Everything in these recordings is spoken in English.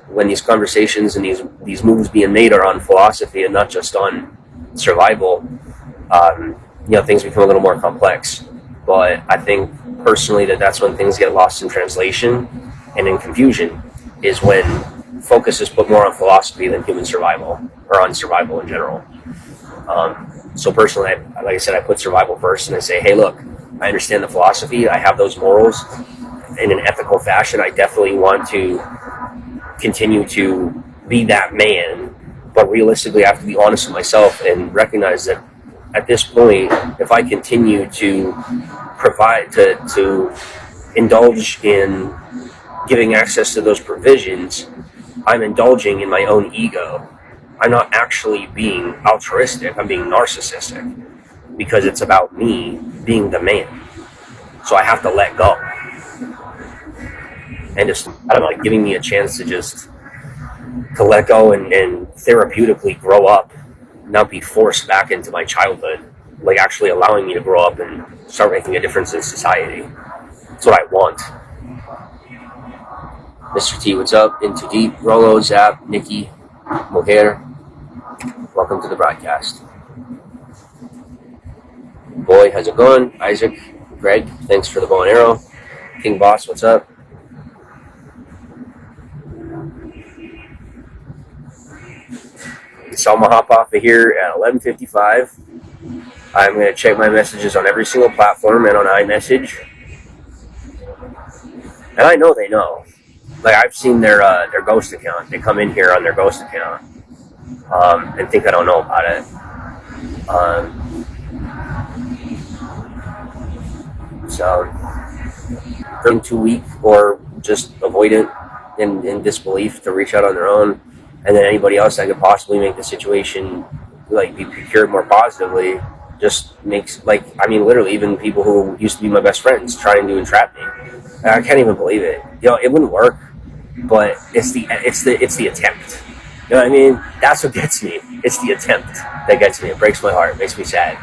when these conversations and these moves being made are on philosophy and not just on survival, things become a little more complex. But I think personally that's when things get lost in translation and in confusion, is when focus is put more on philosophy than human survival, or on survival in general. So personally, like I said, I put survival first, and I say, hey, look, I understand the philosophy, I have those morals in an ethical fashion. I definitely want to continue to be that man, but realistically I have to be honest with myself and recognize that at this point, if I continue to provide, to indulge in giving access to those provisions, I'm indulging in my own ego. I'm not actually being altruistic, I'm being narcissistic, because it's about me being the man. So I have to let go. And just, I don't know, like giving me a chance to let go and therapeutically grow up, not be forced back into my childhood, like actually allowing me to grow up and start making a difference in society. That's what I want. Mr. T, what's up? Into Deep, Rolo, Zap, Nikki, Mohair. Welcome to the broadcast. Boy, how's it going? Isaac, Greg, thanks for the bow and arrow. King Boss, what's up? So I'm going to hop off of here at 11:55. I'm going to check my messages on every single platform and on iMessage. And I know they know. Like, I've seen their ghost account. They come in here on their ghost account and think I don't know about it. So they're too weak or just avoidant in disbelief to reach out on their own. And then anybody else that could possibly make the situation like be procured more positively just makes, like, I mean, literally even people who used to be my best friends trying to entrap me. I can't even believe it. It wouldn't work, but it's the attempt. You know what I mean? That's what gets me. It's the attempt that gets me. It breaks my heart. It makes me sad.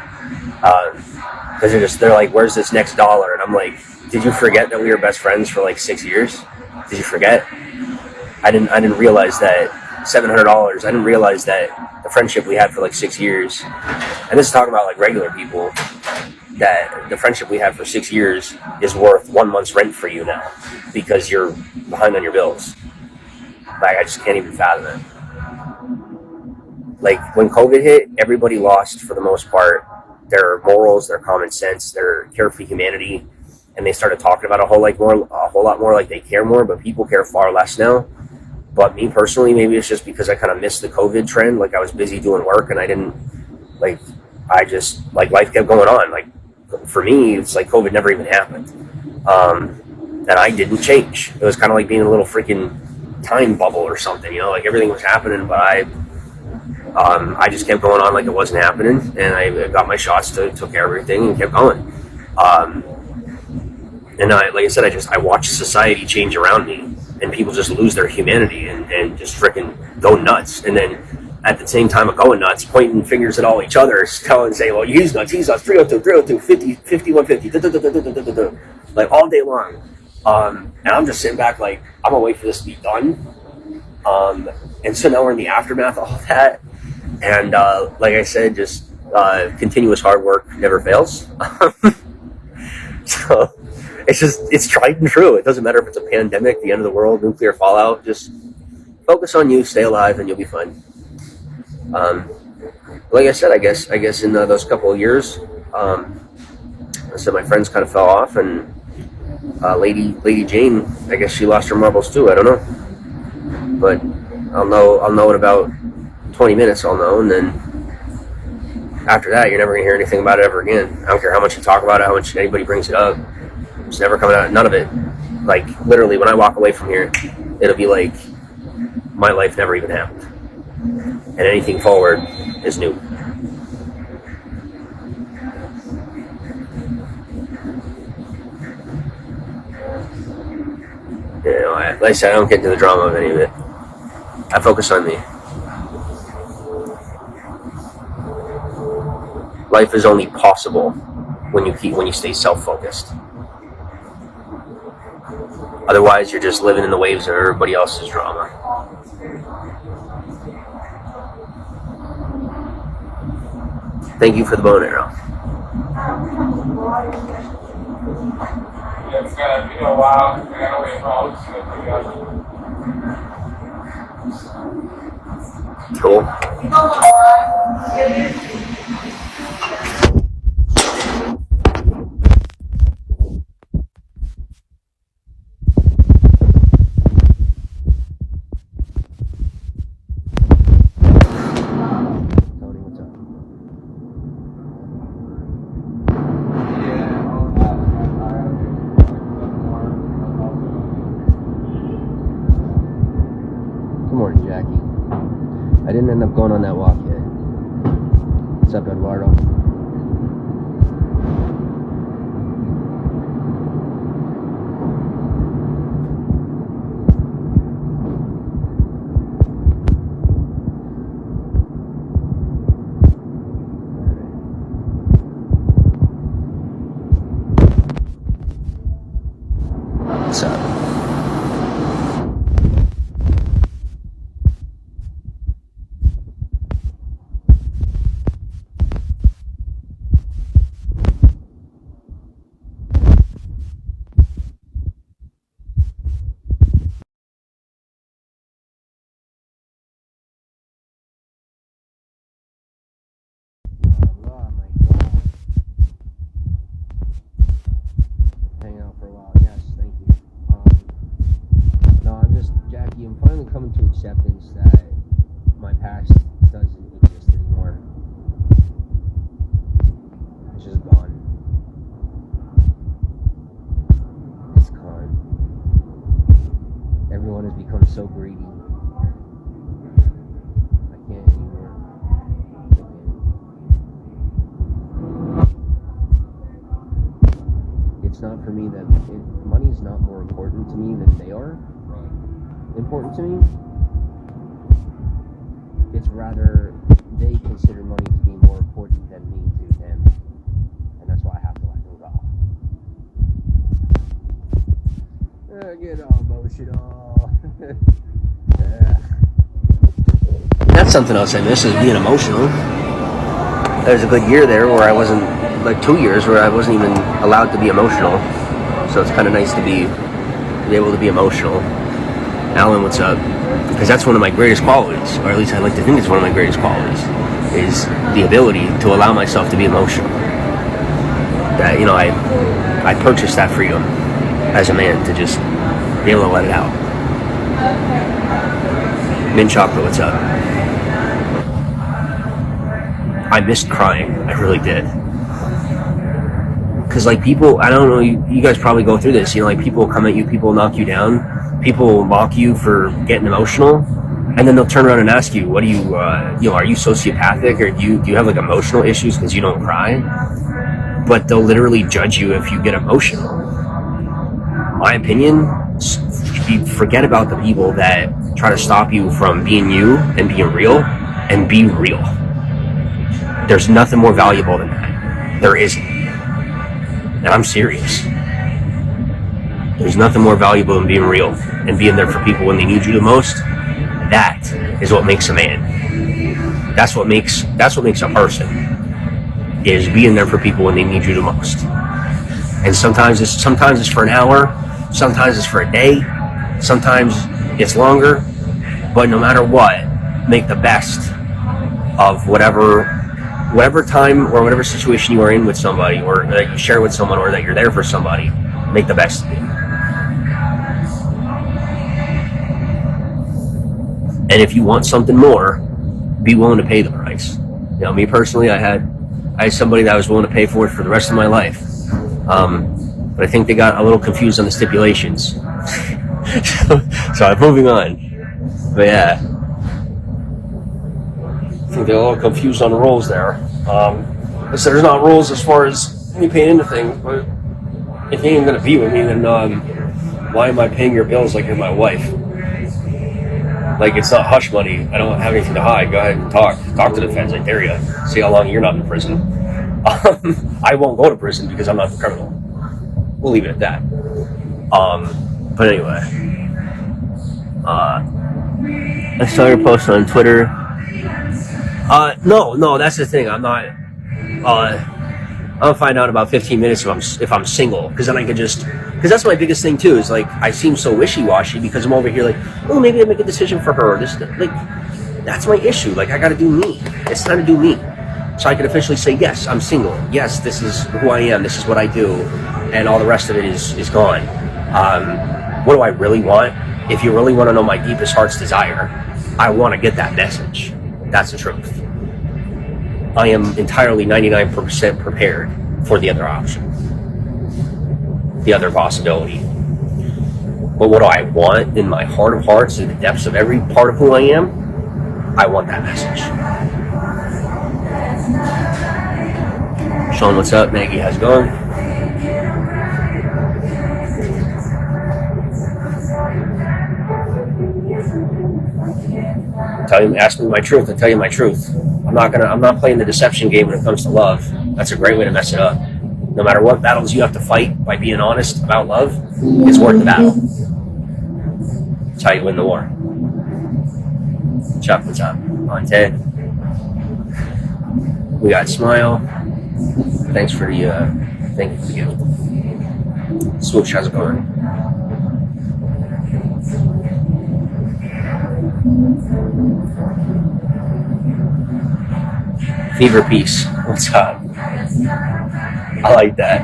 Because they're like, where's this next dollar? And I'm like, did you forget that we were best friends for like 6 years? Did you forget? I didn't realize that $700. I didn't realize that the friendship we had for like 6 years, and this is talking about like regular people, that the friendship we had for 6 years is worth 1 month's rent for you now because you're behind on your bills. Like, I just can't even fathom it. Like, when COVID hit, everybody lost, for the most part, their morals, their common sense, their care for humanity, and they started talking about a whole lot more, like they care more, but people care far less now. But me personally, maybe it's just because I kind of missed the COVID trend. Like, I was busy doing work, and life kept going on. Like, for me, it's like COVID never even happened. And I didn't change. It was kind of like being in a little freaking time bubble or something, like everything was happening, but I just kept going on like it wasn't happening, and I got my shots, took care of everything, and kept going. And like I said, I watched society change around me, and people just lose their humanity and just freaking go nuts. And then at the same time of going nuts, pointing fingers at all each other, telling, say, well, he's nuts, 302, 50, 5150, like all day long. And I'm just sitting back like, I'm gonna wait for this to be done. And so now we're in the aftermath of all that. And like I said, just continuous hard work never fails. So it's tried and true. It doesn't matter if it's a pandemic, the end of the world, nuclear fallout. Just focus on you, stay alive, and you'll be fine. Like I said, I guess in those couple of years, so my friends kind of fell off, and Lady Jane, I guess she lost her marbles too. I don't know, but I'll know in about 20 minutes. I'll know, and then after that, you're never gonna hear anything about it ever again. I don't care how much you talk about it, how much anybody brings it up. It's never coming out. None of it. Like, literally, when I walk away from here, it'll be like my life never even happened, and anything forward is new. Like I said, I don't get into the drama of any of it. I focus on me. Life is only possible when you stay self-focused. Otherwise, you're just living in the waves of everybody else's drama. Thank you for the bow and arrow. Yeah, it's been a while. I gotta wait for Cool. I didn't end up going on that walk yet. What's up, Eduardo? What's up? I'm finally coming to acceptance that my past doesn't exist anymore. It's just gone. It's gone. Everyone has become so greedy. I can't anymore. It's not for me that money is not more important to me than they are. Important to me. It's rather they consider money to be more important than me to them, and that's why I have to let them go. Get all emotional. That's something else I miss, is being emotional. There was a good year there where I wasn't, like 2 years where I wasn't even allowed to be emotional. So it's kind of nice to be able to be emotional. Alan, what's up? Because that's one of my greatest qualities, or at least I like to think it's one of my greatest qualities, is the ability to allow myself to be emotional. That, you know, I purchased that freedom as a man to just be able to let it out. Mint Chocolate, what's up? I missed crying. I really did. Because, like, people, I don't know, you guys probably go through this, you know, like, people will come at you, people will knock you down, people will mock you for getting emotional, and then they'll turn around and ask you, what do you, you know, are you sociopathic, or do you have, like, emotional issues because you don't cry? But they'll literally judge you if you get emotional. My opinion, forget about the people that try to stop you from being you and being real, and be real. There's nothing more valuable than that. There isn't. And I'm serious. There's nothing more valuable than being real and being there for people when they need you the most. That is what makes a man. That's what makes a person, is being there for people when they need you the most. And sometimes it's for an hour, sometimes it's for a day, sometimes it's longer. But no matter what, make the best of whatever time or whatever situation you are in with somebody, or that you share with someone, or that you're there for somebody. Make the best of it. And if you want something more, be willing to pay the price. You know, me personally, I had somebody that I was willing to pay for it for the rest of my life. But I think they got a little confused on the stipulations. So I'm moving on. But yeah. I think they're a little confused on the rules there. So there's not rules as far as me paying into things, but if you ain't gonna be with me, then why am I paying your bills like you're my wife? Like, it's not hush money. I don't have anything to hide. Go ahead and talk to the feds. I dare you. See how long you're not in prison. I won't go to prison because I'm not the criminal. We'll leave it at that. But anyway, I saw your post on Twitter. No, that's the thing. I'm not. I'll find out about 15 minutes if I'm single, because then I could because that's my biggest thing too. Is like I seem so wishy-washy because I'm over here like, oh, maybe I make a decision for her. This like, that's my issue. Like I got to do me. It's time to do me, so I can officially say yes, I'm single. Yes, this is who I am. This is what I do, and all the rest of it is gone. What do I really want? If you really want to know my deepest heart's desire, I want to get that message. That's the truth. I am entirely 99% prepared for the other option, the other possibility. But what do I want in my heart of hearts, in the depths of every part of who I am? I want that message. Sean, what's up? Maggie, how's it going? Ask me my truth. I tell you my truth. I'm not playing the deception game when it comes to love. That's a great way to mess it up. No matter what battles you have to fight, by being honest about love, it's worth the battle. That's how you win the war. Chuck, what's up? On Ted. We got Smile. Thanks for the thank you for the gift. Swoosh, how's it going? Fever Peace, what's up? I like that.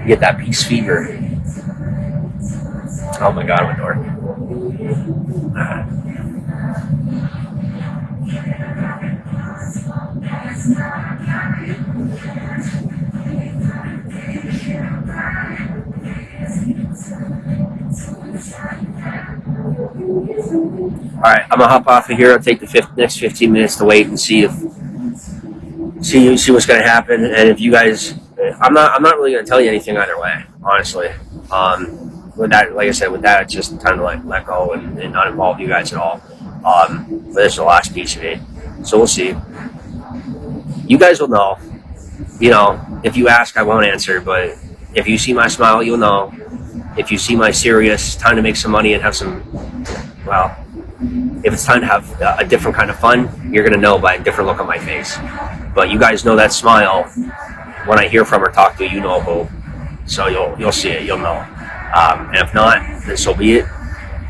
You get that peace fever. Oh my god, I'm a dork. Alright, I'm gonna hop off of here. I'll take the next 15 minutes to wait and see what's gonna happen. And if you guys, I'm not really gonna tell you anything either way, honestly. With that, like I said, with that, it's just time to let go and not involve you guys at all. But this is the last piece of it, so we'll see. You guys will know. You know, if you ask, I won't answer. But if you see my smile, you'll know. If you see my serious, time to make some money and have some, well, if it's time to have a different kind of fun, you're going to know by a different look on my face. But you guys know that smile. When I hear from or talk to you, know who. So you'll see it. You'll know. And if not, then so be it.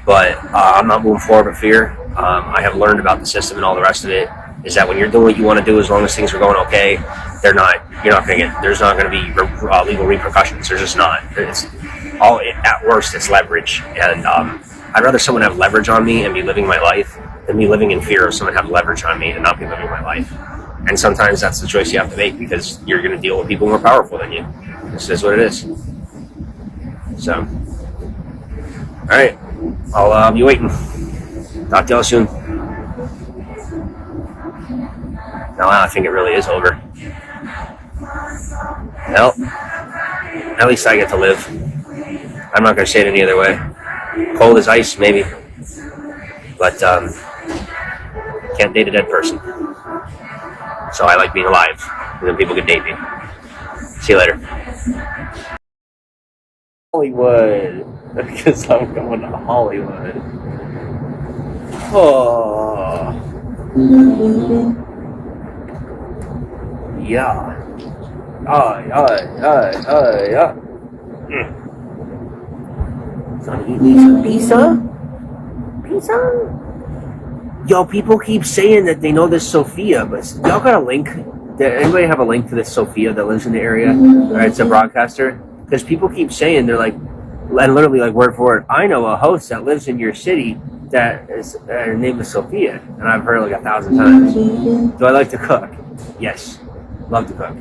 But I'm not moving forward with fear. I have learned about the system and all the rest of it. Is that when you're doing what you want to do, as long as things are going okay, you're not going to get. There's not going to be legal repercussions. There's just not. It's all at worst, it's leverage. And I'd rather someone have leverage on me and be living my life than be living in fear of someone have leverage on me and not be living my life. And sometimes that's the choice you have to make because you're going to deal with people more powerful than you. This is what it is. So, all right, I'll be waiting. Talk to y'all soon. Now I think it really is over. Well, at least I get to live. I'm not going to say it any other way. Cold as ice, maybe. But can't date a dead person. So I like being alive. And then people can date me. See you later. Hollywood. Because I'm going to Hollywood. Oh. Yeah. Yeah. So you need some pizza? Pizza? Yo, people keep saying that they know this Sophia, but y'all got a link? Does anybody have a link to this Sophia that lives in the area? Or it's a broadcaster? Because people keep saying, they're like, and literally like word for word, I know a host that lives in your city that is, her name is Sophia, and I've heard it like 1,000 times. Do I like to cook? Yes. Love to cook.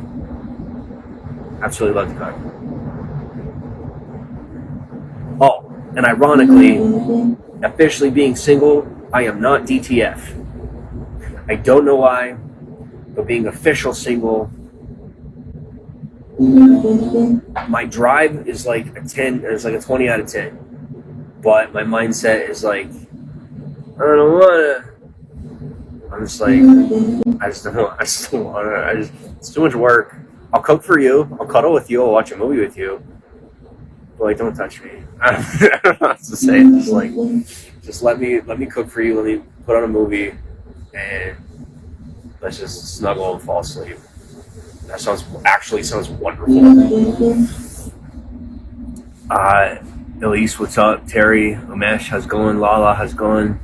Absolutely love to cook. Oh, and ironically, officially being single, I am not DTF. I don't know why, but being official single, my drive is like a 10, it's like a 20 out of 10. But my mindset is like, I don't want to. I'm just like, it's too much work. I'll cook for you. I'll cuddle with you. I'll watch a movie with you. Boy, don't touch me. I don't know what to say. Just like, just let me cook for you. Let me put on a movie, and let's just snuggle and fall asleep. That sounds wonderful. Elise, what's up? Terry, Umesh, how's it going? Lala, how's it going?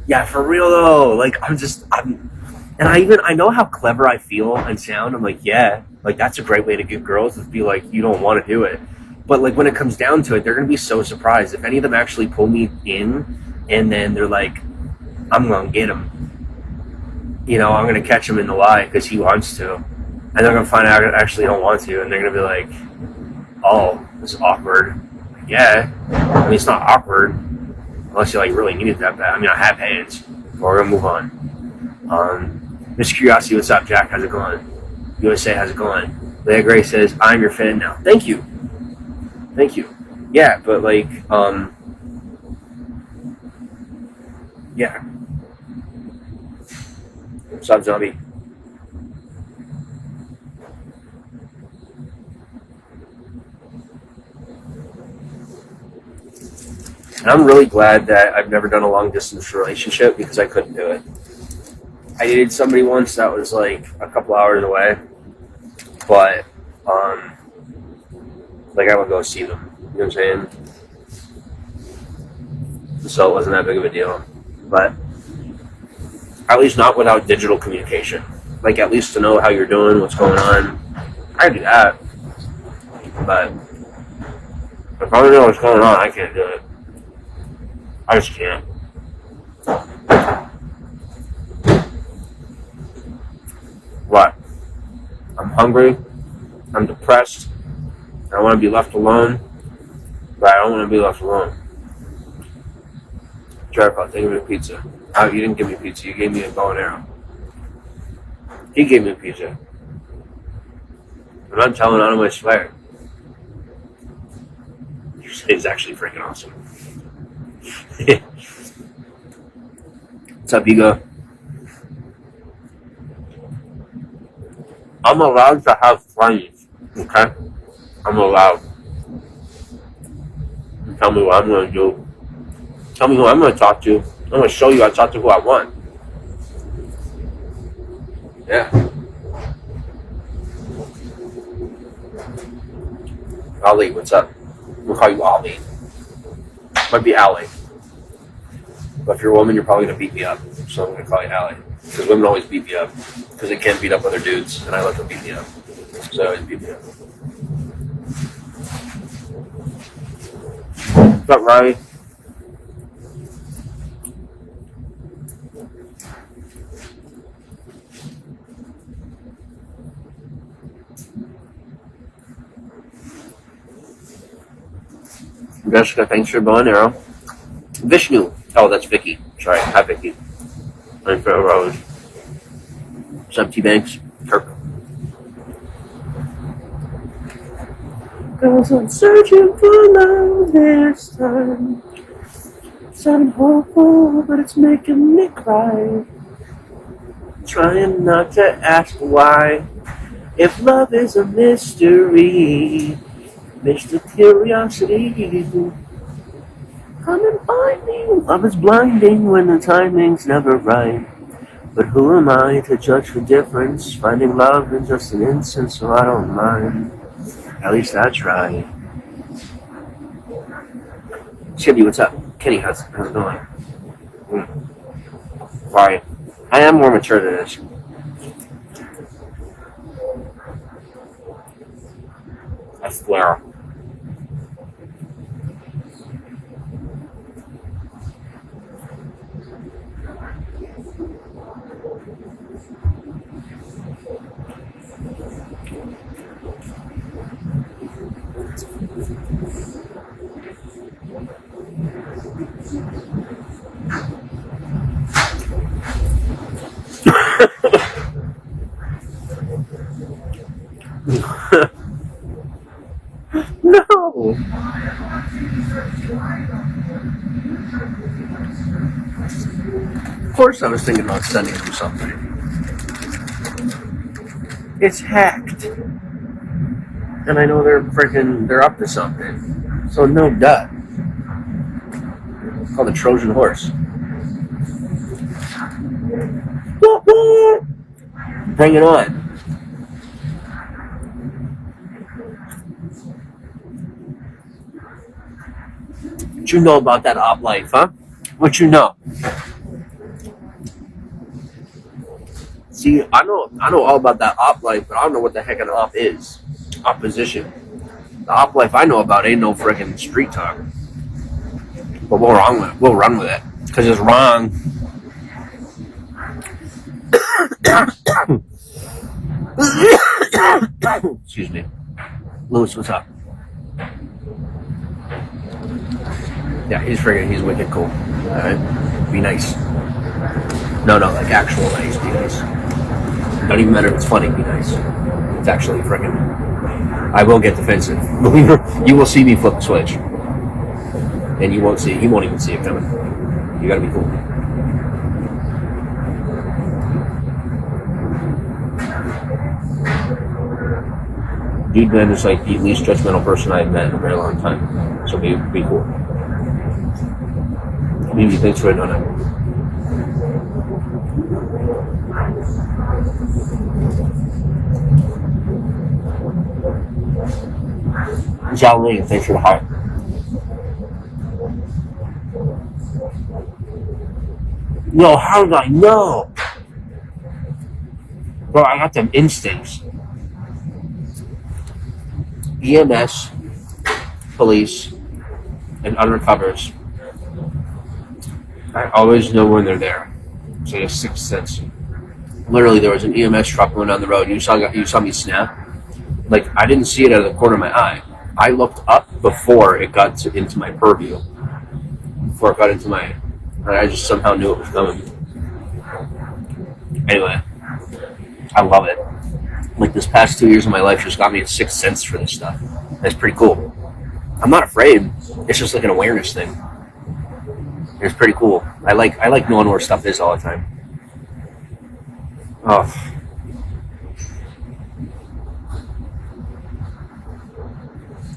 Yeah, for real though. Like, and I know how clever I feel and sound. I'm like, yeah, like that's a great way to get girls is be like, you don't want to do it. But like when it comes down to it, they're gonna be so surprised if any of them actually pull me in, and then they're like, I'm gonna get him. You know, I'm gonna catch him in the lie because he wants to, and they're gonna find out I actually don't want to, and they're gonna be like, oh, this is awkward. Yeah, I mean it's not awkward unless you like really need it that bad. I mean I have hands, but we're gonna move on. Miss Curiosity, what's up, Jack? How's it going? USA, how's it going? Leah Gray says, I'm your fan now. Thank you. Yeah, but like, yeah. What's up, Zombie? And I'm really glad that I've never done a long distance relationship because I couldn't do it. I dated somebody once that was like a couple hours away, but like I would go see them. You know what I'm saying? So it wasn't that big of a deal. But at least not without digital communication. Like at least to know how you're doing, what's going on. I do that. But if I don't know what's going on, I can't do it. I just can't. What? I'm hungry. I'm depressed. I want to be left alone. But I don't want to be left alone. Jericho, take me a pizza. Oh, you didn't give me pizza. You gave me a bow and arrow. He gave me a pizza. I'm not telling on him, I swear. It's actually freaking awesome. What's up, Ego? I'm allowed to have friends, okay? I'm allowed. Tell me what I'm going to do. Tell me who I'm going to talk to. I'm going to show you I talk to who I want. Yeah. Ali, what's up? We'll call you Ali. Might be Ali. But if you're a woman, you're probably going to beat me up. So I'm going to call you Ali. Because women always beat me up. Because they can't beat up other dudes. And I let them beat me up. So they always beat me up. What's up, Riley? Jessica, thanks for bow and arrow. Vishnu. Oh, that's Vicky. Sorry. Hi, Vicky. I'm for Rose. What's up, T-Banks? Kirk. Cause I'm searching for love this time. Sounding hopeful, but it's making me cry. Trying not to ask why. If love is a mystery, Mr. Curiosity, come and find me. Love is blinding when the timing's never right. But who am I to judge the difference? Finding love in just an instant, so I don't mind. At least I try. Chibby, what's up? Kenny, how's it going? Sorry. I am more mature than this. I swear. No. Of course I was thinking about sending them something. It's hacked. And I know they're up to something. So no duh. It's called the Trojan horse. Bring it on. What you know about that op life, huh? What you know? See, I know all about that op life, but I don't know what the heck an op is. Opposition. The op life I know about ain't no freaking street talk. But we'll run with it. Because it's wrong. Excuse me. Louis, what's up? Yeah, he's wicked cool. Alright? Be nice. No, like actual nice, be nice. Don't even matter if it's funny, be nice. It's actually freaking. I will get defensive. You will see me flip the switch. And he won't even see it coming. You gotta be cool. Dude, man is like the least judgmental person I've met in a very long time. So be cool. Maybe thanks for it, Nona. Zhao Ling, thanks for the heart. Yo, how did I know? Bro, I got them instincts. EMS, police, and undercovers. I always know when they're there. It's like a sixth sense. Literally, there was an EMS truck going down the road. You saw me snap. Like, I didn't see it out of the corner of my eye. I looked up before it got into my purview. Before it got into my... And I just somehow knew it was coming. Anyway, I love it. Like, this past 2 years of my life just got me a sixth sense for this stuff. That's pretty cool. I'm not afraid. It's just like an awareness thing. It's pretty cool. I like knowing where stuff is all the time. Oh.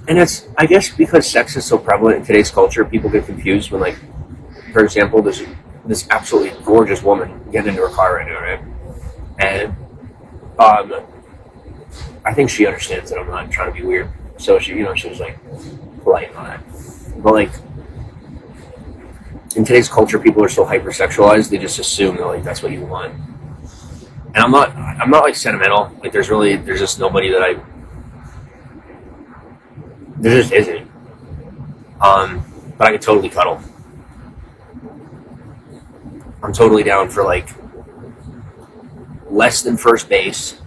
And it's, I guess, because sex is so prevalent in today's culture, people get confused when, like, for example, there's this absolutely gorgeous woman getting into her car right now, right? And I think she understands that I'm not trying to be weird. So she was like polite and all that. But like in today's culture, people are so hypersexualized, they just assume that like that's what you want. And I'm not like sentimental. Like there's just nobody that there just isn't. But I could totally cuddle. I'm totally down for like less than first base,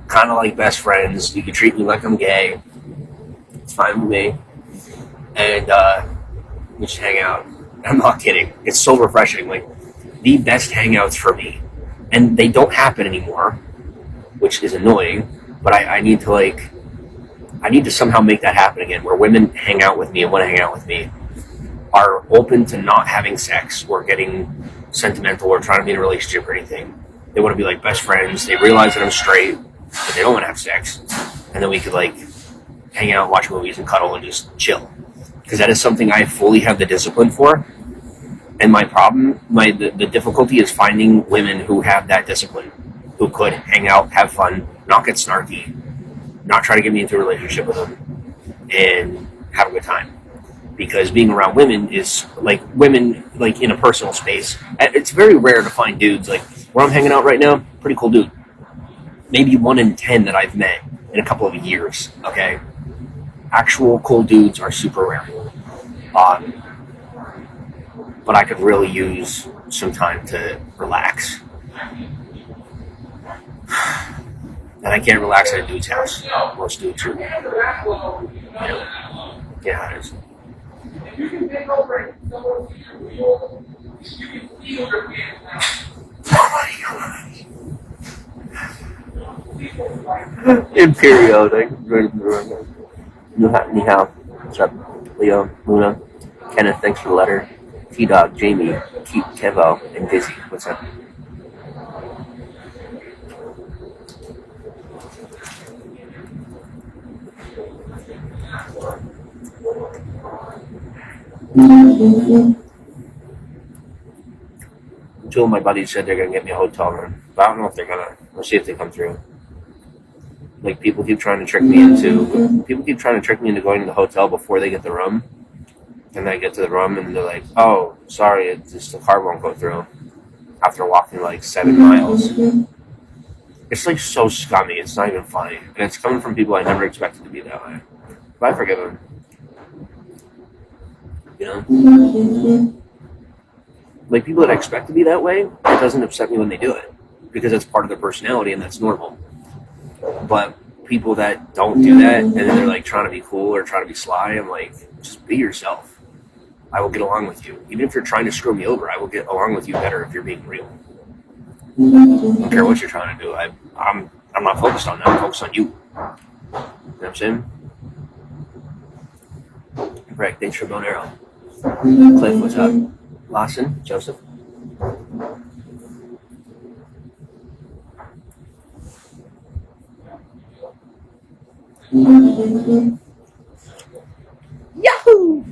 kind of like best friends. You can treat me like I'm gay. It's fine with me. And we just hang out. I'm not kidding. It's so refreshing. Like the best hangouts for me. And they don't happen anymore, which is annoying. But I need to somehow make that happen again, where women hang out with me and want to hang out with me, are open to not having sex or getting sentimental or trying to be in a relationship or anything. They want to be like best friends. They realize that I'm straight, but they don't want to have sex. And then we could like hang out, watch movies, and cuddle and just chill. Because that is something I fully have the discipline for. And my problem, the difficulty is finding women who have that discipline, who could hang out, have fun, not get snarky, not try to get me into a relationship with them, and have a good time. Because being around women is like in a personal space. It's very rare to find dudes like where I'm hanging out right now. Pretty cool dude. Maybe 1 in 10 that I've met in a couple of years. Okay, actual cool dudes are super rare. But I could really use some time to relax, and I can't relax at a dude's house. Most dudes are, yeah, it is. You can take over someone's wheel. You can feel your hands now. Oh my god. Imperio, Ni hao. What's up? Leo, Luna, Kenneth, thanks for the letter. T-Dog, Jamie, Keith, Kevo, and Dizzy. What's up? Two of my buddies said they're gonna get me a hotel room, but I don't know if they're gonna. We'll see if they come through. Like people keep trying to trick me into going to the hotel before they get the room, and then I get to the room and they're like, "Oh, sorry, it's just the car won't go through." After walking like 7 miles, it's like so scummy. It's not even funny, and it's coming from people I never expected to be that way. But I forgive them. You know, like people that I expect to be that way, it doesn't upset me when they do it because it's part of their personality and that's normal. But people that don't do that and then they're like trying to be cool or trying to be sly, I'm like, just be yourself. I will get along with you. Even if you're trying to screw me over, I will get along with you better if you're being real. I don't care what you're trying to do. I'm not focused on that. I'm focused on you. You know what I'm saying? Right, thanks for Bone Arrow. Cliff, what's up? Lawson, Joseph. Yahoo!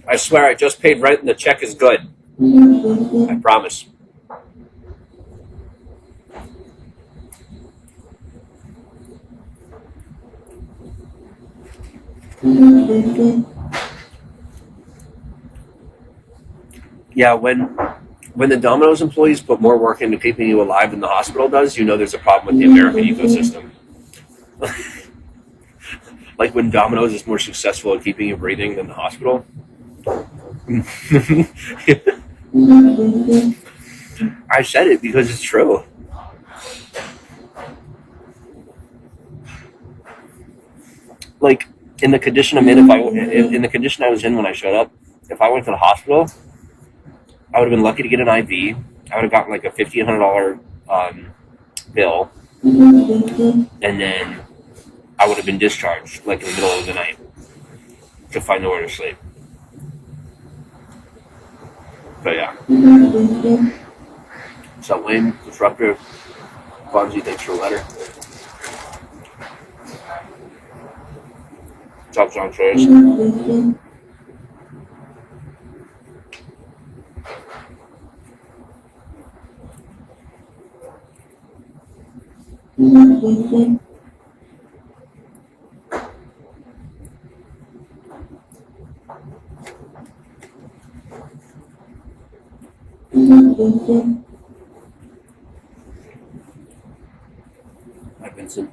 I swear I just paid rent and the check is good. I promise. Yeah, when the Domino's employees put more work into keeping you alive than the hospital does, you know there's a problem with the American ecosystem. Like when Domino's is more successful at keeping you breathing than the hospital. I said it because it's true. Like in the condition I'm in, in the condition I was in when I showed up, if I went to the hospital, I would have been lucky to get an IV. I would have gotten like a $1,500 bill, and then I would have been discharged like in the middle of the night to find nowhere to sleep. But yeah. What's up, Wayne? Disruptor. Bonzi, thanks for the letter. What's up, John Trace? Hi, Vincent.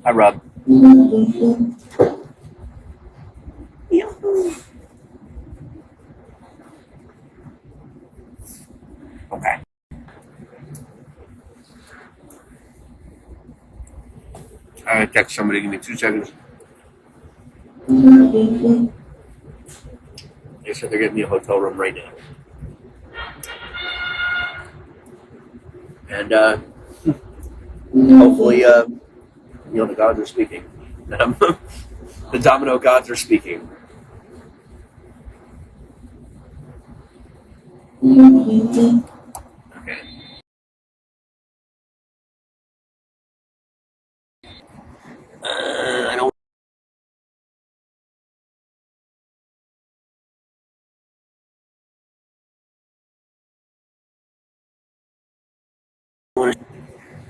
Hi, Rob. Okay. I text somebody. Give me 2 seconds. They said they're getting me a hotel room right now. And hopefully, the gods are speaking. The domino gods are speaking. Okay. I don't.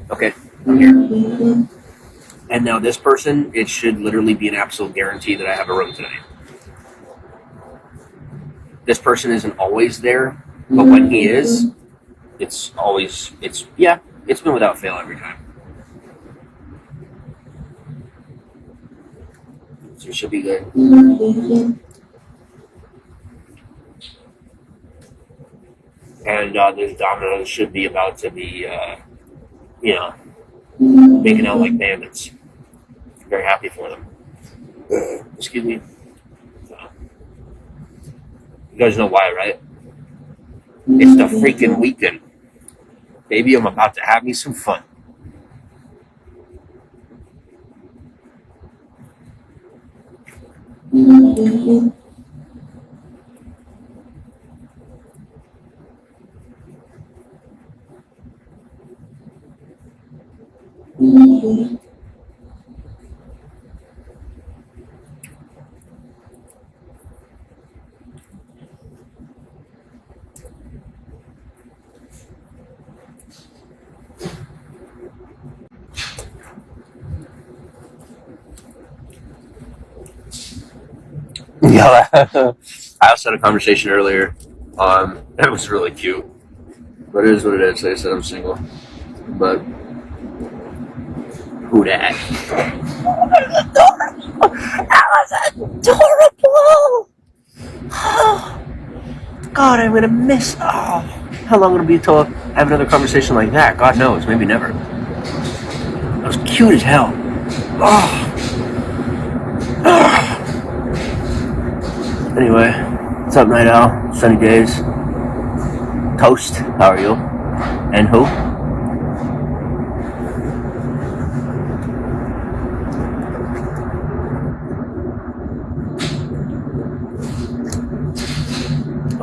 Okay, I'm here. And now this person, it should literally be an absolute guarantee that I have a room tonight. This person isn't always there, but when he is, it's been without fail every time. So it should be good. And this domino should be about to be, making out like bandits. I'm very happy for them. Excuse me. You guys know why, right? It's the freaking weekend. Baby, I'm about to have me some fun. Yeah, I also had a conversation earlier. It was really cute, but it is what it is. Like I said, I'm single, but who that? That was adorable. Oh, God, I'm gonna miss. Oh, how long it'll be till I have another conversation like that? God knows, maybe never. That was cute as hell. Oh. Anyway, what's up, Night Owl? Sunny days. Toast, how are you? And who?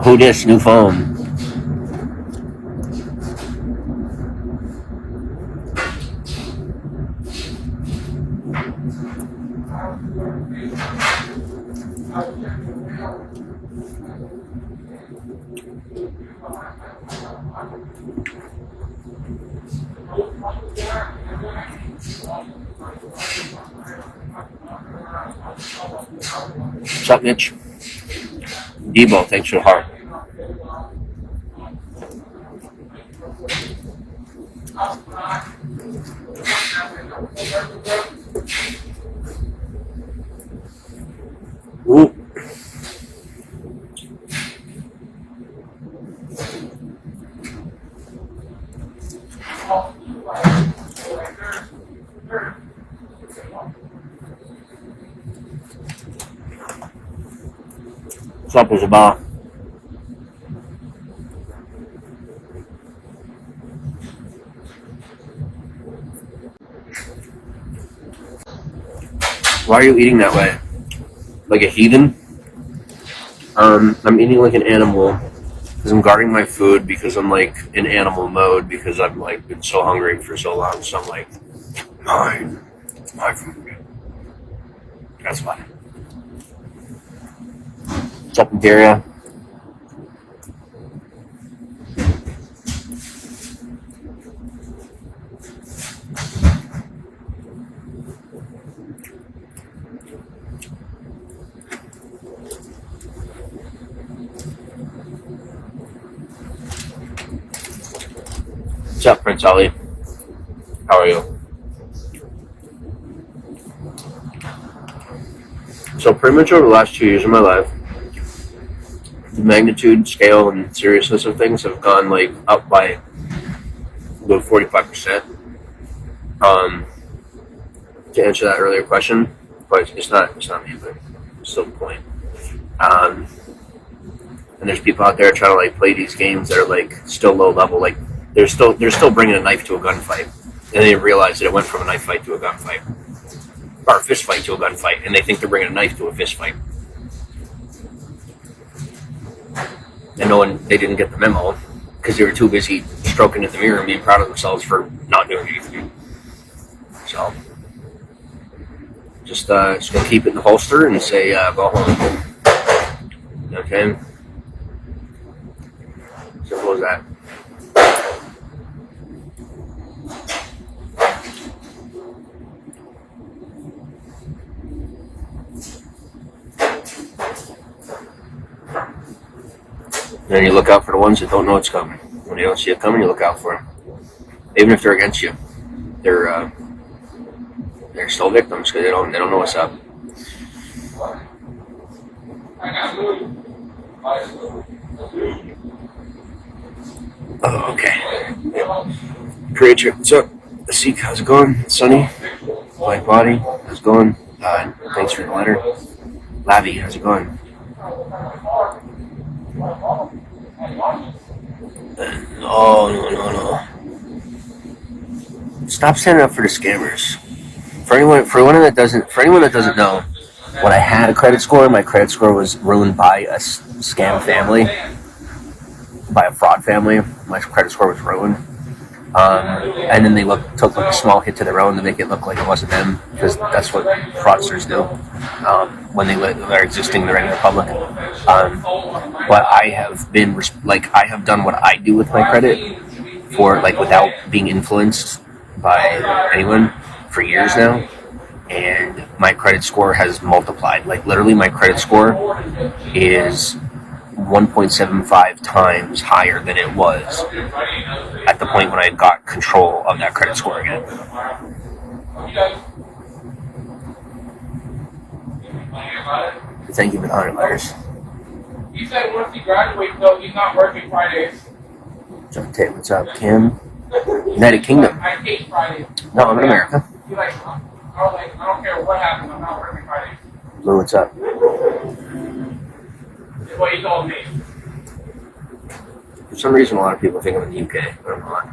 Who this? New phone. What's up, Mitch? Debo, thanks for the heart. Ooh. What's up, Isabel? Why are you eating that way? Like a heathen? I'm eating like an animal because I'm guarding my food because I'm like in animal mode because I've like been so hungry for so long. So I'm like, mine, it's my food. That's why. What's up, Imperial? What's up, Prince Ali? How are you? So pretty much over the last 2 years of my life, the magnitude, scale, and seriousness of things have gone like up by about 45%. To answer that earlier question, but it's not me, but it's still the point. And there's people out there trying to like play these games that are like still low level, like they're still bringing a knife to a gunfight, and they realize that it went from a knife fight to a gunfight, or a fist fight to a gunfight, and they think they're bringing a knife to a fist fight. And they didn't get the memo because they were too busy stroking at the mirror and being proud of themselves for not doing anything. So just gonna keep it in the holster and say go home. Okay. Simple as that. And then you look out for the ones that don't know it's coming. When you don't see it coming, you look out for them. Even if they're against you, they're still victims because they don't know what's up. Oh, okay. Creature, what's up? Asik, how's it going? Sunny, Black Body, how's it going? Thanks for the letter. Lavi, how's it going? No. Stop standing up for the scammers. For anyone that doesn't know, when I had a credit score, my credit score was ruined by a scam family, by a fraud family. My credit score was ruined. And then they took like a small hit to their own to make it look like it wasn't them, because that's what fraudsters do when they're existing in the regular public. But I have done what I do with my credit without being influenced by anyone for years now, and my credit score has multiplied. Like literally, my credit score is 1.75 times higher than it was at the point when I got control of that credit score again. Thank you for the 100 letters. He said once he graduates, though, he's not working Fridays. Hey, what's up, Kim? United Kingdom. I hate Fridays. No, I'm in America. He's like, I don't care what happens, I'm not working Fridays. Lou, what's up? That's what he told me. For some reason, a lot of people think I'm in the UK, but I'm not.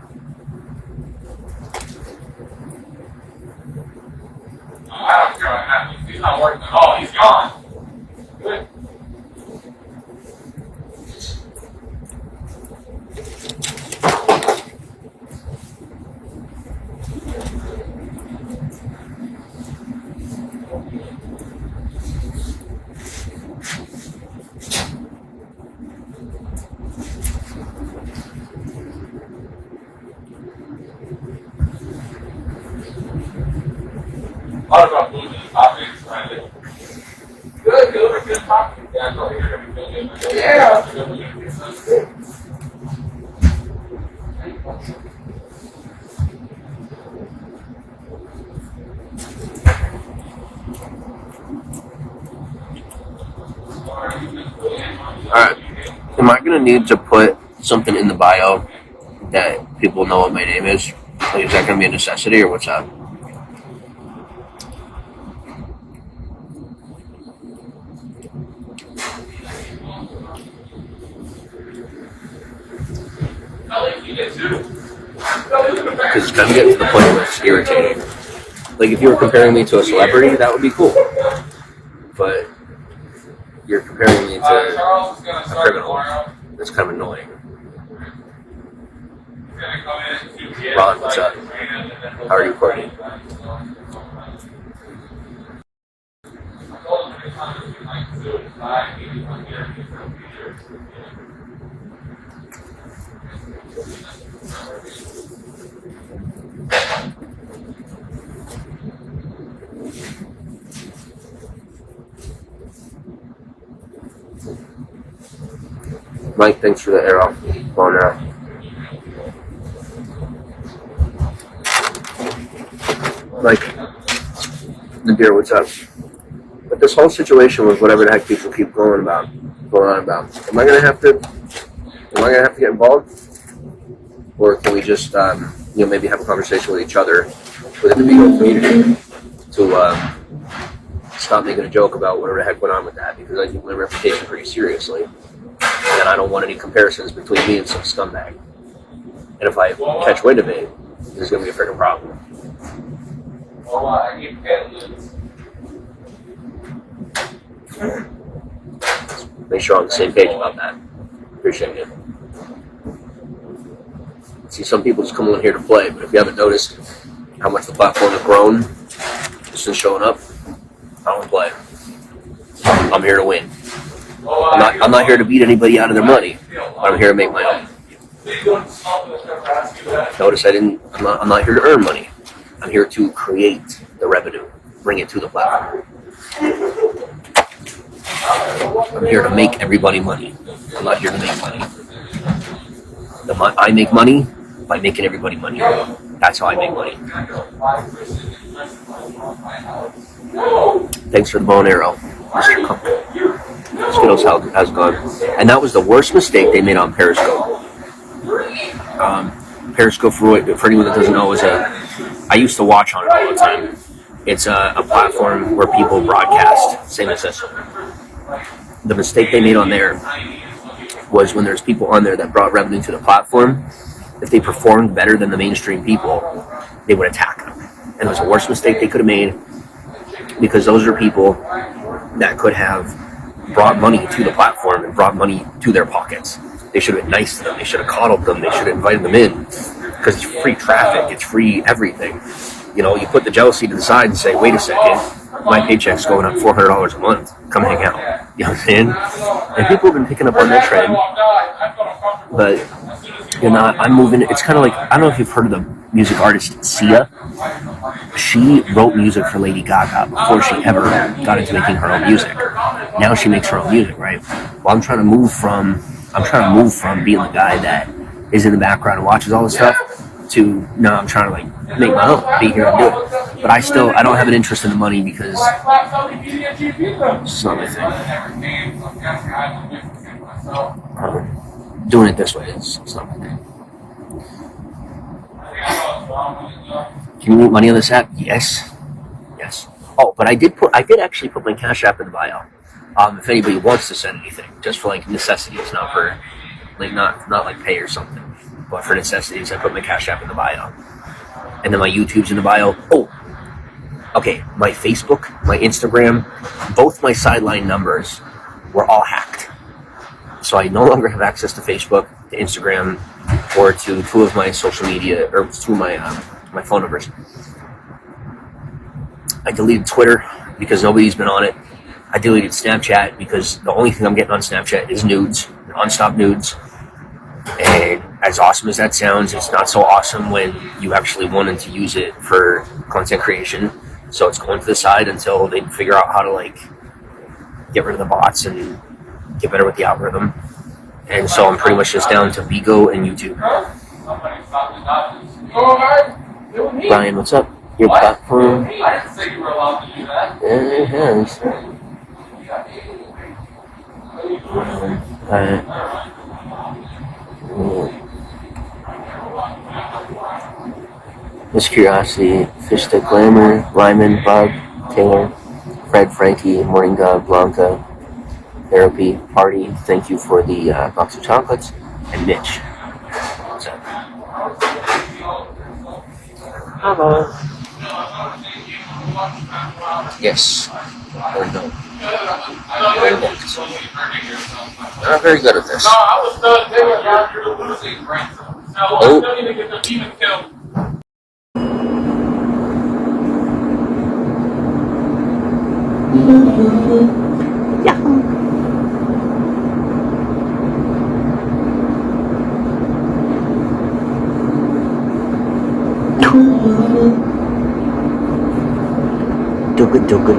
I don't care what happens. He's not working at all. He's gone. Good. I was about losing topics, right? Good topic. Yeah, go here. Yeah. Alright. Am I going to need to put something in the bio that people know what my name is? Like, is that going to be a necessity, or what's up? Because it's going to get to the point where it's irritating. Like, if you were comparing me to a celebrity, that would be cool. But you're comparing me to a criminal. That's kind of annoying. Ron, what's up? How are you, Courtney? Mike, thanks for the arrow. Phone arrow. Mike, the deer, what's up? But this whole situation with whatever the heck people keep going on about, am I gonna have to get involved, or can we just maybe have a conversation with each other within the Beagle community to stop making a joke about whatever the heck went on with that, because I take my reputation pretty seriously, and I don't want any comparisons between me and some scumbag. And if I catch wind of it, there's gonna be a freaking problem. Make sure I'm on the same page about that. Appreciate it. See, some people just come on here to play, but if you haven't noticed how much the platform has grown since showing up, I don't play. I'm here to win. I'm not here to beat anybody out of their money. I'm here to make my own. Notice I'm not here to earn money. I'm here to create the revenue, bring it to the platform. I'm here to make everybody money. I'm not here to make money. I make money by making everybody money. That's how I make money. Thanks for the bow and arrow, Mr. Cook. Skittles, how's it gone? And that was the worst mistake they made on Periscope. Periscope, for anyone that doesn't know, is I used to watch on it all the time. It's a platform where people broadcast, same as this. The mistake they made on there was when there's people on there that brought revenue to the platform, if they performed better than the mainstream people, they would attack them. And it was the worst mistake they could have made, because those are people that could have brought money to the platform and brought money to their pockets. They should have been nice to them. They should have coddled them. They should have invited them in, because it's free traffic. It's free everything. You know, you put the jealousy to the side and say, wait a second, my paycheck's going up $400 a month. Come hang out. You know what I'm saying? And people have been picking up on that trend. But, you know, I'm moving. It's kind of like, I don't know if you've heard of the music artist Sia. She wrote music for Lady Gaga before she ever got into making her own music. Now she makes her own music, right? Well, I'm trying to move from being the guy that is in the background and watches all this stuff to now I'm trying to like make my own, be here and do it. But I don't have an interest in the money because it's not my thing. Doing it this way is not my thing. Can you make money on this app? Yes. Oh, but I did actually put my Cash App in the bio. If anybody wants to send anything, just for like necessities, not for like not like pay or something, but for necessities, I put my Cash App in the bio, and then my YouTube's in the bio. Oh, okay. My Facebook, my Instagram, both my sideline numbers were all hacked, so I no longer have access to Facebook, to Instagram, or to two of my social media or two of my phone numbers. I deleted Twitter because nobody's been on it. I deleted Snapchat because the only thing I'm getting on Snapchat is nudes, non-stop nudes. And as awesome as that sounds, it's not so awesome when you actually wanted to use it for content creation. So it's going to the side until they figure out how to like get rid of the bots and get better with the algorithm. And so I'm pretty much just down to Bigo and YouTube. Brian, what's up? Your platform? I didn't say you were allowed to do that. Yeah, it has. Miss Curiosity, Fish Stick Glamour, Lyman, Bob, Taylor, Fred, Frankie, Moringa, Blanca, Therapy, Party, thank you for the box of chocolates, and Mitch. What's up? Hello. Yes. There we go. Very booked. Not very good at this. No, I was telling Taylor about you're losing, right? No, I'm still going to get the demon killed.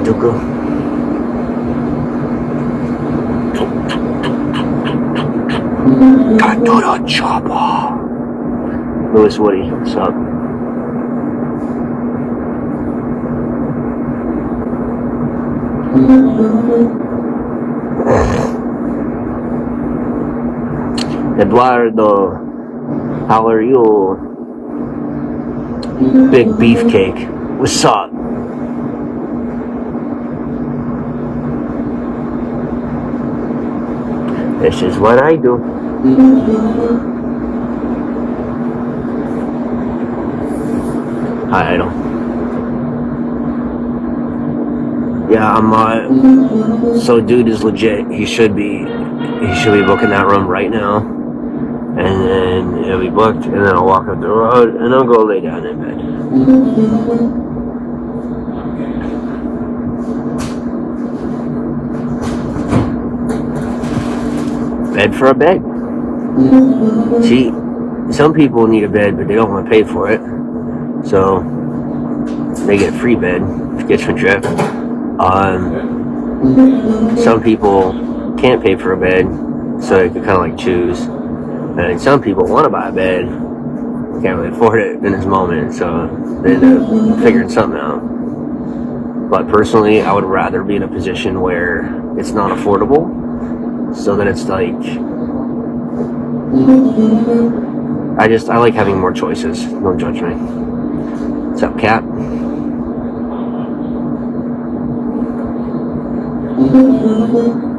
Duga. Got chopper. Louis Woody, what's up? Eduardo, how are you? Big beefcake. What's up? This is what I do. Hi, Idol. Yeah, I'm so dude is legit. He should be booking that room right now. And then it'll be booked, and then I'll walk up the road, and I'll go lay down in bed. Bed for a bed. See, some people need a bed, but they don't want to pay for it. So, they get a free bed, gets my drift. Some people can't pay for a bed, so they can kind of like choose. And some people want to buy a bed, can't really afford it in this moment, so they end up figuring something out. But personally, I would rather be in a position where it's not affordable, so that it's like, I like having more choices. Don't judge me. What's up, Cap?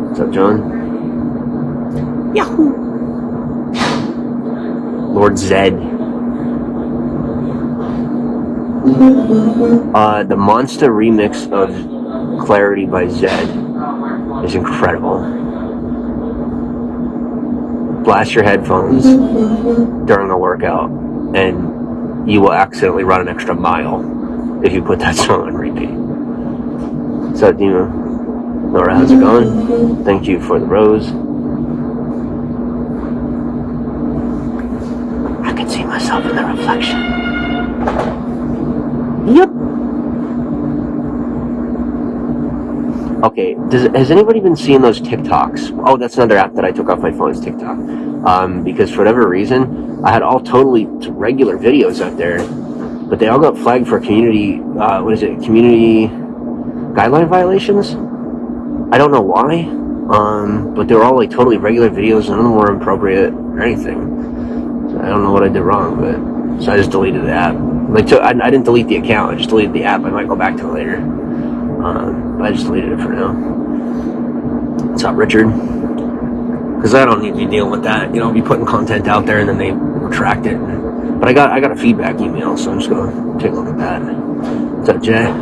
What's up, John? Yahoo! Lord Zed. The Monster remix of Clarity by Zed is incredible. Blast your headphones during a workout, and you will accidentally run an extra mile if you put that song on repeat. What's up, Dima? Laura, how's it going? Thank you for the rose. I can see myself in the reflection. Yep. Okay, has anybody been seeing those TikToks? Oh, that's another app that I took off my phone, is TikTok. Because for whatever reason, I had all totally regular videos out there, but they all got flagged for community community guideline violations? I don't know why, but they were all like totally regular videos. None of them were inappropriate or anything. So I don't know what I did wrong, but so I just deleted the app. I didn't delete the account. I just deleted the app. I might go back to it later. But I just deleted it for now. What's up, Richard? Because I don't need to be dealing with that. You know, be putting content out there and then they retract it. But I got a feedback email, so I'm just gonna take a look at that. What's up, Jay?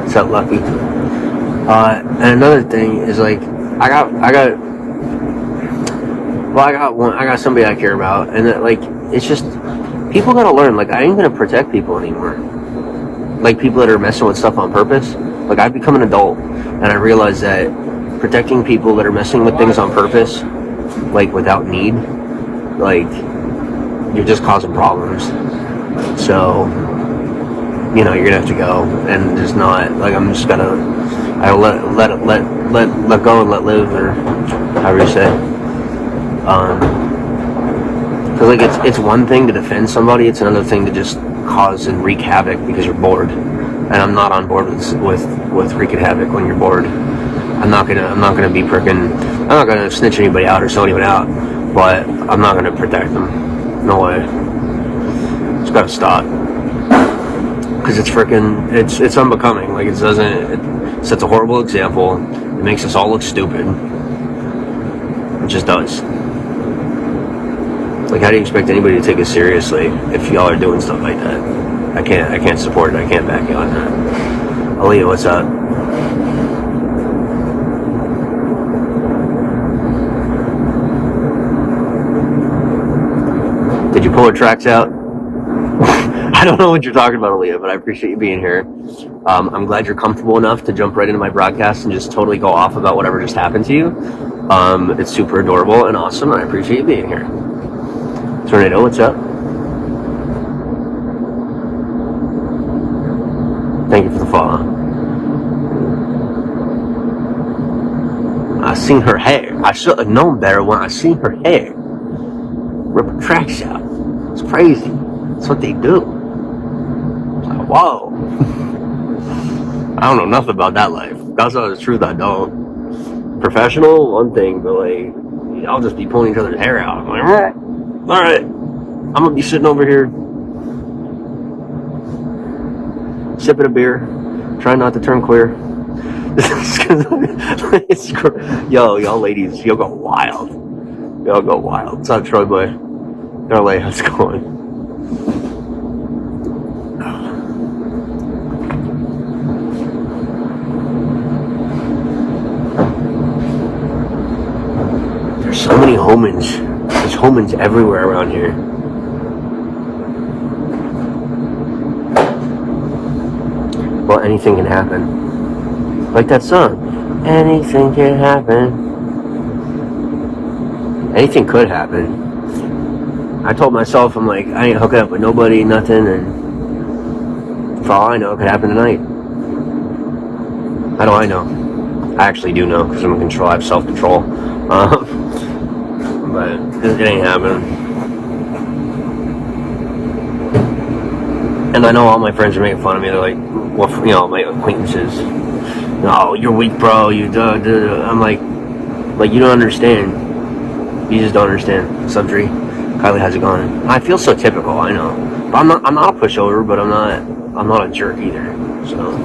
What's up, Lucky? And another thing is like I got somebody I care about, and that, like, it's just people gotta learn. Like, I ain't gonna protect people anymore. Like people that are messing with stuff on purpose. Like, I've become an adult, and I realize that protecting people that are messing with things on purpose, like without need, like you're just causing problems. So, you know, you're gonna have to go and just not like I'm just gonna I'll let go and let live, or however you say. Because like it's one thing to defend somebody, it's another thing to just cause and wreak havoc because you're bored. And I'm not on board with wreaking havoc when you're bored. I'm not gonna be I'm not gonna snitch anybody out or sell anyone out, but I'm not gonna protect them. No way. It's gotta stop. Because it's it's unbecoming. Like, it sets a horrible example. It makes us all look stupid. It just does. Like, how do you expect anybody to take it seriously if y'all are doing stuff like that? I can't support it. I can't back you on that. Aaliyah, what's up? Did you pull her tracks out? I don't know what you're talking about, Aaliyah, but I appreciate you being here. I'm glad you're comfortable enough to jump right into my broadcast and just totally go off about whatever just happened to you. It's super adorable and awesome, and I appreciate you being here. Tornado, what's up? Thank you for the follow. I seen her hair. I should have known better when I seen her hair. Rip her tracks out. It's crazy. That's what they do. It's like, whoa. I don't know nothing about that life. That's not the truth, I don't. Professional, one thing, but like, I'll just be pulling each other's hair out. I'm like, alright. I'm gonna be sitting over here sipping a beer, trying not to turn queer. Yo, y'all ladies, y'all go wild. Y'all go wild. What's up, Troy boy? LA, how's it going? There's so many homins. There's homins everywhere around here. Well, anything can happen. Like that song. Anything can happen. Anything could happen. I told myself, I'm like, I ain't hooking up with nobody, nothing, and for all I know, it could happen tonight. How do I know? I actually do know, because I'm in control. I have self-control. But it ain't happening. And I know all my friends are making fun of me. They're like, well, you know, my acquaintances. No, you're weak, bro. I'm like, you don't understand. You just don't understand. Sub Dre. Kylie, how's it going? I feel so typical, I know. But I'm not a pushover, but I'm not a jerk either. So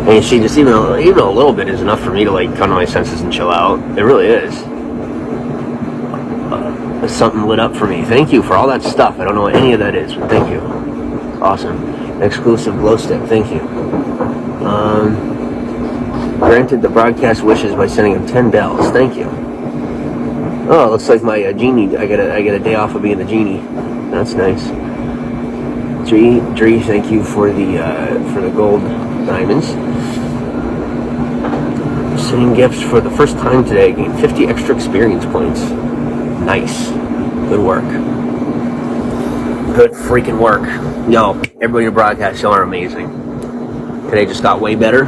and you see, just even a little bit is enough for me to like come to my senses and chill out. It really is. There's something lit up for me. Thank you for all that stuff. I don't know what any of that is, but thank you. Awesome. Exclusive glow stick. Thank you. Granted the broadcast wishes by sending him 10 bells. Thank you. Oh, it looks like my genie. I get a day off of being the genie. That's nice. Dree, thank you for the gold diamonds. Sending gifts for the first time today. Gained 50 extra experience points. Nice. Good work. Good freaking work. Yo, everybody in the broadcast, y'all are amazing. Today just got way better.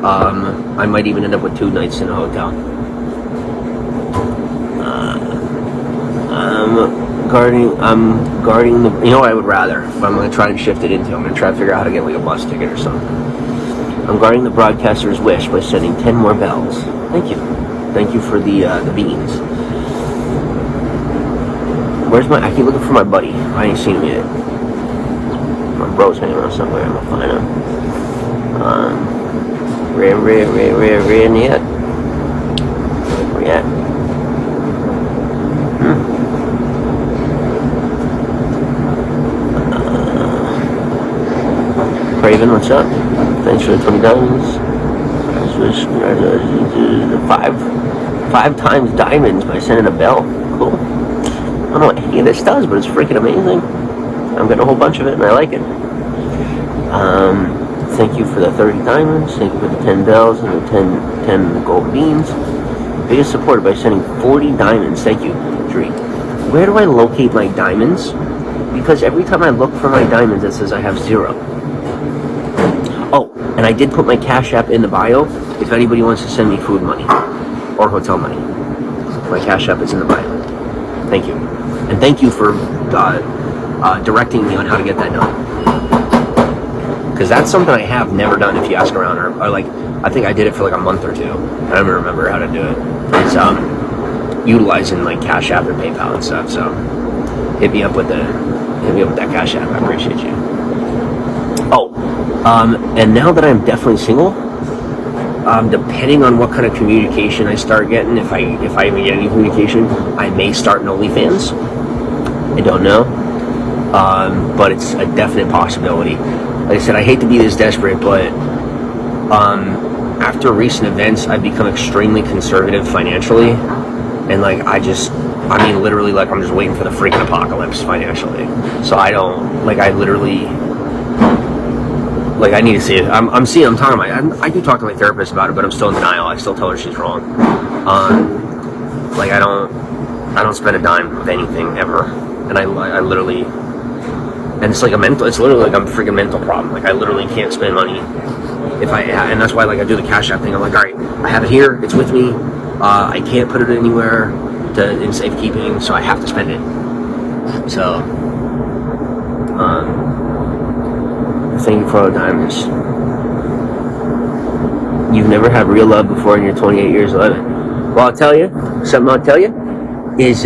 I might even end up with 2 nights in a hotel. I'm guarding the, you know what I would rather, but I'm going to try and shift it into, I'm going to try to figure out how to get like a bus ticket or something. I'm guarding the broadcaster's wish by sending 10 more bells. Thank you. Thank you for the beans. Where's I keep looking for my buddy. I ain't seen him yet. My bro's hanging around somewhere. I'm going to find him. Ran yet? Where you at? Craven, what's up? Thanks for the 20 diamonds. Five times diamonds by sending a bell. Cool. I don't know what any of this does, but it's freaking amazing. I'm getting a whole bunch of it, and I like it. Thank you for the 30 diamonds. Thank you for the 10 bells and the 10 gold beans. Biggest supporter by sending 40 diamonds. Thank you, Dree. Where do I locate my diamonds? Because every time I look for my diamonds, it says I have 0. Oh, and I did put my Cash App in the bio if anybody wants to send me food money or hotel money. My Cash App is in the bio. Thank you. And thank you for directing me on how to get that done. Because that's something I have never done if you ask around. Or like, I think I did it for like a month or 2. I don't remember how to do it. It's utilizing like Cash App and PayPal and stuff. So hit me up with that Cash App. I appreciate you. Oh, and now that I'm definitely single, depending on what kind of communication I start getting, if I even get any communication, I may start an OnlyFans. I don't know, but it's a definite possibility. Like I said, I hate to be this desperate, but after recent events, I've become extremely conservative financially, and like literally, like I'm just waiting for the freaking apocalypse financially. So I need to see it. I do talk to my therapist about it, but I'm still in denial. I still tell her she's wrong. I don't spend a dime of anything ever, and I literally, and it's literally like a freaking mental problem. Like I literally can't spend money and that's why like I do the Cash App thing. I'm like, all right, I have it here, it's with me. I can't put it anywhere in safekeeping, so I have to spend it. So, thank you for all the diamonds. You've never had real love before, and you're 28 years old. Well, I'll tell you is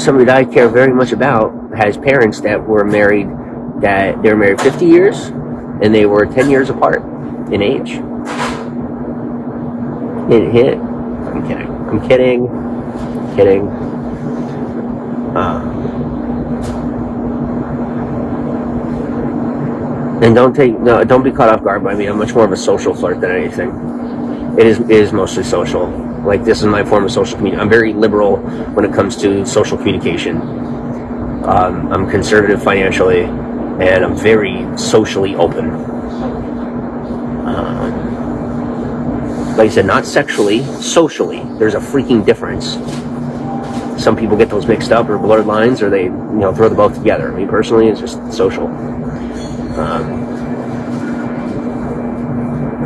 somebody that I care very much about has parents that were married 50 years, and they were 10 years apart in age. Hit. I'm kidding. And don't be caught off guard by me. I'm much more of a social flirt than anything. It is mostly social. Like, this is my form of social communication. I'm very liberal when it comes to social communication. I'm conservative financially, and I'm very socially open. Like I said, not sexually, socially. There's a freaking difference. Some people get those mixed up or blurred lines, or they, throw them both together. Me personally, it's just social.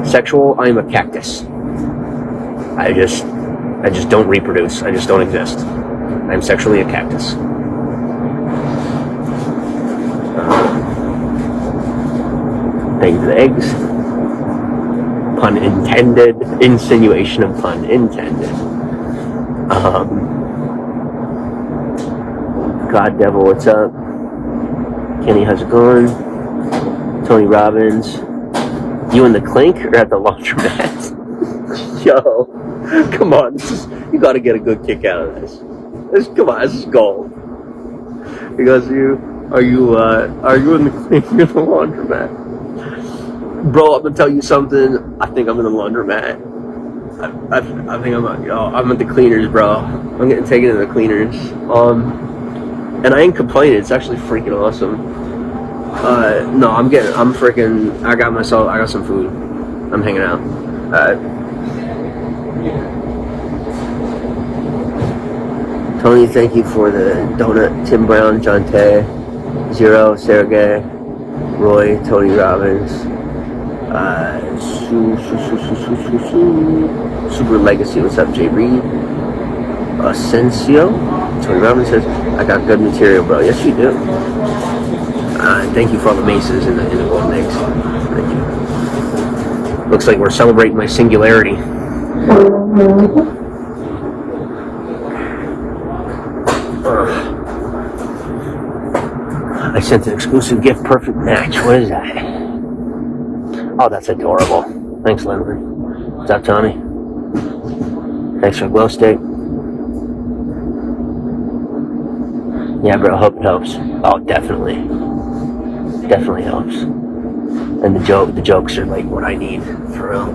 Sexual, I'm a cactus. I just don't reproduce. I just don't exist. I'm sexually a cactus. Thank you for the eggs. Pun intended. Insinuation of pun intended. God Devil, what's up? Kenny, how's it going? Tony Robbins. You in the clink or at the laundromat? Yo, come on. You gotta get a good kick out of this. Come on, this is gold. Because are you in the clink or the laundromat? Bro, I'm gonna tell you something. I think I'm in the laundromat. I think I'm at the cleaners, bro. I'm getting taken to the cleaners. And I ain't complaining. It's actually freaking awesome. No, I got some food. I'm hanging out. Tony, thank you for the donut. Tim Brown, John Tay, Zero, Sergey, Roy, Tony Robbins, Super Legacy, what's up, Jay Reed, Asensio, Tony Robbins says, I got good material, bro. Yes, you do. Thank you for all the maces and the golden eggs. Thank you. Looks like we're celebrating my singularity. I sent an exclusive gift, perfect match. What is that? Oh, that's adorable. Thanks, Lindley. What's up, Tommy? Thanks for the glow stick. Yeah, bro, hope it helps. Oh, definitely. Definitely helps. And the jokes are like what I need, for real.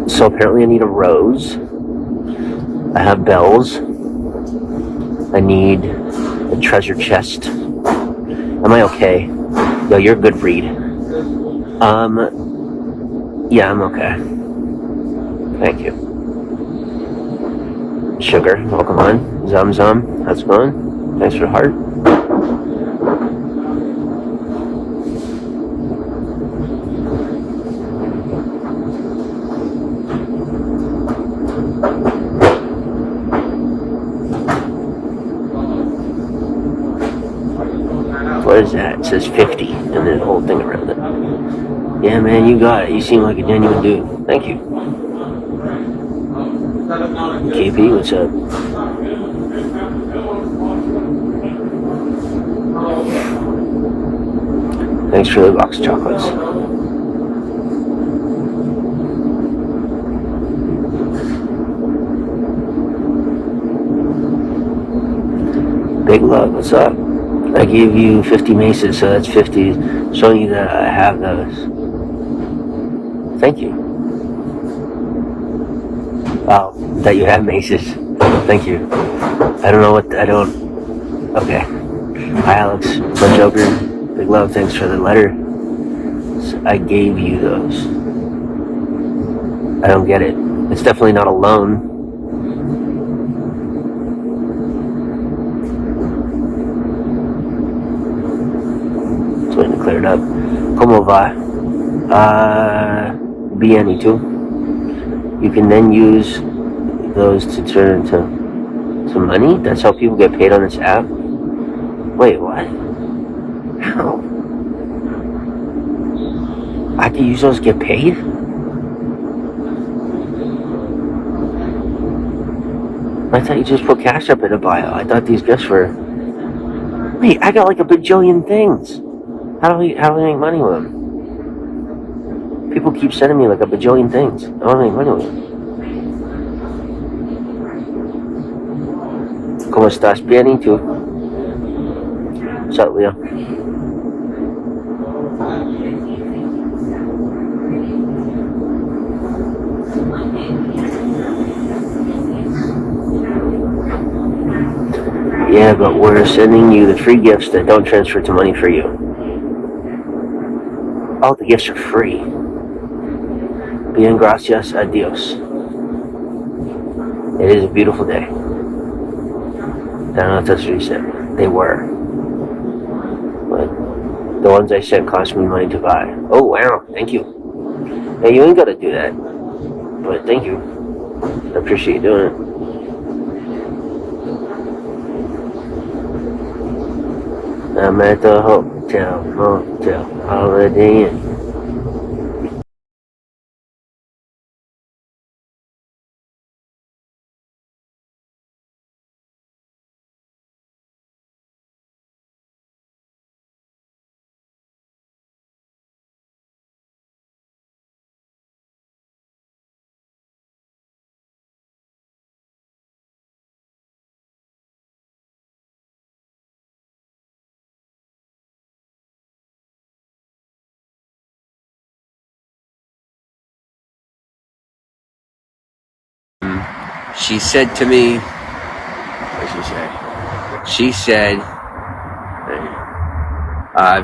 So apparently I need a rose. I have bells. I need a treasure chest. Am I okay? Yo, you're a good read. Yeah, I'm okay. Thank you. Sugar, welcome on. Zum, how's it going? Thanks for the heart. What is that? It says 50 and then the whole thing around it. Yeah, man, you got it. You seem like a genuine dude. Thank you. KP, what's up? Thanks for the box of chocolates. Big love, what's up? I gave you 50 maces, so that's 50, showing you that I have those. Thank you. Wow, that you have maces. Thank you. Okay. Hi, Alex. My Joker. Big love, thanks for the letter. So I gave you those. I don't get it. It's definitely not a loan. Waiting to clear it up. Como va? Bien, y tú? You can then use those to turn into money? That's how people get paid on this app? Wait, what? How? I can use those to get paid? I thought you just put Cash App in a bio. I thought these gifts were... Wait, I got like a bajillion things. How do we make money with them? People keep sending me like a bajillion things. I want to make money with them. ¿Cómo estás? Bien, ¿y tú? What's up, Leo? Yeah, but we're sending you the free gifts that don't transfer to money for you. All the gifts are free. Bien gracias a Dios. It is a beautiful day. I don't know if that's what he said. They were. But the ones I sent cost me money to buy. Oh, wow. Thank you. Hey, you ain't got to do that. But thank you. I appreciate you doing it. I'm at the hotel, motel, Holiday Inn. She said to me, what did she say? She said,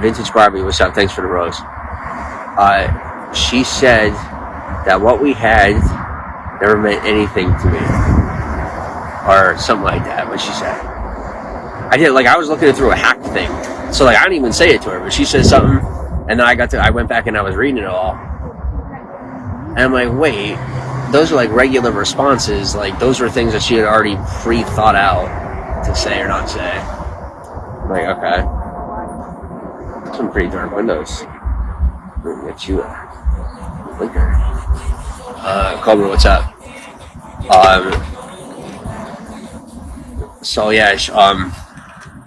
Vintage Barbie, what's up? Thanks for the rose. She said that what we had never meant anything to me. Or something like that, what she said. I did, like, I was looking through a hacked thing. So, like, I didn't even say it to her, but she said something, and then I went back and I was reading it all. And I'm like, wait, those are like regular responses. Like, those were things that she had already pre-thought out to say or not say. I'm like, okay. Some pretty dark windows. We'll get you a blinker. Cobra, what's up? So yeah,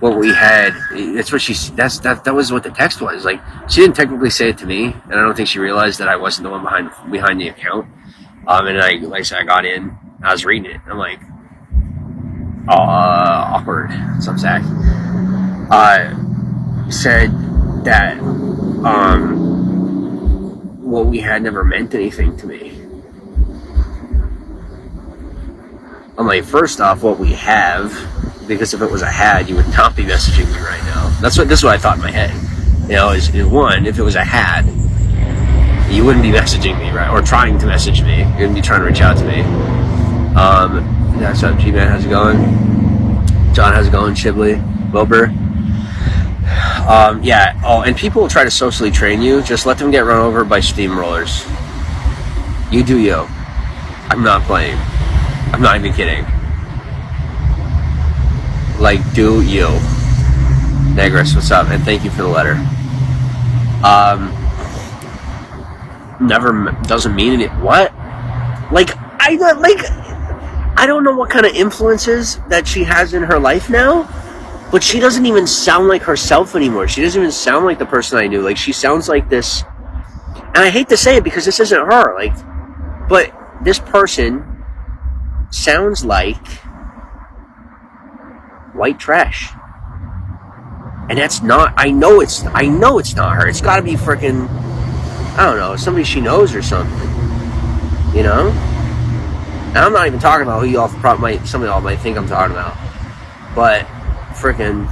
what we had, that's what that was what the text was. Like, she didn't technically say it to me, and I don't think she realized that I wasn't the one behind the account. And like I said, I got in, I was reading it, I'm like, awkward. Some sack. Said that what we had never meant anything to me. I'm like, first off, what we have, because if it was a had, you would not be messaging me right now. This is what I thought in my head. You know, is one, if it was a had, you wouldn't be messaging me, right? Or trying to message me. You wouldn't be trying to reach out to me. What's up, G-Man? How's it going? John, how's it going? Shibley? Wilbur? Yeah. Oh, and people will try to socially train you. Just let them get run over by steamrollers. You do you. I'm not playing. I'm not even kidding. Like, do you. Negris, what's up? And thank you for the letter. Never doesn't mean it. What? I don't know what kind of influences that she has in her life now, but she doesn't even sound like herself anymore. She doesn't even sound like the person I knew. Like, she sounds like this, and I hate to say it because this isn't her. Like, but this person sounds like white trash, and that's not. I know it's not her. It's got to be freaking, I don't know, somebody she knows or something. You know. And I'm not even talking about who y'all some of y'all might think I'm talking about, but freaking,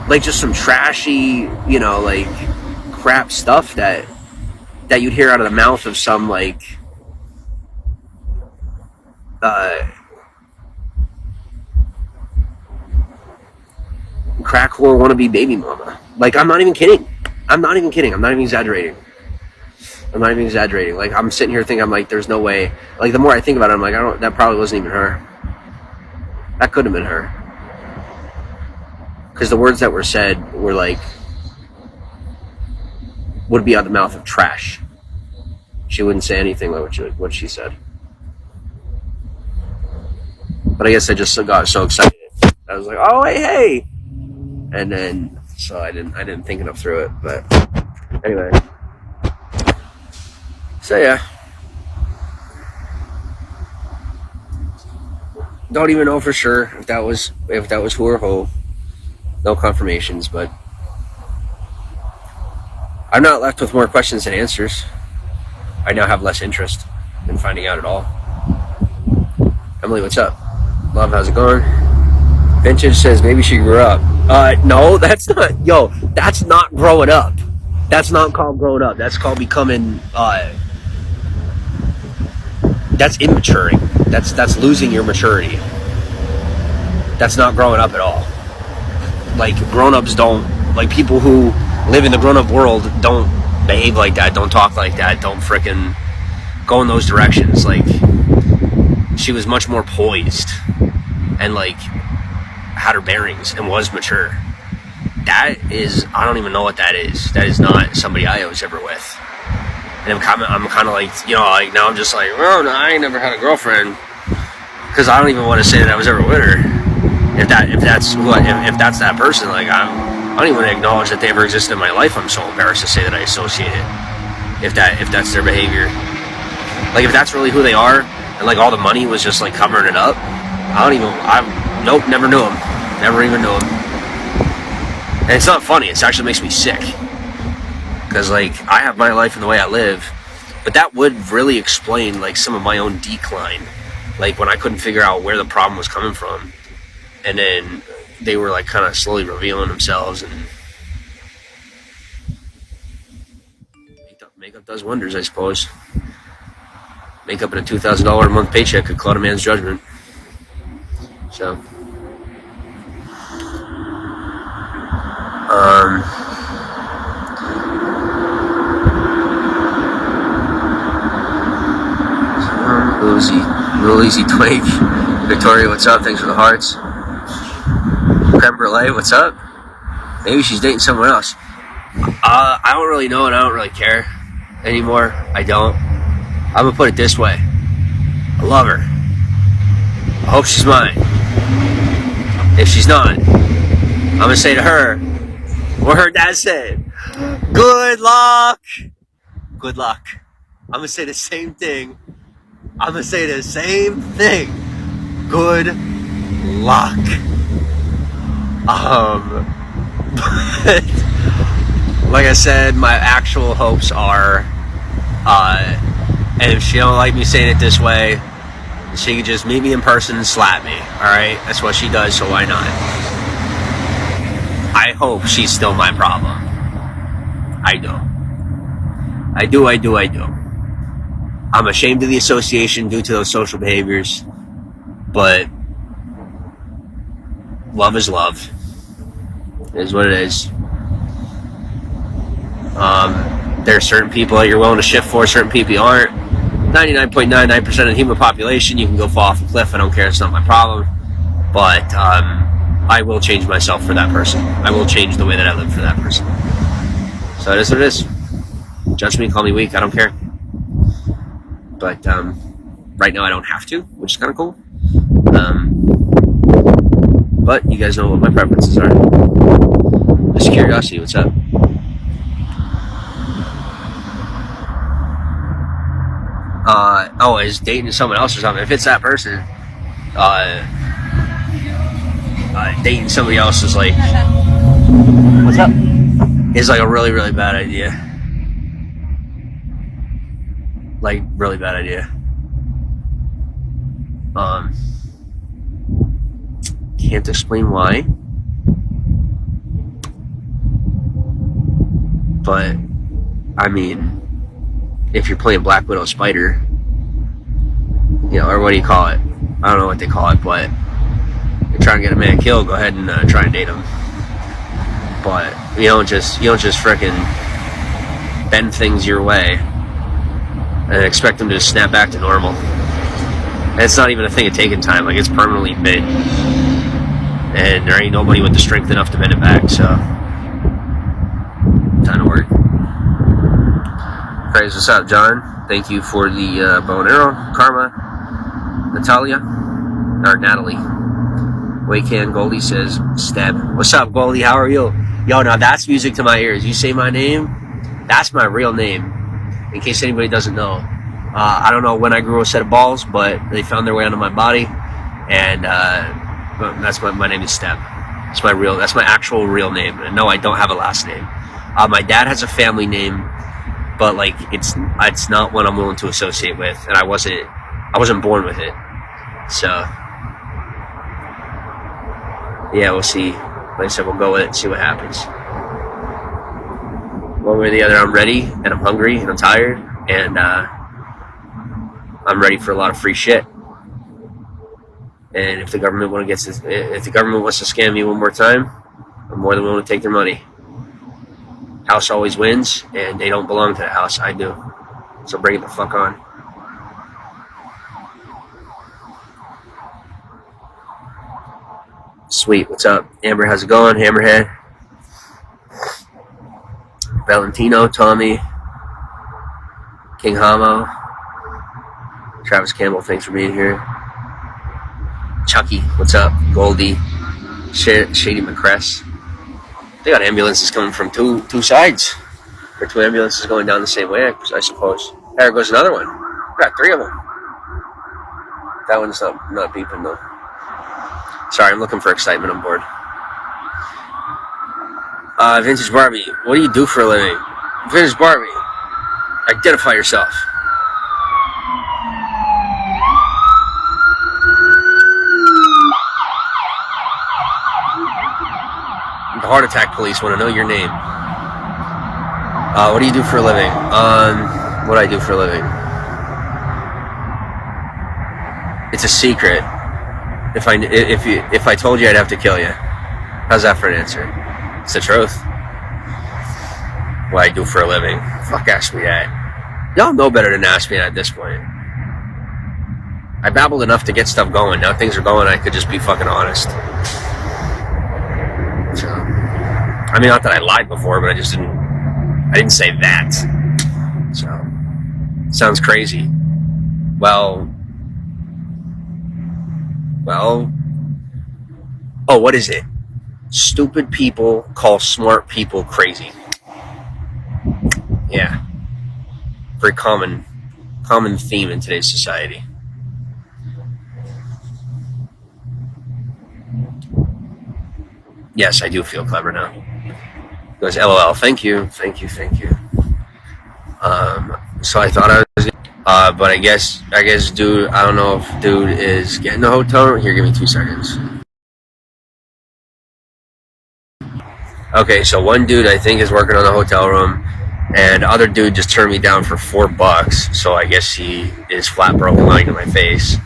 like, just some trashy, you know, like, crap stuff that you'd hear out of the mouth of some, like, crack whore wannabe baby mama. Like, I'm not even kidding. I'm not even exaggerating. Like, I'm sitting here thinking, I'm like, there's no way. Like, the more I think about it, I'm like, that probably wasn't even her. That could have been her. Because the words that were said were like, would be out of the mouth of trash. She wouldn't say anything like what she said. But I guess I just got so excited. I was like, oh, hey. And then, so I didn't think enough through it. But anyway. So yeah. Don't even know for sure if that was who or who. No confirmations, but I'm not left with more questions than answers. I now have less interest in finding out at all. Emily, what's up? Love, how's it going? Vintage says maybe she grew up. No, that's not. Yo, that's not growing up. That's not called growing up. That's called becoming. That's immaturing. That's losing your maturity. That's not growing up at all. Like, grown-ups don't, like, people who live in the grown-up world don't behave like that, don't talk like that, don't frickin' go in those directions. Like, she was much more poised and, like, had her bearings and was mature. That is, I don't even know what that is. That is not somebody I was ever with. And I'm kind of like, you know, like, now I'm just like, well, no, I ain't never had a girlfriend, because I don't even want to say that I was ever with her. If that's that person, like, I don't even want to acknowledge that they ever existed in my life. I'm so embarrassed to say that I associate it. If that's their behavior, like, if that's really who they are, and like all the money was just like covering it up, nope, never knew him, never even knew him. And it's not funny. It actually makes me sick. Because, like, I have my life and the way I live, but that would really explain, like, some of my own decline. Like, when I couldn't figure out where the problem was coming from, and then they were, like, kind of slowly revealing themselves, and makeup does wonders, I suppose. Makeup and a $2,000 a month paycheck could cloud a man's judgment. So, Real easy twig. Victoria, what's up? Thanks for the hearts. Creme brulee, what's up? Maybe she's dating someone else. I don't really know, and I don't really care anymore. I don't. I'm gonna put it this way. I love her. I hope she's mine. If she's not, I'm gonna say to her what her dad said. Good luck. Good luck. I'm gonna say the same thing. Good luck. But like I said, my actual hopes are, and if she don't like me saying it this way, she could just meet me in person and slap me. Alright? That's what she does, so why not? I hope she's still my problem. I do. I'm ashamed of the association due to those social behaviors, but love is love. It is what it is. There are certain people that you're willing to shift for, certain people you aren't. 99.99% of the human population, you can go fall off a cliff. I don't care. It's not my problem. But I will change myself for that person. I will change the way that I live for that person. So it is what it is. Judge me, call me weak. I don't care. But right now I don't have to, which is kind of cool. But you guys know what my preferences are. Just curiosity, what's up? Is dating someone else or something. If it's that person, dating somebody else is like, what's up? Is like a really, really bad idea. Like, really bad idea. Can't explain why. But, I mean, if you're playing Black Widow Spider, you know, or what do you call it? I don't know what they call it, but you're trying to get a man killed, go ahead and try and date him. But you don't just frickin' bend things your way and expect them to just snap back to normal. And it's not even a thing of taking time, like, it's permanently bent. And there ain't nobody with the strength enough to bend it back, so time to work. Praise, what's up, John? Thank you for the bow and arrow. Karma, Natalia, or Natalie. Waycan Goldie says, Steb. What's up, Goldie? How are you? Yo, now that's music to my ears. You say my name, that's my real name. In case anybody doesn't know. I don't know when I grew a set of balls, but they found their way onto my body. And that's my name is Steb. That's my actual real name. And no, I don't have a last name. My dad has a family name, but like it's not one I'm willing to associate with, and I wasn't born with it. So Yeah, we'll see. Like I said, we'll go with it and see what happens. One way or the other, I'm ready, and I'm hungry, and I'm tired, and I'm ready for a lot of free shit. And if the government wants to scam me one more time, I'm more than willing to take their money. House always wins, and they don't belong to the house. I do. So bring it the fuck on. Sweet, what's up? Amber, how's it going? Hammerhead. Valentino, Tommy. King Hamo. Travis Campbell, thanks for being here. Chucky, what's up? Goldie. Shady McCress. They got ambulances coming from two sides. Or two ambulances going down the same way, I suppose. There goes another one. We got 3 of them. That one's not beeping though. Sorry, I'm looking for excitement on board. Vintage Barbie, what do you do for a living? Vintage Barbie, identify yourself. The heart attack police want to know your name. What do you do for a living? What do I do for a living? It's a secret. If I told you, I'd have to kill you. How's that for an answer? It's the truth. What I do for a living? Fuck, ask me that. Y'all know better than to ask me that at this point. I babbled enough to get stuff going. Now things are going, I could just be fucking honest. So, I mean, not that I lied before, but I didn't say that. So, sounds crazy. Well, oh, what is it? Stupid people call smart people crazy. Yeah. Very common theme in today's society. Yes, I do feel clever now. He goes, LOL, thank you. So I thought I was, but I guess, dude, I don't know if dude is getting the hotel room. Here, give me 2 seconds. Okay, so one dude I think is working on the hotel room, and the other dude just turned me down for $4. So I guess he is flat broke lying to my face.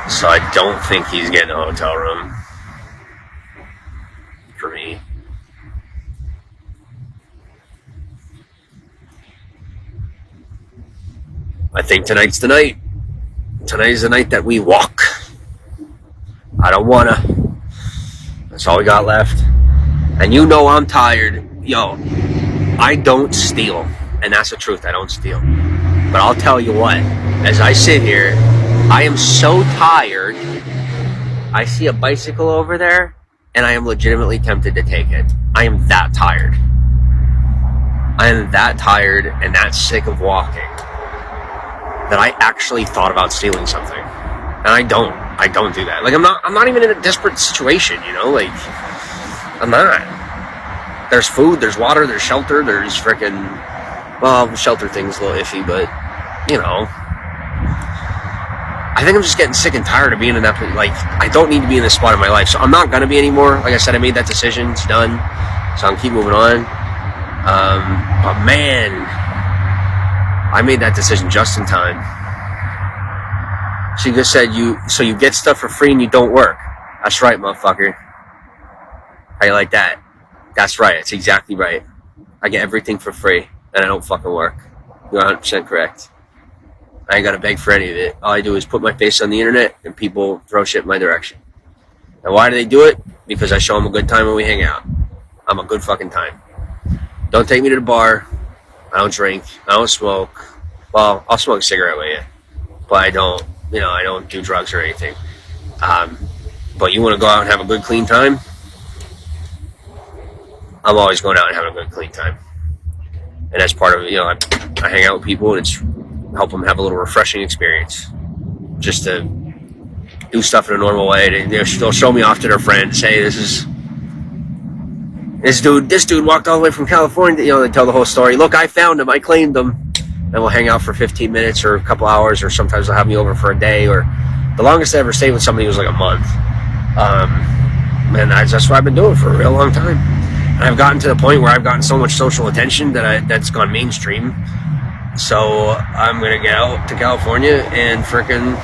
So I don't think he's getting a hotel room for me. I think tonight's the night. Tonight's the night that we walk. I don't wanna. That's all we got left. And you know I'm tired. Yo, I don't steal. And that's the truth, I don't steal. But I'll tell you what, as I sit here, I am so tired. I see a bicycle over there, and I am legitimately tempted to take it. I am that tired. I am that tired and that sick of walking that I actually thought about stealing something. And I don't do that. Like, I'm not even in a desperate situation, you know? Like, I'm not. There's food, there's water, there's shelter, there's frickin', well, shelter thing's a little iffy, but, you know. I think I'm just getting sick and tired of being in that place. Like, I don't need to be in this spot in my life, so I'm not gonna be anymore. Like I said, I made that decision, it's done. So I'm keep moving on. But man, I made that decision just in time. She just said, you get stuff for free and you don't work. That's right, motherfucker. How you like that? That's right, it's exactly right. I get everything for free and I don't fucking work. You're 100% correct. I ain't gotta beg for any of it. All I do is put my face on the internet and people throw shit in my direction. And why do they do it? Because I show them a good time when we hang out. I'm a good fucking time. Don't take me to the bar. I don't drink. I don't smoke. Well, I'll smoke a cigarette with you. But I don't do drugs or anything. But you want to go out and have a good, clean time? I'm always going out and having a good, clean time. And that's part of it. You know, I hang out with people and it's help them have a little refreshing experience. Just to do stuff in a normal way. They'll show me off to their friends. Hey, this dude walked all the way from California. You know, they tell the whole story. Look, I found him. I claimed him. And we'll hang out for 15 minutes or a couple hours, or sometimes they'll have me over for a day, or The longest I ever stayed with somebody was like a month. And that's what I've been doing for a real long time. And I've gotten to the point where I've gotten so much social attention that's gone mainstream. So I'm gonna get out to California and frickin'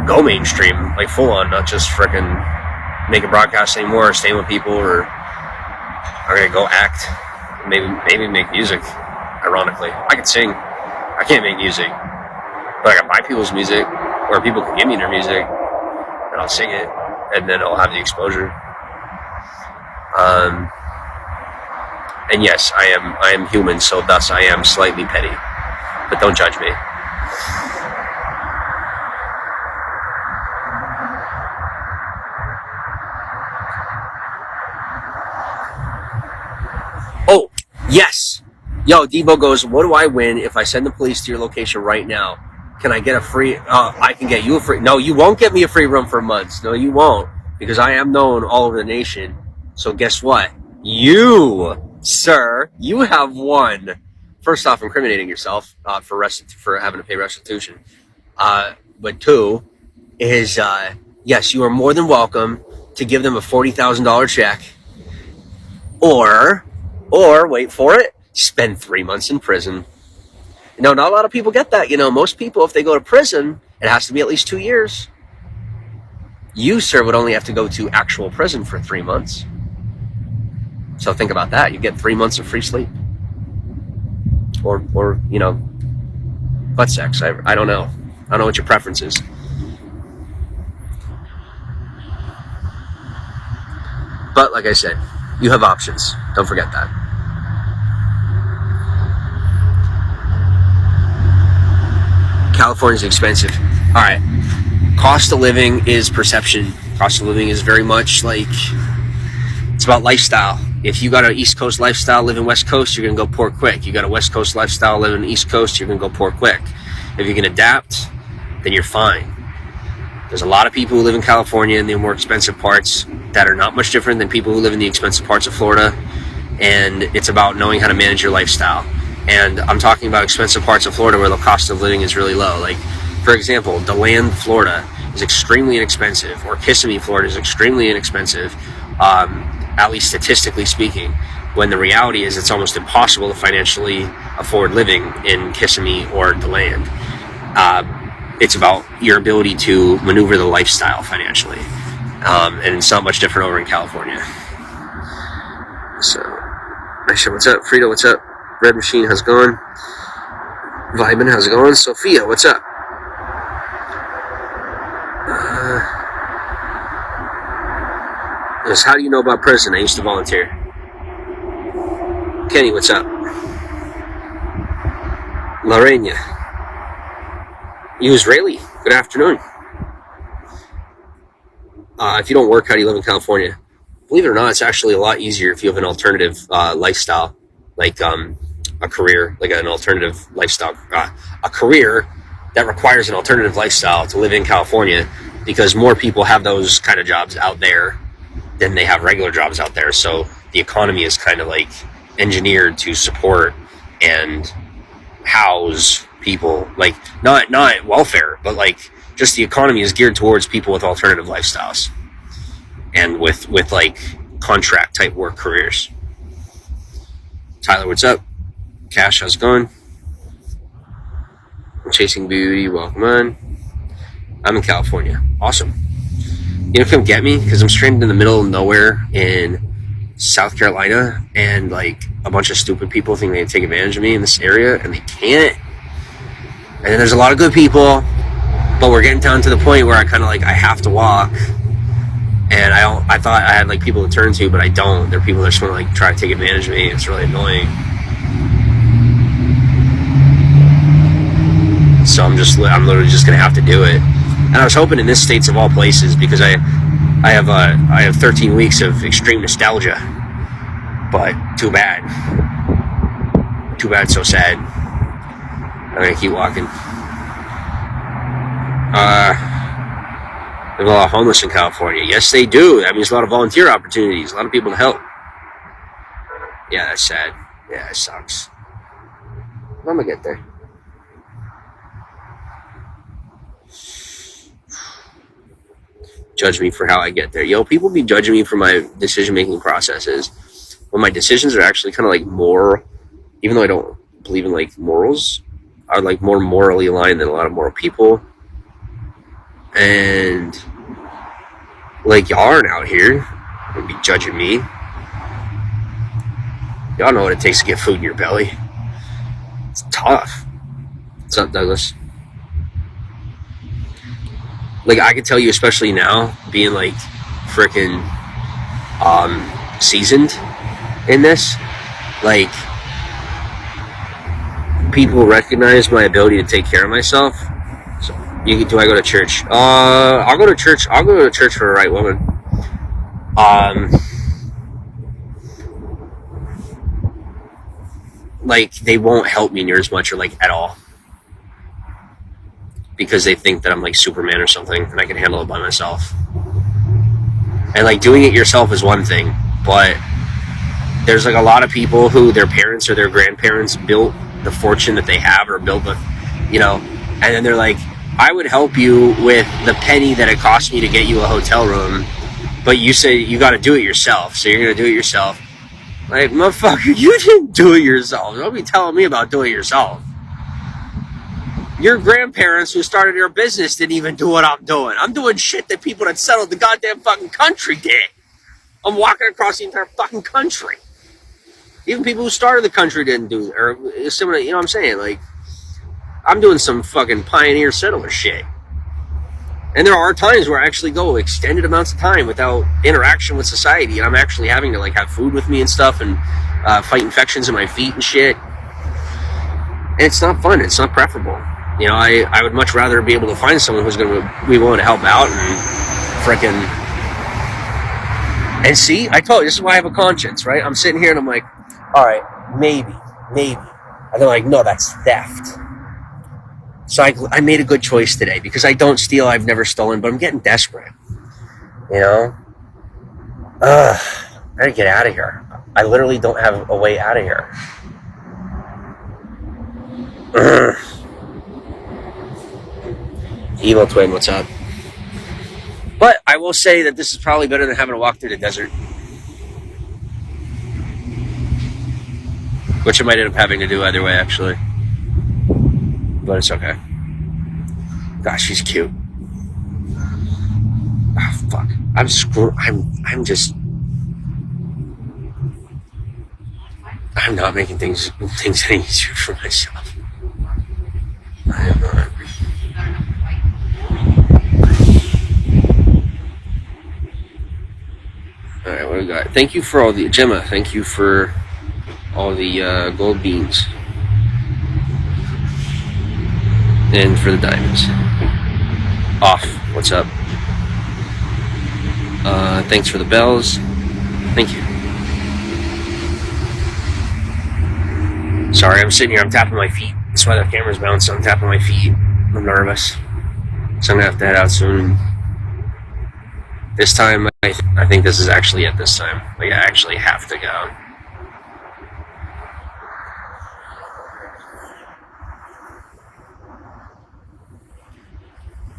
go mainstream, like full on, not just frickin' making broadcasts anymore, or staying with people, or I'm gonna go act, maybe make music. Ironically, I can sing. I can't make music, but I can buy people's music, or people can give me their music, and I'll sing it, and then I'll have the exposure. And yes, I am human, so thus I am slightly petty, but don't judge me. Oh, yes. Yo, Debo goes, what do I win if I send the police to your location right now? Can I get a free, I can get you a free, no, you won't get me a free room for months. No, you won't, because I am known all over the nation. So guess what? You, sir, you have won. First off, incriminating yourself for having to pay restitution. But two is, yes, you are more than welcome to give them a $40,000 check, or wait for it, spend 3 months in prison. No, not a lot of people get that. Most people, if they go to prison, it has to be at least 2 years. You, sir, would only have to go to actual prison for 3 months. So think about that. You get 3 months of free sleep. Or butt sex. I don't know. I don't know what your preference is. But like I said, you have options. Don't forget that. California's expensive. All right. Cost of living is perception. Cost of living is very much like, it's about lifestyle. If you got an East Coast lifestyle, live in West Coast, you're going to go poor quick. You got a West Coast lifestyle, live in the East Coast, you're going to go poor quick. If you can adapt, then you're fine. There's a lot of people who live in California in the more expensive parts that are not much different than people who live in the expensive parts of Florida. And it's about knowing how to manage your lifestyle. And I'm talking about expensive parts of Florida where the cost of living is really low. Like, for example, DeLand, Florida is extremely inexpensive, or Kissimmee, Florida is extremely inexpensive, at least statistically speaking, when the reality is it's almost impossible to financially afford living in Kissimmee or DeLand. It's about your ability to maneuver the lifestyle financially. And it's not much different over in California. So, Aisha, what's up? Frida, what's up? Red Machine, how's it going? Vibin, how's it going? Sophia, what's up? Yes, how do you know about prison? I used to volunteer. Kenny, what's up? Lorena, you Israeli, good afternoon. If you don't work, how do you live in California? Believe it or not, it's actually a lot easier if you have an alternative lifestyle, like a career, like an alternative lifestyle, a career that requires an alternative lifestyle to live in California, because more people have those kind of jobs out there than they have regular jobs out there. So the economy is kind of like engineered to support and house people, like not welfare, but like just the economy is geared towards people with alternative lifestyles and with like contract type work careers. Tyler, what's up? Cash, how's it going? Chasing Beauty, welcome on. I'm in California. Awesome. You know, come get me, because I'm stranded in the middle of nowhere in South Carolina, and like a bunch of stupid people think they can take advantage of me in this area, and they can't. And then there's a lot of good people, but we're getting down to the point where I kind of like, I have to walk, and I thought I had like people to turn to, but I don't. There are people that just want to like try to take advantage of me. It's really annoying. So I'm literally just gonna have to do it. And I was hoping in this states of all places, because I have 13 weeks of extreme nostalgia, but too bad, so sad. I'm gonna keep walking. There's a lot of homeless in California. Yes, they do. That means a lot of volunteer opportunities, a lot of people to help. Yeah, that's sad. Yeah, it sucks. I'm gonna get there. judge me for how I get there. People be judging me for my decision-making processes when my decisions are actually kind of like moral, even though I don't believe in like morals, are like more morally aligned than a lot of moral people. And like, y'all aren't out here and be judging me. Y'all know what it takes to get food in your belly. It's tough. What's up, Douglas? Like, I can tell you, especially now, being like freaking seasoned in this, like, people recognize my ability to take care of myself. So, do I go to church? I'll go to church. I'll go to church for a right woman. Like, they won't help me near as much or like at all, because they think that I'm like Superman or something and I can handle it by myself. And like, doing it yourself is one thing, but there's like a lot of people who their parents or their grandparents built the fortune that they have, or built the, and then they're like, I would help you with the penny that it cost me to get you a hotel room, but you say you got to do it yourself, so you're going to do it yourself. Like, motherfucker, you didn't do it yourself. Don't be telling me about doing it yourself. Your grandparents who started your business didn't even do what I'm doing. I'm doing shit that people that settled the goddamn fucking country did. I'm walking across the entire fucking country. Even people who started the country didn't do it, or similar, you know what I'm saying? Like, I'm doing some fucking pioneer settler shit. And there are times where I actually go extended amounts of time without interaction with society, and I'm actually having to like have food with me and stuff, and fight infections in my feet and shit. And it's not fun. It's not preferable. I would much rather be able to find someone who's going to be willing to help out and frickin'. And see, I told you, this is why I have a conscience, right? I'm sitting here and I'm like, all right, maybe. And they're like, no, that's theft. So I made a good choice today, because I don't steal. I've never stolen, but I'm getting desperate. I gotta get out of here. I literally don't have a way out of here. Evil Twin, what's up? But I will say that this is probably better than having to walk through the desert, which I might end up having to do either way, actually. But it's okay. Gosh, she's cute. Oh, fuck. I'm not making things any easier for myself. I am not. Alright, what do we got? Thank you for all the... Gemma, thank you for all the gold beans. And for the diamonds. Off, what's up? Thanks for the bells. Thank you. Sorry, I'm sitting here, I'm tapping my feet. That's why the camera's bouncing. I'm tapping my feet. I'm nervous. So I'm gonna have to head out soon. This time, I think this is actually it this time. Like, I actually have to go.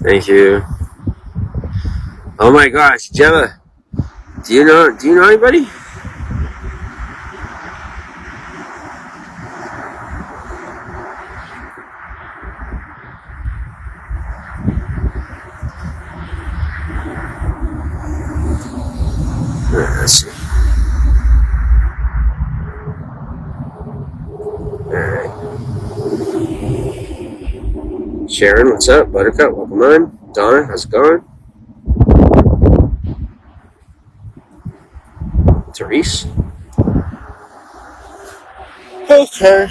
Thank you. Oh my gosh, Gemma, do you know anybody? Let's see. Alright. Sharon, what's up? Buttercup, welcome on. Donna, how's it going? Therese? Okay.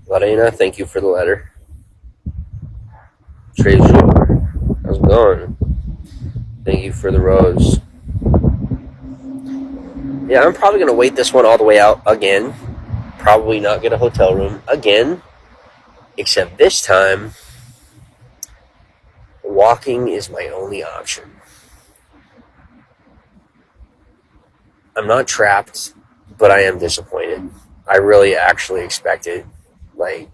Lorena, thank you for the letter. Treasure, how's it going? Thank you for the rose. Yeah, I'm probably going to wait this one all the way out again. Probably not get a hotel room again. Except this time, walking is my only option. I'm not trapped, but I am disappointed. I really actually expected, like,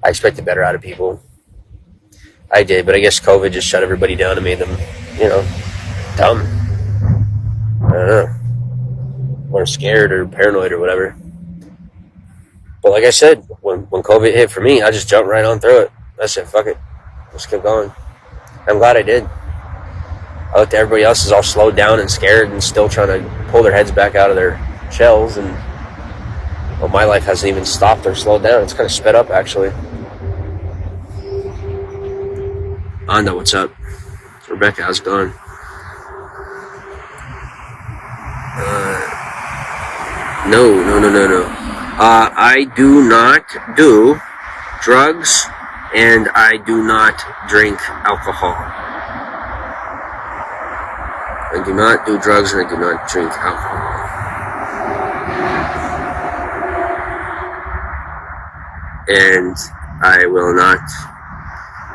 I expected better out of people. I did, but I guess COVID just shut everybody down and made them, dumb. I don't know. Or scared or paranoid or whatever. But like I said, when COVID hit for me, I just jumped right on through it. I said, fuck it. Let's keep going. I'm glad I did. I looked at everybody else is all slowed down and scared and still trying to pull their heads back out of their shells. And well, my life hasn't even stopped or slowed down. It's kind of sped up, actually. Anda, what's up? Rebecca, how's it going? No. I do not do drugs and I do not drink alcohol. I do not do drugs and I do not drink alcohol. And I will not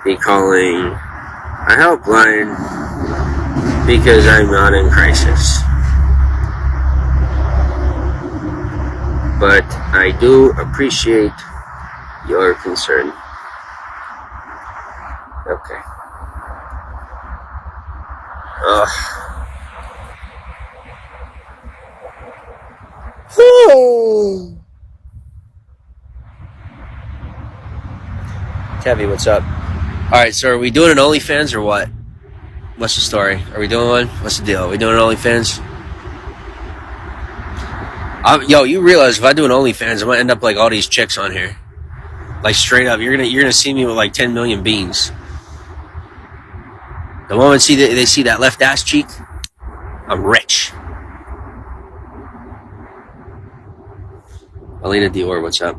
be calling a helpline because I'm not in crisis. But I do appreciate your concern. Okay. Kevy, what's up? Alright, so are we doing an OnlyFans or what? What's the story? Are we doing one? What's the deal? Are we doing an OnlyFans? Yo, you realize if I do an OnlyFans, I'm gonna end up like all these chicks on here. Like straight up, you're gonna see me with like 10 million beans. The moment they see that left ass cheek, I'm rich. Elena Dior, what's up?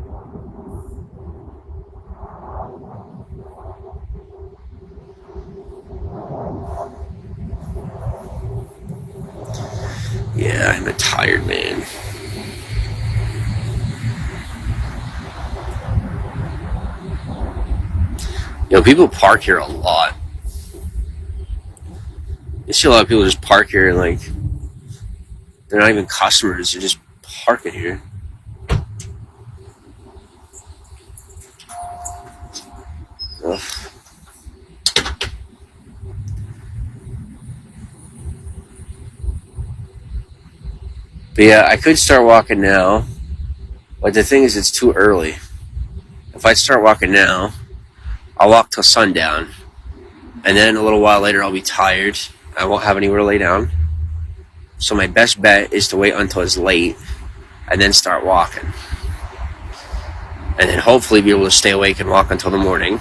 Yeah, I'm a tired man. Yo, people park here a lot. You see a lot of people just park here and like they're not even customers, they're just parking here. Ugh. But yeah, I could start walking now, but the thing is it's too early. If I start walking now, I'll walk till sundown, and then a little while later I'll be tired. I won't have anywhere to lay down. So my best bet is to wait until it's late and then start walking. And then hopefully be able to stay awake and walk until the morning.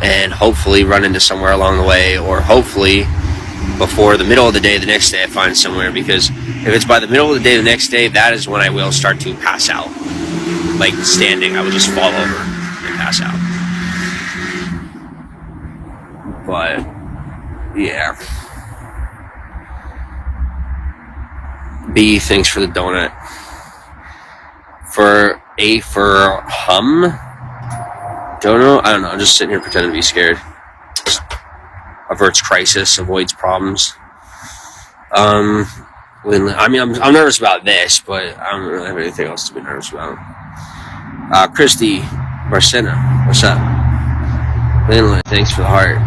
And hopefully run into somewhere along the way, or hopefully before the middle of the day the next day I find somewhere, because if it's by the middle of the day the next day, that is when I will start to pass out. Like standing, I will just fall over and pass out. But yeah. B, thanks for the donut. For hum. Don't know. I don't know. I'm just sitting here pretending to be scared. Averts crisis, avoids problems. I mean, I'm nervous about this, but I don't really have anything else to be nervous about. Christy Barcena, what's up? Lindley, thanks for the heart.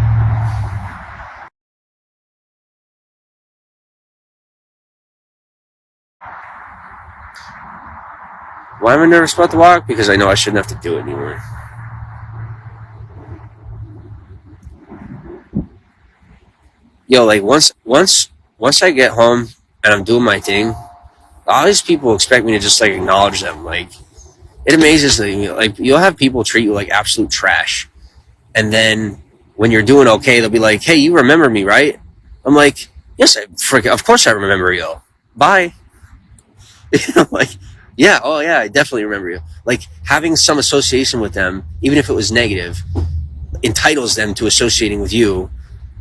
Why am I nervous about the walk? Because I know I shouldn't have to do it anymore. Yo, like once I get home and I'm doing my thing, all these people expect me to just like acknowledge them. Like, it amazes me. Like, you'll have people treat you like absolute trash, and then when you're doing okay, they'll be like, "Hey, you remember me, right?" I'm like, "Yes, of course I remember you. Bye." Like, yeah, oh yeah, I definitely remember you. Like, having some association with them, even if it was negative, entitles them to associating with you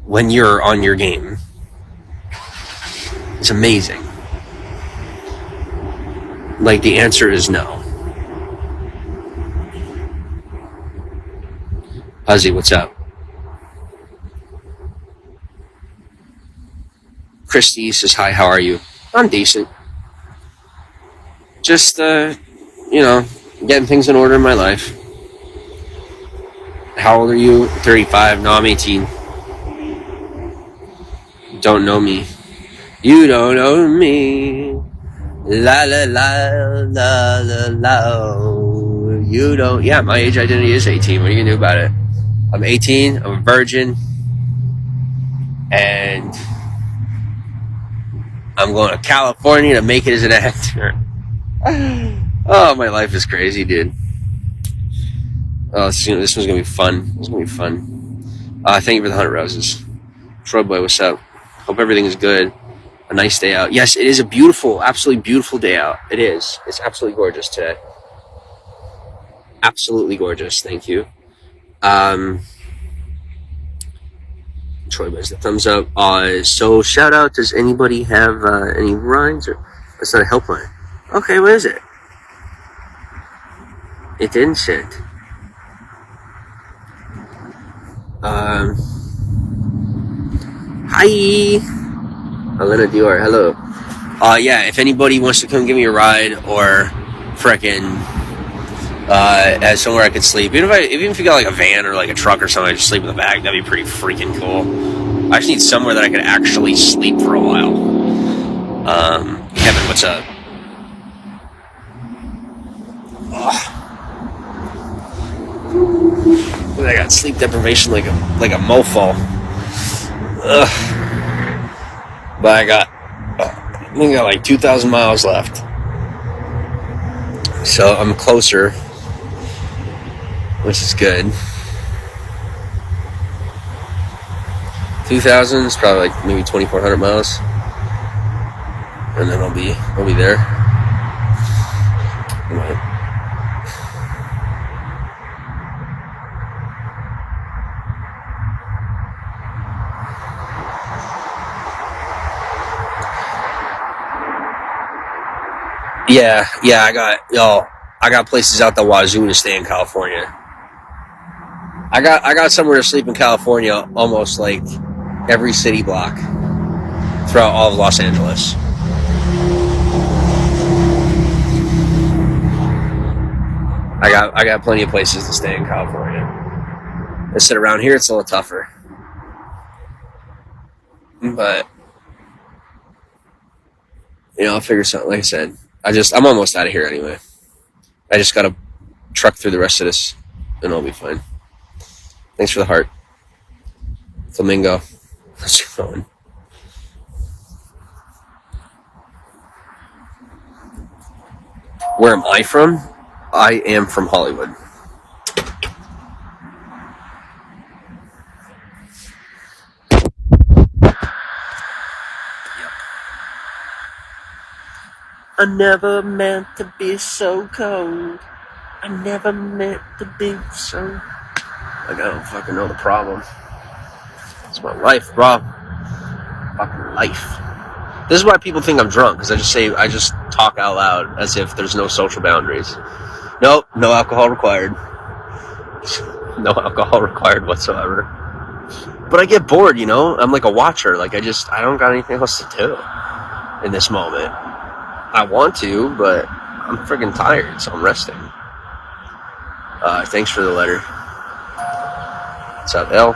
when you're on your game. It's amazing. Like, the answer is no. Huzzy, what's up? Christy says, hi, how are you? I'm decent. Just, Getting things in order in my life. How old are you? 35. No, I'm 18. Don't know me. You don't know me. La la la la la la. You don't. Yeah, my age identity is 18. What are you gonna do about it? I'm 18. I'm a virgin, and I'm going to California to make it as an actor. Oh, my life is crazy, dude. Oh, this one's gonna be fun. It's gonna be fun. Thank you for the 100 roses, Troy boy. What's up? Hope everything is good. A nice day out. Yes, it is a beautiful, absolutely beautiful day out. It is. It's absolutely gorgeous today. Absolutely gorgeous. Thank you. Troy buys the thumbs up. So shout out. Does anybody have any rides? Or that's not a helpline. Okay, what is it? It didn't send. Hi, Elena Dior. Hello. Yeah. If anybody wants to come give me a ride or frickin' as somewhere I could sleep, even if you got like a van or like a truck or something, I just sleep in the back. That'd be pretty freaking cool. I just need somewhere that I could actually sleep for a while. Kevin, what's up? I got sleep deprivation like a mofo. Ugh. But I think I got like 2,000 miles left, so I'm closer, which is good. 2,000 is probably like maybe 2,400 miles, and then I'll be there. Yeah, I got places out the wazoo to stay in California. I got somewhere to sleep in California, almost like every city block throughout all of Los Angeles. I got plenty of places to stay in California. I said around here it's a little tougher, but I'll figure something. Like I said, I'm almost out of here anyway. I just gotta truck through the rest of this, and I'll be fine. Thanks for the heart, Flamingo. How's it going? Where am I from? I am from Hollywood. I never meant to be so cold. I never meant to be so. I don't fucking know the problem. It's my life, bro. Fucking life. This is why people think I'm drunk, because I just talk out loud as if there's no social boundaries. Nope, no alcohol required. No alcohol required whatsoever. But I get bored, I'm like a watcher. Like I don't got anything else to do in this moment. I want to, but I'm freaking tired, so I'm resting. Thanks for the letter. What's up, L?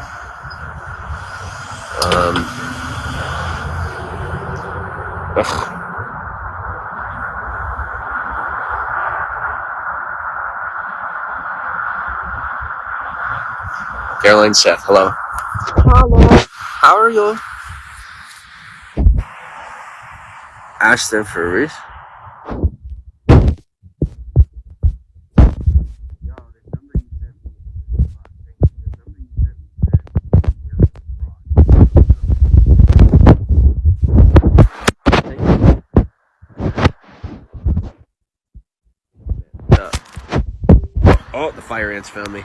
Caroline Seth, hello. Hello. How are you? Ashton Furries. Oh, the fire ants found me.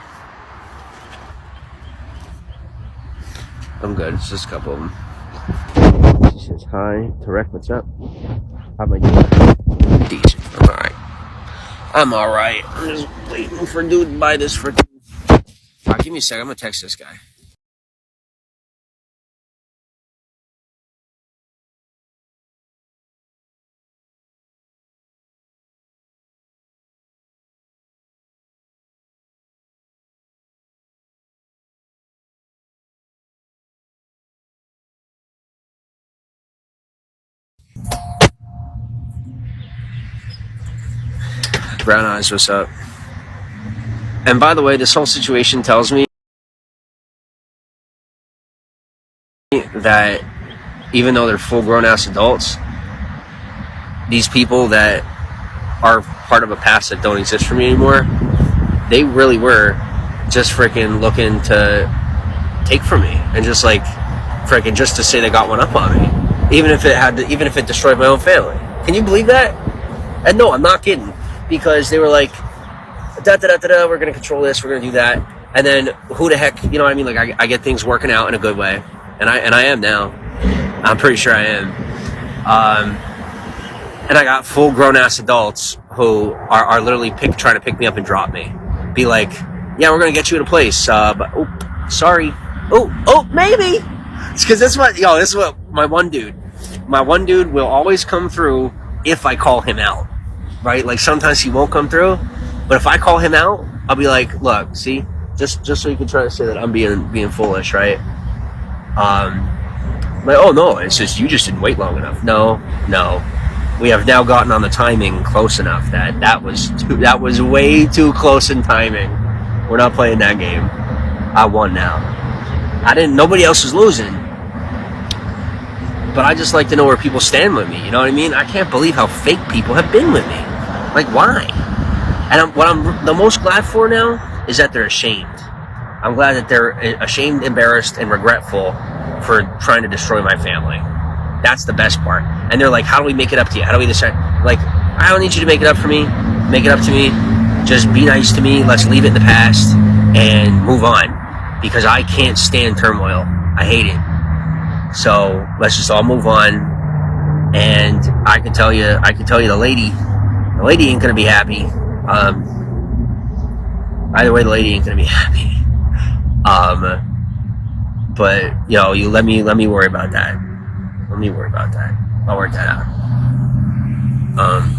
I'm good. It's just a couple of them. She says hi. Tarek, what's up? How am I doing? Decent. I'm alright. I'm just waiting for dude to buy this for. Give me a sec. I'm gonna text this guy. Brown Eyes, what's up? And by the way, this whole situation tells me that even though they're full-grown ass adults, these people that are part of a past that don't exist for me anymore, they really were just freaking looking to take from me, and just like freaking just to say they got one up on me, even if it destroyed my own family. Can you believe that? And no, I'm not kidding, because they were like, da da da da da, we're gonna control this, we're gonna do that, and then who the heck, you know what I mean? Like I get things working out in a good way, and I am now. I'm pretty sure I am. And I got full grown ass adults who are literally trying to pick me up and drop me. Be like, yeah, we're gonna get you in a place. But oh, sorry. Oh, maybe. It's because this is what my one dude will always come through if I call him out, right? Like sometimes he won't come through, but if I call him out, I'll be like, look, see, just so you can try to say that I'm being foolish, right? Like, oh no, it's just you just didn't wait long enough. No, we have now gotten on the timing close enough that was way too close in timing. We're not playing that game. I won now. Nobody else was losing. But I just like to know where people stand with me, you know what I mean? I can't believe how fake people have been with me. Like, why? And what I'm the most glad for now is that they're ashamed. I'm glad that they're ashamed, embarrassed, and regretful for trying to destroy my family. That's the best part. And they're like, how do we make it up to you? How do we decide? Like, I don't need you to make it up for me. Make it up to me. Just be nice to me. Let's leave it in the past and move on. Because I can't stand turmoil. I hate it. So let's just all move on. And I can tell you the lady ain't gonna be happy. Either way, the lady ain't gonna be happy. But you let me worry about that. Let me worry about that. I'll work that out.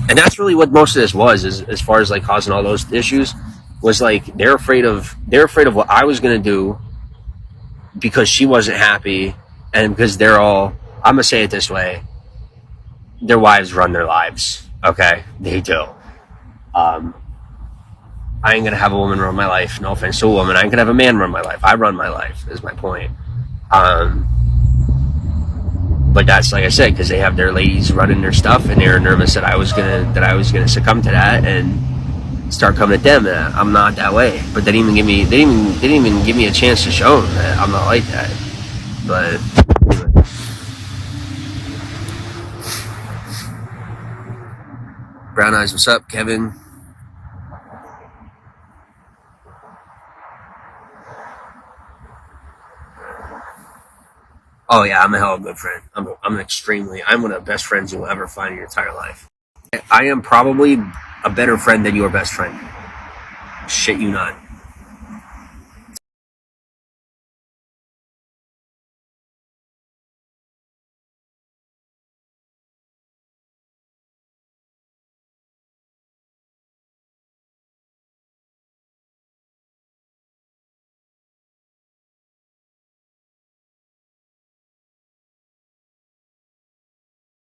And that's really what most of this was, is as far as like causing all those issues, was like they're afraid of what I was gonna do because she wasn't happy, and because I'm gonna say it this way, their wives run their lives. Okay, they do. I ain't gonna have a woman run my life. No offense to a woman. I ain't gonna have a man run my life. I run my life, is my point. But that's, like I said, because they have their ladies running their stuff, and they're nervous that I was gonna succumb to that and start coming at them. And I'm not that way. But they didn't even give me a chance to show them that I'm not like that. But Brown Eyes, what's up, Kevin? Oh yeah, I'm a hell of a good friend. I'm one of the best friends you'll ever find in your entire life. I am probably a better friend than your best friend. Shit you not.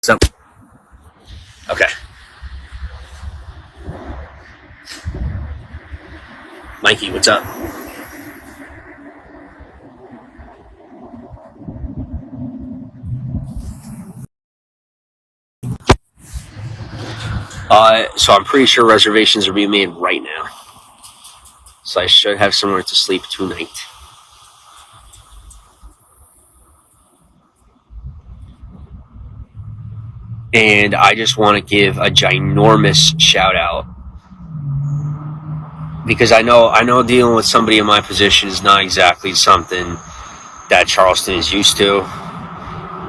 So, okay. Mikey, what's up? So I'm pretty sure reservations are being made right now. So I should have somewhere to sleep tonight. And I just want to give a ginormous shout out, because I know dealing with somebody in my position is not exactly something that Charleston is used to.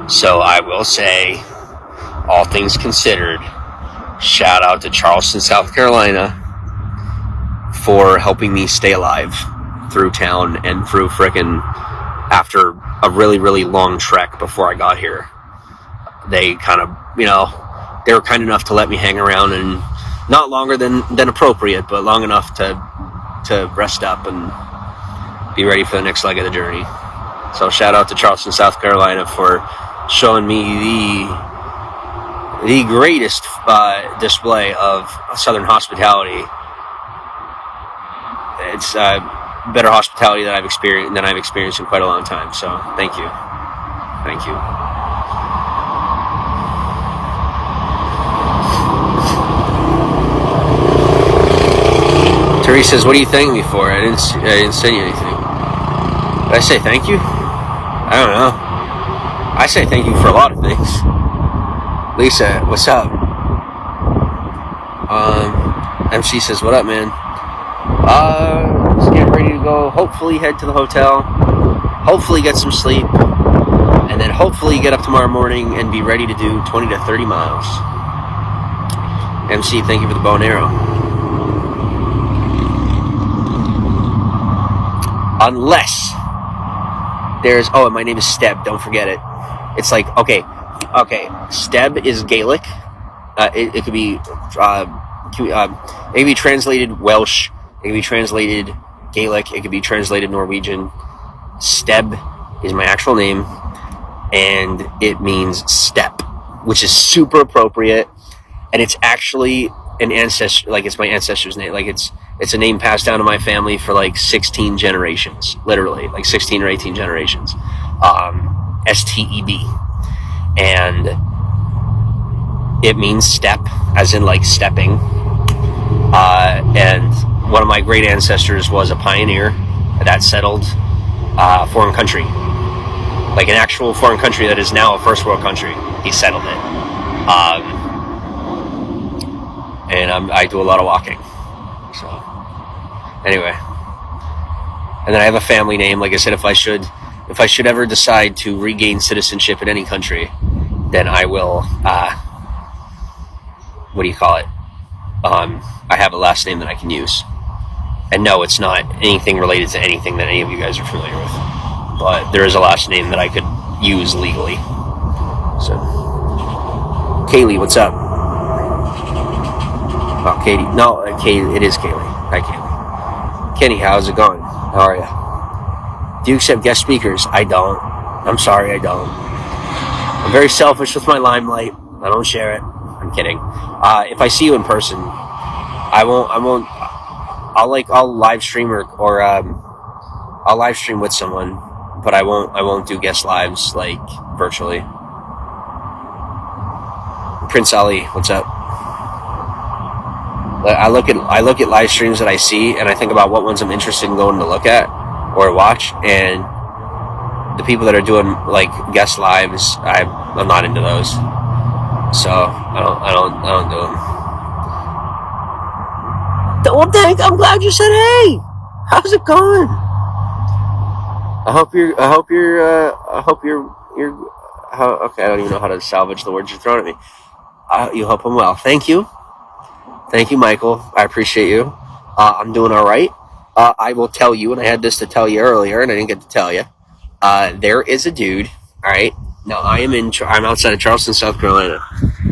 So I will say, all things considered, shout out to Charleston, South Carolina for helping me stay alive through town and through frickin' after a really, really long trek before I got here. They kind of, they were kind enough to let me hang around, and not longer than appropriate, but long enough to rest up and be ready for the next leg of the journey. So shout out to Charleston, South Carolina for showing me the greatest display of Southern hospitality. It's better hospitality than I've experienced in quite a long time. So thank you. Teresa says, "What do you thank me for? I didn't send you anything." Did I say thank you? I don't know. I say thank you for a lot of things. Lisa, what's up? MC says, "What up, man?" Just getting ready to go. Hopefully head to the hotel. Hopefully get some sleep. And then hopefully get up tomorrow morning and be ready to do 20 to 30 miles. MC, thank you for the bow and arrow. Unless there's... Oh, and my name is Steb. Don't forget it. It's like, okay. Steb is Gaelic. It could be... it could be translated Welsh. It could be translated Gaelic. It could be translated Norwegian. Steb is my actual name, and it means step, which is super appropriate. And it's actually an ancestor, like it's my ancestor's name. Like it's a name passed down to my family for like 16 generations, literally, like 16 or 18 generations. STEB, and it means step, as in like stepping. And one of my great ancestors was a pioneer that settled a foreign country, like an actual foreign country that is now a first world country. He settled it. And I do a lot of walking. So anyway, and then I have a family name. Like I said, if I should ever decide to regain citizenship in any country, then I will. What do you call it? I have a last name that I can use. And no, it's not anything related to anything that any of you guys are familiar with. But there is a last name that I could use legally. So, Kaylee, what's up? Oh, Katie. No, Kaylee, it is Kaylee. Hi, Kaylee. Kenny, how's it going? How are you? Do you accept guest speakers? I don't. I'm sorry, I don't. I'm very selfish with my limelight. I don't share it. I'm kidding. If I see you in person, I'll live stream or I'll live stream with someone, but I won't do guest lives like virtually. Prince Ali, what's up? I look at live streams that I see, and I think about what ones I'm interested in going to look at or watch, and the people that are doing like guest lives, I'm not into those. So I don't do them. Well, I'm glad you said hey. How's it going? I hope you're okay. I don't even know how to salvage the words you're throwing at me. You hope I'm well. Thank you, Michael. I appreciate you. I'm doing all right. I will tell you, and I had this to tell you earlier, and I didn't get to tell you. There is a dude. All right. Now I'm outside of Charleston, South Carolina.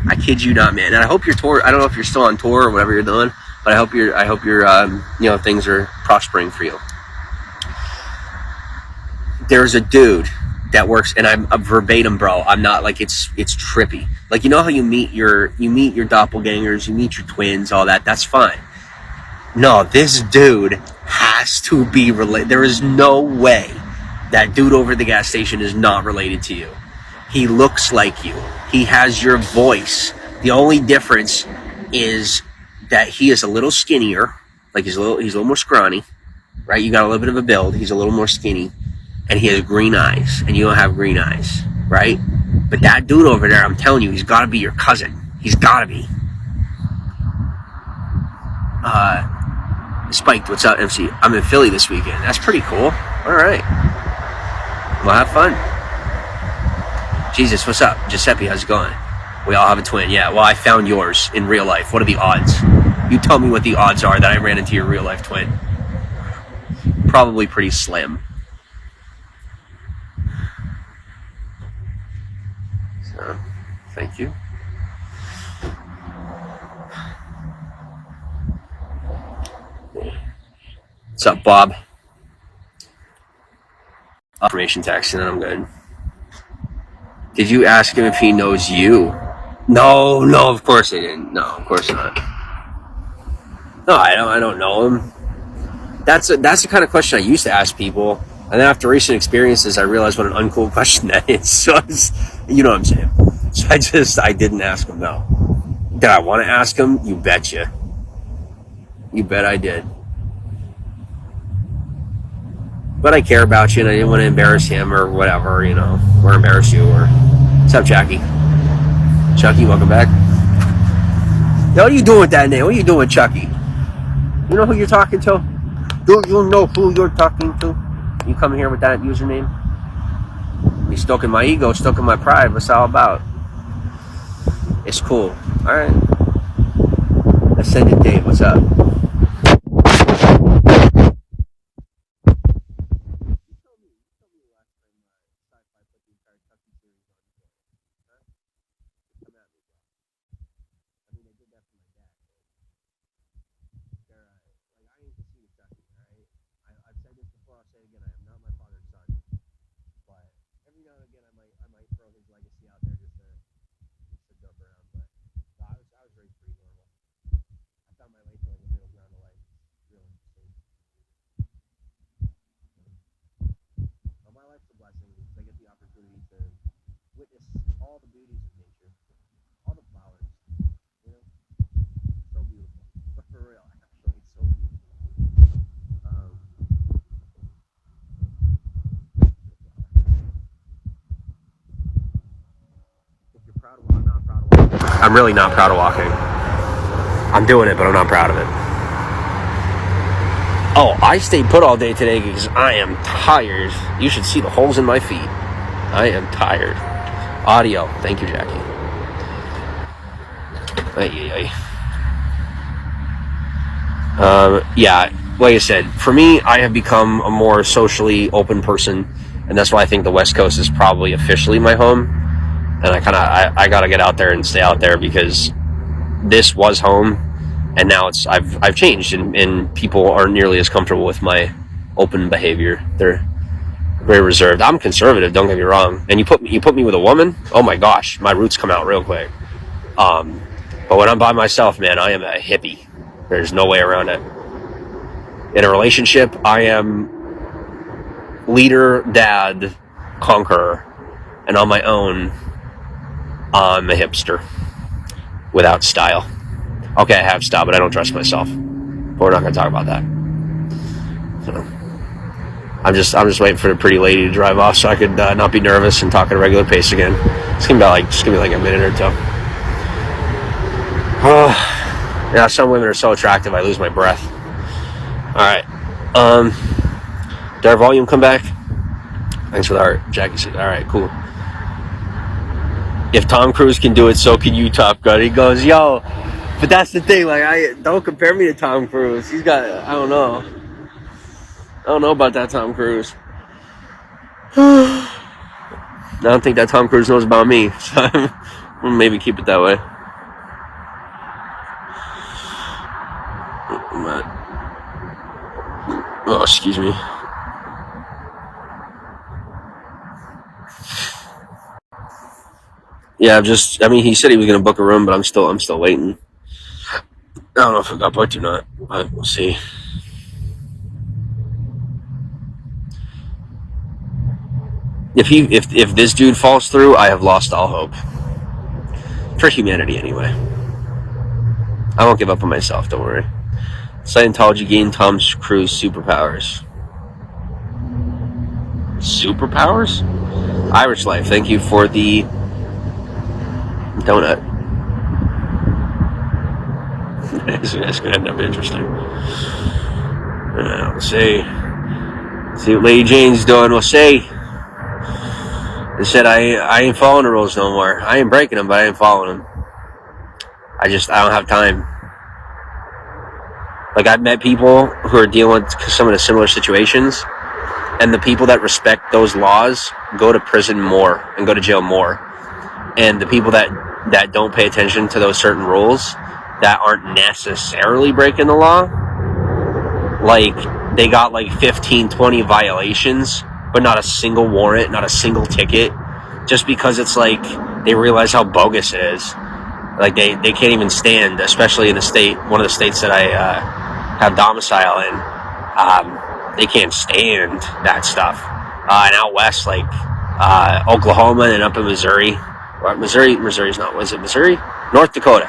I kid you not, man. And I hope your tour. I don't know if you're still on tour or whatever you're doing, but I hope your things are prospering for you. There's a dude that works, and I'm verbatim, bro. I'm not like it's trippy. Like, you know how you meet your doppelgangers, you meet your twins, all that. That's fine. No, this dude has to be related. There is no way that dude over at the gas station is not related to you. He looks like you. He has your voice. The only difference is that he is a little skinnier. Like he's a little more scrawny, right? You got a little bit of a build. He's a little more skinny, and he has green eyes, and you don't have green eyes, right? But that dude over there, I'm telling you, he's got to be your cousin. He's got to be. Spiked, what's up, MC? I'm in Philly this weekend. That's pretty cool. All right. Well, have fun. Jesus, what's up? Giuseppe, how's it going? We all have a twin. Yeah, well, I found yours in real life. What are the odds? You tell me what the odds are that I ran into your real life twin. Probably pretty slim. So, thank you. What's up, Bob? Affirmation text, and then I'm good. Did you ask him if he knows you? No, of course I didn't. No, of course not. No, I don't know him. That's the kind of question I used to ask people, and then after recent experiences, I realized what an uncool question that is. So you know what I'm saying. So I didn't ask him. No. Did I want to ask him? You betcha. You bet I did. But I care about you, and I didn't want to embarrass him or whatever, or embarrass you. Or what's up, Jackie? Chucky, welcome back. Yo, what are you doing with that name? What are you doing, Chucky? You know who you're talking to? Do you know who you're talking to? You come here with that username? You stoking my ego, stoking my pride. What's it all about? It's cool. All right. Ascended Dave, what's up? I'm really not proud of walking. I'm doing it, but I'm not proud of it. Oh, I stayed put all day today because I am tired. You should see the holes in my feet. I am tired. Audio. Thank you, Jackie. Yeah, like I said, for me, I have become a more socially open person, and that's why I think the West Coast is probably officially my home. And I gotta get out there and stay out there because this was home, and now I've changed, and people aren't nearly as comfortable with my open behavior. They're very reserved. I'm conservative, don't get me wrong. And you put me with a woman, oh my gosh, my roots come out real quick. But when I'm by myself, man, I am a hippie. There's no way around it. In a relationship, I am leader, dad, conqueror, and on my own, I'm a hipster without style. Okay, I have style, but I don't trust myself. But we're not going to talk about that. So I'm just waiting for the pretty lady to drive off so I could not be nervous and talk at a regular pace again. It's gonna be like a minute or two. Yeah, some women are so attractive I lose my breath. All right. Did our volume come back? Thanks for the heart, Jackie said. All right, cool. If Tom Cruise can do it, so can you, Top Gun. He goes, yo, but that's the thing. Like, don't compare me to Tom Cruise. He's got, I don't know about that Tom Cruise. I don't think that Tom Cruise knows about me. So we'll maybe keep it that way. Oh, excuse me. Yeah, he said he was going to book a room, but I'm still waiting. I don't know if it got booked or not, but we'll see. If this dude falls through, I have lost all hope. For humanity, anyway. I won't give up on myself, don't worry. Scientology gained Tom Cruise superpowers. Superpowers? Irish Life, thank you for the donut. That's going to end up interesting. We'll see. See what Lady Jane's doing. We'll see. They said I ain't following the rules no more. I ain't breaking them, but I ain't following them. I don't have time. Like, I've met people who are dealing with some of the similar situations, and the people that respect those laws go to prison more and go to jail more. And the people that don't pay attention to those certain rules that aren't necessarily breaking the law, like, they got like 15, 20 violations, but not a single warrant, not a single ticket, just because it's like they realize how bogus it is. Like they can't even stand, especially in the state, one of the states that I have domicile in. They can't stand that stuff. And out west, like Oklahoma and up in Missouri, or Missouri's not. Was it Missouri? North Dakota.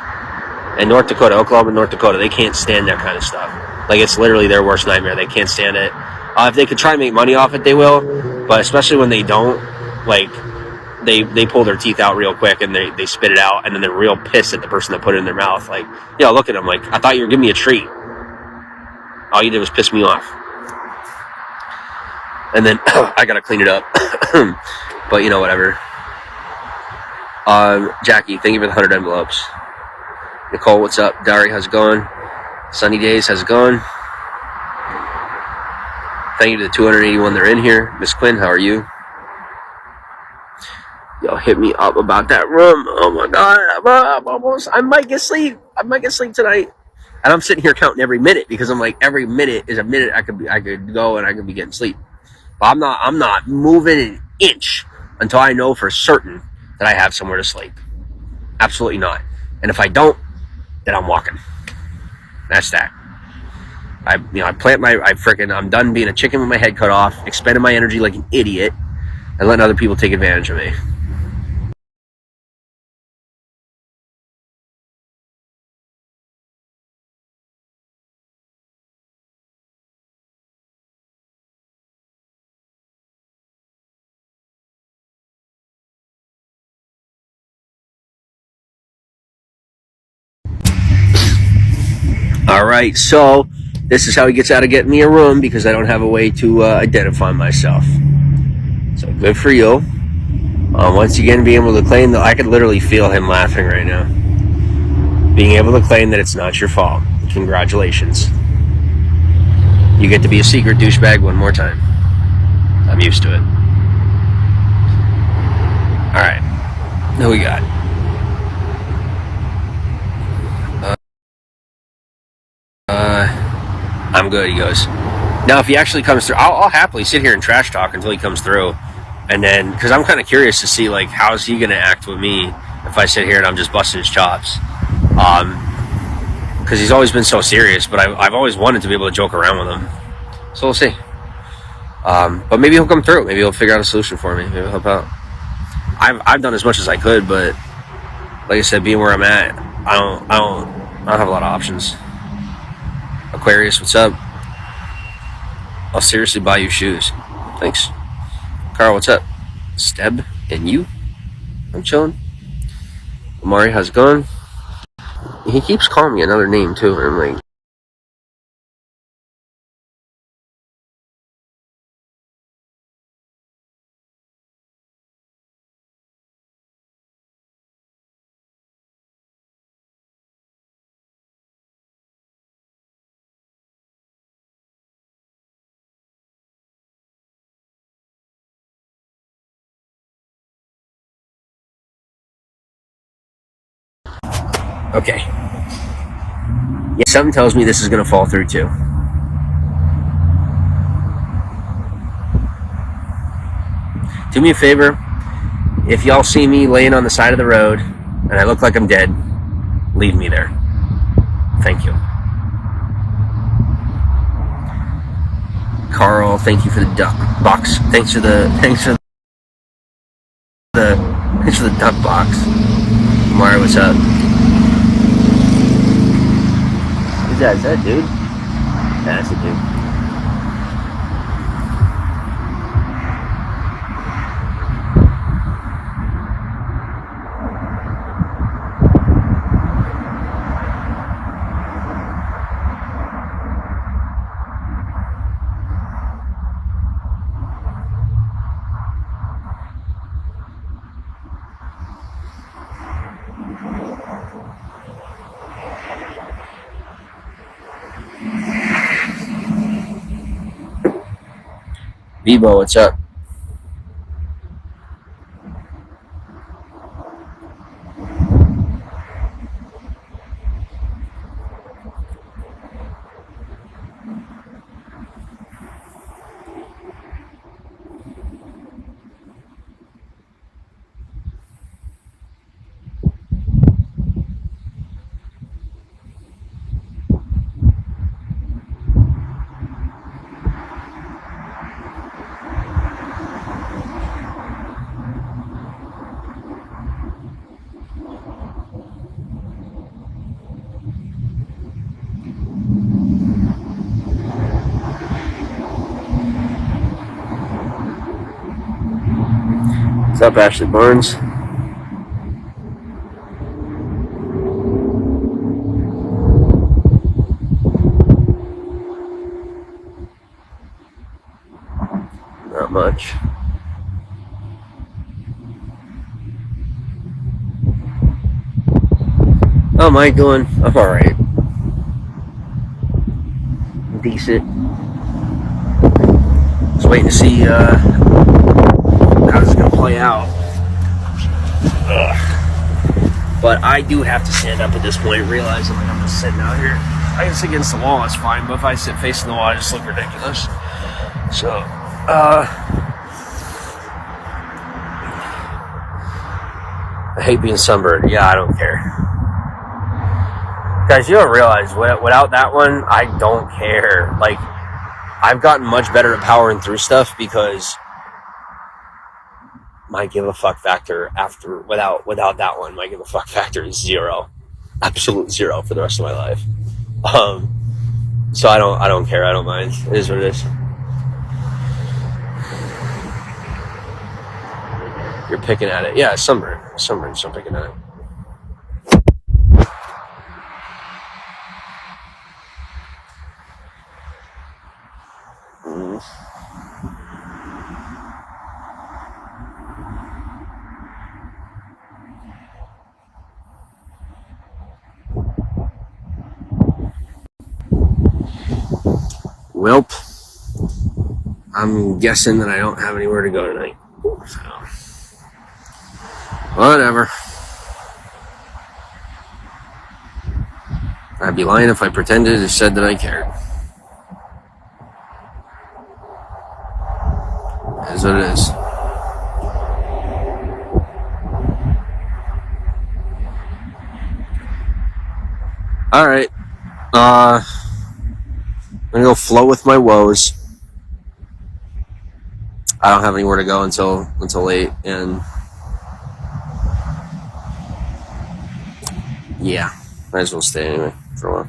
And North Dakota, Oklahoma, North Dakota, they can't stand that kind of stuff. Like it's literally their worst nightmare. They can't stand it. If they could try and make money off it, they will. But especially when they don't, like they pull their teeth out real quick and they spit it out, and then they're real pissed at the person that put it in their mouth. Like, look at them. Like, I thought you were giving me a treat. All you did was piss me off. And then I gotta clean it up. But whatever. Jackie, thank you for the 100 envelopes. Nicole, what's up? Dari, how's it going? Sunny Days, how's it going? Thank you to the 281 that are in here. Miss Quinn, how are you? Y'all hit me up about that room. Oh my God, I might get sleep. I might get sleep tonight. And I'm sitting here counting every minute because I'm like, every minute is a minute I could go and I could be getting sleep. But I'm not moving an inch until I know for certain that I have somewhere to sleep. Absolutely not. And if I don't, then I'm walking. That's that. I'm done being a chicken with my head cut off, expending my energy like an idiot, and letting other people take advantage of me. All right, so this is how he gets out of getting me a room because I don't have a way to identify myself. So good for you. Once again, being able to claim that I could literally feel him laughing right now. Being able to claim that it's not your fault. Congratulations. You get to be a secret douchebag one more time. I'm used to it. All right, who we got? I'm good, he goes. Now, if he actually comes through, I'll happily sit here and trash talk until he comes through. And then, because I'm kind of curious to see, like, how's he going to act with me if I sit here and I'm just busting his chops. Because he's always been so serious, but I've always wanted to be able to joke around with him. So we'll see. But maybe he'll come through. Maybe he'll figure out a solution for me. Maybe he'll help out. I've done as much as I could, but like I said, being where I'm at, I don't have a lot of options. Aquarius, what's up? I'll seriously buy you shoes. Thanks. Carl, what's up? Steb and you? I'm chilling. Amari, how's it going? He keeps calling me another name too, and I'm like, okay. Yeah, something tells me this is gonna fall through too. Do me a favor. If y'all see me laying on the side of the road and I look like I'm dead, leave me there. Thank you. Carl, thank you for the duck box. Thanks for the duck box. Mario, what's up? Who's that? Is that a dude? Yeah, that's a dude. Vivo, what's up? up, Ashley Barnes? Not much. How am I doing? I'm alright. Decent. Just waiting to see how this is going to play out. Ugh. But I do have to stand up at this point, realizing like I'm just sitting out here. I can sit against the wall, it's fine, but if I sit facing the wall, I just look ridiculous. So, I hate being sunburned. Yeah, I don't care. Guys, you don't realize, without that one, I don't care. Like, I've gotten much better at powering through stuff because my give a fuck factor without that one, my give a fuck factor is 0. Absolute 0 for the rest of my life. So I don't care, I don't mind. It is what it is. You're picking at it. Yeah, sunburn, so I'm picking at it. Welp, I'm guessing that I don't have anywhere to go tonight. So, whatever. I'd be lying if I pretended or said that I cared. It is what it is. Alright. I'm gonna go flow with my woes. I don't have anywhere to go until late, and yeah, might as well stay anyway for a while.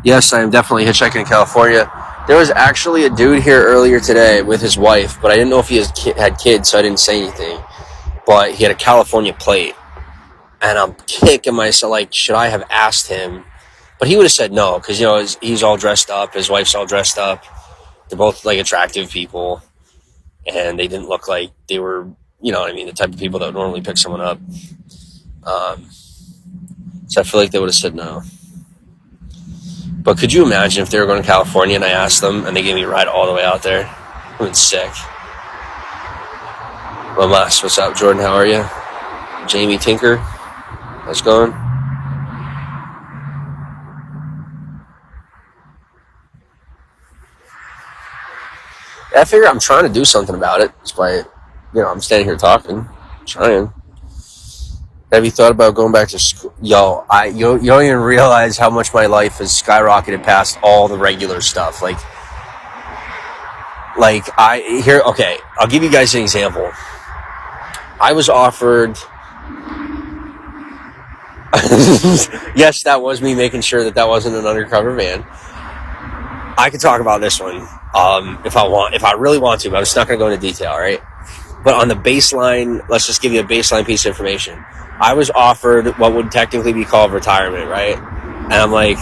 Yes, I am definitely hitchhiking in California. There was actually a dude here earlier today with his wife, but I didn't know if he had kids, so I didn't say anything. But he had a California plate, and I'm kicking myself, like, should I have asked him? But he would have said no, because, you know, he's all dressed up, his wife's all dressed up. They're both, like, attractive people, and they didn't look like they were, you know what I mean, the type of people that would normally pick someone up. So I feel like they would have said no. But could you imagine if they were going to California and I asked them and they gave me a ride all the way out there? I would have been sick. Mamas, what's up? Jordan, how are you? Jamie Tinker, how's it going? I figure I'm trying to do something about it. Despite, you know, I'm standing here talking, trying. Have you thought about going back to school? Yo, you don't even realize how much my life has skyrocketed past all the regular stuff. Okay, I'll give you guys an example. I was offered. Yes, that was me making sure that wasn't an undercover van. I could talk about this one if I really want to, but I'm just not going to go into detail, right? But on the baseline, let's just give you a baseline piece of information. I was offered what would technically be called retirement, right? And I'm like,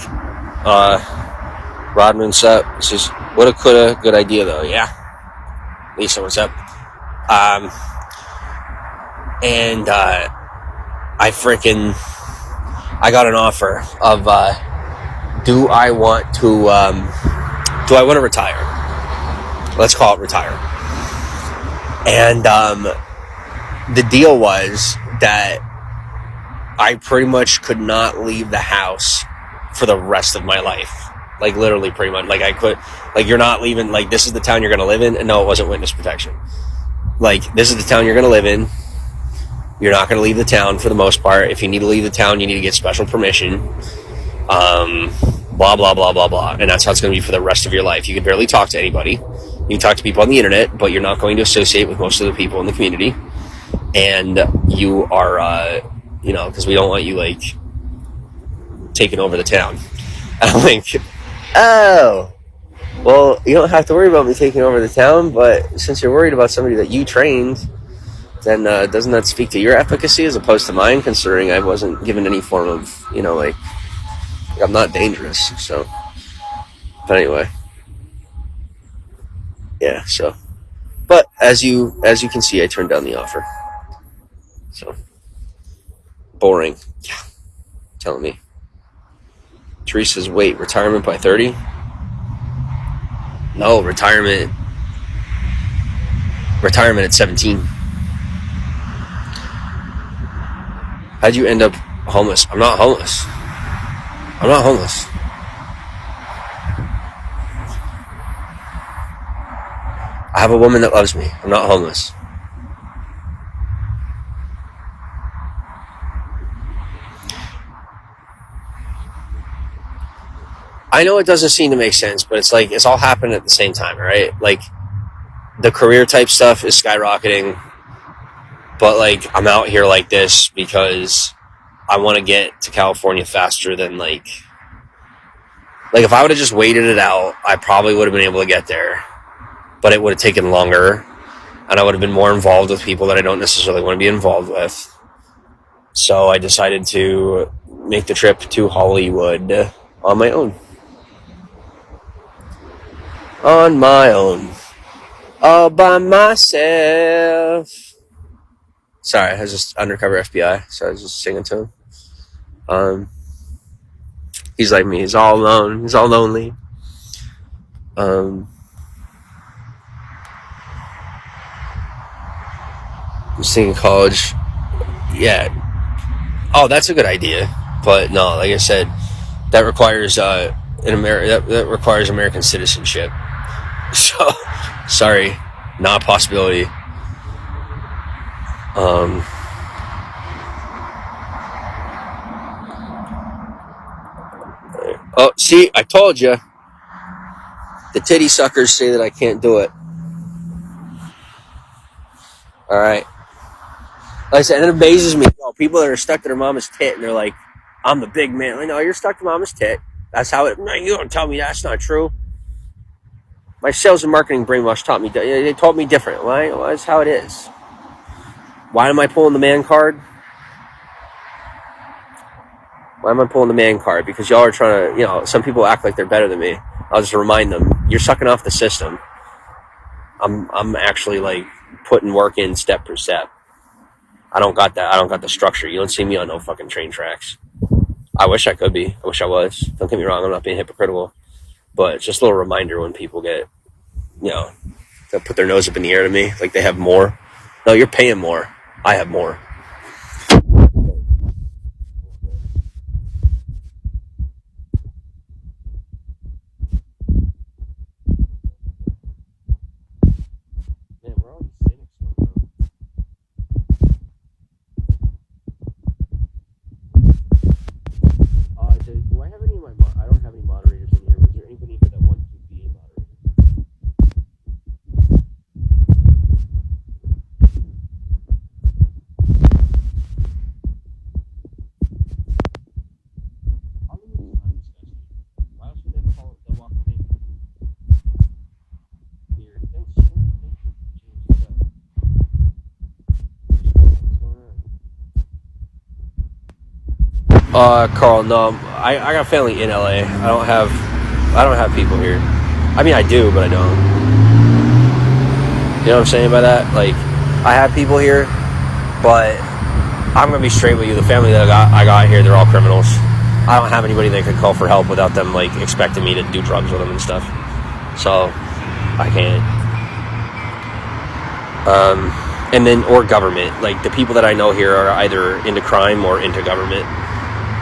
Rodman, what's up? This is what a coulda, good idea though, yeah. Lisa, what's up? I got an offer of, do I want to retire? Let's call it retire. And the deal was that I pretty much could not leave the house for the rest of my life. Like, literally, pretty much. Like, I could, like, you're not leaving, like, this is the town you're going to live in. And no, it wasn't witness protection. Like, this is the town you're going to live in. You're not going to leave the town for the most part. If you need to leave the town, you need to get special permission. Blah, blah, blah, blah, blah. And that's how it's going to be for the rest of your life. You can barely talk to anybody. You can talk to people on the internet, but you're not going to associate with most of the people in the community. And you are, you know, because we don't want you, like, taking over the town. And I'm like, oh, well, you don't have to worry about me taking over the town, but since you're worried about somebody that you trained then doesn't that speak to your efficacy as opposed to mine, considering I wasn't given any form of, like I'm not dangerous. So, but anyway, yeah. So, but as you can see, I turned down the offer. So boring. Yeah, telling me. Teresa's wait, retirement by 30? No, retirement at 17. How'd you end up homeless? I'm not homeless. I have a woman that loves me. I'm not homeless. I know it doesn't seem to make sense, but it's like it's all happening at the same time, right? Like the career type stuff is skyrocketing, but like I'm out here like this because I want to get to California faster than like if I would have just waited it out, I probably would have been able to get there, but it would have taken longer, and I would have been more involved with people that I don't necessarily want to be involved with. So I decided to make the trip to Hollywood on my own. On my own. All by myself. Sorry, I was just undercover FBI, so I was just singing to him. He's like me. He's all alone. He's all lonely. I'm thinking college. Yeah. Oh, that's a good idea. But no, like I said, that requires that requires American citizenship. So, sorry, not a possibility. Oh, see, I told you. The titty suckers say that I can't do it. All right. Like I said, it amazes me. People that are stuck to their mama's tit and they're like, I'm the big man. Like, no, you're stuck to mama's tit. That's how it. No, you don't tell me that's not true. My sales and marketing brainwash taught me. They told me different. Why? Well, that's how it is. Why am I pulling the man card? Because y'all are trying to, some people act like they're better than me. I'll just remind them, you're sucking off the system. I'm actually like putting work in step per step. I don't got that. I don't got the structure. You don't see me on no fucking train tracks. I wish I could be. I wish I was. Don't get me wrong. I'm not being hypocritical. But it's just a little reminder when people get, they'll put their nose up in the air to me like they have more. No, you're paying more. I have more. Carl, no, I got family in LA. I don't have people here. I mean, I do, but I don't. You know what I'm saying by that? Like, I have people here, but I'm gonna be straight with you. The family that I got here, they're all criminals. I don't have anybody that could call for help without them like expecting me to do drugs with them and stuff. So I can't. And then or government. Like the people that I know here are either into crime or into government.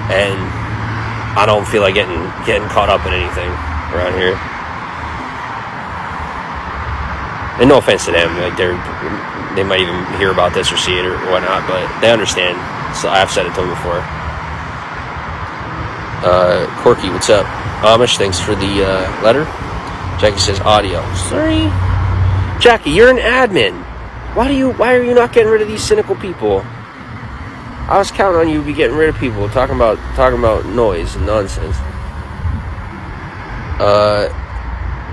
And I don't feel like getting caught up in anything around here. And no offense to them, like they might even hear about this or see it or whatnot, but they understand. So I've said it to them before. Corky, what's up? Amish, thanks for the letter. Jackie says audio. Sorry, Jackie, you're an admin. Why are you not getting rid of these cynical people? I was counting on you to be getting rid of people talking about noise and nonsense.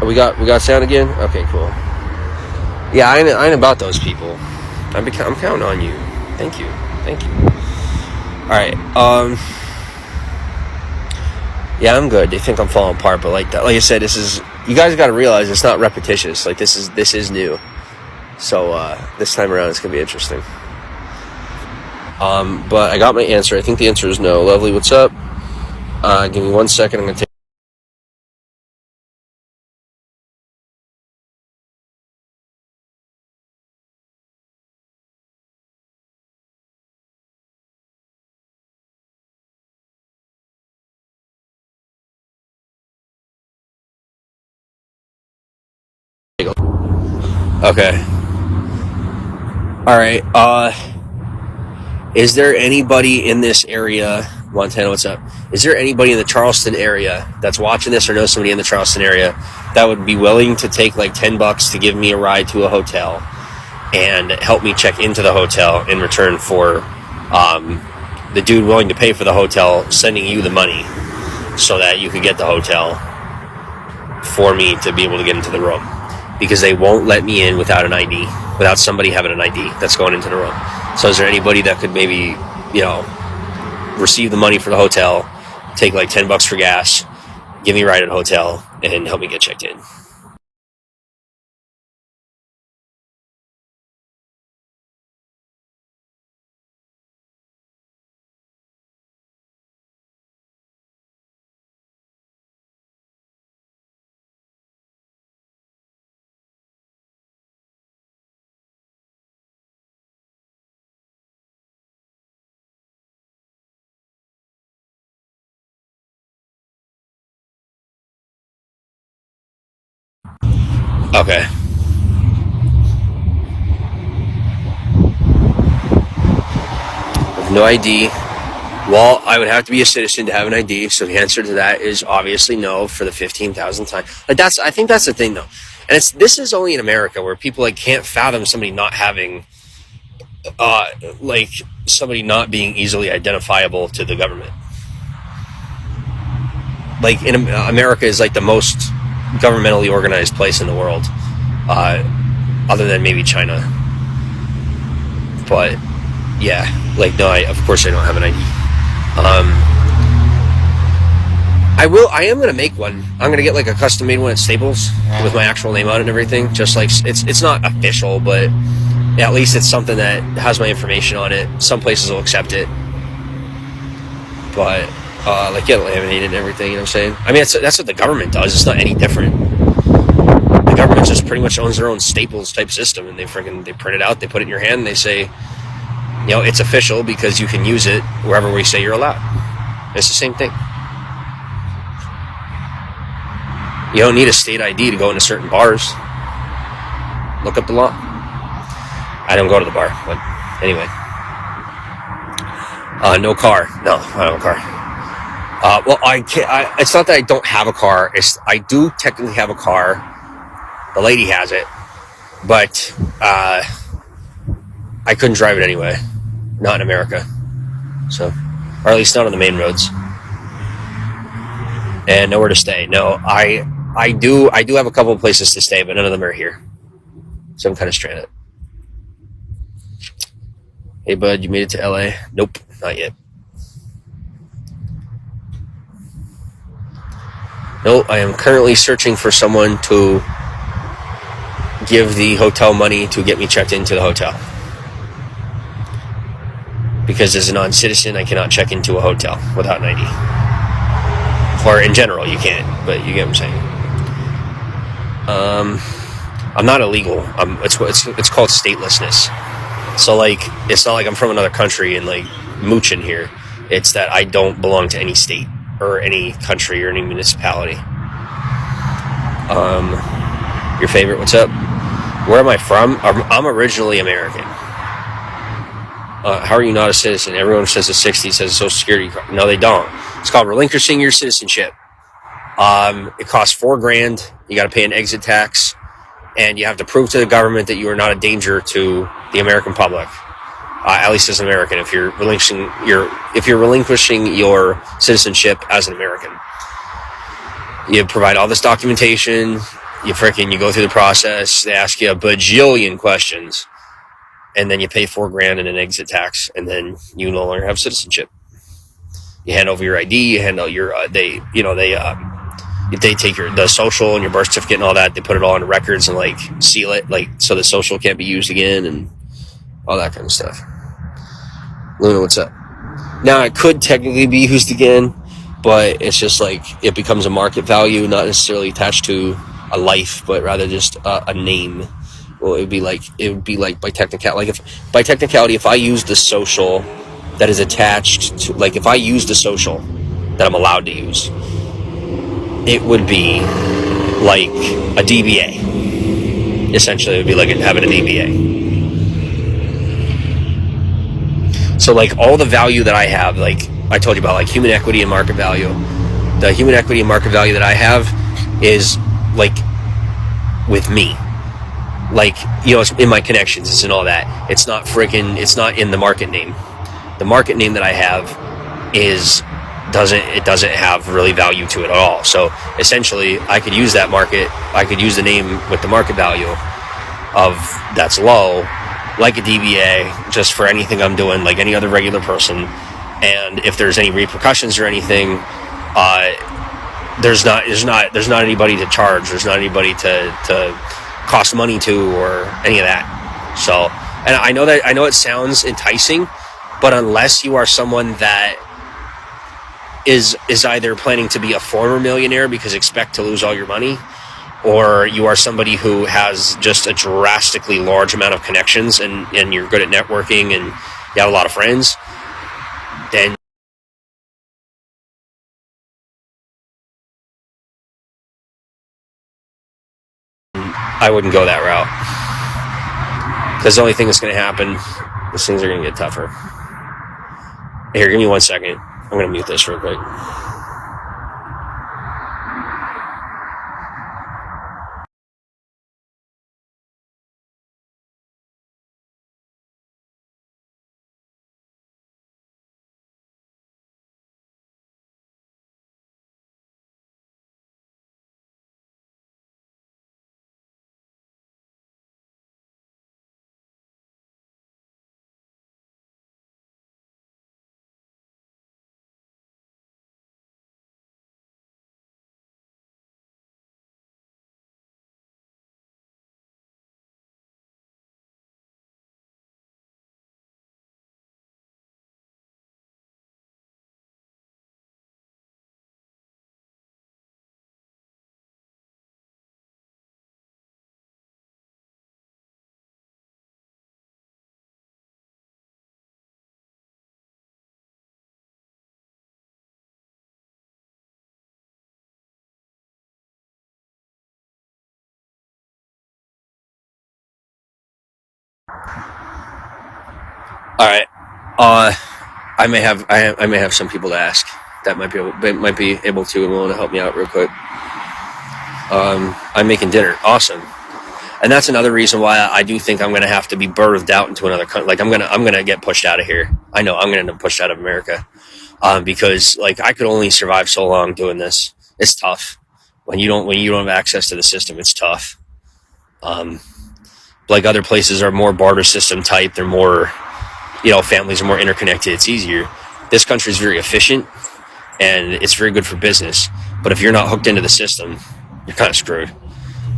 We got sound again? Okay, cool. Yeah, I ain't about those people. I'm counting on you. Thank you. All right. Yeah, I'm good. They think I'm falling apart, but like I said, you guys got to realize it's not repetitious. Like this is new. So this time around, it's gonna be interesting. But I got my answer. I think the answer is no. Lovely, what's up? Give me 1 second. I'm gonna take. Okay. All right. Is there anybody in this area, Montana? What's up? Is there anybody in the Charleston area that's watching this or knows somebody in the Charleston area that would be willing to take like $10 to give me a ride to a hotel and help me check into the hotel in return for the dude willing to pay for the hotel sending you the money so that you could get the hotel for me to be able to get into the room? Because they won't let me in without an ID, without somebody having an ID that's going into the room. So is there anybody that could maybe, receive the money for the hotel, take like $10 for gas, give me a ride at a hotel, and help me get checked in? Okay. With no ID. Well, I would have to be a citizen to have an ID, so the answer to that is obviously no for the 15,000th time. Like I think that's the thing, though, and this is only in America where people like can't fathom somebody not having, like somebody not being easily identifiable to the government. Like in America is like the most governmentally organized place in the world, other than maybe China. But yeah, like no, of course I don't have an ID. I am gonna make one. I'm gonna get like a custom made one at Staples with my actual name on it and everything. Just like it's not official, but yeah, at least it's something that has my information on it. Some places will accept it, but like get it laminated and everything. You know what I'm saying? I mean, that's what the government does. It's not any different. The government just pretty much owns their own Staples type system, and they print it out, they put it in your hand, and they say, it's official because you can use it wherever we say you're allowed. It's the same thing. You don't need a state ID to go into certain bars. Look up the law. I don't go to the bar, but anyway. No car. No, I don't have a car. Well, I can't. It's not that I don't have a car. I do technically have a car. The lady has it, but I couldn't drive it anyway. Not in America, so, or at least not on the main roads. And nowhere to stay. No, I do have a couple of places to stay, but none of them are here. So I'm kind of stranded. Hey, bud, you made it to LA? Nope, not yet. No, I am currently searching for someone to give the hotel money to get me checked into the hotel. Because as a non-citizen, I cannot check into a hotel without an ID. Or in general, you can't, but you get what I'm saying. I'm not illegal. It's called statelessness. So like, it's not like I'm from another country and like mooching here. It's that I don't belong to any state or any country or any municipality. Your favorite? What's up? Where am I from? I'm originally American. How are you not a citizen? Everyone says the 60s says a social security card. No, they don't. It's called relinquishing your citizenship. It costs $4,000. You got to pay an exit tax, and you have to prove to the government that you are not a danger to the American public. At least as an American, if you're relinquishing your citizenship as an American, you provide all this documentation. You go through the process. They ask you a bajillion questions. and then you pay $4,000 in an exit tax, and then you no longer have citizenship. You hand over your ID, you hand out your they take the social and your birth certificate and all that. They put it all on records and like seal it, like so the social can't be used again and all that kind of stuff. Luna, what's up? Now it could technically be used again, but it's just like it becomes a market value, not necessarily attached to a life, but rather just a name. Well, it would be like by technicality, if I use the social that is attached to, like if I use the social that I'm allowed to use, it would be like a DBA. Essentially, it would be like having a DBA. So like all the value that I have, like I told you about, like human equity and market value. The human equity and market value that I have is like with me. Like, you know, it's in my connections, it's in all that. It's not in the market name. The market name that I have doesn't have really value to it at all. So essentially I could use that market, I could use the name with the market value of that's low, like a DBA, just for anything I'm doing, like any other regular person. And if there's any repercussions or anything, there's not anybody to charge, there's not anybody to cost money to or any of that. So, and I know it sounds enticing, but unless you are someone that is either planning to be a former millionaire because expect to lose all your money, or you are somebody who has just a drastically large amount of connections and you're good at networking and you have a lot of friends, then I wouldn't go that route. Because the only thing that's going to happen is things are going to get tougher. Here, give me 1 second. I'm going to mute this real quick. All right. I may have some people to ask that might be able to and willing to help me out real quick. I'm making dinner. Awesome. And that's another reason why I do think I'm going to have to be birthed out into another country. Like I'm going to get pushed out of here. I know I'm going to end up pushed out of America. Because like I could only survive so long doing this. It's tough. When you don't have access to the system, it's tough. Like other places are more barter system type. They're more, families are more interconnected. It's easier. This country is very efficient and it's very good for business. But if you're not hooked into the system, you're kind of screwed.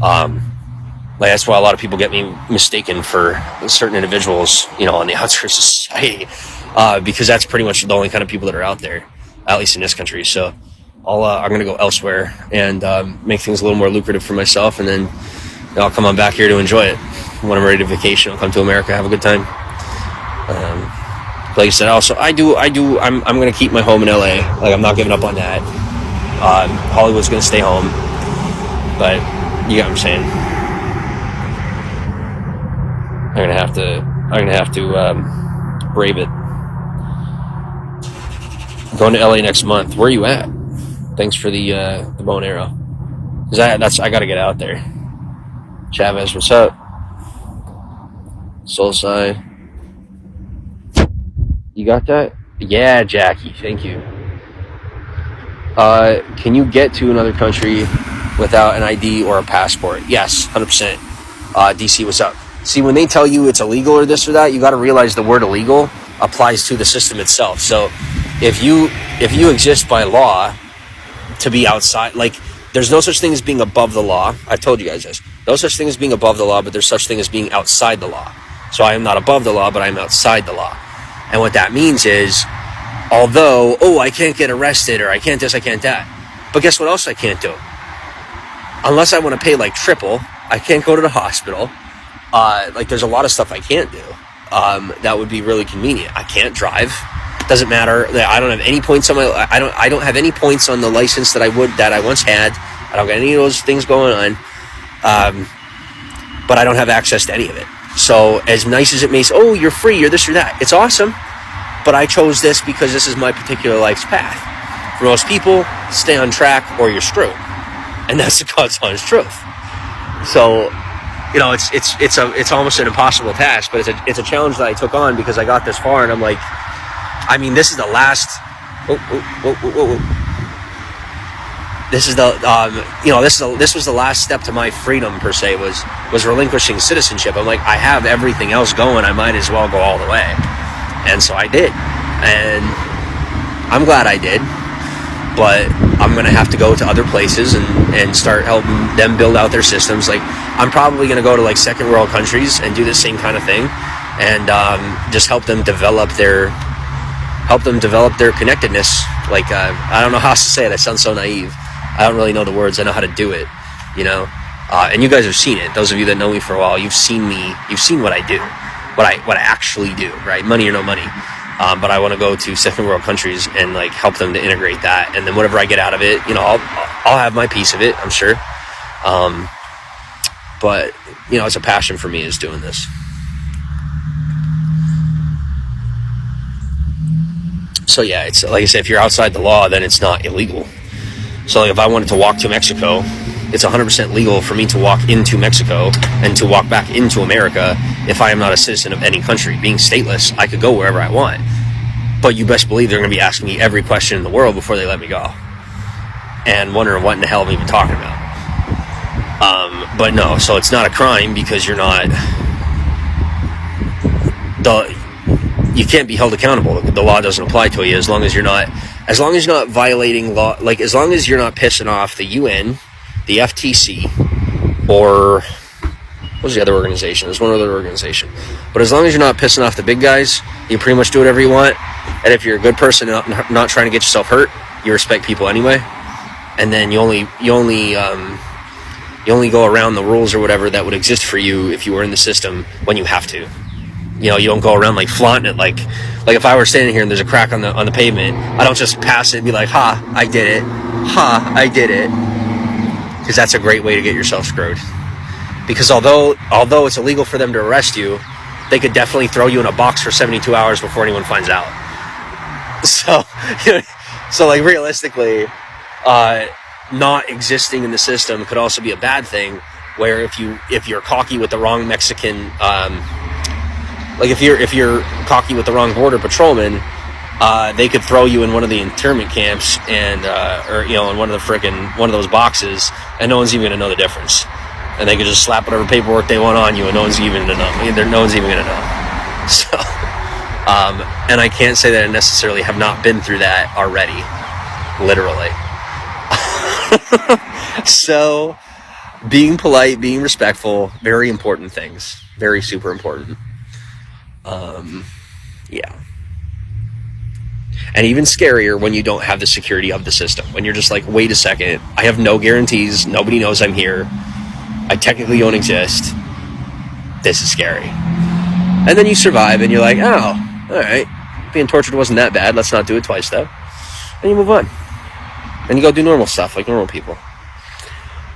Like that's why a lot of people get me mistaken for certain individuals, on the outskirts of society, because that's pretty much the only kind of people that are out there, at least in this country. So I'm going to go elsewhere and make things a little more lucrative for myself, and then I'll come on back here to enjoy it. When I'm ready to vacation, I'll come to America, have a good time. Like I said, also I'm going to keep my home in LA. Like I'm not giving up on that. Hollywood's going to stay home, but you get what I'm saying. I'm gonna have to brave it. Going to LA next month. Where are you at? Thanks for the bow and arrow. Cause I gotta get out there. Chavez, what's up? Soulside. You got that? Yeah, Jackie. Thank you. Can you get to another country without an ID or a passport? Yes, 100%. DC, what's up? See, when they tell you it's illegal or this or that, you got to realize the word illegal applies to the system itself. So if you exist by law to be outside, like, there's no such thing as being above the law. I've told you guys this. No such thing as being above the law, but there's such thing as being outside the law. So I am not above the law, but I'm outside the law. And what that means is, although, I can't get arrested, or I can't this, I can't that. But guess what else I can't do? Unless I want to pay like triple, I can't go to the hospital. Like, there's a lot of stuff I can't do. That would be really convenient. I can't drive. Doesn't matter. I don't have any points on my. I don't have any points on the license that I once had. I don't got any of those things going on. But I don't have access to any of it. So as nice as it may say, you're free, you're this or that, it's awesome. But I chose this because this is my particular life's path. For most people, stay on track or you're screwed, and that's the God's honest truth. So, it's almost an impossible task, but it's a challenge that I took on because I got this far, and I'm like, I mean, this is the last. This is the this was the last step to my freedom per se, was relinquishing citizenship. I'm like, I have everything else going, I might as well go all the way. And so I did, and I'm glad I did. But I'm gonna have to go to other places and start helping them build out their systems. Like, I'm probably gonna go to like second world countries and do the same kind of thing, and just help them develop their connectedness. Like, I don't know how else to say it. I sound so naive. I don't really know the words. I know how to do it, and you guys have seen it. Those of you that know me for a while, you've seen what I do, what I actually do, right? Money or no money. But I want to go to second world countries and like help them to integrate that, and then whatever I get out of it, I'll have my piece of it, I'm sure. But it's a passion for me, is doing this. So yeah, it's like I said, if you're outside the law, then it's not illegal. So like, if I wanted to walk to Mexico, it's 100% legal for me to walk into Mexico and to walk back into America if I am not a citizen of any country. Being stateless, I could go wherever I want. But you best believe they're going to be asking me every question in the world before they let me go. And wondering what in the hell I'm even talking about. But no, so it's not a crime because you're not... You can't be held accountable. The law doesn't apply to you as long as you're not violating law. Like, as long as you're not pissing off the UN, the FTC, or what was the other organization? There's one other organization. But as long as you're not pissing off the big guys, you pretty much do whatever you want. And if you're a good person, not trying to get yourself hurt, you respect people anyway. And then you only go around the rules or whatever that would exist for you if you were in the system when you have to. You don't go around like flaunting it. Like if I were standing here and there's a crack on the pavement, I don't just pass it and be like, "Ha, I did it. Ha, I did it." Because that's a great way to get yourself screwed. Because although it's illegal for them to arrest you, they could definitely throw you in a box for 72 hours before anyone finds out. So like realistically, not existing in the system could also be a bad thing. Where if you're cocky with the wrong Mexican, like if you're cocky with the wrong border patrolman, they could throw you in one of the internment camps and in one of those boxes, and no one's even gonna know the difference. And they could just slap whatever paperwork they want on you, and no one's even gonna know. No one's even gonna know. So, and I can't say that I necessarily have not been through that already, literally. So, being polite, being respectful, very important things. Very super important. Yeah. And even scarier when you don't have the security of the system. When you're just like, wait a second, I have no guarantees. Nobody knows I'm here. I technically don't exist. This is scary. And then you survive and you're like, oh, all right. Being tortured wasn't that bad. Let's not do it twice, though. And you move on. And you go do normal stuff like normal people.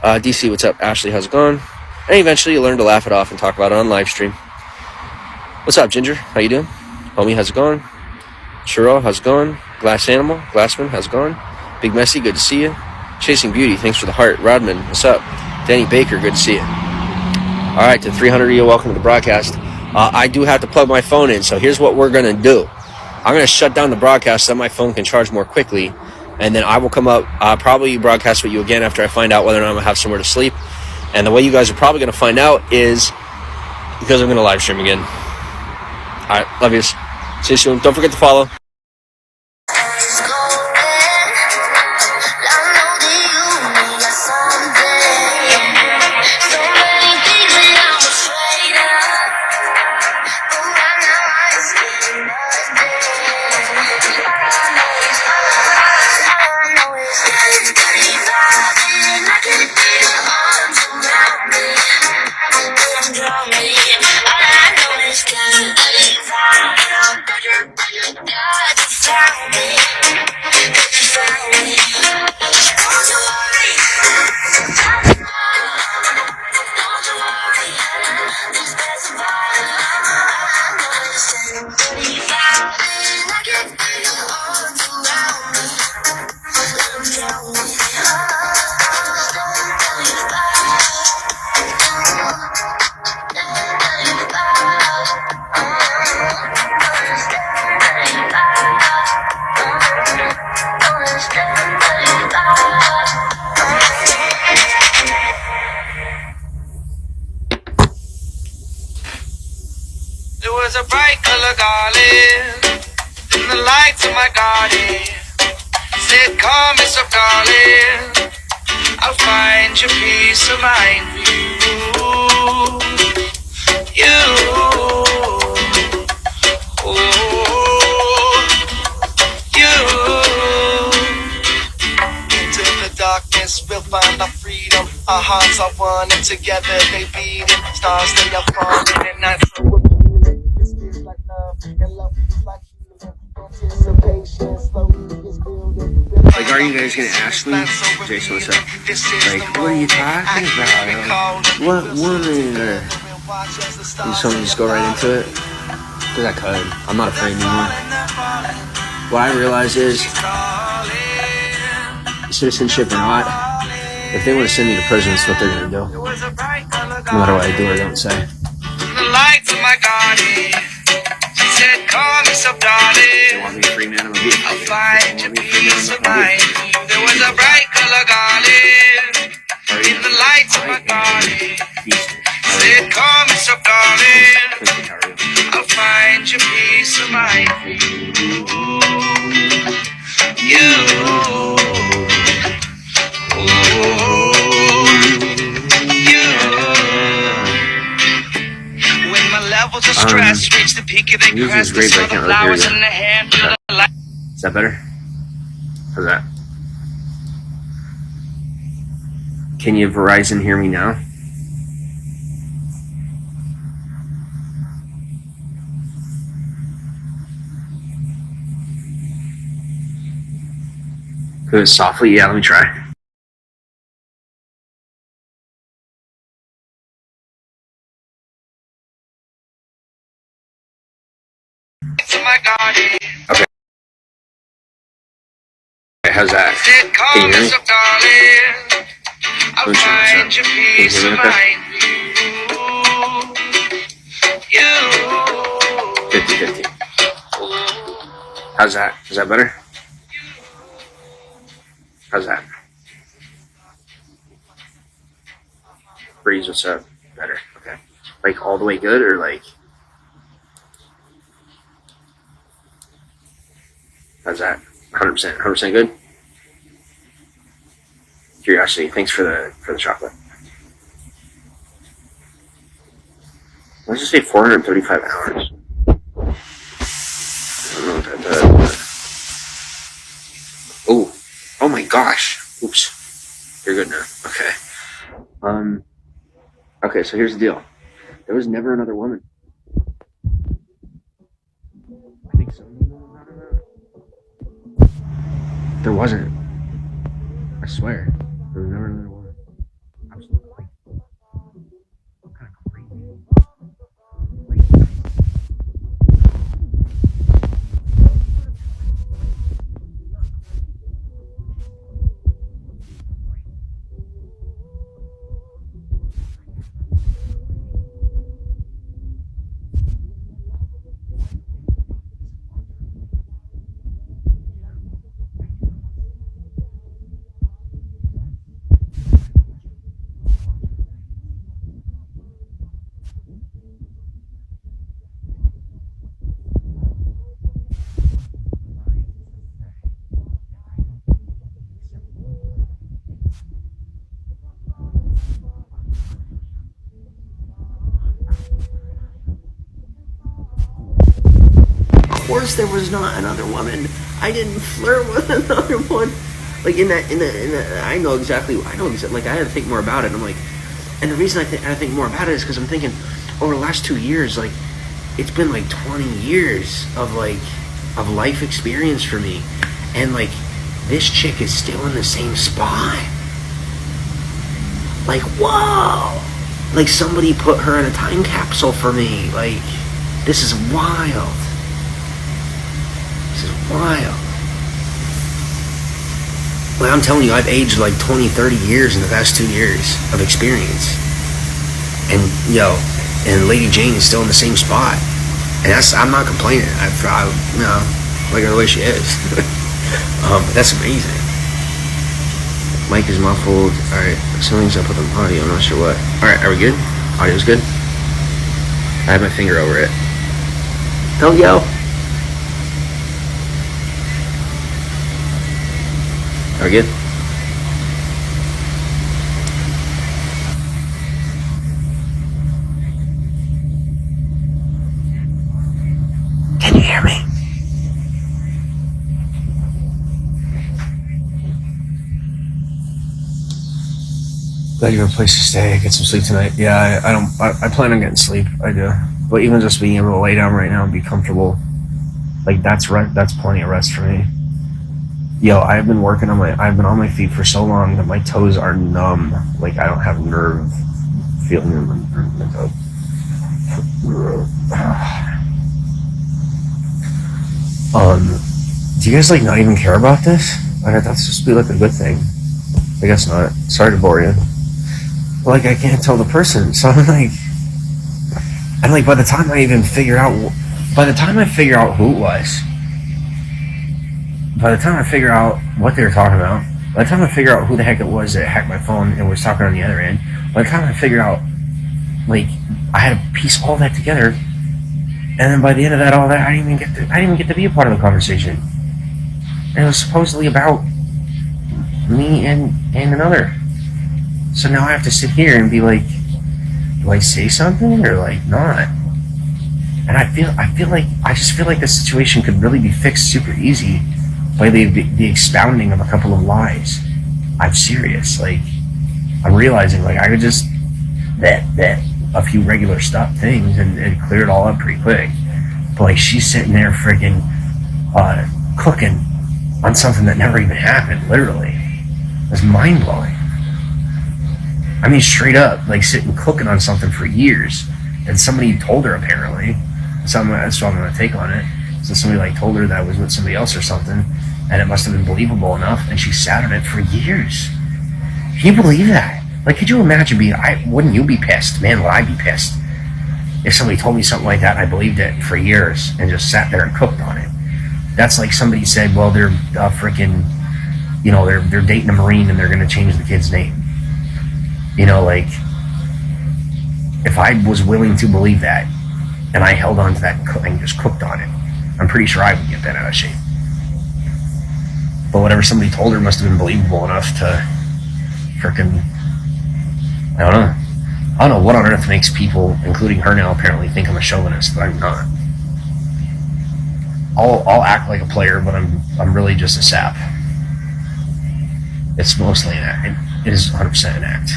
DC, what's up? Ashley, how's it going? And eventually you learn to laugh it off and talk about it on Livestream. What's up, Ginger? How you doing? Homie, how's it going? Churro, how's it going? Glass Animal, Glassman, how's it going? Big Messy, good to see you. Chasing Beauty, thanks for the heart. Rodman, what's up? Danny Baker, good to see you. All right, to 300 of you, welcome to the broadcast. I do have to plug my phone in, so here's what we're going to do. I'm going to shut down the broadcast so that my phone can charge more quickly, and then I will come up, probably broadcast with you again after I find out whether or not I'm going to have somewhere to sleep. And the way you guys are probably going to find out is because I'm going to live stream again. Alright, love yous. See you soon. Don't forget to follow. There was a bright color garland in the lights of my garden. Said, call me so darling, I'll find your peace of mind for you. Into the darkness, we'll find our freedom. Our hearts are one, and together they beat it. Stars they are falling, and nights are revealing. This feels like love, and love feels like healing. Anticipation slowly is building. Like, are you guys gonna ask me? Jason, what's up? Like, what are you talking about? What woman? You just want me to just go right into it? Because I could. I'm not afraid anymore. What I realize is, citizenship or not, if they want to send me to prison, that's what they're gonna do. No matter what I do or don't say. The lights of my garden. She said, call me so darling. They want me free, man. I'm gonna be I'll find your peace of mind. There was a bright color garden in the lights of my garden. Said, call me so darling. I'll find your peace of mind. You. When my levels of stress reach the peak of their crest, I saw the flowers in the hand, feel the light. Is that better? How's that? Can you Verizon hear me now? Do it softly? Yeah, let me try. To my garden. Okay. How's that? Said, call Can you hear me me? so darling. I'll Let me try this find out. your Can you peace hear of me okay? mind. You. 50-50. How's that? Is that better? How's that? Breeze, what's up? Better. Okay. Like all the way good or like? How's that? 100%. 100% good? Curiosity. Thanks for the chocolate. Let's just say 435 hours. I don't know what that does. Oh my gosh. Oops. You're good now. Okay. Okay, so here's the deal. There was never another woman. I think so. There wasn't. I swear. There was never another woman. I was like, what kind of crazy. course there was not another woman. I didn't flirt with another one. Like in that, I know exactly. Like I had to think more about it. And I'm like, and the reason I think more about it is because I'm thinking over the last 2 years, like it's been like 20 years of life experience for me, and like this chick is still in the same spot. Like, whoa! Like somebody put her in a time capsule for me. Like, this is wild. This is wild. Like, I'm telling you, I've aged like 20, 30 years in the past 2 years of experience. And, and Lady Jane is still in the same spot. And I'm not complaining. I like her the way she is. That's amazing. Mic is muffled. Alright, something's up with the audio, I'm not sure what. Alright, are we good? Audio's good? I have my finger over it. Hell yo! Are we good? Can you hear me? Glad you have a place to stay. Get some sleep tonight. Yeah, I plan on getting sleep. I do. But even just being able to lay down right now and be comfortable, like that's plenty of rest for me. I've been on my feet for so long that my toes are numb. Like I don't have nerve feeling in my toes. Do you guys like not even care about this? Like that's just be like a good thing. I guess not. Sorry to bore you. But like I can't tell the person, so I'm like, by the time I figure out who it was, by the time I figure out what they were talking about, by the time I figure out who the heck it was that hacked my phone and was talking on the other end, by the time I figure out, like, I had to piece all that together, and then by the end of that, all that, I didn't even get to be a part of the conversation. And it was supposedly about me and another. So now I have to sit here and be like, do I say something or like not? And I just feel like the situation could really be fixed super easy by the expounding of a couple of lies. I'm serious. Like, I'm realizing like I could just bet a few regular things and clear it all up pretty quick. But like she's sitting there freaking cooking on something that never even happened, literally. It was mind blowing. I mean, straight up, like sitting cooking on something for years, and somebody told her apparently. So that's what I'm gonna take on it. So somebody like told her that I was with somebody else or something, and it must have been believable enough, and she sat on it for years. Can you believe that? Like, could you imagine wouldn't you be pissed? Man, would I be pissed if somebody told me something like that and I believed it for years and just sat there and cooked on it? That's like somebody said, well, they're freaking, they're dating a Marine and they're gonna change the kid's name. Like, if I was willing to believe that and I held on to that and just cooked on it, I'm pretty sure I would get bent out of shape. But whatever somebody told her must have been believable enough to freaking, I don't know what on earth makes people, including her now, apparently think I'm a chauvinist, but I'm not. I'll act like a player, but I'm really just a sap. It's mostly an act. It is 100% an act.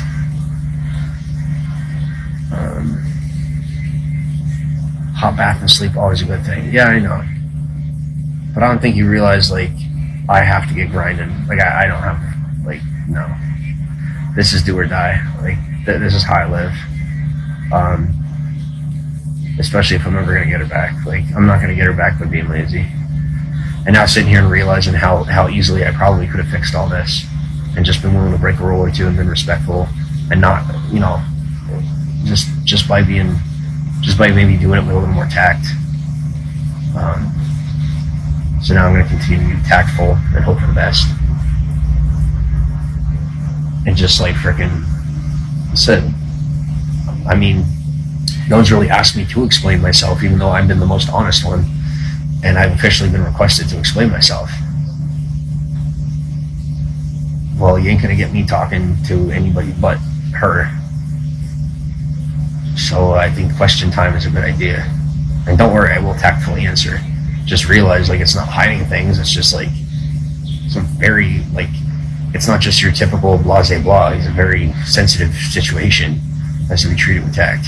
Hot bath and sleep, always a good thing. Yeah, I know. But I don't think you realize, like, I have to get grinding. Like, I don't have, like, no. This is do or die. Like, this is how I live. Especially if I'm ever going to get her back. Like, I'm not going to get her back by being lazy. And now sitting here and realizing how easily I probably could have fixed all this and just been willing to break a rule or two and been respectful and not, just by maybe doing it with a little more tact. So now I'm going to continue to be tactful and hope for the best. And just like freaking said, I mean, no one's really asked me to explain myself, even though I've been the most honest one, and I've officially been requested to explain myself. Well, you ain't gonna get me talking to anybody but her. So I think question time is a good idea. And don't worry, I will tactfully answer. just realize like it's not hiding things. It's just like some very like it's not just your typical blase blah. It's a very sensitive situation that has to be treated with tact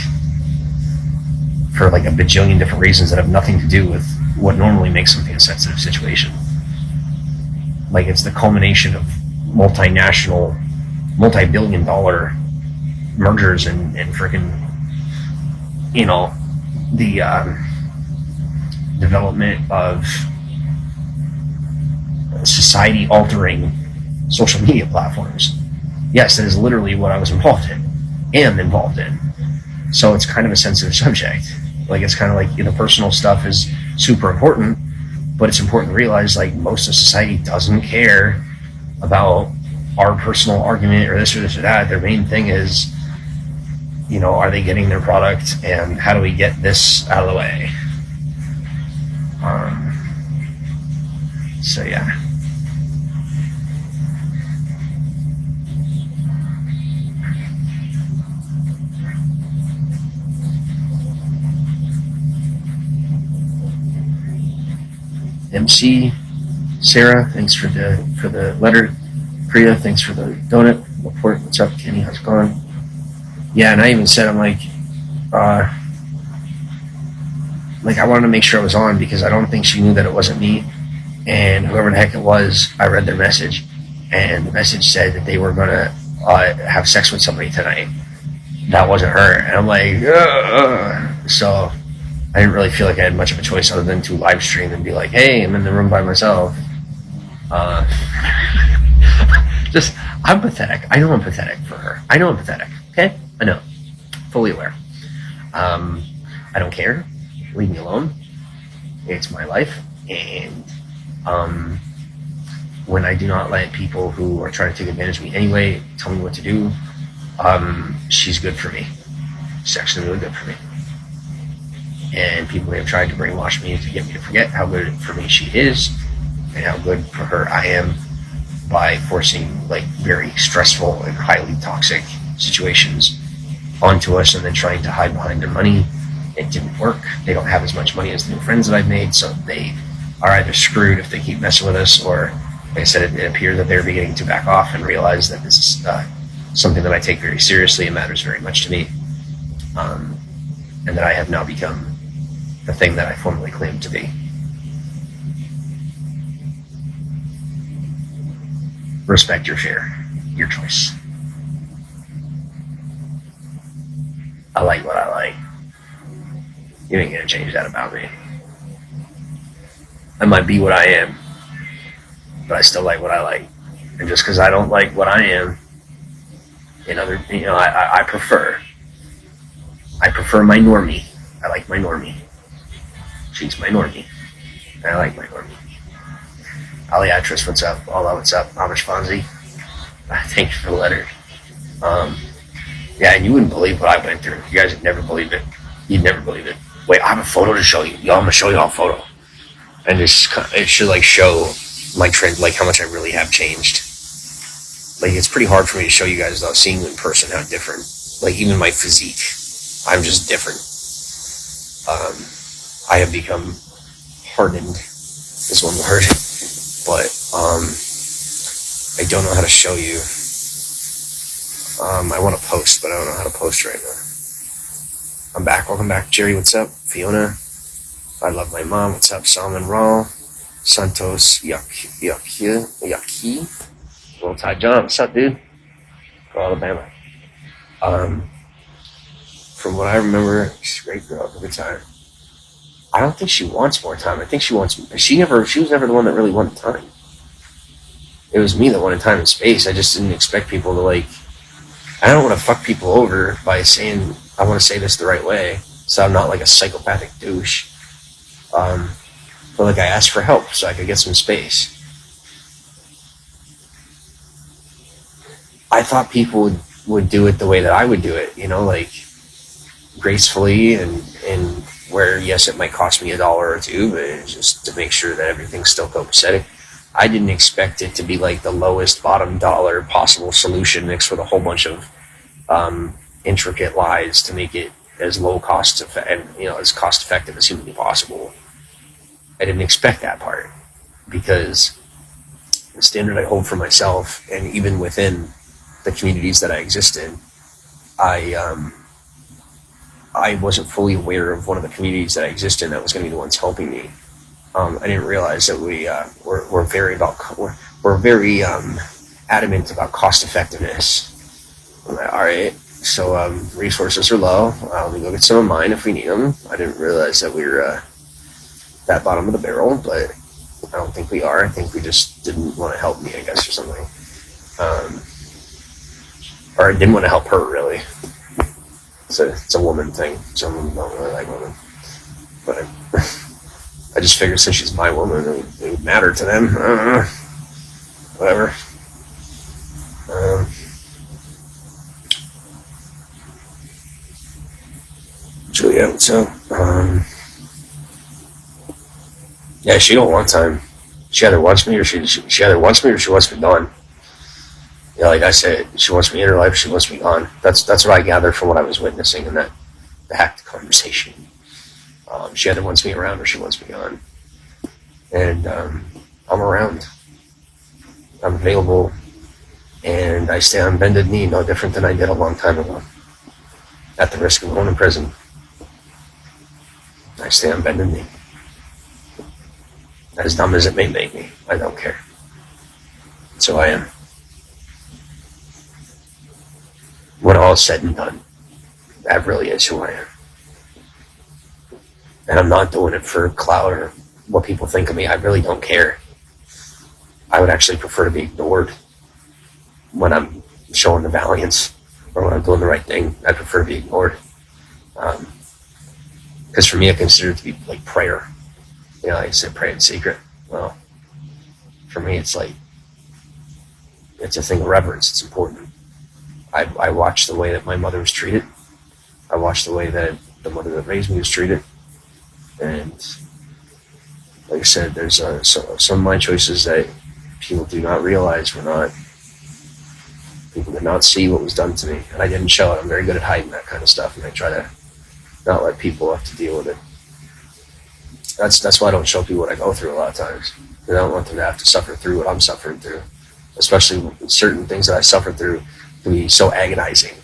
for like a bajillion different reasons that have nothing to do with what normally makes something a sensitive situation. Like it's the culmination of multinational, multi-billion-dollar mergers and freaking, you know, the development of society-altering social media platforms. Yes, that is literally what I was involved in. So it's kind of a sensitive subject. Like it's kind of like, you know, personal stuff is super important, but it's important to realize like most of society doesn't care about our personal argument or this or that. Their main thing is, you know, are they getting their product and how do we get this out of the way? So yeah. MC, Sarah, thanks for the letter. Priya, thanks for the donut. Report, what's up, Kenny? How's it going? Yeah, and I even said I'm like I wanted to make sure I was on because I don't think she knew that it wasn't me. And whoever the heck it was, I read their message, and the message said that they were gonna have sex with somebody tonight. That wasn't her, and I'm like, ugh. So I didn't really feel like I had much of a choice other than to live stream and be like, hey, I'm in the room by myself. I'm pathetic. I know I'm pathetic for her. I know I'm pathetic. Okay? I know. Fully aware. I don't care. Leave me alone. It's my life. And when I do not let people who are trying to take advantage of me anyway tell me what to do, she's good for me. She's actually really good for me. And people have tried to brainwash me to get me to forget how good for me she is and how good for her I am by forcing like very stressful and highly toxic situations onto us and then trying to hide behind their money. It didn't work. They don't have as much money as the new friends that I've made, so they are either screwed if they keep messing with us, or like I said, it appears that they're beginning to back off and realize that this is something that I take very seriously and matters very much to me, and that I have now become the thing that I formerly claimed to be. Respect your fear, your choice. I like what I like. You ain't gonna change that about me. I might be what I am, but I still like what I like. And just because I don't like what I am, I prefer my normie. I like my normie. She's my normie. I like my normie. Aliatris, what's up? Alla, what's up? Amish Fonzie. Thank you for the letter. Yeah, and you wouldn't believe what I went through. You guys would never believe it. You'd never believe it. Wait, I have a photo to show you. Y'all, I'm gonna show y'all a photo. And it should like show my trend, like how much I really have changed. Like it's pretty hard for me to show you guys without seeing you in person how different. Like even my physique, I'm just different. I have become hardened, is one word, but I don't know how to show you. I want to post, but I don't know how to post right now. I'm back. Welcome back, Jerry. What's up, Fiona? I love my mom. What's up, Salman Raw? Santos Yaki. Little Ty John. What's up, dude? Alabama. From what I remember, she's a great girl. Good time. I don't think she wants more time. I think she wants. She was never the one that really wanted time. It was me that wanted time and space. I just didn't expect people to like. I don't want to fuck people over by saying I want to say this the right way, so I'm not like a psychopathic douche. But like I asked for help so I could get some space. I thought people would do it the way that I would do it, like gracefully and where yes it might cost me $1 or $2, but it's just to make sure that everything's still copacetic. I didn't expect it to be like the lowest bottom dollar possible solution mixed with a whole bunch of intricate lies to make it as low cost and as cost effective as humanly possible. I didn't expect that part, because the standard I hold for myself, and even within the communities that I exist in, I wasn't fully aware of one of the communities that I exist in that was going to be the ones helping me. I didn't realize that we're very adamant about cost effectiveness. All right, so resources are low. Let me go get some of mine if we need them. I didn't realize that we were that bottom of the barrel, but I don't think we are. I think we just didn't want to help me, I guess, or something. Or I didn't want to help her, really. It's a woman thing. Some women don't really like women. But I just figured since she's my woman, it would matter to them. Whatever. Julia, what's up? Yeah, she don't want time. She either wants me or she wants me gone. Yeah, like I said, she wants me in her life, she wants me gone. That's what I gathered from what I was witnessing in that hacked conversation. She either wants me around or she wants me gone. And I'm around. I'm available. And I stay on bended knee, no different than I did a long time ago. At the risk of going to prison. I stay on bended knee. As dumb as it may make me, I don't care. That's who I am. When all is said and done, that really is who I am. And I'm not doing it for clout or what people think of me. I really don't care. I would actually prefer to be ignored when I'm showing the valiance or when I'm doing the right thing. I prefer to be ignored. Because for me, I consider it to be like prayer. You know, like I said, pray in secret. Well, for me, it's like, it's a thing of reverence. It's important. I watched the way that my mother was treated. I watched the way that the mother that raised me was treated. And like I said, there's some of my choices that people do not realize people did not see what was done to me. And I didn't show it. I'm very good at hiding that kind of stuff. And I try to not let people have to deal with it. That's why I don't show people what I go through a lot of times. I don't want them to have to suffer through what I'm suffering through. Especially certain things that I suffered through can be so agonizing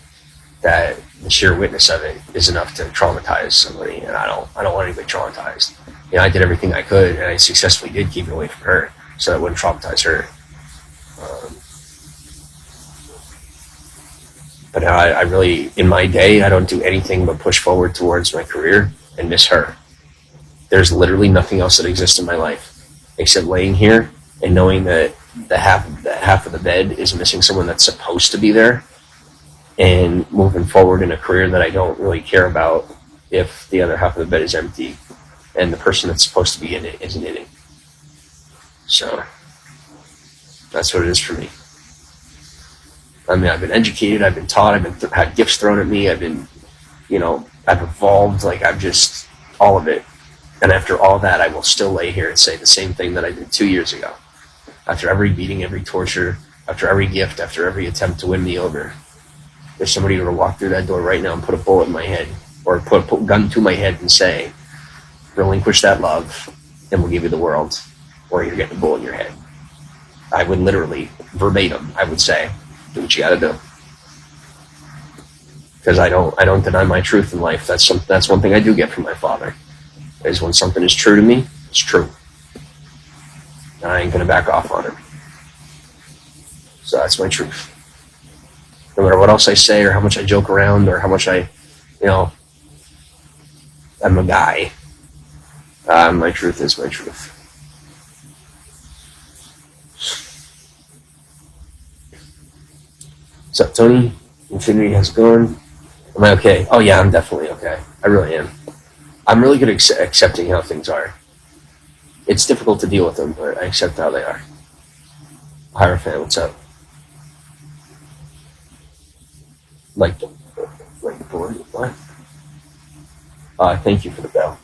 that the sheer witness of it is enough to traumatize somebody, and I don't want anybody traumatized. You know, I did everything I could, and I successfully did keep it away from her, so that it wouldn't traumatize her. But I really, in my day, I don't do anything but push forward towards my career and miss her. There's literally nothing else that exists in my life except laying here and knowing that the half of the bed is missing someone that's supposed to be there, and moving forward in a career that I don't really care about if the other half of the bed is empty and the person that's supposed to be in it isn't in it. So that's what it is for me. I mean, I've been educated, I've been taught, I've had gifts thrown at me, I've evolved, like I've just, all of it. And after all that, I will still lay here and say the same thing that I did 2 years ago. After every beating, every torture, after every gift, after every attempt to win me over, if somebody were to walk through that door right now and put a bullet in my head, or put a gun to my head and say, relinquish that love, and we'll give you the world, or you're getting a bullet in your head. I would literally, verbatim, I would say, do what you gotta do. Because I don't deny my truth in life. That's one thing I do get from my father, is when something is true to me, it's true. And I ain't gonna back off on it. So that's my truth. No matter what else I say, or how much I joke around, or how much I'm a guy. My truth is my truth. What's up, Tony? Infinity has gone. Am I okay? Oh yeah, I'm definitely okay. I really am. I'm really good at accepting how things are. It's difficult to deal with them, but I accept how they are. Hierophant, what's up? Like board? What? Thank you for the bell.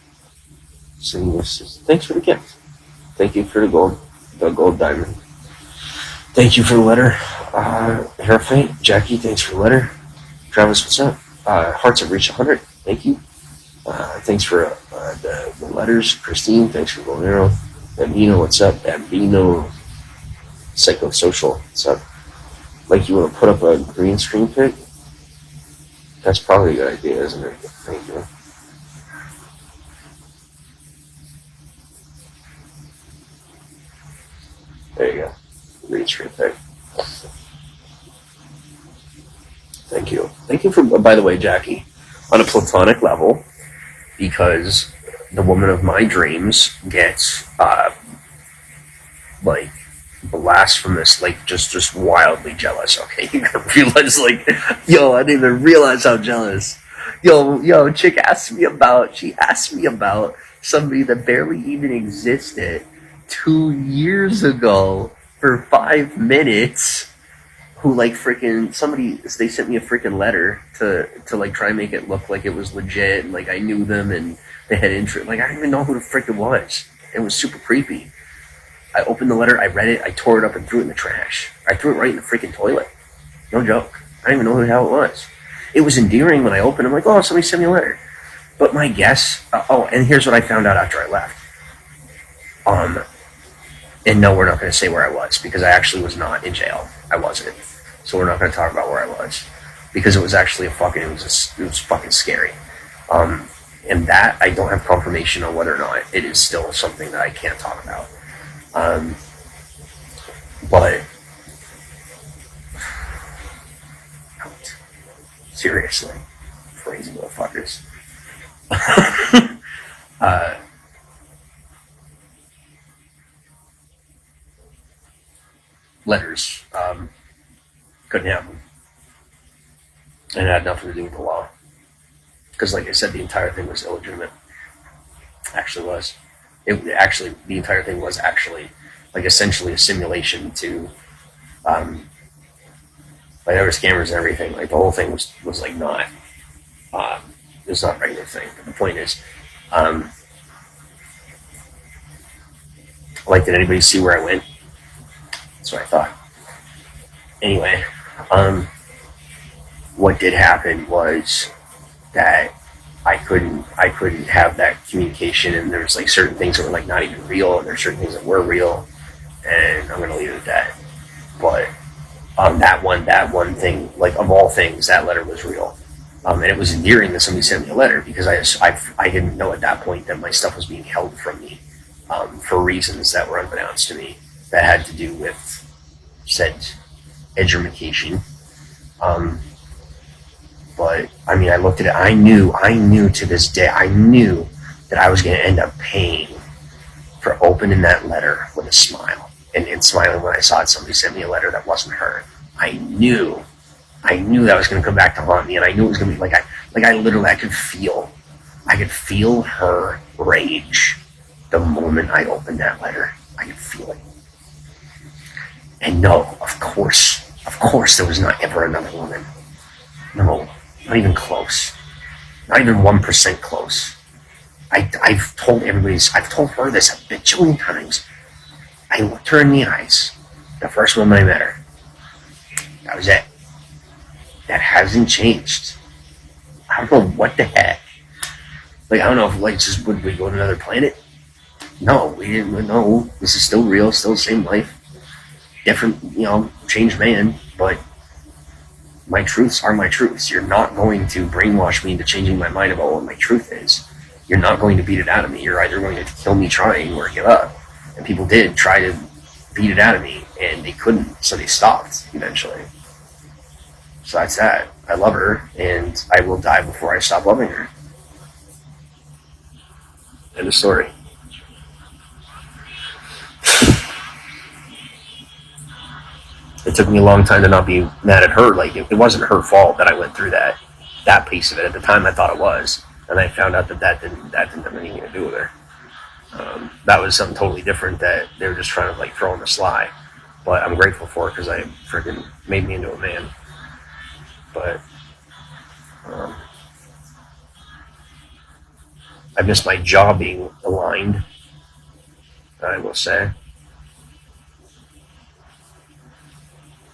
Thanks for the gift. Thank you for the gold diamond. Thank you for the letter. Hierophant, Jackie, thanks for the letter. Travis, what's up? Hearts have reached 100. Thank you. Thanks for the letters. Christine, thanks for going there. Bambino, what's up? Bambino, psychosocial, what's up? Like, you want to put up a green screen pic? That's probably a good idea, isn't it? Thank you. There you go. Green screen pic. Thank you. Thank you for, by the way, Jackie, on a platonic level, because the woman of my dreams gets, like, blasphemous, like, just wildly jealous, okay? You gotta realize, like, yo, I didn't even realize how jealous. Yo, chick asked me about somebody that barely even existed 2 years ago for 5 minutes, who, like, freaking, they sent me a freaking letter to like, try and make it look like it was legit, and, like, I knew them, and they had interest. Like, I didn't even know who the frick it was. It was super creepy. I opened the letter, I read it, I tore it up and threw it in the trash. I threw it right in the freaking toilet. No joke. I didn't even know who the hell it was. It was endearing when I opened it. I'm like, oh, somebody sent me a letter. But my guess, and here's what I found out after I left. And no, we're not going to say where I was, because I actually was not in jail. I wasn't. So we're not going to talk about where I was, because it was actually it was fucking scary. And that, I don't have confirmation on whether or not it is still something that I can't talk about. But seriously, crazy motherfuckers. Letters, couldn't happen. And it had nothing to do with the law. Because, like I said, the entire thing was illegitimate. Actually was. The entire thing was actually, like, essentially a simulation to, like, there was cameras and everything. Like, the whole thing was like, not, it was not a regular thing. But the point is, like, did anybody see where I went? That's what I thought. Anyway, what did happen was that I couldn't have that communication, and there's, like, certain things that were, like, not even real, and there's certain things that were real, and I'm gonna leave it at that. But that one thing, like, of all things, that letter was real, and it was endearing that somebody sent me a letter, because I didn't know at that point that my stuff was being held from me for reasons that were unbeknownst to me, that had to do with said education. But, I mean, I looked at it, I knew to this day, I knew that I was going to end up paying for opening that letter with a smile. And smiling when I saw it, somebody sent me a letter that wasn't her. I knew that was going to come back to haunt me, and I knew it was going to be, I could feel her rage the moment I opened that letter. I could feel it. And no, of course, there was not ever another woman. No, not even close. Not even 1% close. I've told her this a bajillion times. I looked her in the eyes the first moment I met her. That was it. That hasn't changed. I don't know what the heck. Like, I don't know if, like, just would we go to another planet? No, we didn't. No, this is still real, still the same life. Different, changed man, but my truths are my truths. You're not going to brainwash me into changing my mind about what my truth is. You're not going to beat it out of me. You're either going to kill me trying or give up. And people did try to beat it out of me, and they couldn't, so they stopped eventually. So that's that. I love her, and I will die before I stop loving her. End of story. It took me a long time to not be mad at her. Like, it wasn't her fault that I went through that piece of it. At the time, I thought it was, and I found out that didn't have anything to do with her. That was something totally different that they were just trying to, like, throw on the sly. But I'm grateful for it, because I freaking made me into a man. But I miss my jaw being aligned, I will say.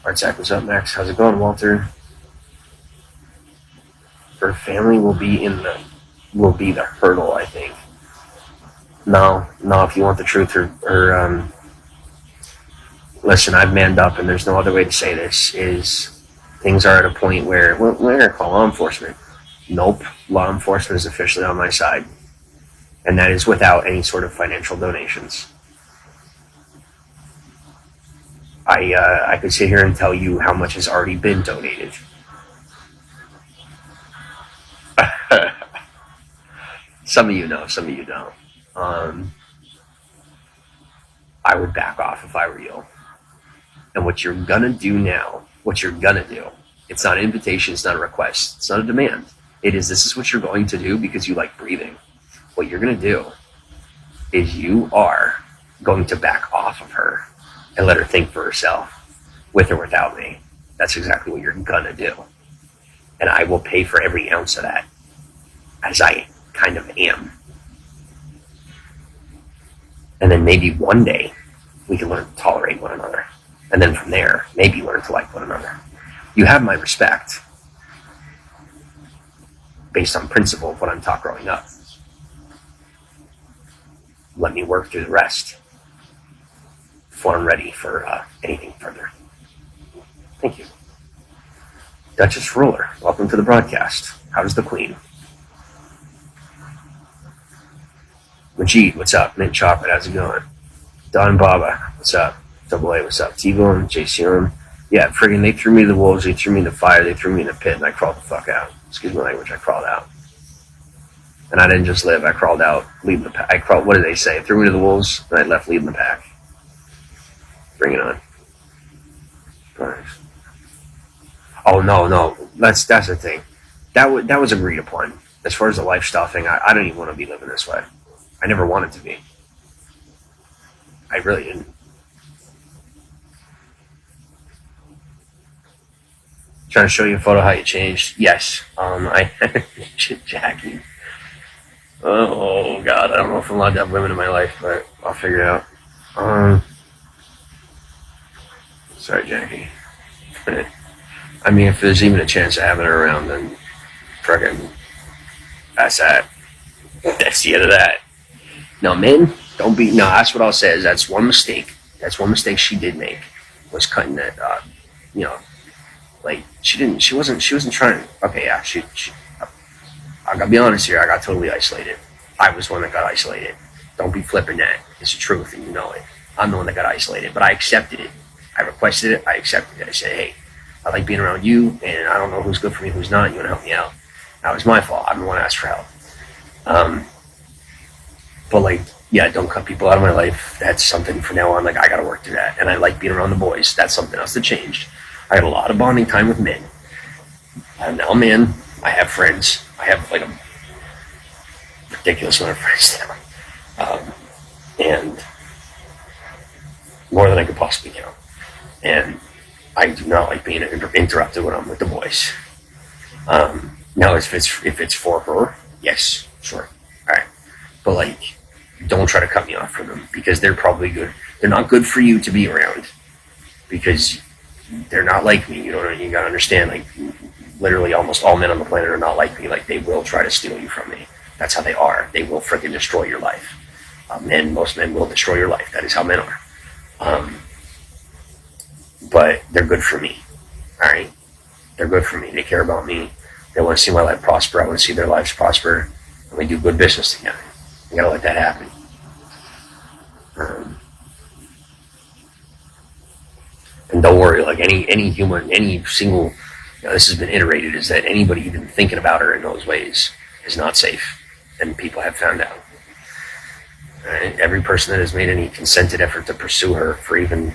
Alright, Zach, what's up, Max? How's it going, Walter? Her family will be the hurdle, I think. No, if you want the truth or listen, I've manned up, and there's no other way to say this, is things are at a point where, well, we're going to call law enforcement. Nope, law enforcement is officially on my side. And that is without any sort of financial donations. I could sit here and tell you how much has already been donated. Some of you know, some of you don't. I would back off if I were you. And what you're gonna do now, it's not an invitation, it's not a request, it's not a demand. This is what you're going to do because you like breathing. What you're gonna do is you are going to back off of her and let her think for herself, with or without me. That's exactly what you're gonna do. And I will pay for every ounce of that, as I kind of am. And then maybe one day we can learn to tolerate one another. And then from there, maybe learn to like one another. You have my respect based on principle of what I'm taught growing up. Let me work through the rest before I'm ready for anything further. Thank you. Duchess Ruler, welcome to the broadcast. How's the Queen? Majid, what's up? Mint Chocolate, how's it going? Don Baba, what's up? Double A, what's up? T-Bone, JCM. Yeah, friggin' they threw me to the wolves, they threw me in the fire, they threw me in the pit, and I crawled the fuck out. Excuse my language, I crawled out. And I didn't just live, I crawled out, leading the pack. What did they say? Threw me to the wolves, and I left leading the pack. Bring it on. Nice. Oh, no, that's the thing. That was agreed upon. As far as the lifestyle thing, I don't even want to be living this way. I never wanted to be. I really didn't. Trying to show you a photo how you changed. Yes. Jackie. Oh God, I don't know if I'm allowed to have women in my life, but I'll figure it out. Sorry, Jackie. I mean, if there's even a chance of having her around, then frickin' that's that. That's the end of that. No, men, don't be. No, that's what I'll say. Is that's one mistake. That's one mistake she did make, was cutting that. Like she wasn't trying. Okay, yeah, she I gotta be honest here. I got totally isolated. I was the one that got isolated. Don't be flipping that. It's the truth, and you know it. I'm the one that got isolated, but I accepted it. I requested it. I accepted it. I said, hey, I like being around you, and I don't know who's good for me, who's not. You want to help me out? That was my fault. I'm the one that asked for help. But like, yeah, don't cut people out of my life. That's something from now on. Like, I gotta work through that. And I like being around the boys. That's something else that changed. I had a lot of bonding time with men. I'm now a man. I have friends. I have like a ridiculous amount of friends now, and more than I could possibly count. And I do not like being interrupted when I'm with the boys. Now, if it's for her, yes, sure, all right. But like, don't try to cut me off from them, because they're probably good. They're not good for you to be around, because they're not like me. You gotta understand. Like, literally, almost all men on the planet are not like me. Like, they will try to steal you from me. That's how they are. They will freaking destroy your life. Most men will destroy your life. That is how men are. But they're good for me. All right, they're good for me. They care about me. They want to see my life prosper. I want to see their lives prosper, and we do good business together. You gotta let that happen. And don't worry, like any human, any single, this has been iterated, is that anybody even thinking about her in those ways is not safe, and people have found out. Right? Every person that has made any consented effort to pursue her for even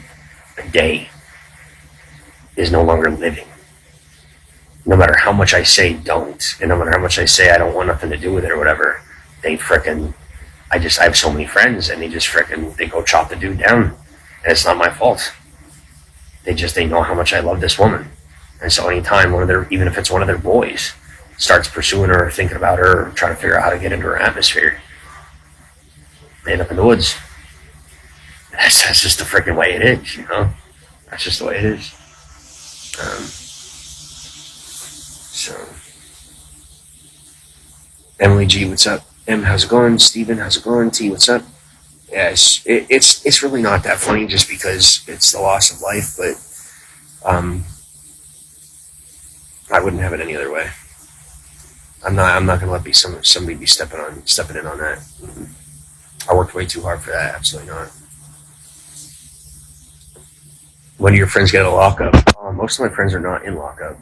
a day is no longer living. No matter how much I say don't, and no matter how much I say I don't want nothing to do with it or whatever, they frickin', I have so many friends, and they just frickin', they go chop the dude down, and it's not my fault. They know how much I love this woman. And so anytime even if it's one of their boys, starts pursuing her, or thinking about her, or trying to figure out how to get into her atmosphere, they end up in the woods. That's just the freaking way it is, That's just the way it is. So, Emily G, what's up? M, how's it going? Steven, how's it going? T, what's up? Yeah, it's really not that funny just because it's the loss of life, but I wouldn't have it any other way. I'm not gonna let somebody be stepping in on that. I worked way too hard for that. Absolutely not. When do your friends get a lockup? Most of my friends are not in lockup.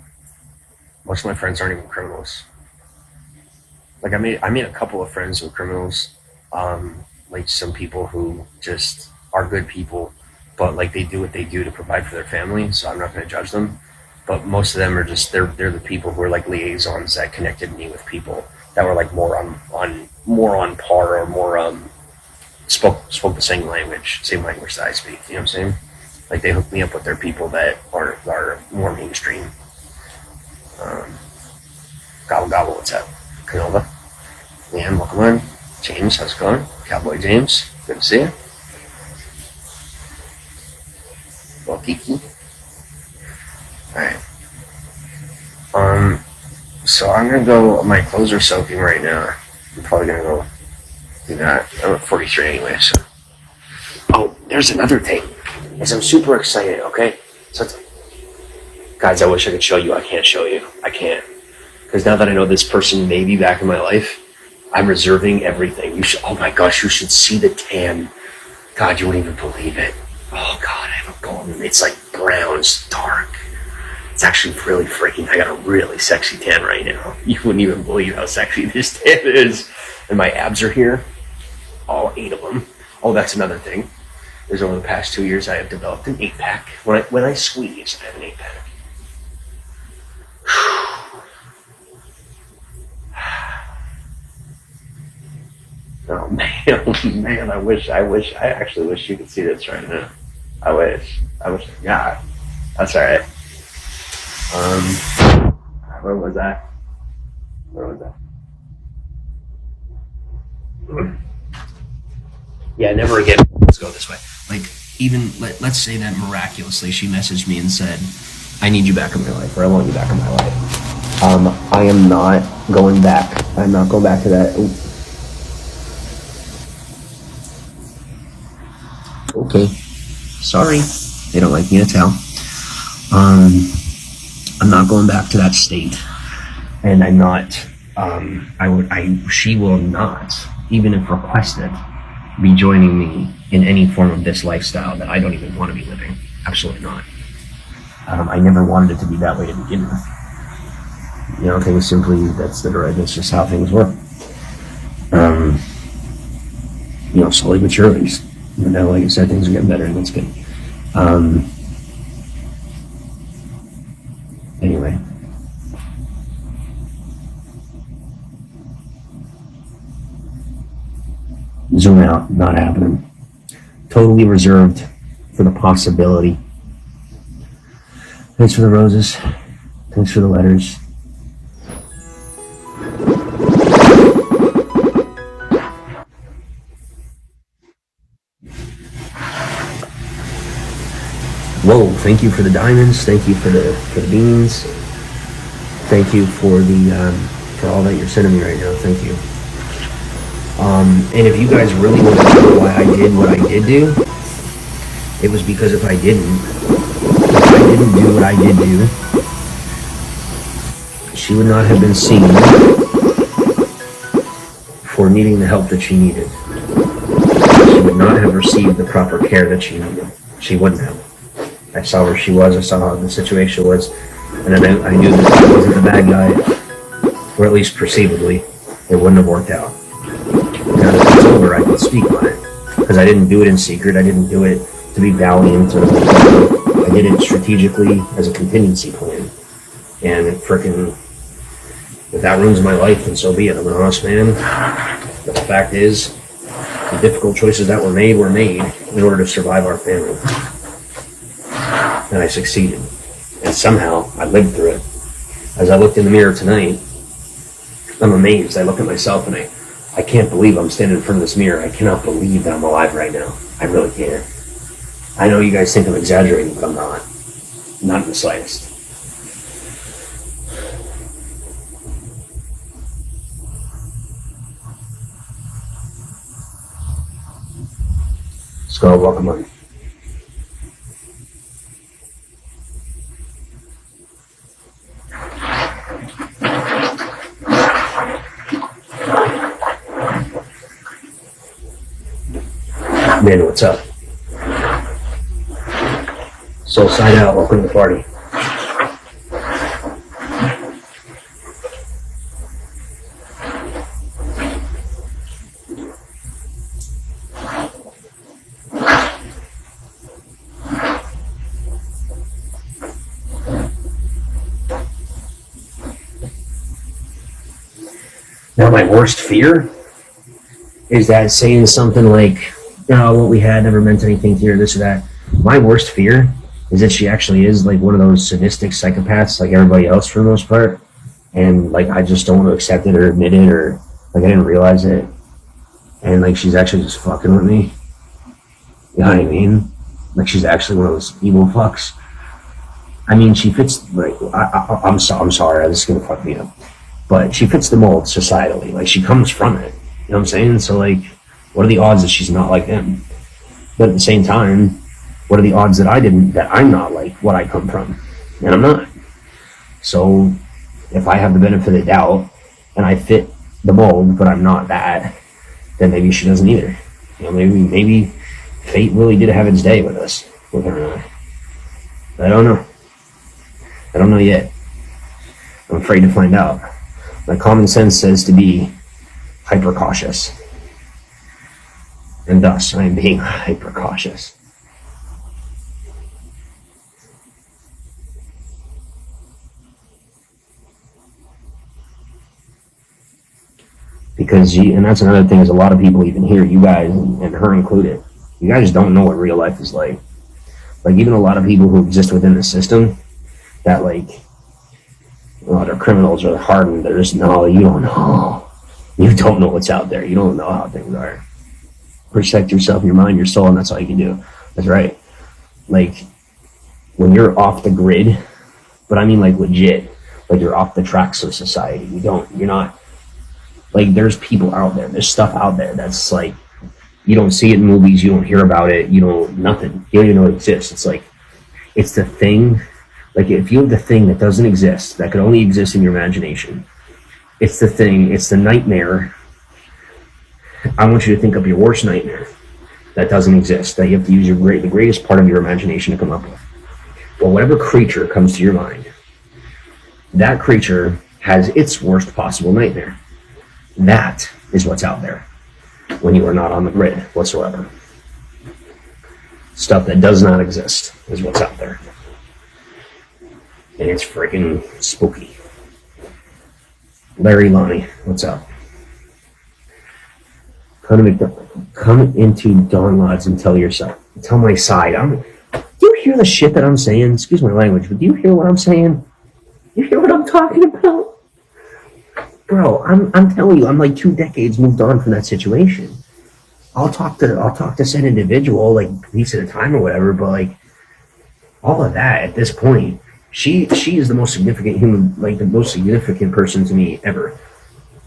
Most of my friends aren't even criminals. Like I made a couple of friends with criminals. Like some people who just are good people, but like they do what they do to provide for their family. So I'm not going to judge them. But most of them are just they're the people who are like liaisons that connected me with people that were like more on par or more spoke the same language that I speak. You know what I'm saying? Like they hook me up with their people that are more mainstream. Gobble gobble, what's up? Canova, Leanne, welcome on. James, how's it going? Cowboy James, good to see you. Well, Kiki. Alright. So I'm gonna go, my clothes are soaking right now. I'm probably gonna go do that. I'm at 43 anyway, so. Oh, there's another thing. Is I'm super excited, okay? So guys, I wish I could show you. I can't show you. I can't. Because now that I know this person may be back in my life, I'm reserving everything. Oh my gosh, you should see the tan. God, you wouldn't even believe it. Oh God, I have a golden. It's like brown, it's dark. It's actually really freaking, I got a really sexy tan right now. You wouldn't even believe how sexy this tan is. And my abs are here. All 8 of them. Oh, that's another thing. There's over the past 2 years I have developed an 8-pack. When I squeeze, I have an 8-pack. Oh man, I actually wish you could see this right now. I wish, yeah, that's alright. Where was that? Yeah, never again. Let's go this way. Like, even, let's say that miraculously she messaged me and said, I need you back in my life, or I want you back in my life. I am not going back. I'm not going back to that. Ooh. Okay. Sorry. They don't like me to tell. I'm not going back to that state. And I'm not, she will not, even if requested, be joining me in any form of this lifestyle that I don't even want to be living. Absolutely not. I never wanted it to be that way to begin with. You know, things simply, that's just how things work. You know, slowly but surely. You know, like I said, things are getting better and that's good. Anyway. Zoom out, not happening. Totally reserved for the possibility. Thanks for the roses. Thanks for the letters. Whoa, thank you for the diamonds. Thank you for the beans. Thank you for for all that you're sending me right now. Thank you. And if you guys really want to know why I did what I did do, it was because if I didn't do what I did do, she would not have been seen for needing the help that she needed. She would not have received the proper care that she needed. She wouldn't have. I saw where she was, I saw how the situation was, and then I knew that I wasn't the bad guy, or at least perceivably, it wouldn't have worked out. Now that it's over, I can speak on it, because I didn't do it in secret, I didn't do it to be valiant, or I did it strategically as a contingency plan, and it frickin', if that ruins my life, then so be it. I'm an honest man, but the fact is, the difficult choices that were made in order to survive our family. And I succeeded. And somehow, I lived through it. As I looked in the mirror tonight, I'm amazed. I look at myself and I can't believe I'm standing in front of this mirror. I cannot believe that I'm alive right now. I really can't. I know you guys think I'm exaggerating, but I'm not. Not in the slightest. Let's go. Welcome on. Man, what's up? Soul Side Out, welcome to the party. Now, my worst fear is that saying something like, no, what we had never meant anything to you, or this or that. My worst fear is that she actually is like one of those sadistic psychopaths like everybody else for the most part. And like, I just don't want to accept it or admit it, or like, I didn't realize it. And like, she's actually just fucking with me. You know what I mean? Like, she's actually one of those evil fucks. I mean, she fits, like, I'm sorry, this is going to fuck me up. But she fits the mold societally. Like, she comes from it. You know what I'm saying? So, like, what are the odds that she's not like him? But at the same time, what are the odds that I'm not like what I come from? And I'm not. So, if I have the benefit of the doubt, and I fit the mold, but I'm not that, then maybe she doesn't either. You know, maybe fate really did have its day with us, with her and I. I don't know. I don't know yet. I'm afraid to find out. My common sense says to be hyper cautious. And thus, I am being hyper cautious. Because, and that's another thing, is a lot of people even here, you guys, and her included, you guys don't know what real life is like. Like, even a lot of people who exist within the system, that like, well, they're criminals or hardened. They're just, no, you don't know. You don't know what's out there. You don't know how things are. Protect yourself, your mind, your soul, and that's all you can do. That's right. Like, when you're off the grid, but I mean like legit, like you're off the tracks of society. You're not, like, there's people out there. There's stuff out there that's like, you don't see it in movies. You don't hear about it. You don't, nothing. You don't even know it exists. It's like, it's the thing. Like, if you have the thing that doesn't exist, that could only exist in your imagination, it's the thing, it's the nightmare. I want you to think of your worst nightmare that doesn't exist, that you have to use the greatest part of your imagination to come up with. Well, whatever creature comes to your mind, that creature has its worst possible nightmare. That is what's out there when you are not on the grid whatsoever. Stuff that does not exist is what's out there. And it's freaking spooky. Larry Lonnie, what's up? Come into Dawn Lodge and tell yourself. Tell my side. Do you hear the shit that I'm saying? Excuse my language, but do you hear what I'm saying? You hear what I'm talking about? Bro, I'm telling you, I'm like 2 decades moved on from that situation. I'll talk to said individual like weeks at a time or whatever, but like all of that at this point, she is the most significant human, like the most significant person to me ever,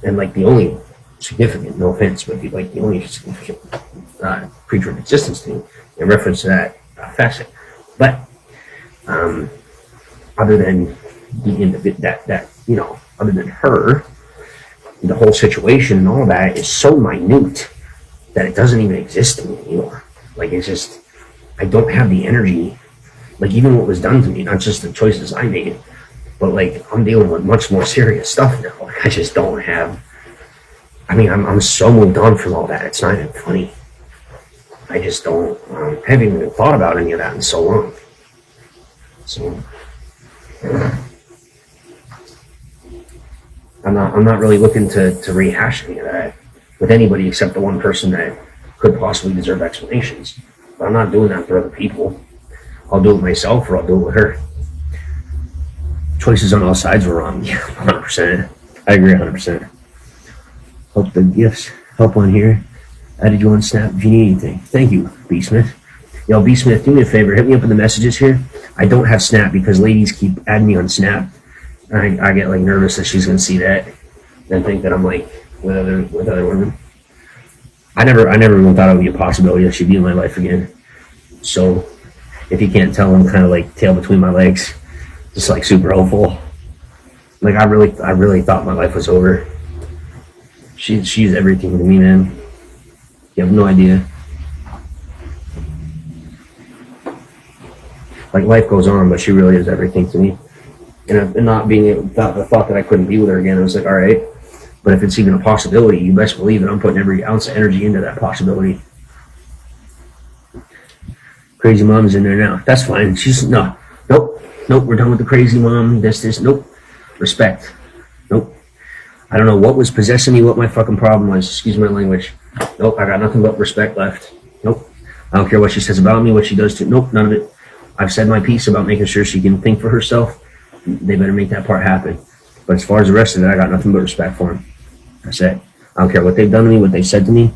and like the only significant, no offense, but like the only significant creature in existence to me in reference to that facet. But other than that you know, other than her, the whole situation and all of that is so minute that it doesn't even exist to me anymore. Like, it's just, I don't have the energy. Like, even what was done to me, not just the choices I made, but like, I'm dealing with much more serious stuff now. Like, I just don't have, I mean, I'm so moved on from all that, it's not even funny. I just don't, I haven't even thought about any of that in so long. So, I'm not really looking to rehash any of that with anybody except the one person that could possibly deserve explanations. But I'm not doing that for other people. I'll do it myself, or I'll do it with her. Choices on all sides were wrong. Yeah, 100%. I agree 100%. Hope the gifts help on here. Added you on Snap if you need anything. Thank you, B Smith. Yo, B Smith, do me a favor. Hit me up in the messages here. I don't have Snap because ladies keep adding me on Snap. I get like nervous that she's gonna see that and think that I'm like with other women. I never even thought it would be a possibility that she'd be in my life again. So if you can't tell, I'm kind of like tail between my legs, just like super hopeful. Like I really thought my life was over. She's everything to me, man. You have no idea. Like life goes on, but she really is everything to me. And not being the thought that I couldn't be with her again, I was like, all right. But if it's even a possibility, you best believe that I'm putting every ounce of energy into that possibility. Crazy mom's in there now. That's fine. She's nope. We're done with the crazy mom. Nope. Respect. Nope. I don't know what was possessing me, what my fucking problem was. Excuse my language. Nope. I got nothing but respect left. Nope. I don't care what she says about me, what she does to. Nope. None of it. I've said my piece about making sure she can think for herself. They better make that part happen. But as far as the rest of it, I got nothing but respect for them. That's it. I don't care what they've done to me, what they said to me.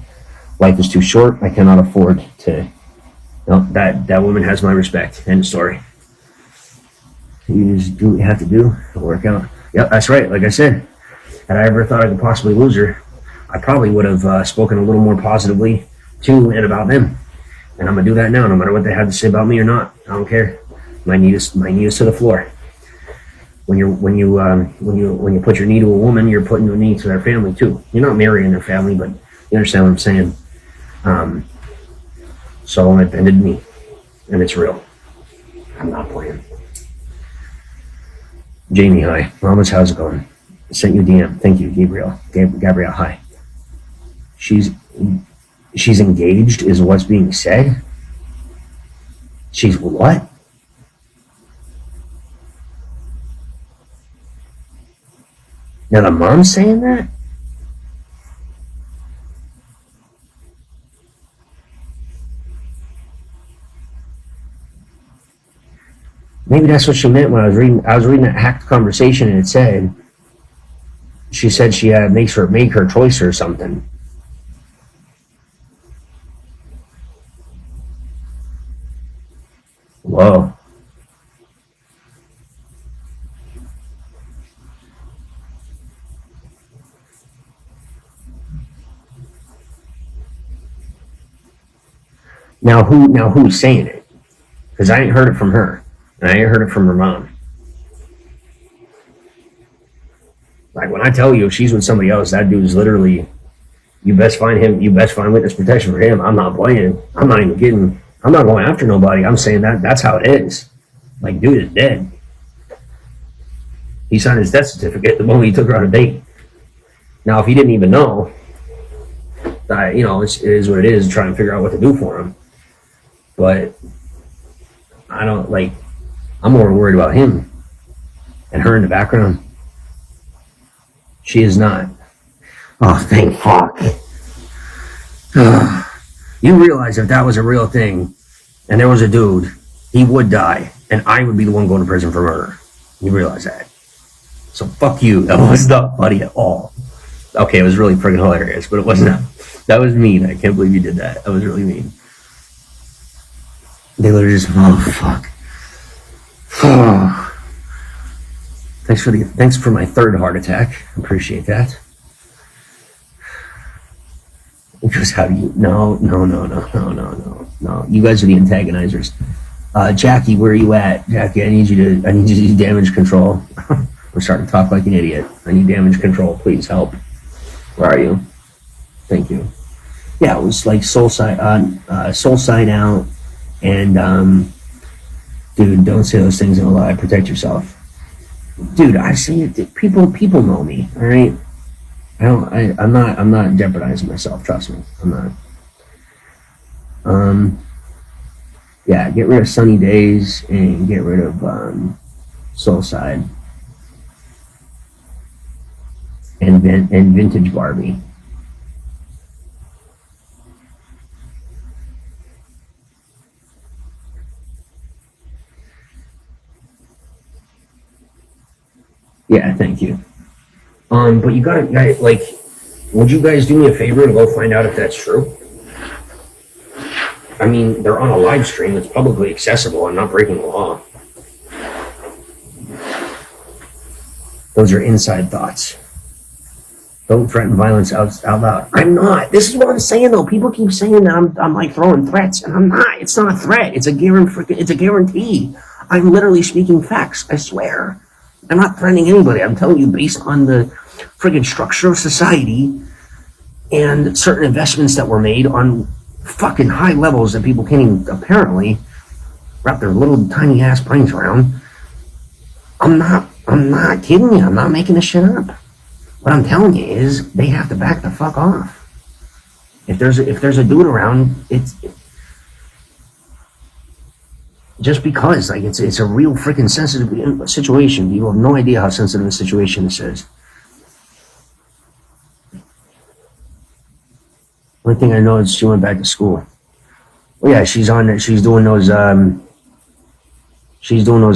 Life is too short. I cannot afford to. No, that woman has my respect. End of story. You just do what you have to do. It'll work out. Yep, that's right. Like I said, had I ever thought I could possibly lose her, I probably would have spoken a little more positively to and about them. And I'm gonna do that now, no matter what they have to say about me or not. I don't care. My knee is to the floor. When you put your knee to a woman, you're putting your knee to their family too. You're not marrying their family, but you understand what I'm saying. So it bended me, and it's real. I'm not playing. Jamie, hi. Mama's, how's it going? I sent you a DM. Thank you, Gabriel. Gabrielle, hi. She's engaged, is what's being said. She's what? Now the mom's saying that? Maybe that's what she meant when I was reading that hacked conversation, and it said, she said she make her choice or something. Whoa. Now who's saying it? Because I ain't heard it from her. And I ain't heard it from her mom. Like when I tell you if she's with somebody else, that dude's literally, you best find witness protection for him. I'm not playing. I'm not even kidding. I'm not going after nobody. I'm saying that's how it is. Like, dude is dead. He signed his death certificate the moment he took her on a date. Now, if he didn't even know, it is what it is, try and figure out what to do for him. But I'm more worried about him and her in the background. She is not. Oh, thank fuck. You realize if that was a real thing and there was a dude, he would die and I would be the one going to prison for murder. You realize that. So fuck you. That was not funny at all. Okay, it was really friggin' hilarious, but it wasn't. That was mean. I can't believe you did that. That was really mean. They literally just, oh fuck. Oh. Thanks for my third heart attack. Appreciate that. Because how do you? No. You guys are the antagonizers. Jackie, where are you at? Jackie, I need you to do damage control. I'm starting to talk like an idiot. I need damage control. Please help. Where are you? Thank you. Yeah, it was like soul side out, and dude, don't say those things in a lie. Protect yourself, dude. I say it. People know me. All right. I'm not jeopardizing myself. Trust me. I'm not. Yeah, get rid of Sunny Days and get rid of Soulside and Vintage Barbie. Yeah, thank you. But you gotta, would you guys do me a favor and go find out if that's true? I mean, they're on a live stream. It's publicly accessible. I'm not breaking the law. Those are inside thoughts. Don't threaten violence out loud. I'm not. This is what I'm saying, though. People keep saying that I'm like throwing threats, and I'm not. It's not a threat. It's a guarantee. I'm literally speaking facts. I swear. I'm not threatening anybody. I'm telling you based on the friggin' structure of society and certain investments that were made on fucking high levels that people can't even apparently wrap their little tiny ass brains around. I'm not kidding you. I'm not making this shit up. What I'm telling you is they have to back the fuck off. If there's a dude around, it's just because like it's a real freaking sensitive situation. You have no idea how sensitive a situation this is. One thing I know is she went back to school. Well, yeah, she's doing those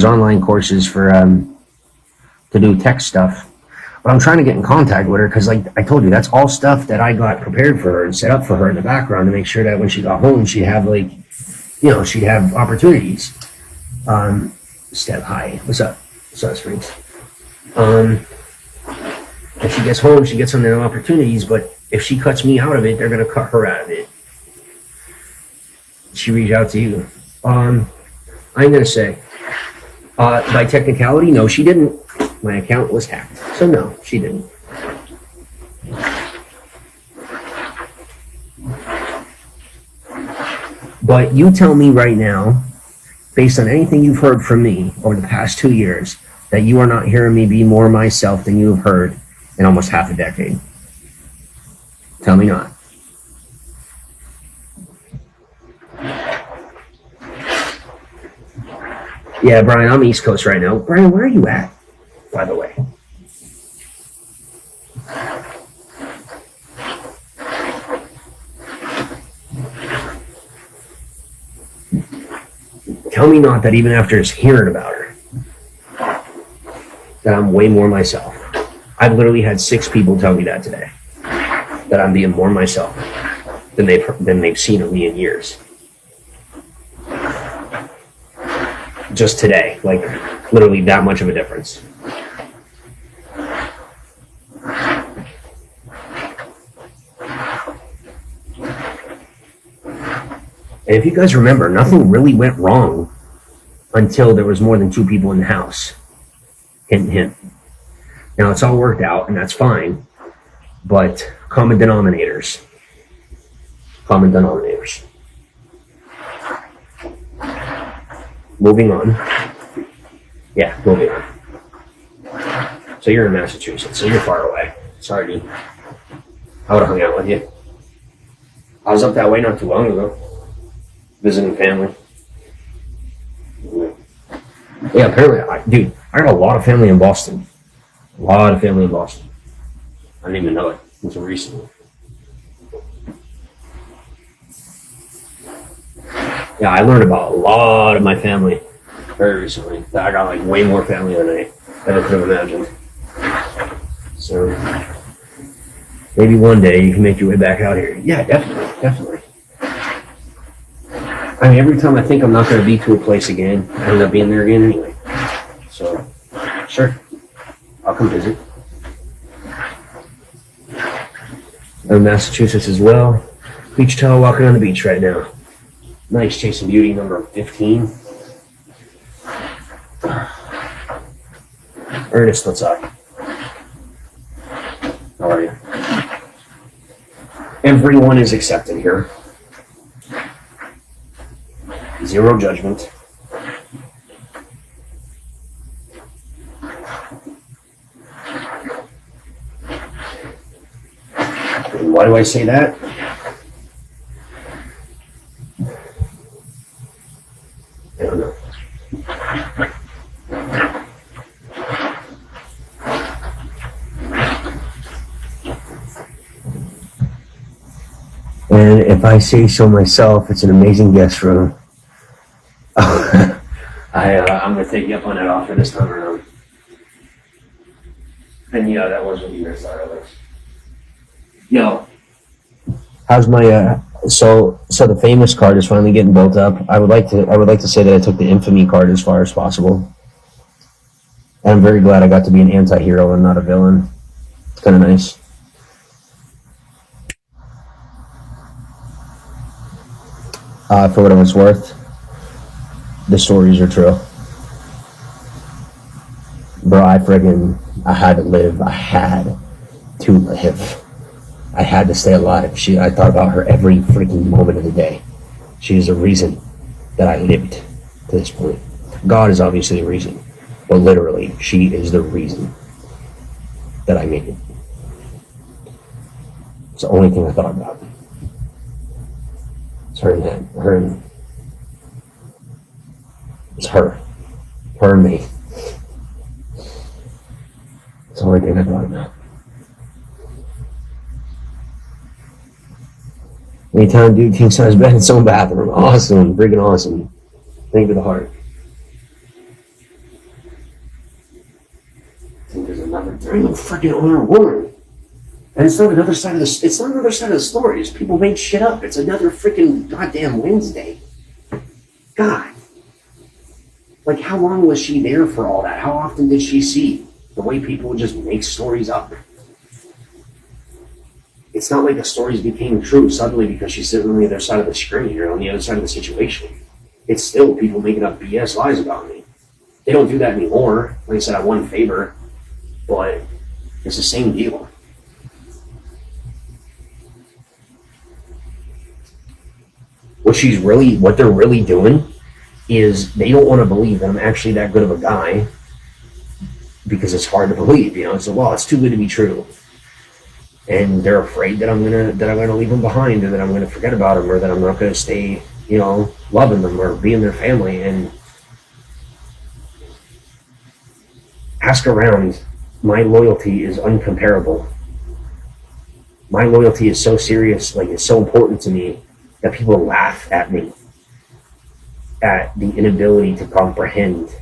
online courses for to do tech stuff. But I'm trying to get in contact with her because, like I told you, that's all stuff that I got prepared for her and set up for her in the background to make sure that when she got home, she'd have she'd have opportunities. Step hi, what's up? What's up, Springs? If she gets home, she gets some opportunities. But if she cuts me out of it, they're gonna cut her out of it. She reached out to you. I'm gonna say, by technicality, no, she didn't. My account was hacked. So no, she didn't. But you tell me right now, based on anything you've heard from me over the past 2 years, that you are not hearing me be more myself than you have heard in almost half a decade. Tell me not. Yeah, Brian, I'm East Coast right now. Brian, where are you at, by the way? Tell me not that even after just hearing about her, that I'm way more myself. I've literally had 6 people tell me that today, that I'm being more myself than they've seen of me in years. Just today, like literally that much of a difference. And if you guys remember, nothing really went wrong until there was more than 2 people in the house. Hint, hint. Now it's all worked out, and that's fine. But common denominators. Common denominators. Moving on. Yeah, moving on. So you're in Massachusetts, so you're far away. Sorry, dude. I would have hung out with you. I was up that way not too long ago. Visiting family. Yeah, apparently, dude, I got a lot of family in Boston. A lot of family in Boston. I didn't even know it until recently. Yeah, I learned about a lot of my family very recently. I got like way more family than I ever could have imagined. So maybe one day you can make your way back out here. Yeah, definitely. I mean, every time I think I'm not going to be to a place again, I end up being there again anyway. So, sure, I'll come visit. I'm in Massachusetts as well. Beach towel walking on the beach right now. Nice Chasing Beauty number 15. Ernest, what's up? How are you? Everyone is accepted here. Zero judgment. And why do I say that? I don't know. And if I say so myself, it's an amazing guest room. I'm going to take you up on that offer this time around. And yeah, that was what you guys thought of it. Yo, how's my so the famous card is finally getting built up. I would like to say that I took the infamy card as far as possible. And I'm very glad I got to be an anti-hero and not a villain. It's kind of nice. For what it was worth, the stories are true. Bro, I had to live. I had to live. I had to stay alive. I thought about her every freaking moment of the day. She is the reason that I lived to this point. God is obviously the reason, but literally, she is the reason that I made it. It's the only thing I thought about. It's her and him. It's her. Her and me. It's the only thing I thought about. Anytime dude king size bed in its own bathroom. Awesome. Freaking awesome. Thank you to the heart. I think there's another freaking older woman. And it's not another side of the story. It's people make shit up. It's another freaking goddamn Wednesday. God. Like, how long was she there for all that? How often did she see the way people just make stories up? It's not like the stories became true suddenly because she's sitting on the other side of the screen or on the other side of the situation. It's still people making up BS lies about me. They don't do that anymore. Like I said, I won favor, but it's the same deal. What they're really doing is they don't want to believe that I'm actually that good of a guy because it's hard to believe, So, well, it's too good to be true. And they're afraid that I'm gonna leave them behind, or that I'm gonna forget about them, or that I'm not gonna stay, loving them or being their family. And ask around, my loyalty is uncomparable. My loyalty is so serious, like it's so important to me that people laugh at me, at the inability to comprehend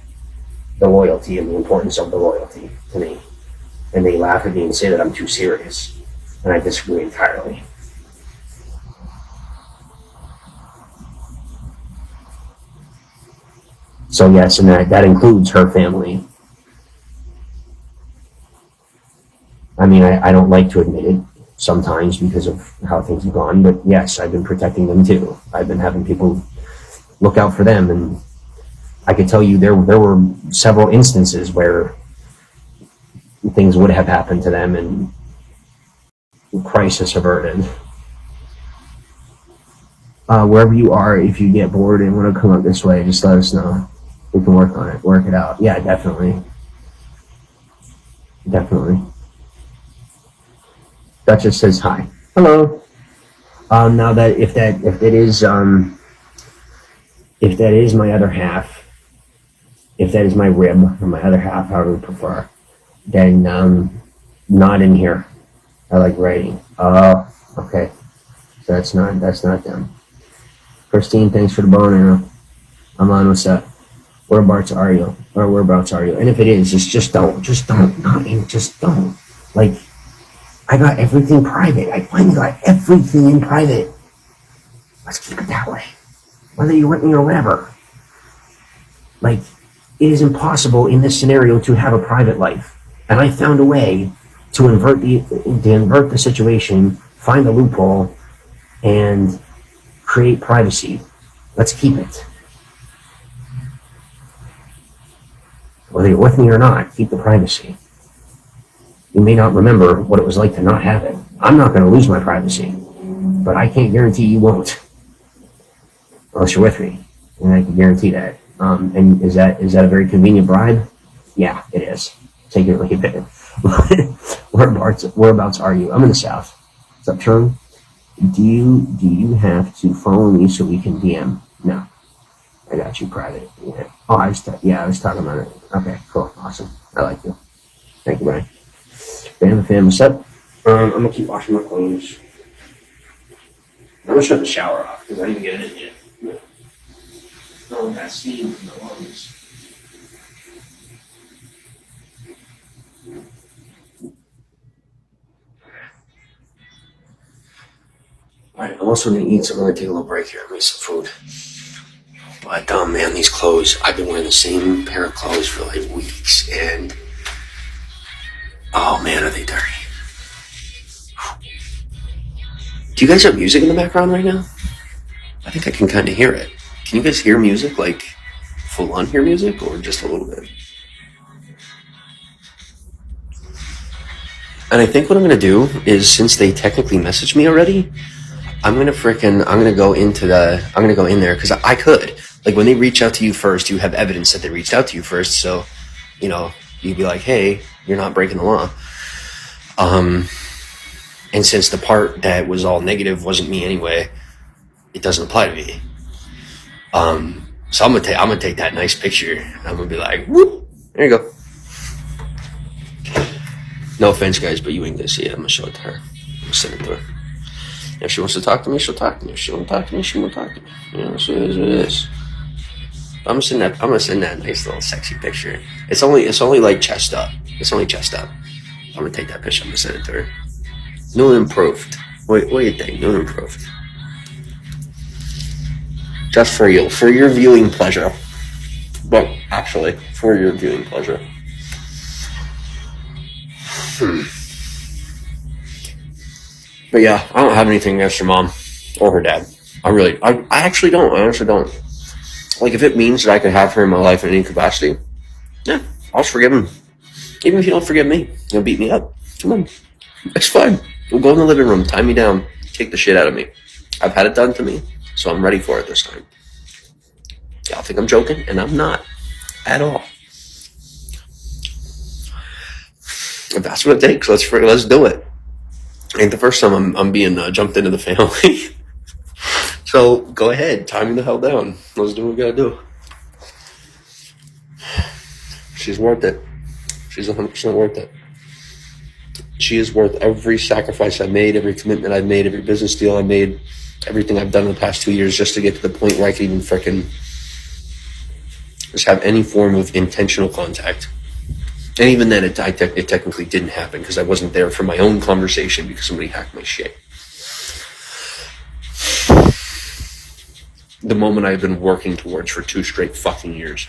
the loyalty and the importance of the loyalty to me. And they laugh at me and say that I'm too serious. And I disagree entirely. So yes, and that includes her family. I mean, I don't like to admit it sometimes because of how things have gone, but yes, I've been protecting them too. I've been having people look out for them, and I could tell you there were several instances where things would have happened to them and crisis averted. Wherever you are, if you get bored and want to come up this way, just let us know. We can work on it, work it out. Yeah, definitely. Duchess says hi. Hello. Now that if that is my other half, if that is my rib or my other half, however you prefer, then not in here. I like writing. Oh, okay. So that's not them. Christine, thanks for the bone arrow. I'm on, what's up? Whereabouts are you? And if it is, just don't. Like, I got everything private. I finally got everything in private. Let's keep it that way. Whether you want me or whatever. Like, it is impossible in this scenario to have a private life. And I found a way to invert the situation, find a loophole, and create privacy. Let's keep it. Whether you're with me or not, keep the privacy. You may not remember what it was like to not have it. I'm not going to lose my privacy, but I can't guarantee you won't, unless you're with me, and I can guarantee that. And is that a very convenient bribe? Yeah, it is. Take it or leave it. Whereabouts are you? I'm in the south. What's up, Sean? Do you have to follow me so we can DM? No, I got you private. Yeah. Oh, I was talking about it. Okay, cool, awesome. I like you. Thank you, Brian. Fam, what's up? I'm gonna keep washing my clothes. I'm gonna shut the shower off because I didn't get it in yet. No, that steam from the lungs. Alright, I'm also gonna eat, so I'm gonna take a little break here and make some food. But man, these clothes, I've been wearing the same pair of clothes for like weeks, and oh man, are they dirty. Do you guys have music in the background right now? I think I can kind of hear it. Can you guys hear music, like full on hear music, or just a little bit? And I think what I'm gonna do is, since they technically messaged me already, I'm gonna go in there because I could. Like, when they reach out to you first, you have evidence that they reached out to you first. So, you know, you'd be like, hey, you're not breaking the law. And since the part that was all negative wasn't me anyway, it doesn't apply to me. So I'm gonna take that nice picture. I'm gonna be like, whoop, there you go. No offense, guys, but you ain't gonna see it. I'm gonna show it to her. I'm gonna send it to her. If she wants to talk to me, she'll talk to me. If she won't talk to me, she won't talk to me. You know, so it is what it is. I'm gonna send that nice little sexy picture. It's only like chest up. It's only chest up. I'm gonna take that picture. I'm gonna send it to her. New and improved. What do you think? New and improved. Just for you, for your viewing pleasure. But actually, for your viewing pleasure. But yeah, I don't have anything against her mom or her dad. I actually don't. I honestly don't. Like, if it means that I could have her in my life in any capacity, yeah, I'll just forgive him. Even if you don't forgive me, you'll beat me up. Come on. It's fine. We'll go in the living room, tie me down, take the shit out of me. I've had it done to me, so I'm ready for it this time. Y'all think I'm joking, and I'm not at all. If that's what it takes, let's do it. Ain't the first time I'm being jumped into the family. So go ahead, tie me the hell down. Let's do what we gotta do. She's worth it. She's 100% worth it. She is worth every sacrifice I made, every commitment I've made, every business deal I made, everything I've done in the past 2 years just to get to the point where I can even frickin' just have any form of intentional contact. And even then, it technically didn't happen because I wasn't there for my own conversation because somebody hacked my shit. The moment I've been working towards for 2 straight fucking years.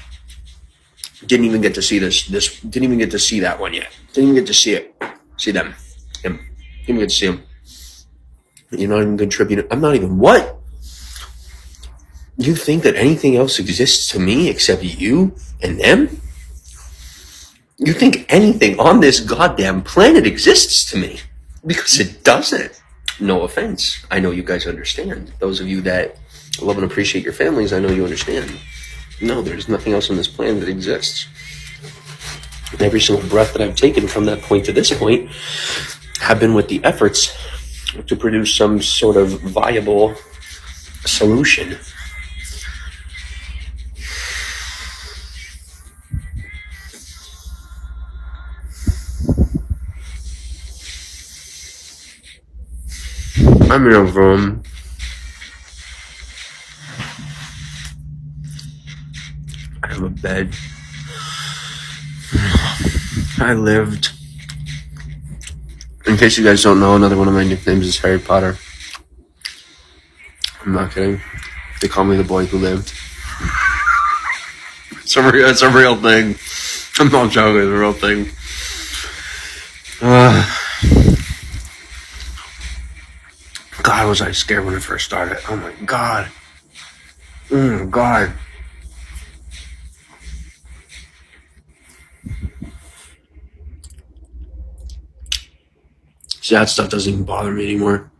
Didn't even get to see didn't even get to see that one yet. Didn't even get to see it. See them. Him. Didn't even get to see him. You're not even contributing. I'm not even what? You think that anything else exists to me except you and them? You think anything on this goddamn planet exists to me? Because it doesn't. No offense. I know you guys understand. Those of you that love and appreciate your families, I know you understand. No, there's nothing else on this planet that exists. And every single breath that I've taken from that point to this point have been with the efforts to produce some sort of viable solution. I'm in a room. I have a bed. I lived. In case you guys don't know, another one of my nicknames is Harry Potter. I'm not kidding. They call me the boy who lived. It's a real thing. I'm not joking. It's a real thing. God, was I scared when I first started. Oh my God. Oh my God. See, that stuff doesn't even bother me anymore.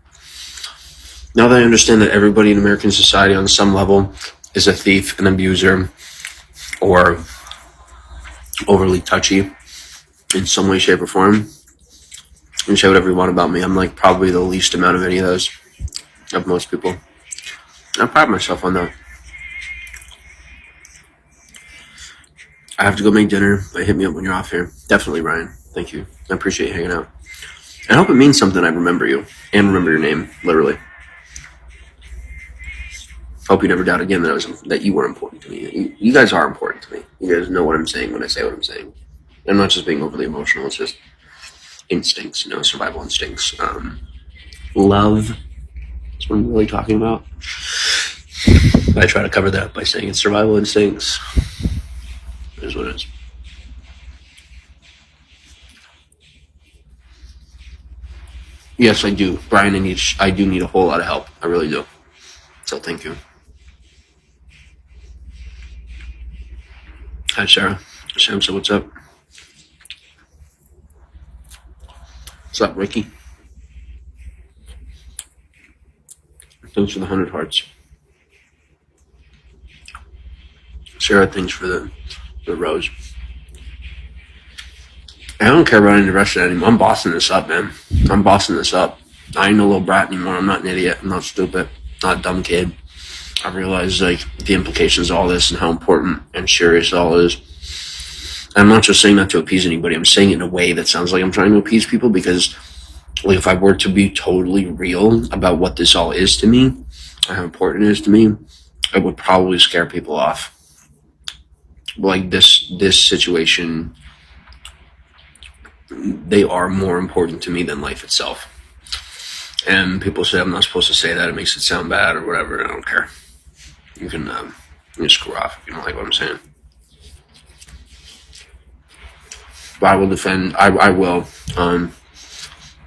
Now that I understand that everybody in American society on some level is a thief, an abuser, or overly touchy in some way, shape, or form, and say whatever you want about me, I'm like probably the least amount of any of those, of most people. I pride myself on that. I have to go make dinner, but hit me up when you're off here. Definitely, Ryan. Thank you. I appreciate you hanging out. I hope it means something. I remember you and remember your name, literally. Hope you never doubt again that you were important to me. You guys are important to me. You guys know what I'm saying when I say what I'm saying. I'm not just being overly emotional. It's just instincts, survival instincts. Love. That's what I'm really talking about. I try to cover that by saying it's survival instincts. It is what it is. Yes, I do. Brian, I do need a whole lot of help. I really do. So thank you. Hi, Sarah. Sam said, what's up? What's up, Ricky? Thanks for the 100 hearts. Sarah, thanks for the rose. I don't care about any of the rest of it anymore. I'm bossing this up, man. I'm bossing this up. I ain't no little brat anymore. I'm not an idiot. I'm not stupid. Not a dumb kid. I realize, like, the implications of all this and how important and serious it all is. I'm not just saying that to appease anybody. I'm saying it in a way that sounds like I'm trying to appease people because, like, if I were to be totally real about what this all is to me, how important it is to me, it would probably scare people off. Like, this situation, they are more important to me than life itself. And people say I'm not supposed to say that. It makes it sound bad or whatever. I don't care. You can screw off if you don't like what I'm saying. But I will defend. I will.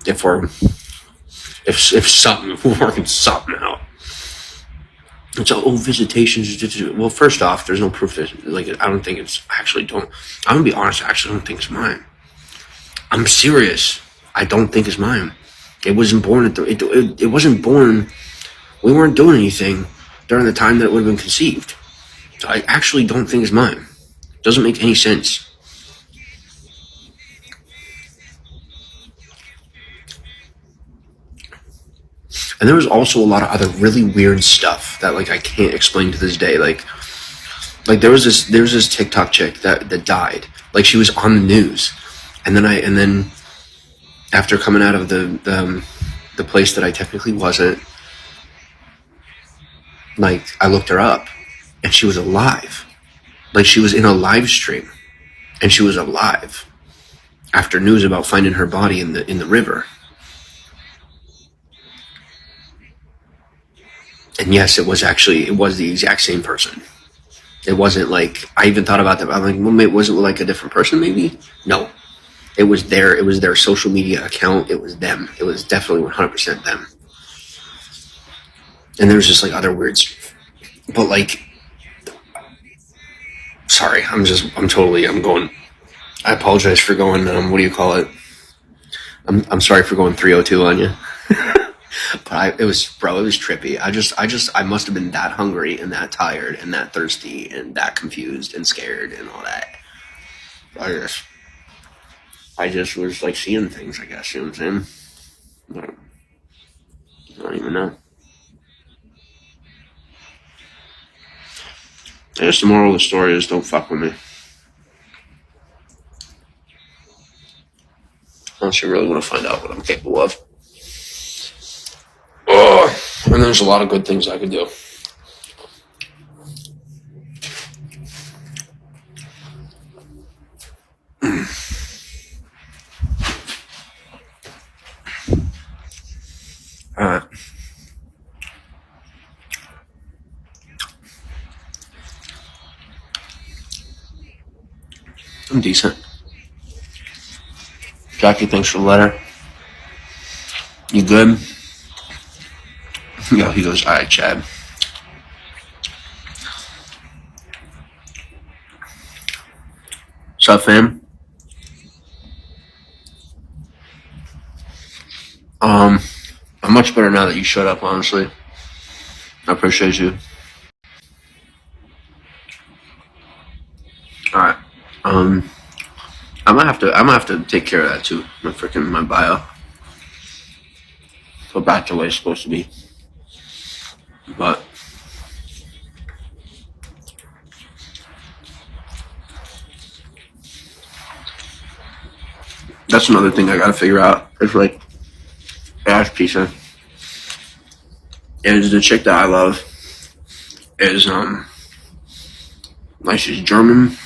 If something working something out. It's visitations. Well, first off, there's no proof that, like, I don't think it's actually I'm gonna be honest. I actually don't think it's mine. I'm serious. I don't think it's mine. It wasn't born it wasn't born. We weren't doing anything during the time that it would have been conceived. So I actually don't think it's mine. It doesn't make any sense. And there was also a lot of other really weird stuff that, like, I can't explain to this day. Like there was this TikTok chick that died. Like, she was on the news, and then after coming out of the place that I technically wasn't, like, I looked her up, and she was alive. Like, she was in a live stream, and she was alive after news about finding her body in the river. And yes, it was the exact same person. It wasn't like, I even thought about that. I'm like, well, was it like a different person maybe? No. It was their social media account. It was them. It was definitely 100% them. And there's just, like, other words. But, like, sorry, I'm going, I apologize for going, what do you call it? I'm sorry for going 302 on you. But it was trippy. I must have been that hungry and that tired and that thirsty and that confused and scared and all that. I just was, like, seeing things, I guess, you know what I'm saying? I don't even know. I guess the moral of the story is don't fuck with me. Unless you really want to find out what I'm capable of. Oh, and there's a lot of good things I could do. Alright. I'm decent. Jackie, thanks for the letter. You good? Yeah, he goes, alright, Chad. What's up, fam? I'm much better now that you shut up, honestly. I appreciate you. Alright. I might have to take care of that too. My bio. Go back to the way it's supposed to be. But that's another thing I gotta figure out. It's like Ash Pizza. And the chick that I love is like, she's German.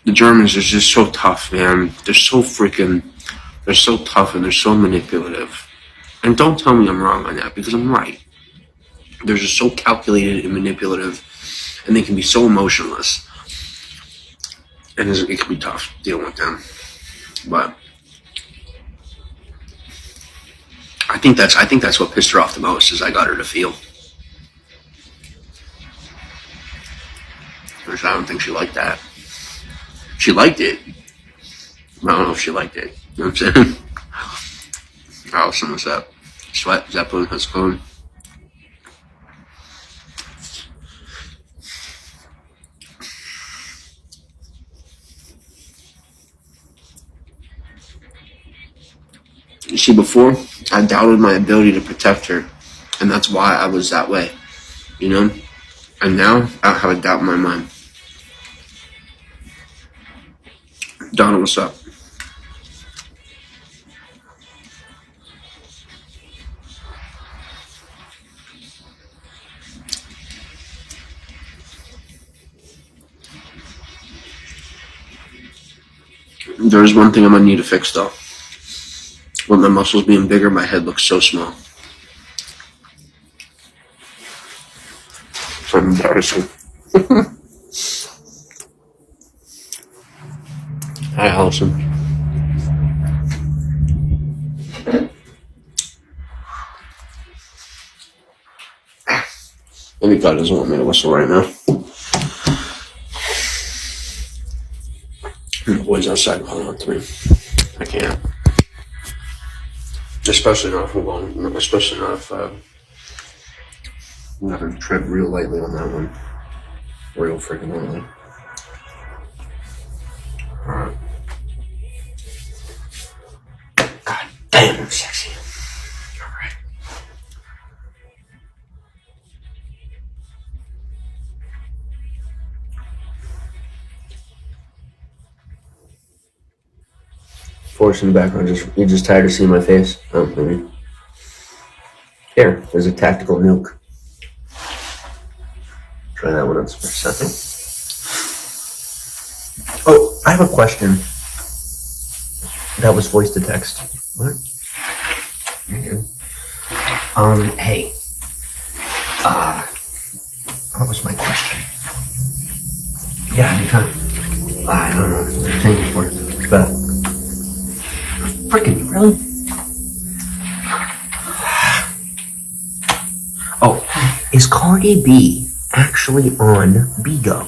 The Germans are just so tough, man. They're so tough and they're so manipulative. And don't tell me I'm wrong on that, because I'm right. They're just so calculated and manipulative, and they can be so emotionless. And it can be tough dealing with them. But I think that's what pissed her off the most, is I got her to feel. Which I don't think she liked that. She liked it. I don't know if she liked it. You know what I'm saying? Allison, what's up? Sweat, Zeppelin, how's it going? You see, before, I doubted my ability to protect her, and that's why I was that way, you know? And now, I don't have a doubt in my mind. Donna, what's up? There's one thing I'm gonna need to fix, though. With my muscles being bigger, my head looks so small. It's embarrassing. Hi, Allison. Maybe God doesn't want me to whistle right now. The boys outside calling out to me. I can't. Especially not if I'm going. Especially not if I'm gonna tread real lightly on that one. Real freaking lightly. Alright. God damn, I'm sexy. Alright. Force in the background, you're just tired of seeing my face? Oh, maybe. Here, there's a tactical nuke. Try that one on for a second. Oh, I have a question. That was voice to text. What? You're good. Hey. What was my question? Yeah, anytime. I don't know. Thank you for it. But freaking really? Oh, is Cardi B actually on Bigo?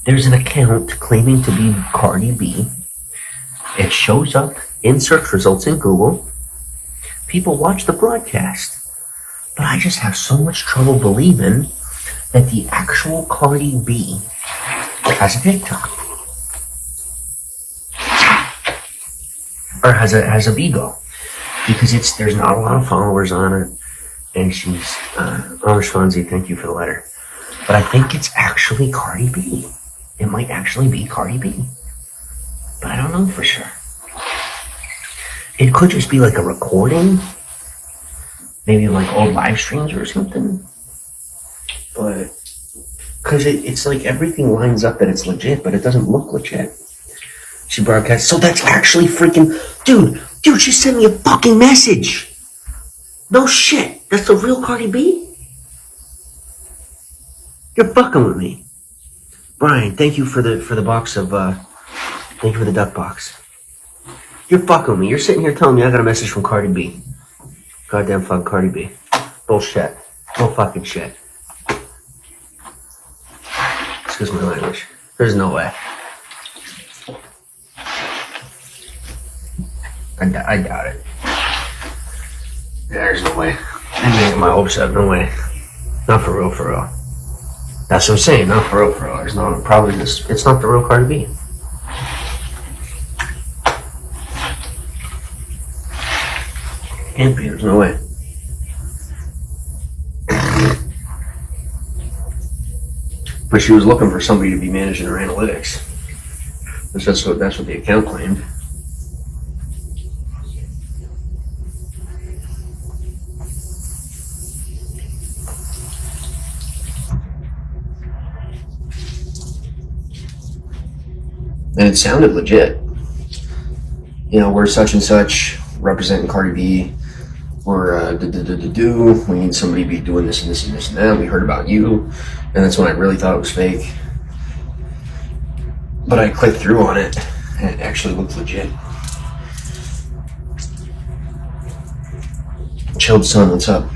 There's an account claiming to be Cardi B. It shows up in search results in Google. People watch the broadcast. But I just have so much trouble believing that the actual Cardi B has a TikTok. Or has a Bigo. Because there's not a lot of followers on it. And she's, Swansea, thank you for the letter. But I think it's actually Cardi B. It might actually be Cardi B. But I don't know for sure. It could just be like a recording. Maybe like old live streams or something. But, because it's like everything lines up that it's legit, but it doesn't look legit. She broadcasts, so that's actually freaking, dude, she sent me a fucking message. No shit, that's the real Cardi B? You're fucking with me. Brian, thank you for the box of, thank you for the duck box. You're fucking with me. You're sitting here telling me I got a message from Cardi B. Goddamn fucking Cardi B. Bullshit. No fucking shit. Excuse my language. There's no way. I doubt it. There's no way. I'm making my hopes up. No way. Not for real, for real. That's what I'm saying. Not for real, for real. There's no, probably just, it's not the real Cardi B. Can't be. There's no way. But she was looking for somebody to be managing her analytics. That's what the account claimed. And it sounded legit. You know, we're such and such, representing Cardi B. We're we need somebody to be doing this and this and this and that. We heard about you. And that's when I really thought it was fake. But I clicked through on it, and it actually looked legit. Chilled Sun, what's up?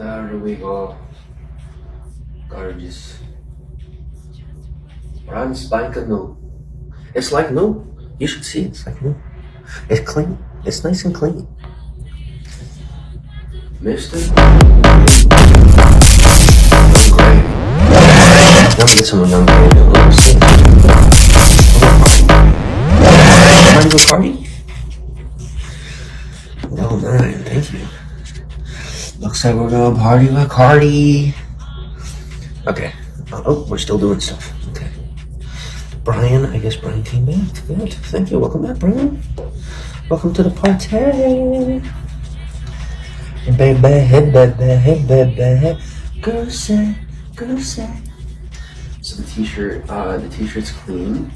There we go. Gorgeous. Brand spanking new. It's like new. You should see it. It's like new. It's clean. It's nice and clean. Mister. Great. Let me get some young grade. Ready to go party? Oh, man. Thank you. Looks like we're gonna party with Cardi. Okay. Oh, we're still doing stuff. Okay. Brian, I guess Brian came back. Good. Thank you. Welcome back, Brian. Welcome to the party. Hey, baby, hey, baby, hey, baby. Girl say, girl say. So the t-shirt's clean.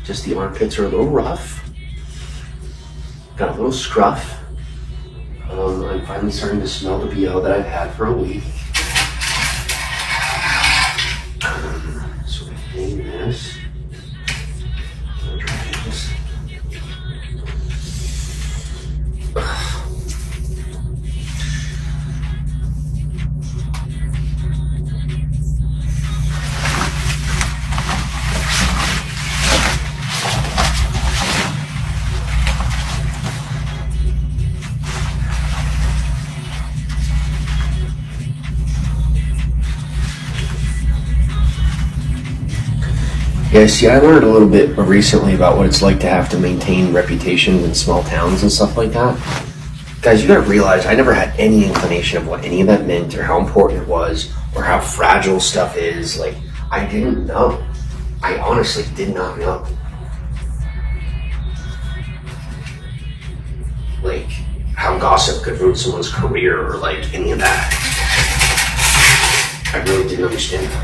Just the armpits are a little rough. Got a little scruff. I'm finally starting to smell the BO that I've had for a week. So we hang this. I'll dry this. Yeah, see, I learned a little bit recently about what it's like to have to maintain reputations in small towns and stuff like that. Guys, you gotta realize I never had any inclination of what any of that meant or how important it was or how fragile stuff is. Like, I didn't know. I honestly did not know. Like, how gossip could ruin someone's career or like any of that. I really didn't understand that.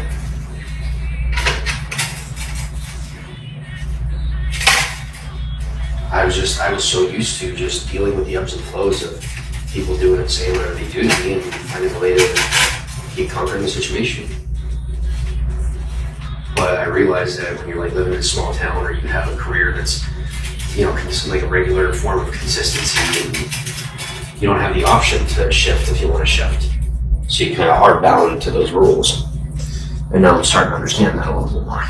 I was so used to just dealing with the ebbs and flows of people doing and saying whatever they do to me and finding a way to keep conquering the situation. But I realized that when you're like living in a small town or you have a career that's, you know, like a regular form of consistency, and you don't have the option to shift if you want to shift. So you kind of hard bound to those rules. And now I'm starting to understand that a little bit more.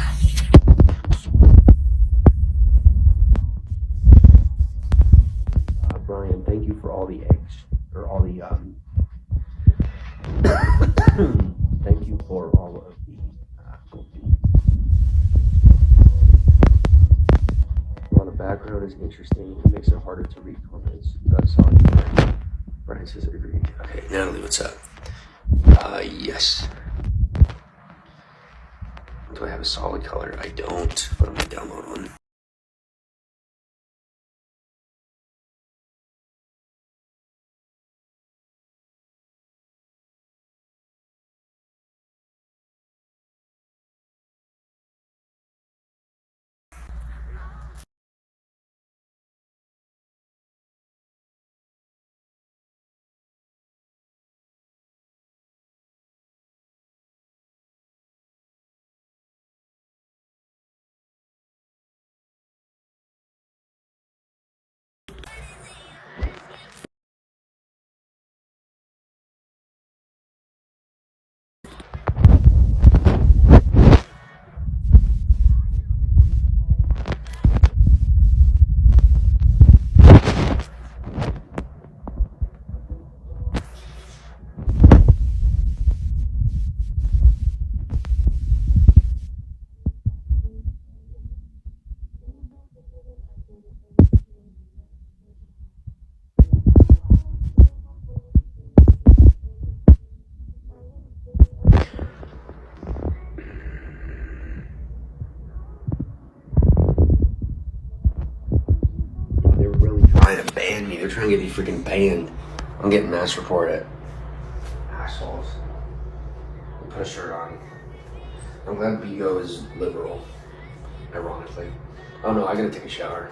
Brian, thank you for all the eggs, or all the, thank you for all of the, well, the background is interesting. It makes it harder to read comments. That's all. Brian says agree. Okay, Natalie, what's up? Yes. Do I have a solid color? I don't, but I'm gonna download one. Ban me. They're trying to get me freaking banned. I'm getting mass reported. Assholes. Put a shirt on. I'm glad Bigo is liberal. Ironically. Oh no, I gotta take a shower.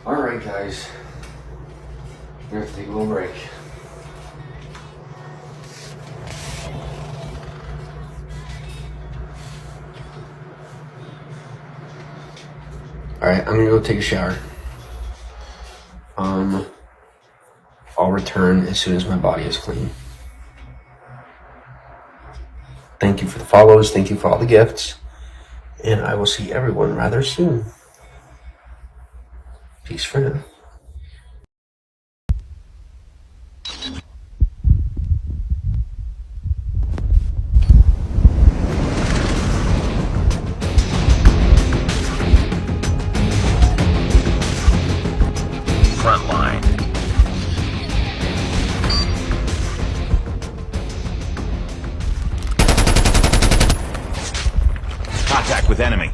Alright guys. We're gonna have to take a little break. Alright, I'm gonna go take a shower. I'll return as soon as my body is clean. Thank you for the follows. Thank you for all the gifts. And I will see everyone rather soon. Peace for now. Frontline. Contact with enemy.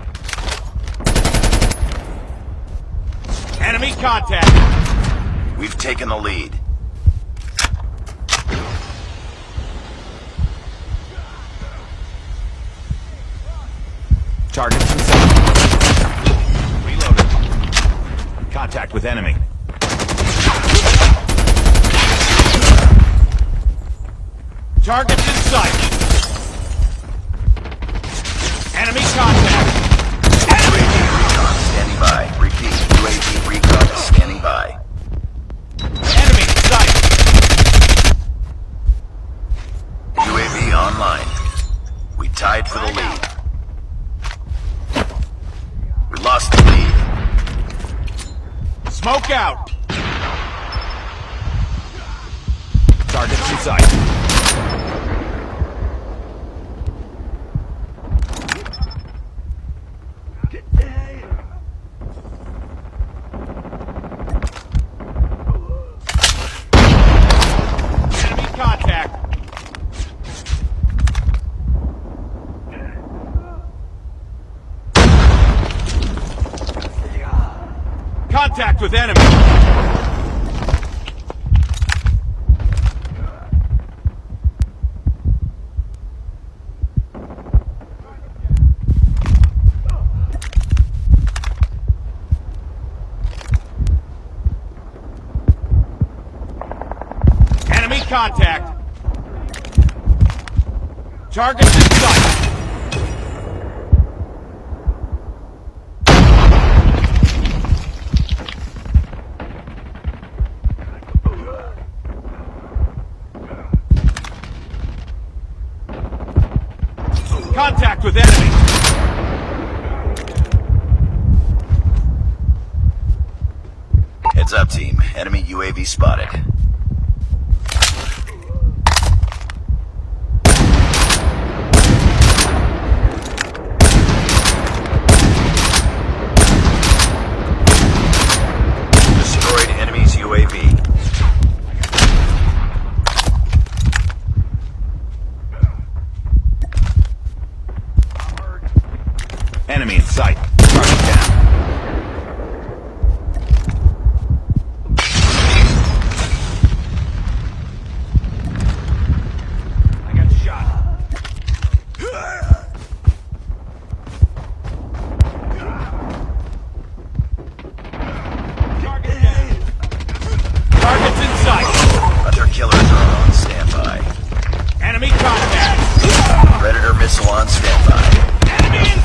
Enemy contact. We've taken the lead. Targets in sight. Reloaded. Contact with enemy. Targets in sight. Enemy contact. UAV recon standing by. Repeat. UAV recon standing by. Enemy in sight. UAV online. We tied for the lead. We lost the lead. Smoke out. Targets in sight. Enemy contact. Contact with enemy. Enemy contact. Targets in sight. Contact with enemy. Heads up, team. Enemy UAV spotted. Destroyed enemy's UAV. Enemy in sight. Target down. I got shot. Target down. Targets in sight. Hunter killer drone on standby. Enemy contact. Predator missile on standby. Enemy in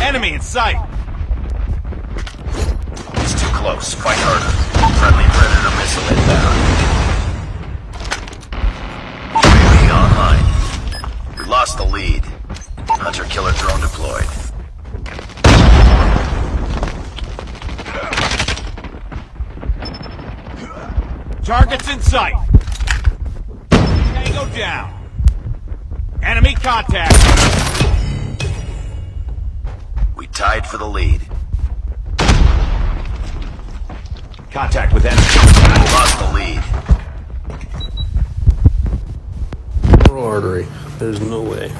Enemy in sight. It's too close. Fight harder. Friendly Predator missile inbound. UAV online. We lost the lead. Hunter killer drone deployed. Targets in sight. Tango down. Enemy contact. We tied for the lead. Contact with enemy. We lost the lead. Oral artery. There's no way.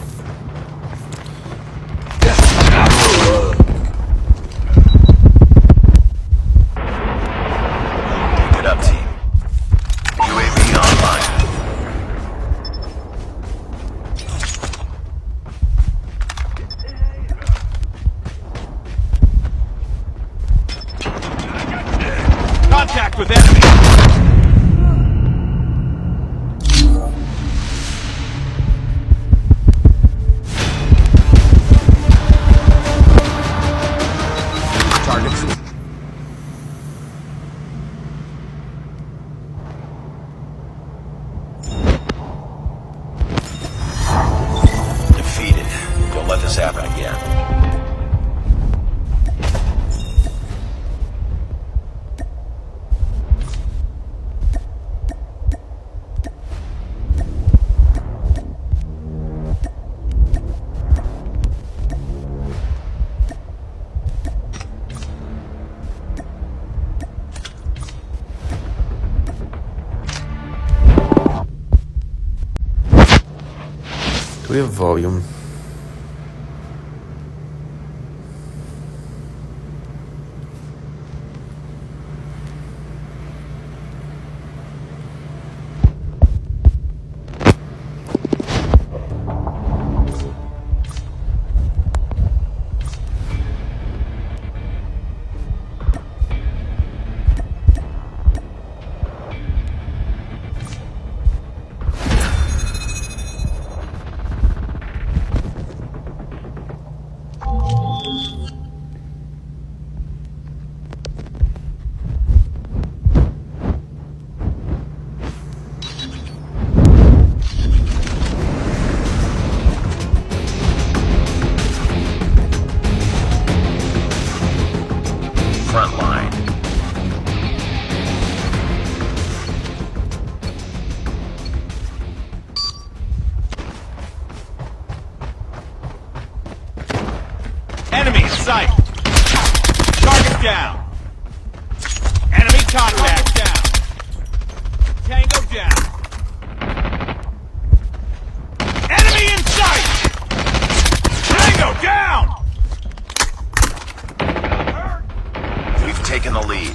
Good up, team. UAV online. Contact with enemy. this happen again. Do we have volume? Front line. Enemy in sight. Target down. Enemy contact down. Tango down. Enemy in sight. Tango down. We've taken the lead.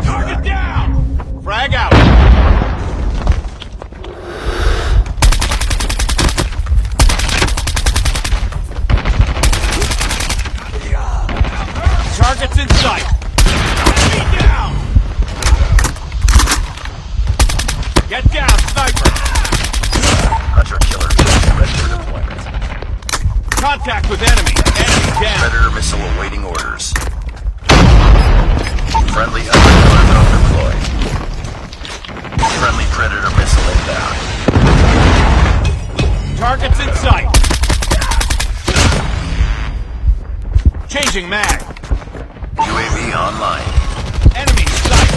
Target down. Frag out. Targets in sight. Enemy down. Get down, sniper. Hunter killer ready for deployment. Contact with enemy. Enemy down. Predator missile awaiting orders. Friendly hunter killer drone deployed. Friendly predator missile inbound. Targets in sight. Changing mag. UAV online. Enemy in sight.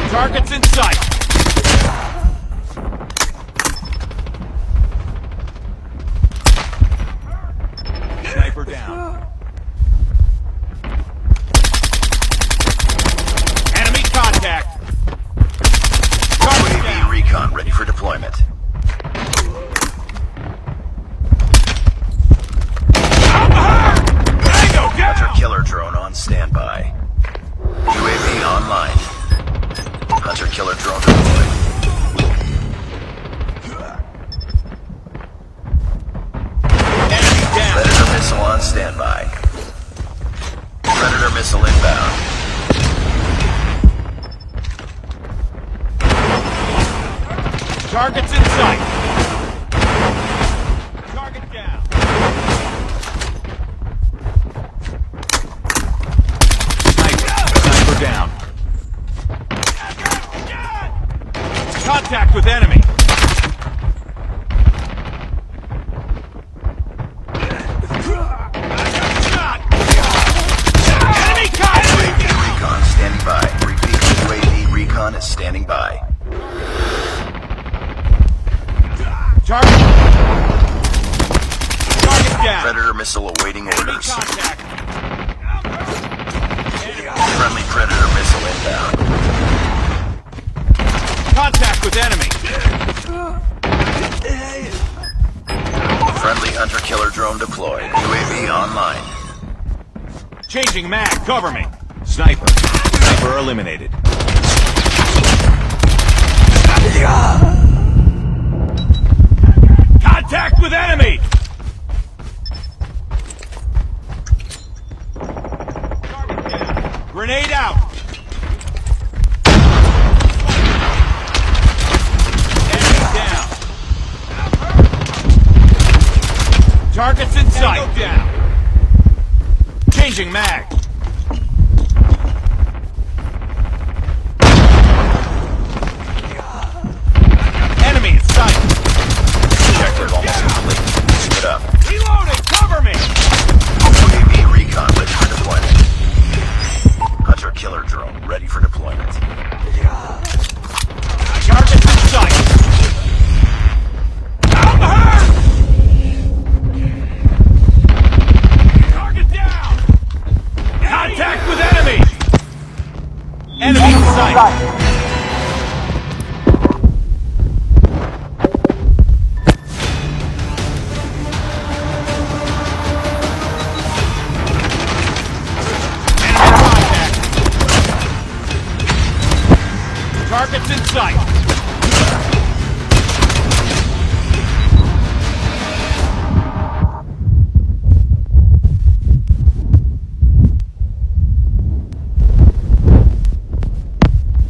Targets in sight. Sniper down. Enemy contact. Target UAV down. recon ready for deployment. Tango Hunter down. killer drone on standby. UAV online. Hunter killer drone deployed. Enemy down. Predator missile on standby. Predator missile inbound. Targets in sight. Target down. Sniper down. Contact with enemy. Enemy contact. Recon standing by. Repeat, UAV recon is standing by. Target. Target down. Predator missile awaiting Enemy orders. contact. Friendly predator missile inbound. Contact with enemy. Friendly hunter killer drone deployed. UAV online. Changing mag. Cover me. Sniper. Sniper eliminated. Contact with enemy. Target down. Grenade out. Enemy down. Targets in sight. Down. Changing mag. hunter-killer drone ready for deployment. Target's in sight. I'm hurt! Target down! Contact with enemy! Enemy in sight! Target's in sight.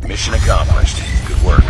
Mission accomplished. Good work.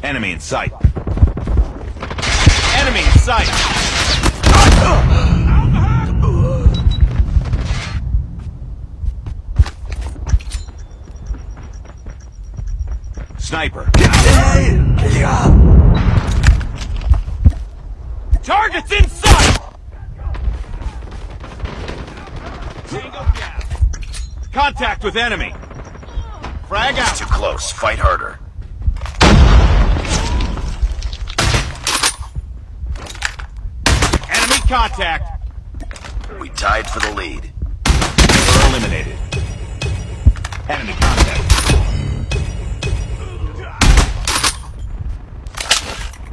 Enemy in sight. Enemy in sight. Sniper. Target's in sight. Tango down. Contact with enemy. Frag out. Too close. Fight harder. Enemy contact. We tied for the lead. We're eliminated. Enemy contact.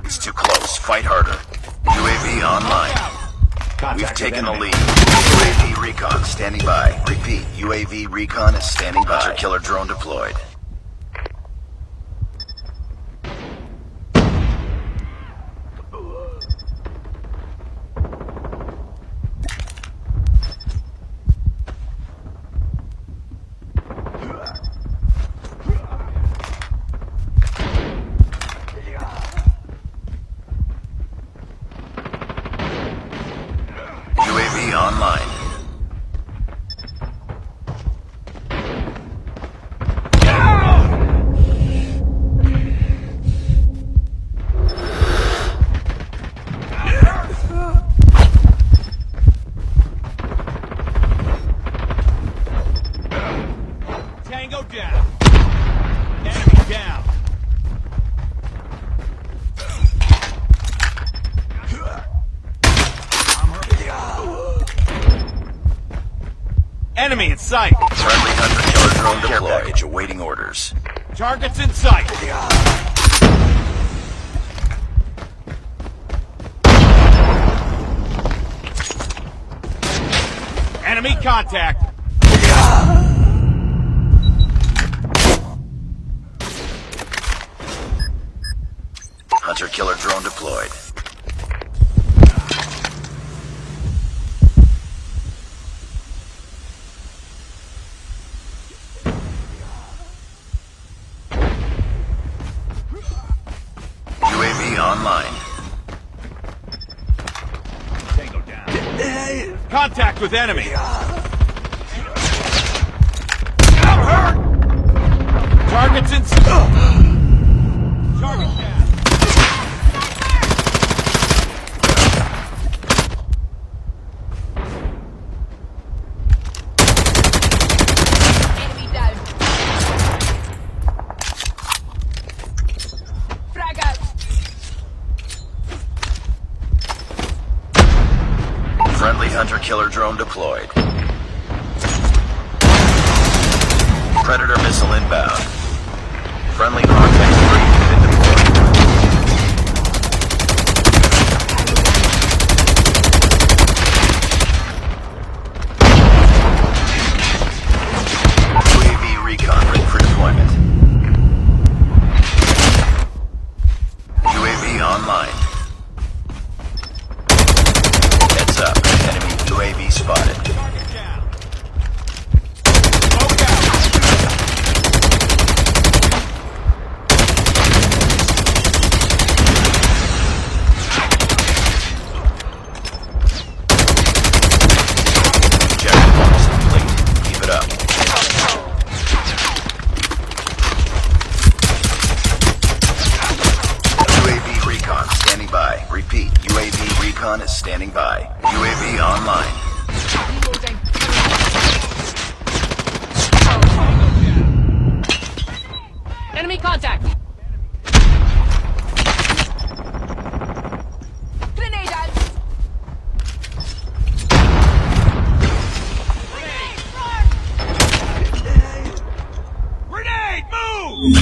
It's too close. Fight harder. UAV online. Contact We've with taken the enemy. lead. UAV recon standing by. Repeat. UAV recon is standing by. Hunter killer drone deployed. UAV online. Tango down. Enemy down. Enemy in sight. Friendly hunter killer drone deployed. Care package awaiting orders. Target's in sight. Enemy contact. Hunter killer drone deployed. with enemy. I'm hurt. Targets in. Target down. Enemy down. Frag out. Friendly hunter-killer drone deployed. Predator missile inbound. Friendly Artex 3 unit deployed. UAV recon ready for deployment. UAV online. Heads up. Enemy UAV spotted. Target down. Smoke out. Objective almost complete. Keep it up. UAV recon standing by. Repeat, UAV recon is standing by. UAV online. Reloading. Enemy contact. Grenade out. Grenade, move!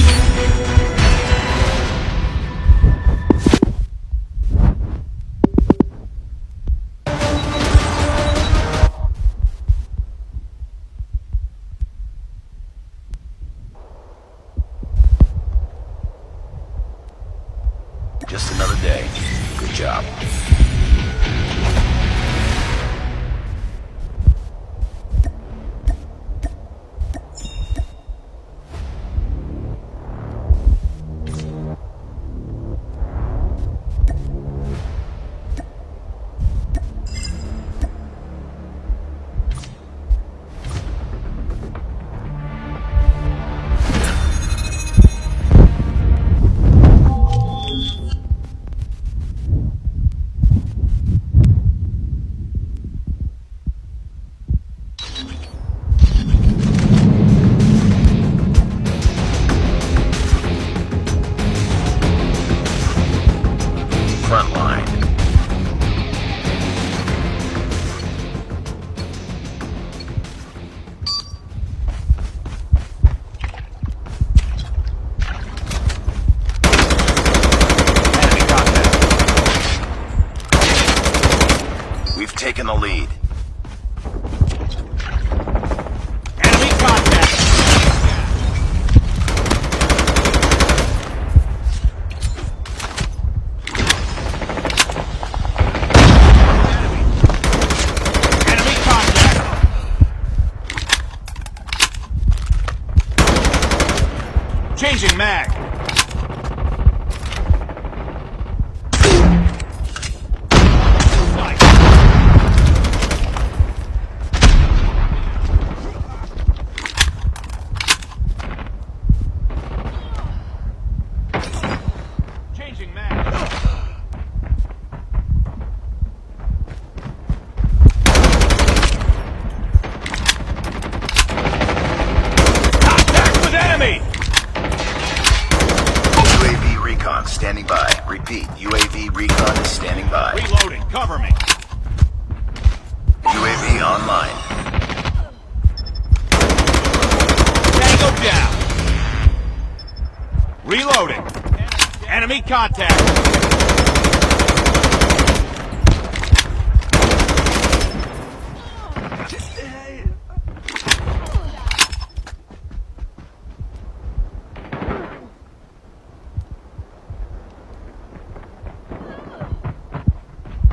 Just another day. Good job. Front line. Enemy contact. We've taken the lead. Enemy contact. Enemy contact. Changing mag. Nice. Changing mag. Contact with enemy. UAV recon standing by. Repeat, UAV recon is standing by. Reloading. Cover me. UAV online. Tango down. Reloading. Enemy contact.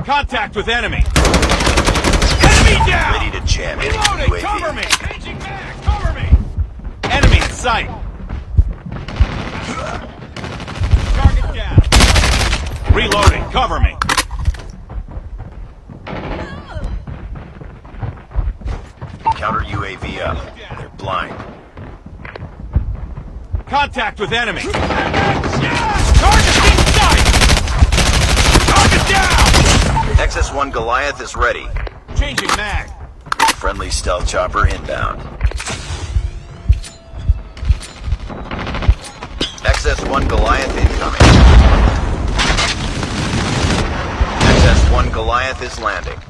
Contact with enemy. Enemy down. Ready to jam in Reloading. UAV. Cover me. Changing mag. Cover me. Enemy in sight. Target down. Reloading. Cover me. Counter UAV up. They're blind. Contact with enemy. Target in sight. Target down. XS-1 Goliath is ready. Changing mag. Friendly stealth chopper inbound. XS-1 Goliath incoming. XS-1 Goliath is landing.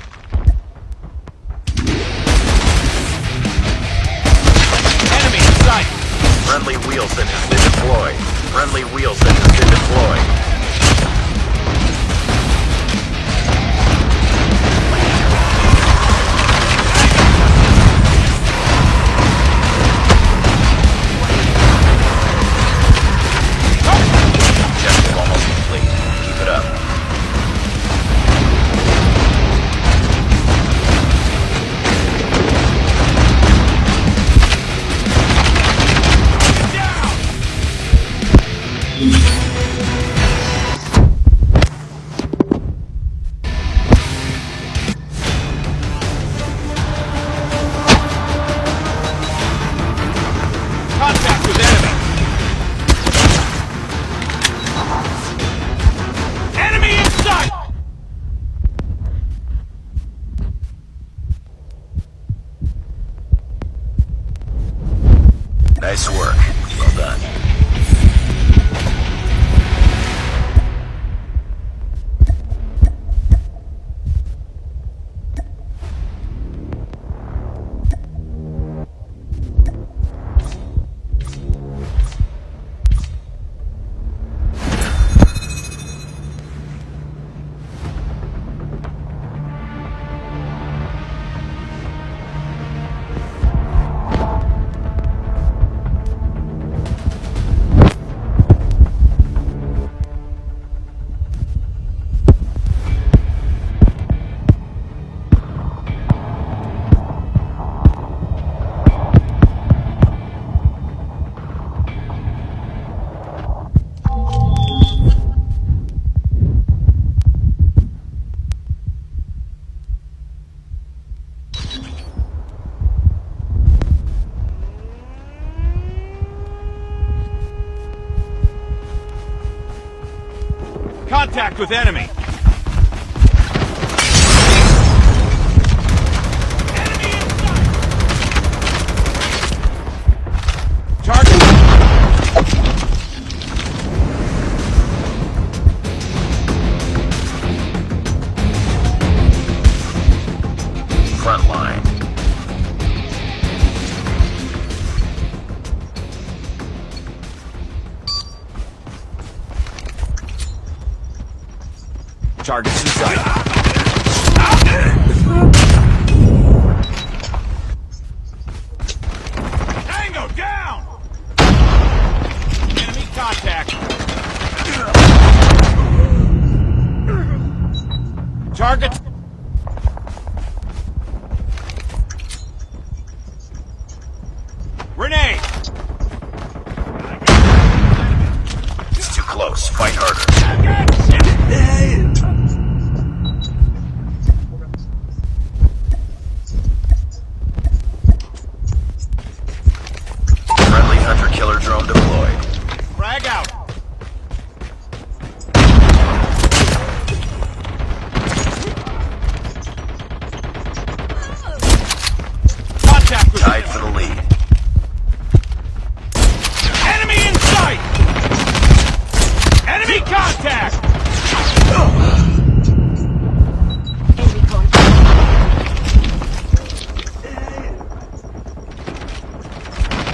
Enemy in sight. Friendly Wheelson has been deployed. Friendly Wheelson has been deployed. Objective almost complete. Keep it up. Contact with enemy. Enemy in sight. Nice work. Well done. Contact with enemy. Enemy in sight. Target. Front line. Targets in sight. Tango down! Enemy contact. Target. Grenade! It's too close. Fight harder. Friendly hunter-killer drone deployed. Frag out. Contact with Tied for the lead. enemy in sight. Enemy contact.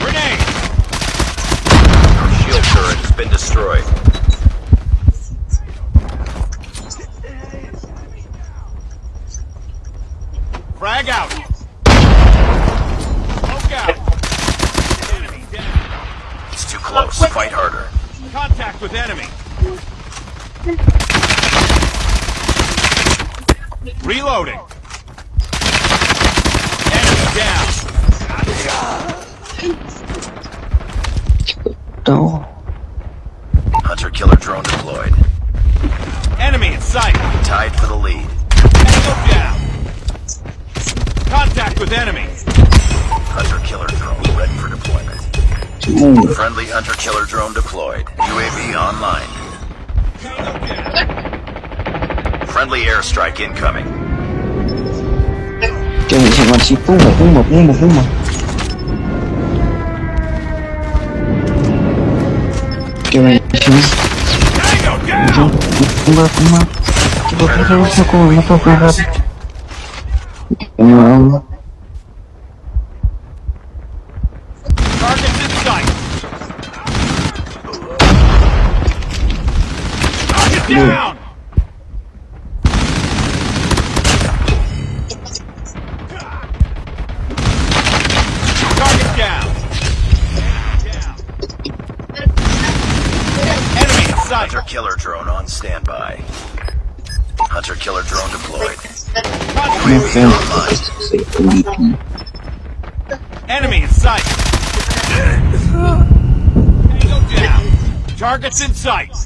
Grenade. Our shield turret has been destroyed. Frag out. Smoke out. Enemy down. It's too close. Fight harder. Contact with enemy. Reloading. Enemy down. No. Hunter-killer drone deployed. Enemy in sight. Tied for the lead. Tango down. Contact with enemy. Friendly hunter-killer drone deployed. UAV online. Friendly airstrike incoming. Cho mình xem con si puma. Cho mình xem puma. Target's in sight. Target down. Target down. Enemy in sight. Hunter-killer drone on standby. Hunter-killer drone deployed. Enemy in sight. Tango down. Target's in sight.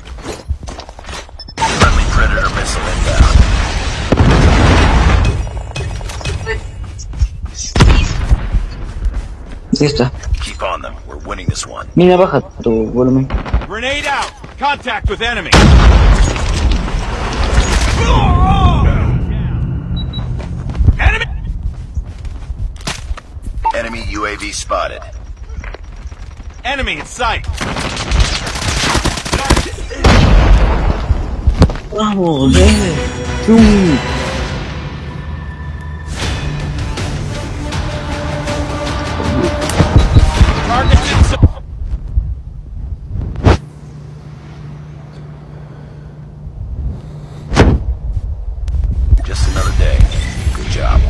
Friendly Predator missile inbound. Listo. Keep on them. We're winning this one. Mira, baja tu volumen. Grenade out. Contact with enemy. Enemy. Enemy UAV spotted. Enemy in sight. Vamos, Target's in sight. Just another day. Good job.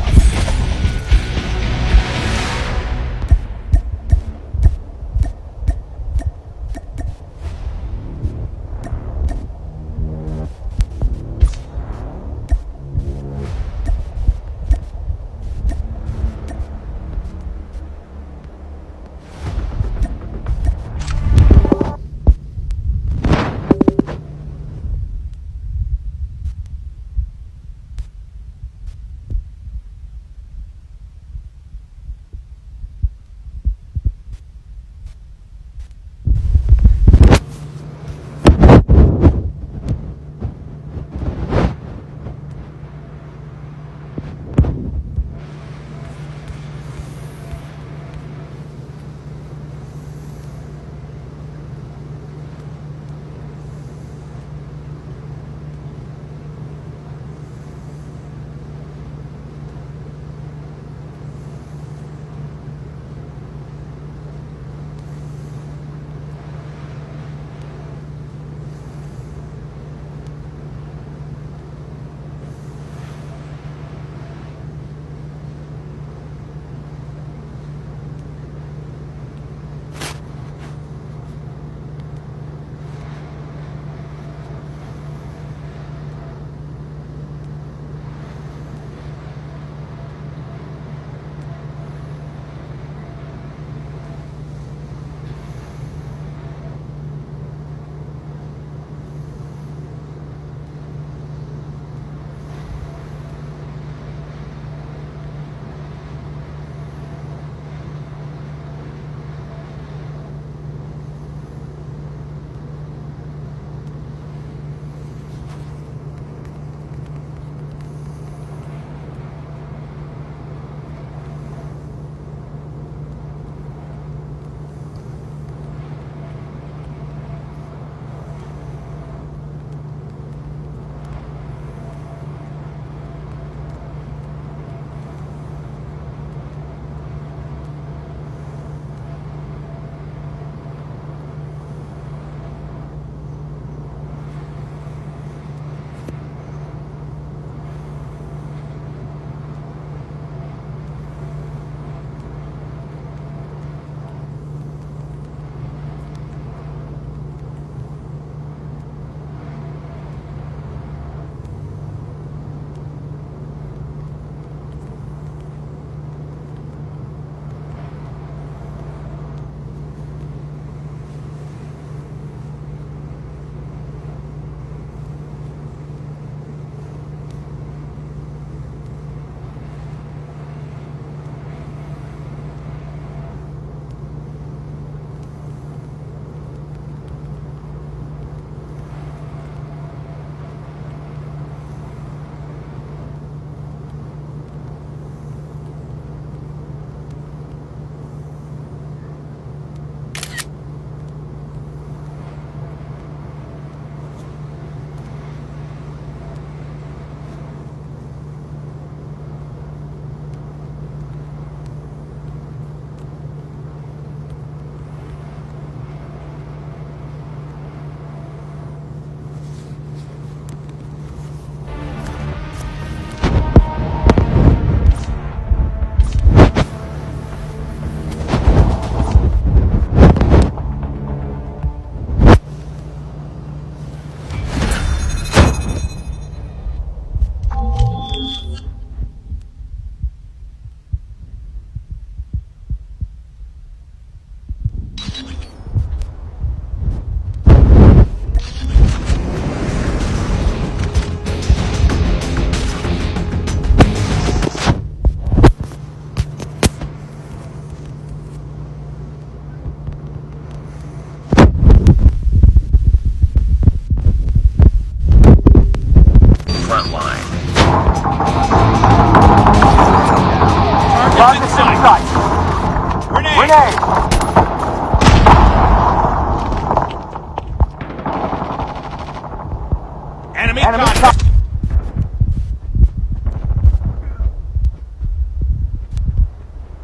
Enemy contact.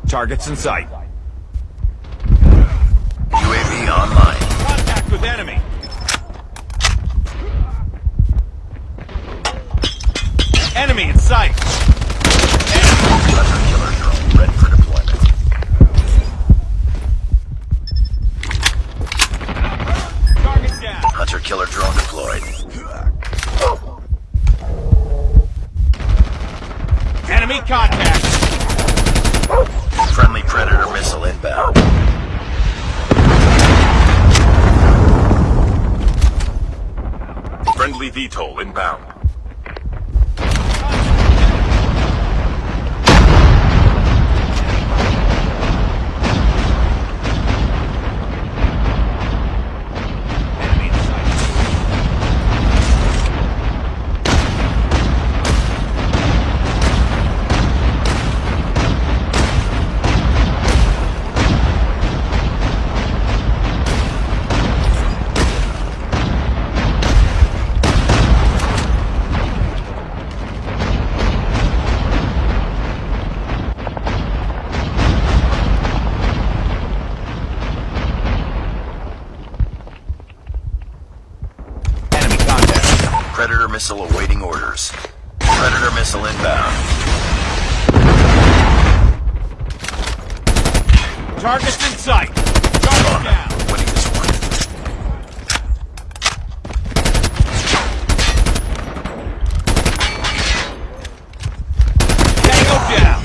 Targets in sight. UAV online. Contact with enemy. Enemy in sight. Hunter killer drone ready for deployment. Target down. Hunter killer drone deployed. Enemy contact. Friendly Predator missile inbound. Friendly VTOL inbound. Enemy in sight. Enemy contact. Predator missile awaiting orders. Predator missile inbound. Targets in sight. Target down. Winning this one. Tango down.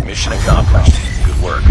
Mission accomplished. Good work.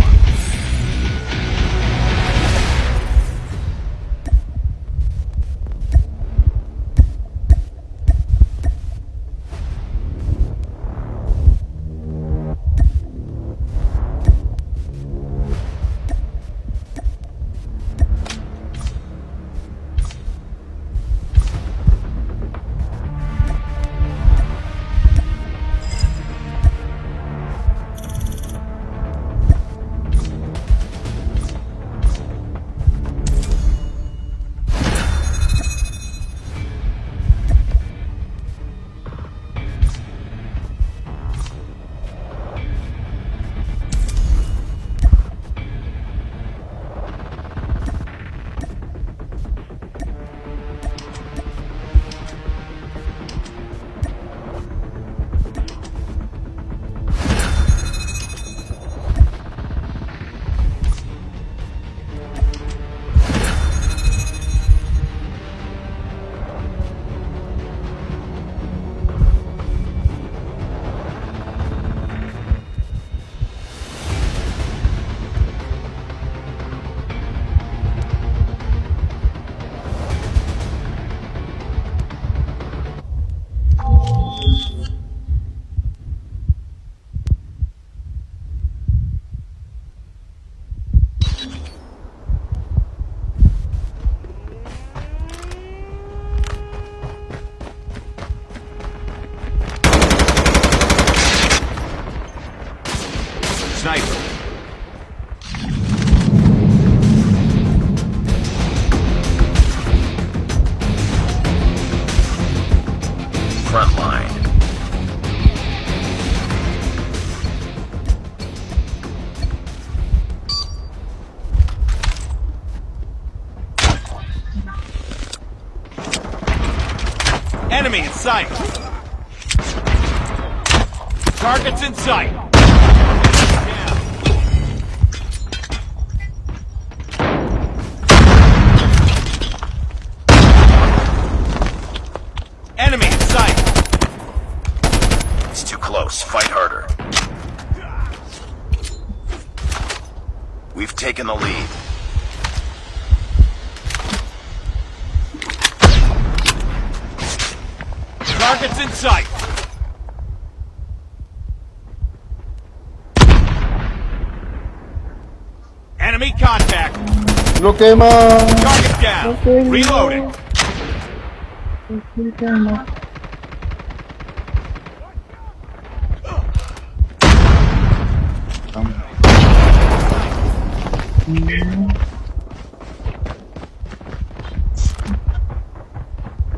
Sniper. Front line. Enemy in sight. Targets in sight. Down. Enemy in sight. It's too close. Fight harder. We've taken the lead. Targets in sight. Enemy contact. Lo quema. Target down. Reloading.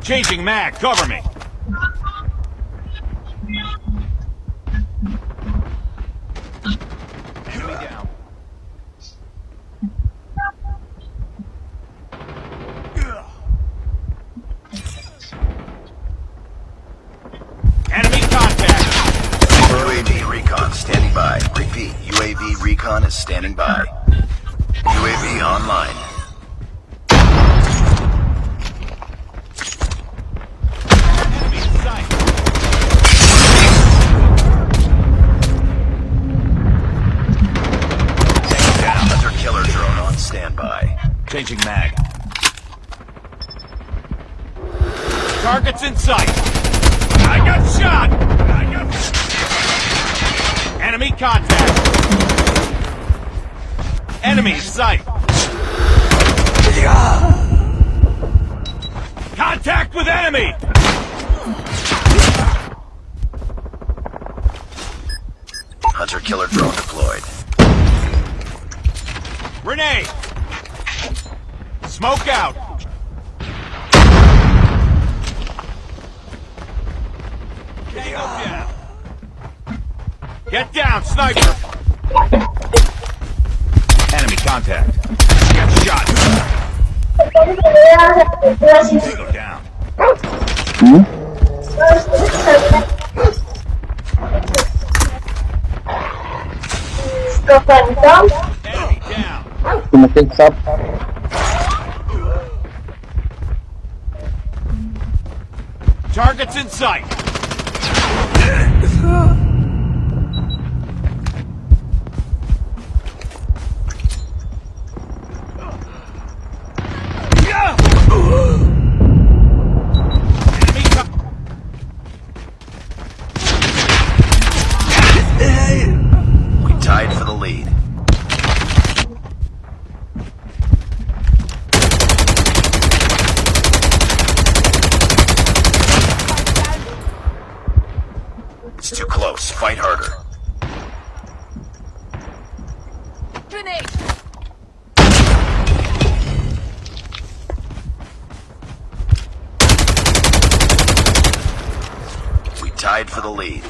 Changing mag. Cover me. Enemy down. Enemy contact. UAV recon standing by. Repeat, UAV recon is standing by. UAV online. Enemy in sight. Take down. Hunter killer drone on standby. Changing mag. Targets in sight. I got shot. Enemy contact. Enemy in sight. Contact with enemy. Hunter killer drone deployed. Grenade. Smoke out. Tango down. Get down, sniper. Enemy contact. Get shot. Tango down. Enemy down. Como que sabe? Targets in sight. Enemy We tied for the lead. It's too close. Fight harder. Grenade. We tied for the lead.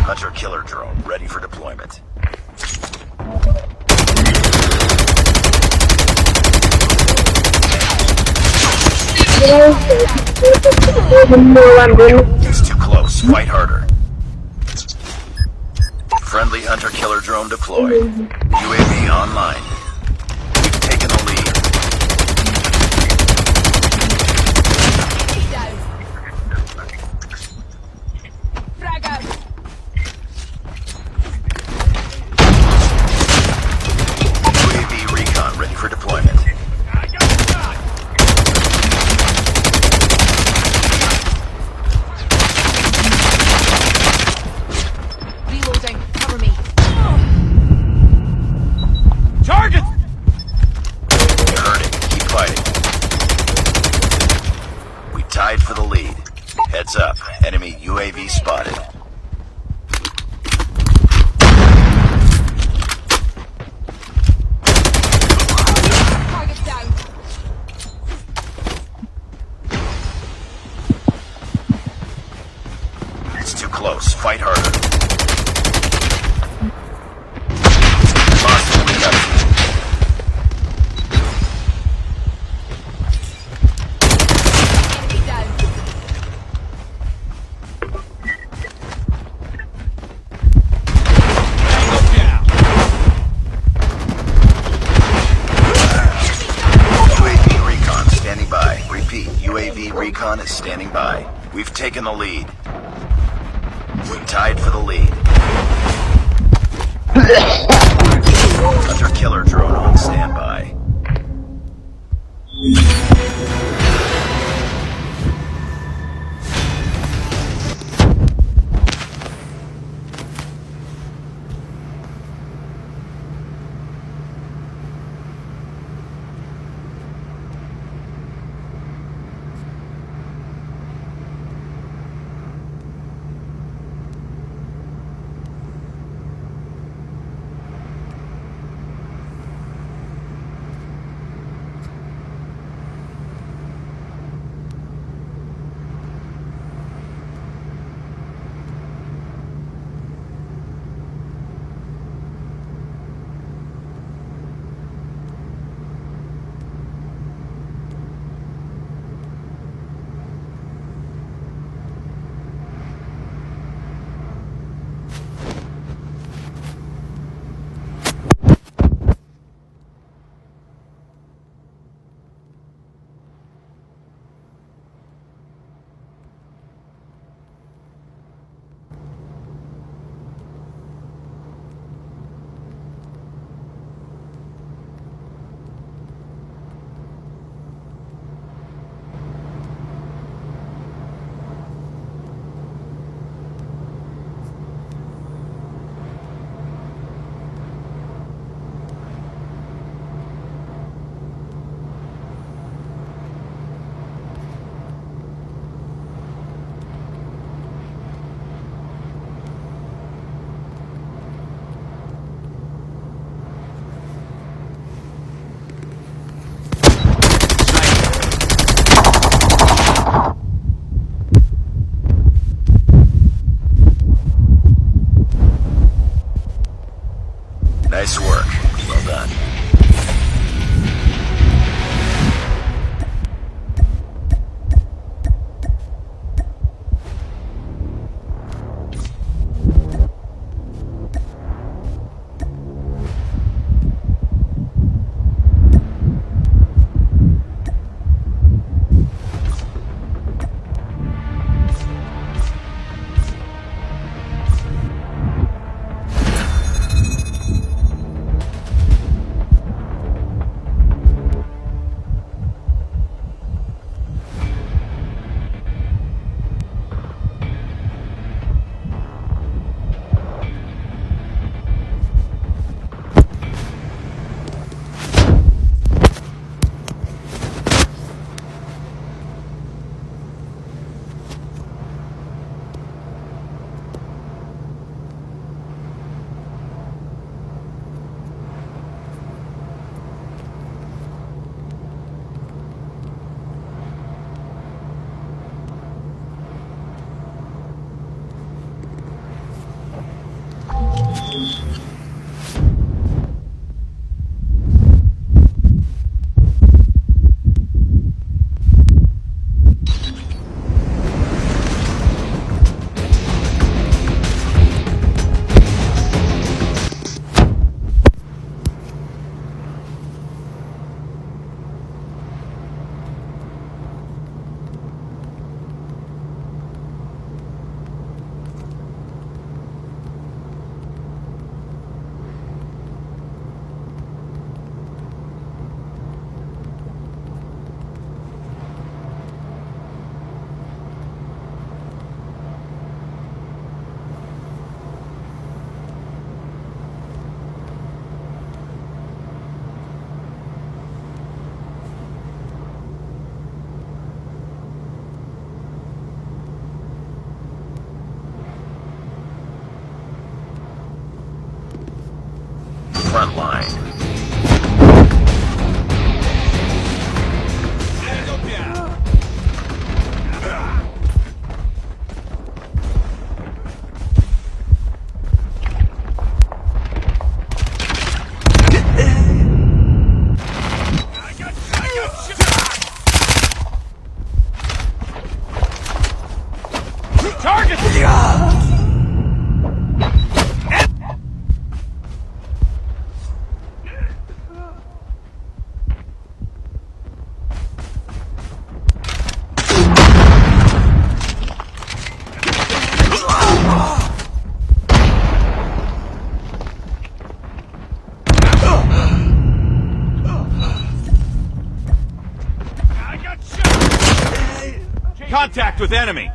Hunter killer drone ready for deployment. It's too close. Fight harder. Friendly hunter killer drone deployed. UAV online. We've taken the lead. Down. Frag out. UAV recon ready for deployment. Reloading. Cover me. Target! Earn it. Keep fighting. We tied for the lead. Heads up. Enemy UAV spotted. Target down. It's too close. Fight harder. Lost the lead. recon is standing by. We've taken the lead. We're tied for the lead. Hunter killer drone on standby. Contact with enemy.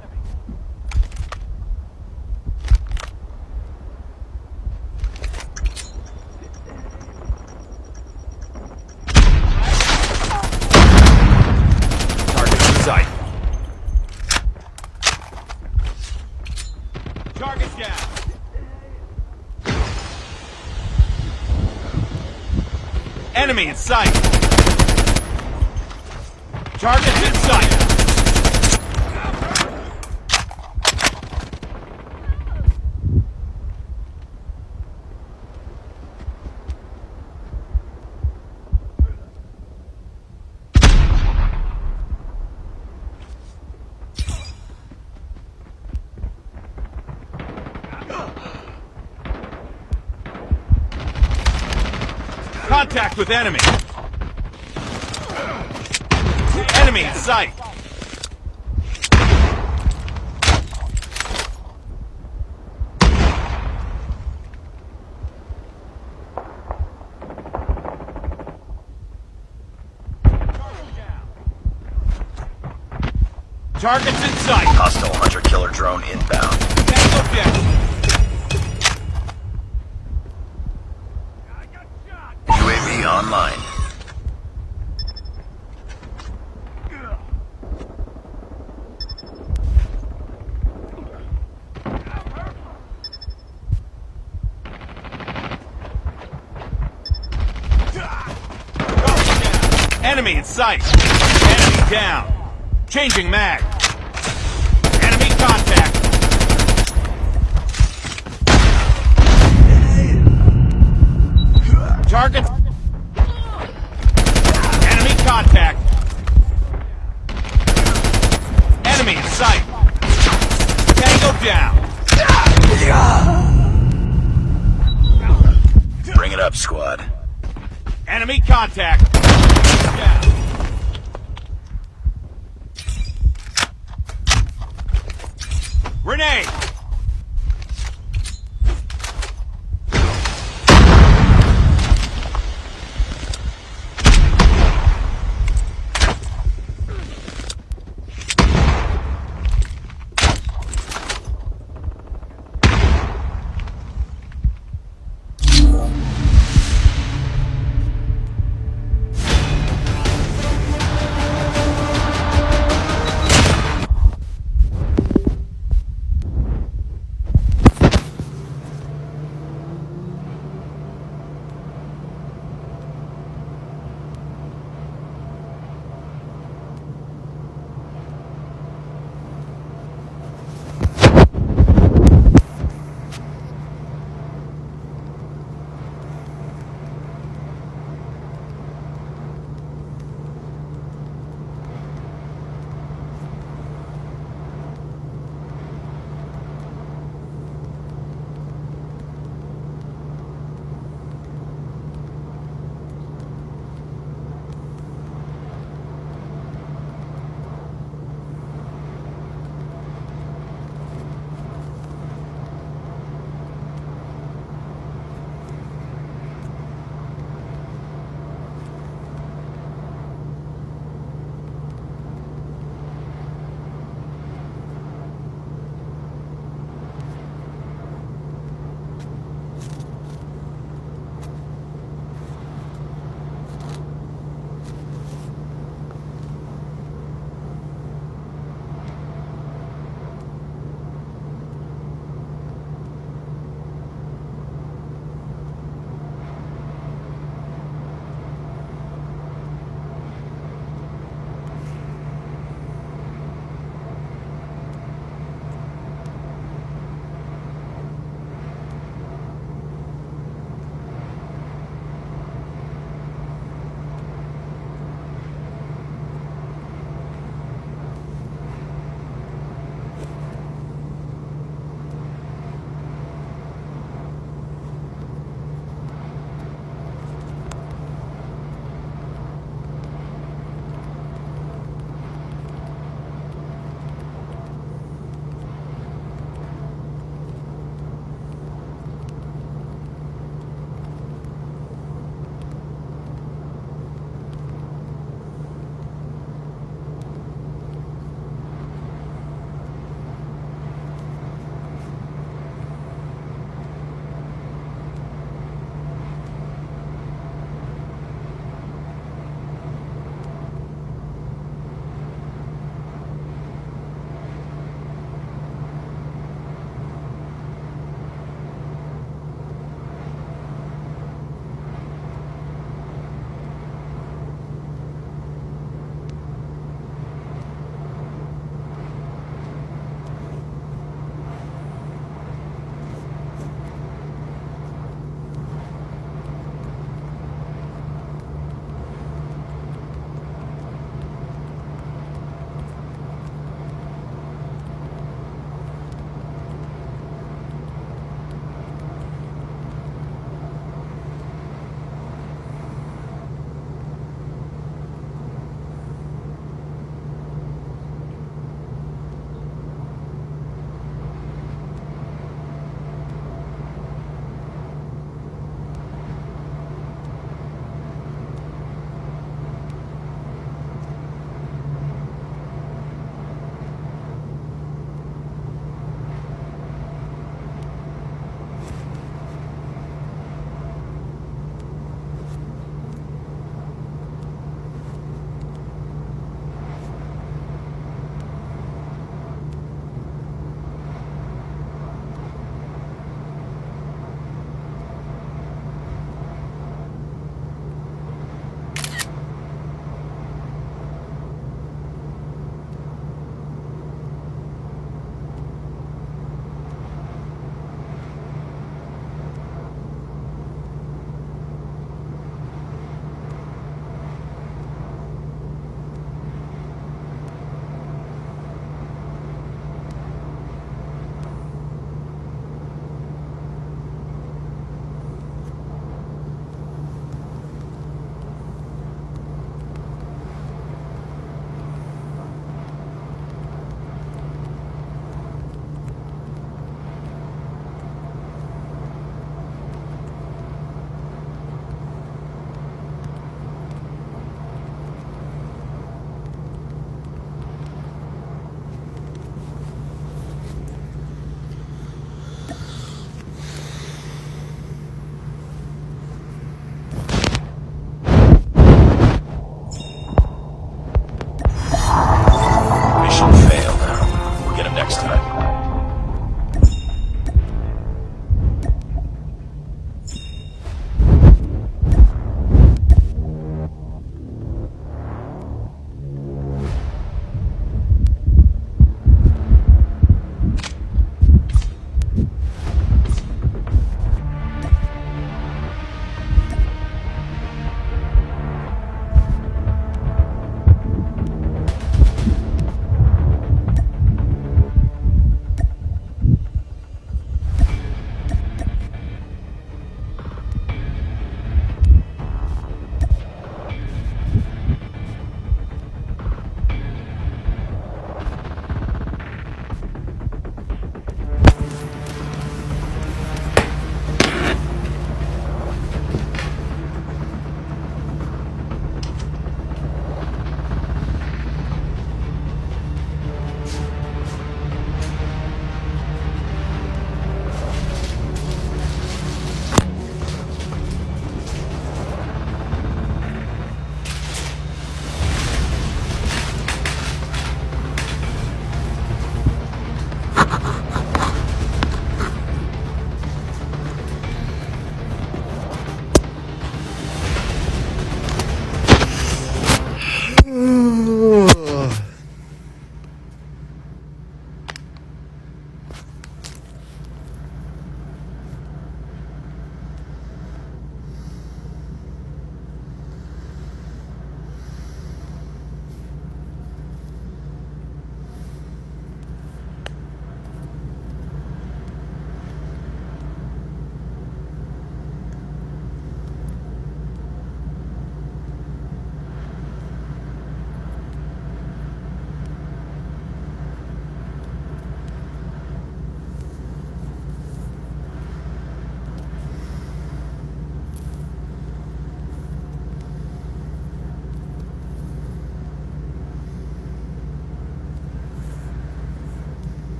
Target in sight. Target down. Enemy in sight. Target's in sight. Contact with enemy. Enemy in sight. Target's in sight. Hostile hunter-killer drone inbound. Tango down. UAV online. Enemy in sight. Enemy down. Changing mag. Enemy contact. Target. Enemy contact. Enemy in sight. Tango down. Bring it up, squad. Enemy contact. Down. Grenade.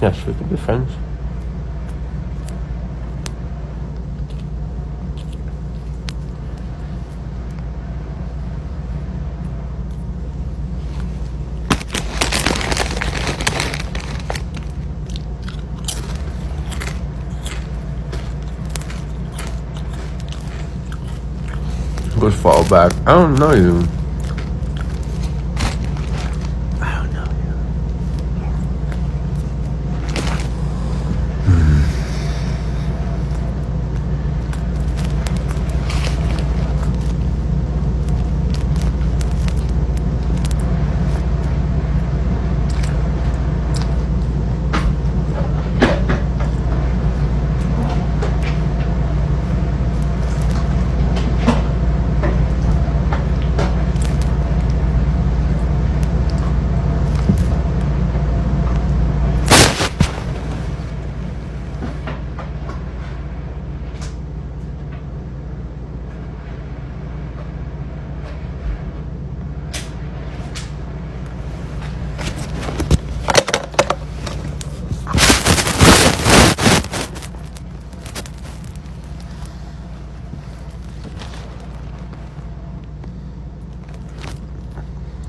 Yes, we could be friends. Let's fall back. I don't know you. I don't know you.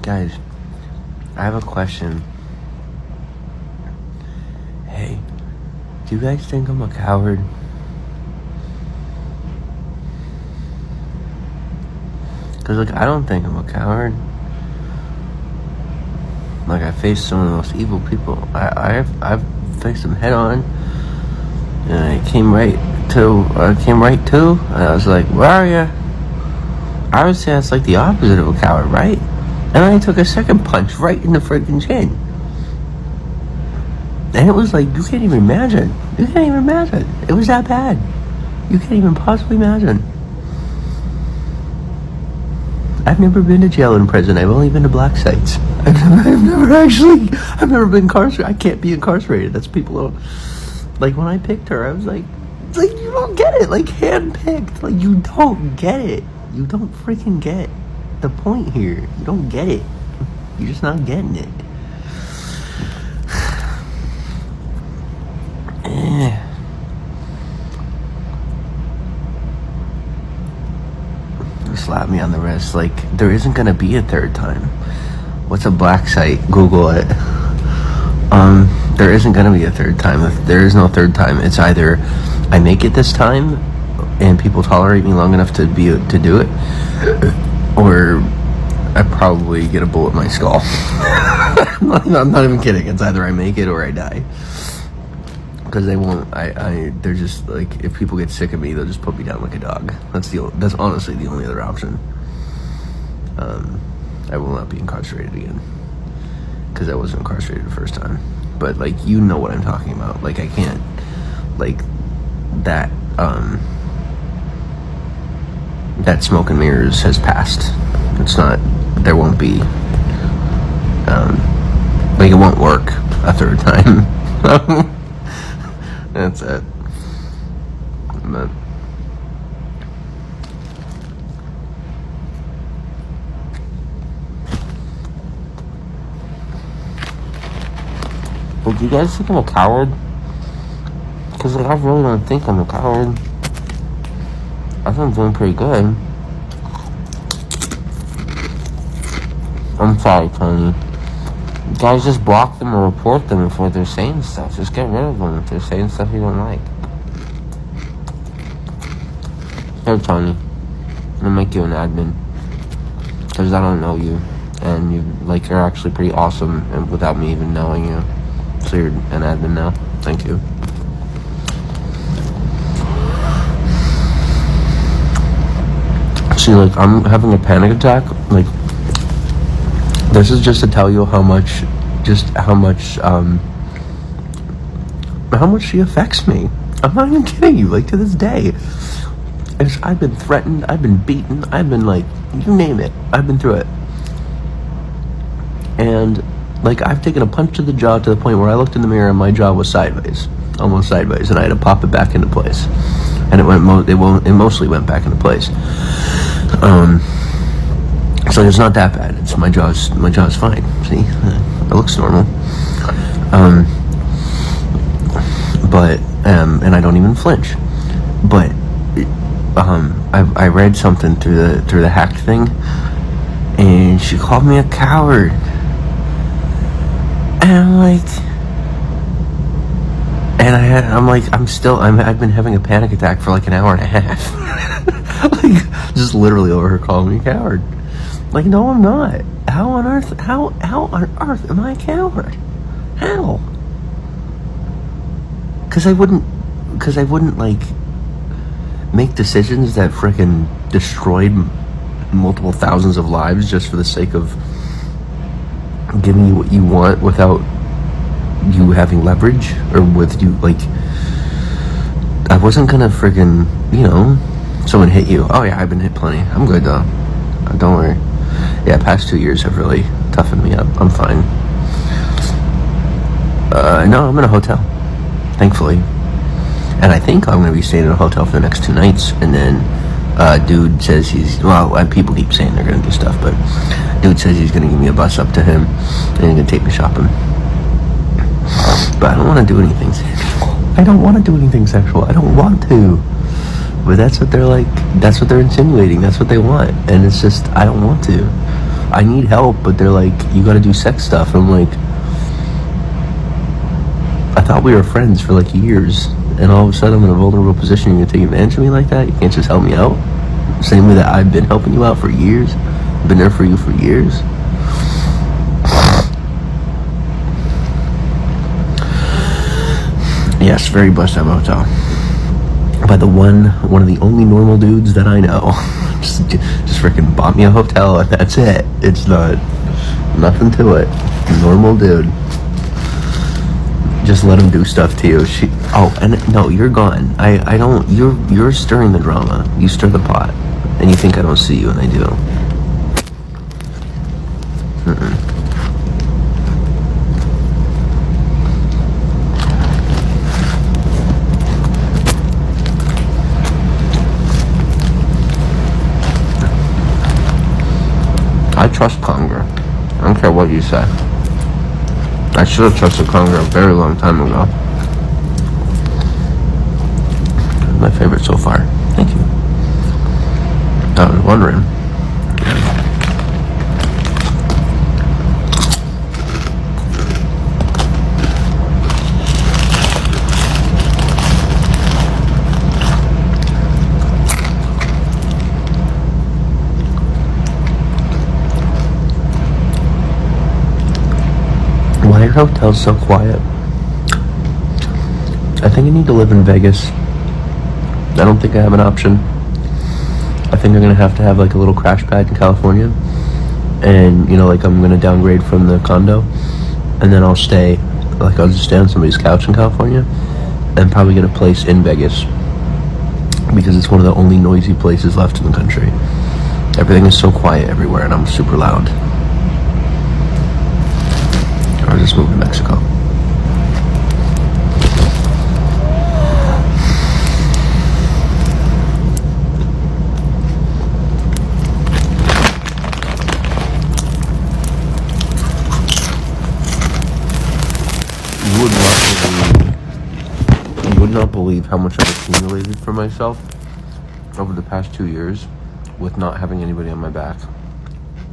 Guys, I have a question. Hey, do you guys think I'm a coward? Cause like, I don't think I'm a coward. Like, I faced some of the most evil people. I've faced them head on, and I came right to. And I was like, "Where are you?" I would say that's like the opposite of a coward, right? And I took a second punch right in the freaking chin. And it was like, you can't even imagine. You can't even imagine. It was that bad. You can't even possibly imagine. I've never been to jail and prison. I've only been to black sites. I've never been incarcerated. I can't be incarcerated. That's people don't. Like, when I picked her, I was like, you don't get it. Like, hand-picked. Like, you don't get it. You don't freaking get the point here. You don't get it. You're just not getting it. You slap me on the wrist. Like, there isn't gonna be a third time. What's a black site? Google it. There isn't gonna be a third time. If there is no third time, it's either I make it this time and people tolerate me long enough to do it, or I probably get a bullet in my skull. I'm not even kidding. It's either I make it or I die. Because they won't. They're just like, if people get sick of me, they'll just put me down like a dog. That's honestly the only other option. I will not be incarcerated again, because I wasn't incarcerated the first time. But like, you know what I'm talking about. Like, I can't, like, that that smoke and mirrors has passed. It's not. There won't be. Like, it won't work a third time. That's it. But do you guys think I'm a coward? Because like, I really don't think I'm a coward. I think I'm doing pretty good. I'm sorry, Tony. You guys, just block them or report them before they're saying stuff. Just get rid of them if they're saying stuff you don't like. Here, Tony. I'm gonna make you an admin. Because I don't know you. And you're actually pretty awesome, and without me even knowing you. So you're an admin now. Thank you. See, like, I'm having a panic attack. Like, this is just to tell you how much she affects me. I'm not even kidding you. Like, to this day, I've been threatened, I've been beaten, I've been, like, you name it, I've been through it. And like, I've taken a punch to the jaw to the point where I looked in the mirror and my jaw was sideways, almost sideways, and I had to pop it back into place. And it mostly went back into place. So it's not that bad. It's my jaw's fine. See, it looks normal. but and I don't even flinch. But I read something through the hacked thing, and she called me a coward, and I'm like, I've been having a panic attack for like an hour and a half, like just literally over her calling me a coward. Like, no, I'm not. How on earth am I a coward? How? Because I wouldn't like make decisions that frickin' destroyed multiple thousands of lives just for the sake of giving you what you want without you having leverage, or with you, like, I wasn't gonna frickin', someone hit you. Oh yeah, I've been hit plenty. I'm good though. Don't worry. Yeah, past 2 years have really toughened me up. I'm fine. No, I'm in a hotel, thankfully. And I think I'm going to be staying in a hotel for the next 2 nights. And then dude says people keep saying they're going to do stuff, but dude says he's going to give me a bus up to him and he's going to take me shopping. But I don't want to do anything sexual. I don't want to. But that's what they're like. That's what they're insinuating. That's what they want. And it's just, I don't want to. I need help, but they're like, you got to do sex stuff. I'm like, I thought we were friends for like years, and all of a sudden I'm in a vulnerable position. You're going to take advantage of me like that? You can't just help me out? Same way that I've been helping you out for years. Been there for you for years. Yes, very blessed to have a hotel. By one of the only normal dudes that I know. just freaking bought me a hotel and that's it. It's nothing to it. Normal dude. Just let him do stuff to you. No, you're gone. I don't. You're stirring the drama. You stir the pot, and you think I don't see you, and I do. I trust Conger. I don't care what you say. I should have trusted Conger a very long time ago. My favorite so far. Thank you. I was wondering. Why are hotels so quiet? I think I need to live in Vegas. I don't think I have an option. I think I'm gonna have to have like a little crash pad in California, and like I'm gonna downgrade from the condo, and then I'll just stay on somebody's couch in California, and probably get a place in Vegas, because it's one of the only noisy places left in the country. Everything is so quiet everywhere, and I'm super loud. Or just move to Mexico. You would not believe how much I've accumulated for myself over the past 2 years with not having anybody on my back.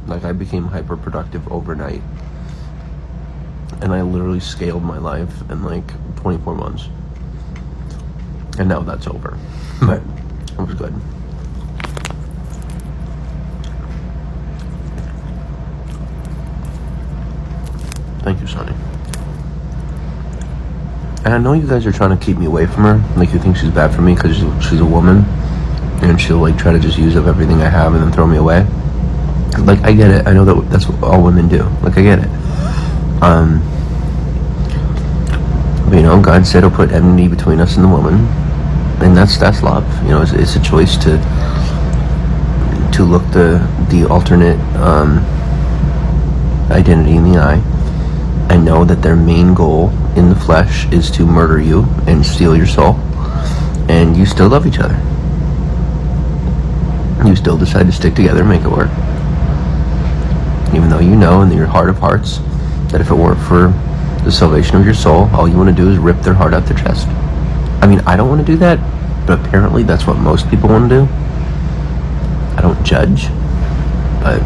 Like, I became hyper productive overnight. And I literally scaled my life in like 24 months. And now that's over. But it was good. Thank you, Sonny. And I know you guys are trying to keep me away from her. Like, you think she's bad for me because she's a woman. And she'll like try to just use up everything I have and then throw me away. Like, I get it. I know that's what all women do. Like, I get it. But, God said he'll put enmity between us and the woman, and that's love. It's a choice to look the alternate identity in the eye, and know that their main goal in the flesh is to murder you and steal your soul, and you still love each other. You still decide to stick together and make it work, even though you know in your heart of hearts that if it weren't for the salvation of your soul, all you want to do is rip their heart out their chest. I mean, I don't want to do that, but apparently that's what most people want to do. I don't judge, but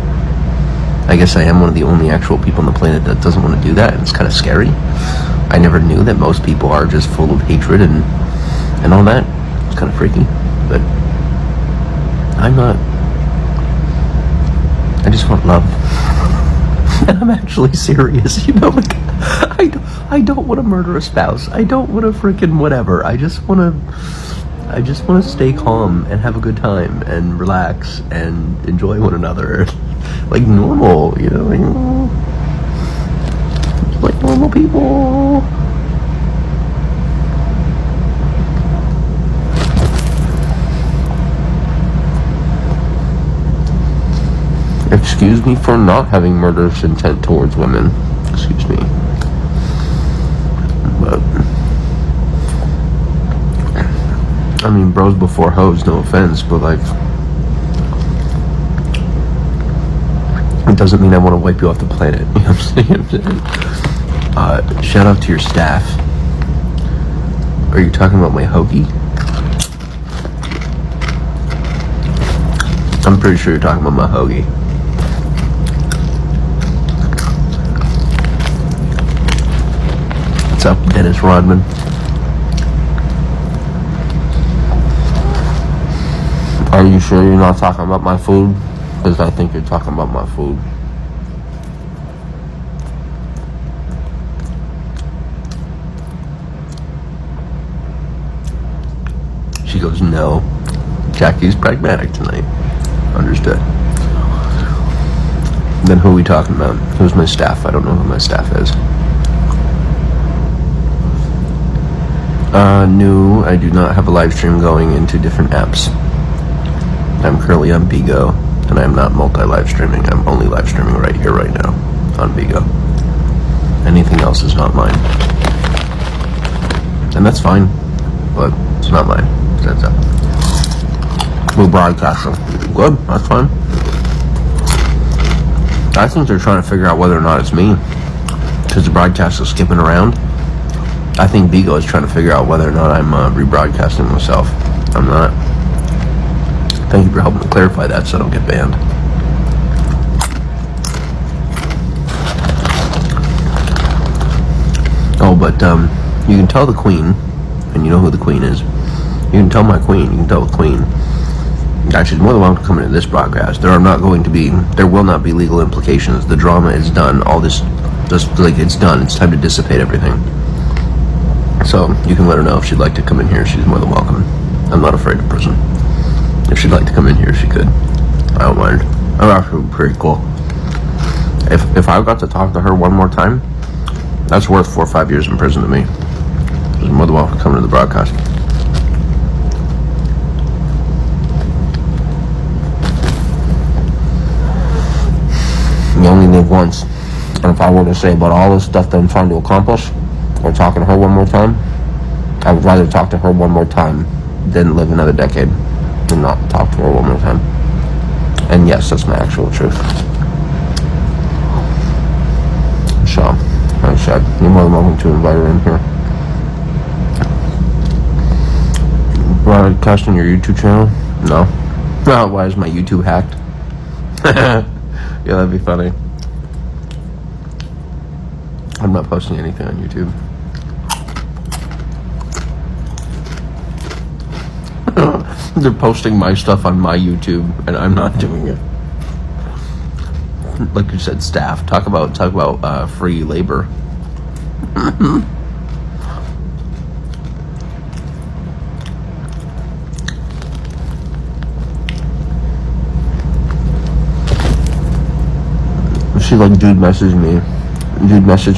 I guess I am one of the only actual people on the planet that doesn't want to do that, and it's kind of scary. I never knew that most people are just full of hatred and all that. It's kind of freaky, but I'm not. I just want love. And I'm actually serious, you know, like, I don't want to murder a spouse. I don't want to freaking whatever. I just want to stay calm and have a good time and relax and enjoy one another. Like normal, you know, like normal people. Excuse me for not having murderous intent towards women. Excuse me. But I mean, bros before hoes, no offense, but like, it doesn't mean I want to wipe you off the planet. You know what I'm saying? Shout out to your staff. Are you talking about my hoagie? I'm pretty sure you're talking about my hoagie. What's up, Dennis Rodman? Are you sure you're not talking about my food? Because I think you're talking about my food. She goes, no. Jackie's pragmatic tonight. Understood. Then who are we talking about? Who's my staff? I don't know who my staff is. No, I do not have a live stream going into different apps. I'm currently on Bigo, and I'm not multi-live streaming. I'm only live streaming right here, right now, on Bigo. Anything else is not mine. And that's fine, but it's not mine. That's up. We're broadcasting. Good, that's fine. I think they're trying to figure out whether or not it's me, because the broadcast is skipping around. I think Bigo is trying to figure out whether or not I'm rebroadcasting myself. I'm not. Thank you for helping to clarify that so I don't get banned. Oh, but you can tell the queen, and you know who the queen is. You can tell my queen, you can tell the queen that she's more than welcome to come into this broadcast. There will not be legal implications. The drama is done. All this, just like, it's done. It's time to dissipate everything. So you can let her know if she'd like to come in here. She's more than welcome. I'm not afraid of prison. If she'd like to come in here, she could. I don't mind. I'm actually pretty cool. If I got to talk to her one more time, that's worth 4 or 5 years in prison to me. She's more than welcome to come to the broadcast. You only live once. And if I were to say about all this stuff that I'm trying to accomplish, or talking to her one more time, I would rather talk to her one more time than live another decade and not talk to her one more time. And yes, that's my actual truth. So, like I said, you're more than welcome to invite her in here. Broadcasting your YouTube channel? No. No, why is my YouTube hacked? Yeah, that'd be funny. I'm not posting anything on YouTube. They're posting my stuff on my YouTube, and I'm not doing it. Like you said, staff. Talk about free labor. See, like, dude messaged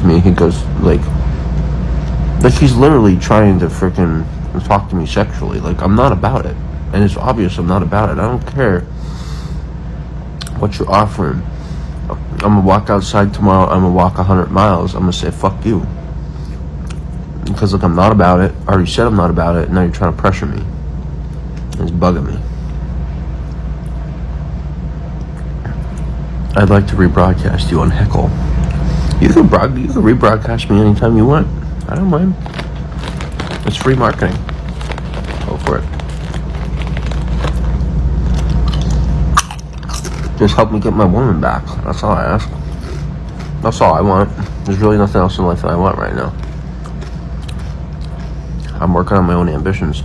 me. He goes, like he's literally trying to freaking talk to me sexually. Like, I'm not about it. And it's obvious I'm not about it. I don't care what you're offering. I'm gonna walk outside tomorrow. I'm gonna walk 100 miles. I'm gonna say, fuck you. Because, look, I'm not about it. I already said I'm not about it. And now you're trying to pressure me. It's bugging me. I'd like to rebroadcast you on Heckle. You can rebroadcast me anytime you want. I don't mind. It's free marketing. Just help me get my woman back. That's all I ask. That's all I want. There's really nothing else in life that I want right now. I'm working on my own ambitions.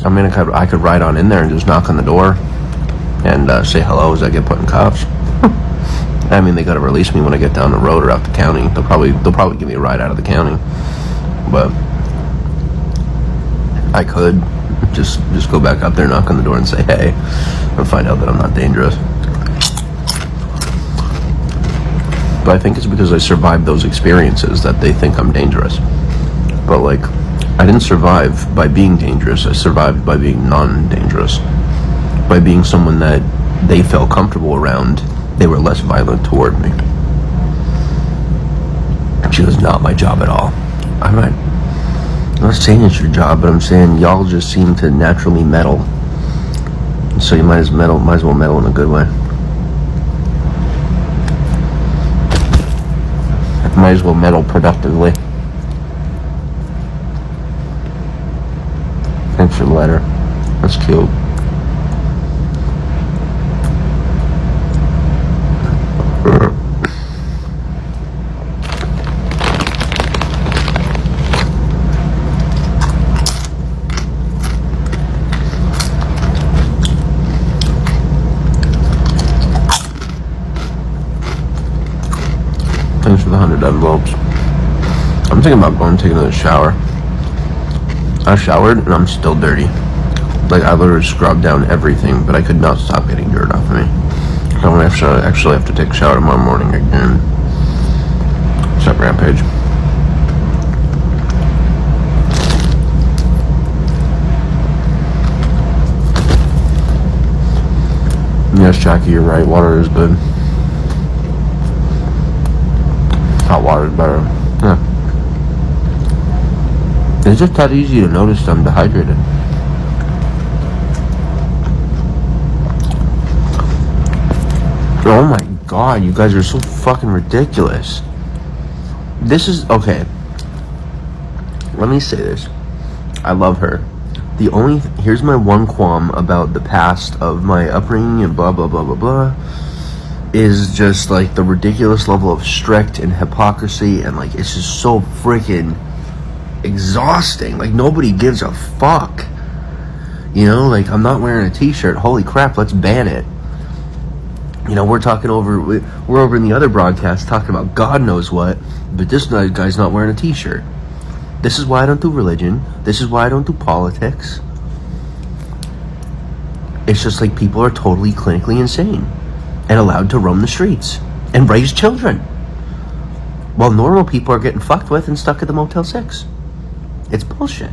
I mean, I could ride on in there and just knock on the door and say hello as I get put in cuffs. I mean, they gotta release me when I get down the road or out the county. They'll probably give me a ride out of the county, but I could just go back up there, knock on the door, and say hey, and find out that I'm not dangerous. But I think it's because I survived those experiences that they think I'm dangerous. But like, I didn't survive by being dangerous. I survived by being non-dangerous. By being someone that they felt comfortable around, they were less violent toward me. Which was not my job at all. I'm not saying it's your job, but I'm saying y'all just seem to naturally meddle. So you might as well meddle in a good way. Might as well meddle productively. Thanks for the letter. That's cute. Thanks for the 100 envelopes. I'm thinking about going and taking a shower. I showered and I'm still dirty. Like, I literally scrubbed down everything, but I could not stop getting dirt off of me. So I'm gonna actually have to take a shower tomorrow morning again. What's up, Rampage? Yes, Jackie, you're right. Water is good. Hot water is better. Yeah. It's just that easy to notice I'm dehydrated. Oh my god, you guys are so fucking ridiculous. This is, okay. Let me say this. I love her. Here's my one qualm about the past of my upbringing and blah, blah, blah, blah, blah, is just like the ridiculous level of strict and hypocrisy, and like, it's just so freaking exhausting. Like, nobody gives a fuck. You know, like, I'm not wearing a t-shirt. Holy crap, let's ban it. You know, we're over in the other broadcast talking about God knows what, but this guy's not wearing a t-shirt. This is why I don't do religion. This is why I don't do politics. It's just like people are totally clinically insane and allowed to roam the streets and raise children, while normal people are getting fucked with and stuck at the Motel 6. It's bullshit.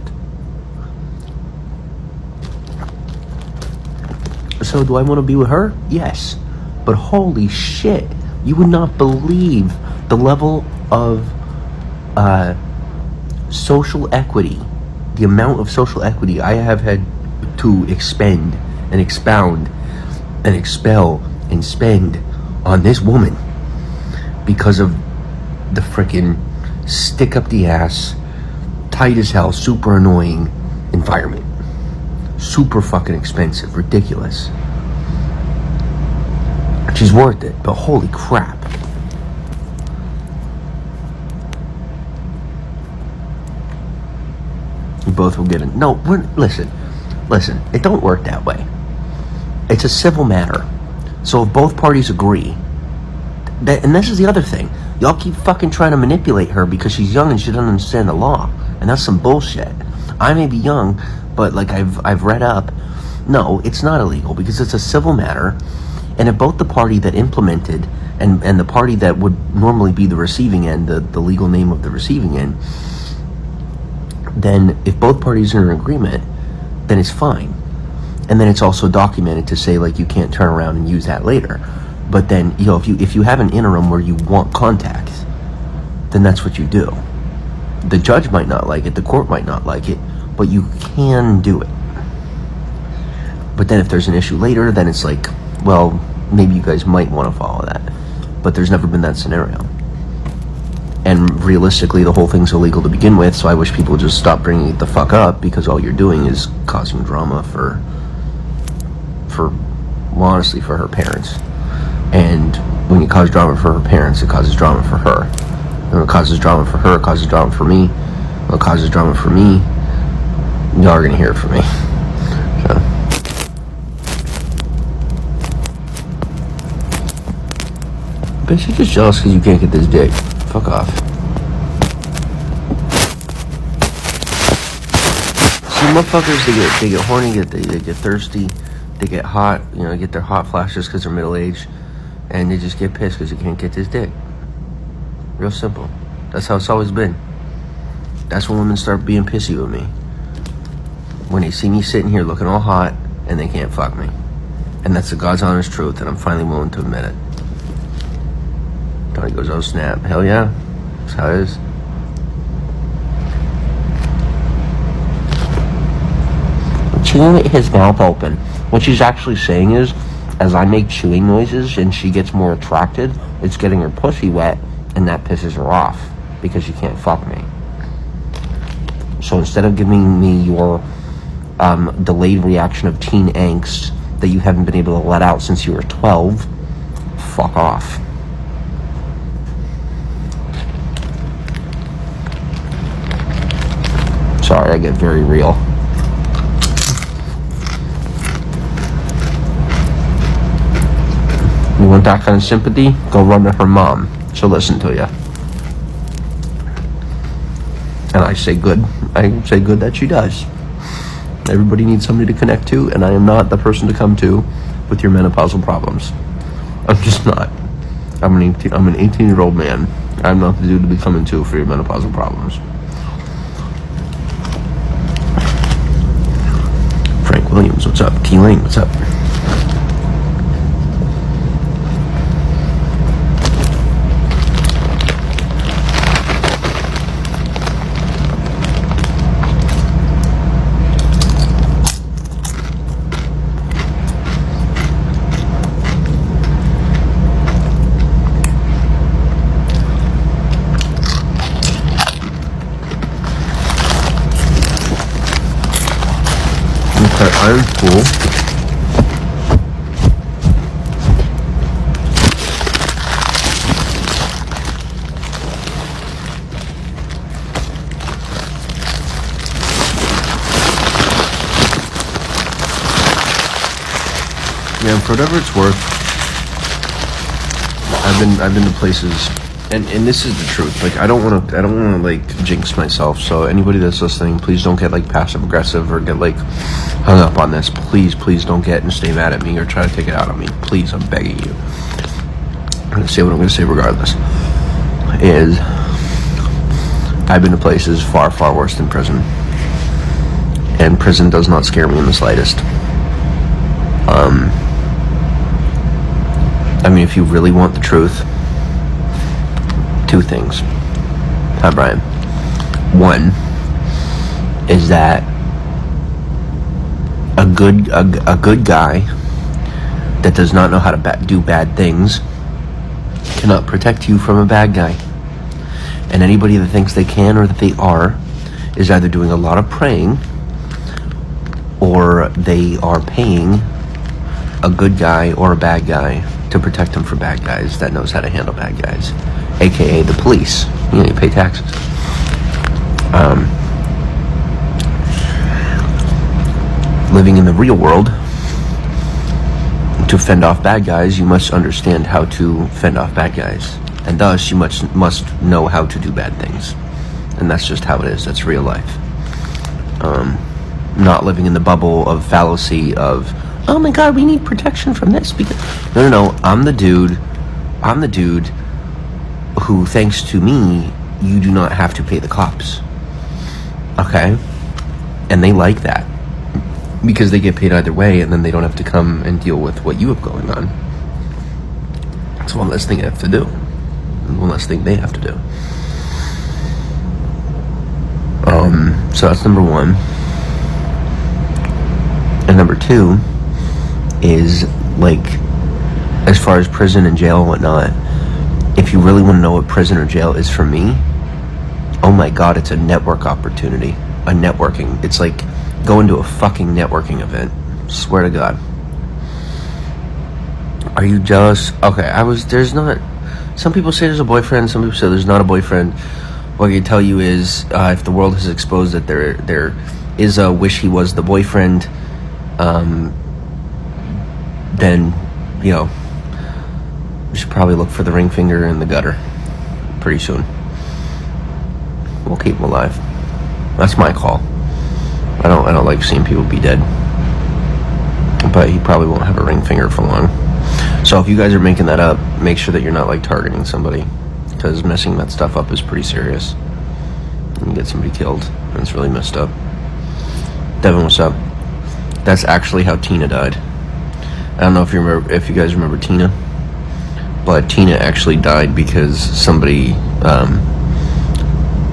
So do I want to be with her? Yes. But holy shit, you would not believe the level of social equity, the amount of social equity I have had to expend and expound and expel and spend on this woman because of the frickin' stick up the ass, tight as hell, super annoying environment. Super fucking expensive, ridiculous. She's worth it, but holy crap. You both will get it. No, listen, it don't work that way. It's a civil matter. So if both parties agree, and this is the other thing, y'all keep fucking trying to manipulate her because she's young and she doesn't understand the law, and that's some bullshit. I may be young, but like I've read up. No, it's not illegal because it's a civil matter. And if both the party that implemented and the party that would normally be the receiving end, the legal name of the receiving end, then if both parties are in agreement, then it's fine. And then it's also documented to say, like, you can't turn around and use that later. But then, you know, if you have an interim where you want contact, then that's what you do. The judge might not like it, the court might not like it, but you can do it. But then if there's an issue later, then it's like, well, maybe you guys might want to follow that. But there's never been that scenario. And realistically, the whole thing's illegal to begin with, so I wish people would just stop bringing it the fuck up, because all you're doing is causing drama for honestly, for her parents. And when you cause drama for her parents, it causes drama for her. And when it causes drama for her, it causes drama for me. When it causes drama for me, y'all are gonna hear it from me. So. Bitch, you're just jealous because you can't get this dick. Fuck off. See, motherfuckers, they get horny, they get thirsty, they get hot, get their hot flashes because they're middle-aged, and they just get pissed because you can't get this dick. Real simple. That's how it's always been. That's when women start being pissy with me. When they see me sitting here looking all hot, and they can't fuck me. And that's the God's honest truth, and I'm finally willing to admit it. Tony goes, oh snap, hell yeah, that's how it is. Chewing his mouth open. What she's actually saying is, as I make chewing noises and she gets more attracted, it's getting her pussy wet, and that pisses her off because she can't fuck me. So instead of giving me your delayed reaction of teen angst that you haven't been able to let out since you were 12, fuck off. Sorry, I get very real. You want that kind of sympathy? Go run to her mom. She'll listen to you. And I say good that she does. Everybody needs somebody to connect to, and I am not the person to come to with your menopausal problems. I'm just not. I'm an 18-year-old man. I'm not the dude to be coming to for your menopausal problems. Frank Williams, what's up? Key Lane, what's up? I'm cool. Yeah, for whatever it's worth, I've been to places, and this is the truth. Like I don't want to like jinx myself. So anybody that's listening, please don't get like passive aggressive or get like hung up on this. Please don't get and stay mad at me or try to take it out on me. Please, I'm begging you. I'm gonna say what I'm gonna say regardless. Is I've been to places far worse than prison, and prison does not scare me in the slightest. I mean, if you really want the truth, two things. Hi, Brian. One is that a good guy that does not know how to do bad things cannot protect you from a bad guy. And anybody that thinks they can or that they are is either doing a lot of praying or they are paying a good guy or a bad guy to protect them from bad guys that knows how to handle bad guys, aka the police. You pay taxes. Living in the real world, to fend off bad guys, you must understand how to fend off bad guys, and thus you must know how to do bad things, and that's just how it is. That's real life. Not living in the bubble of fallacy of, oh my god, we need protection from this because no, I'm the dude who, thanks to me, you do not have to pay the cops. Okay? And they like that because they get paid either way, and then they don't have to come and deal with what you have going on. It's one less thing I have to do, and one less thing they have to do. So that's number one. And number two is, like, as far as prison and jail and whatnot, if you really want to know what prison or jail is for me, oh my god, it's a network opportunity. A networking. It's like going to a fucking networking event. Swear to god. Are you jealous? Okay, there's not, some people say there's a boyfriend, some people say there's not a boyfriend. What I can tell you is, if the world has exposed that there is a wish he was the boyfriend, then, you know, we should probably look for the ring finger in the gutter pretty soon. We'll keep him alive. That's my call. I don't like seeing people be dead. But he probably won't have a ring finger for long. So if you guys are making that up, make sure that you're not like targeting somebody, because messing that stuff up is pretty serious. And you get somebody killed, and it's really messed up. Devin, what's up? That's actually how Tina died. I don't know if you guys remember Tina, but Tina actually died because somebody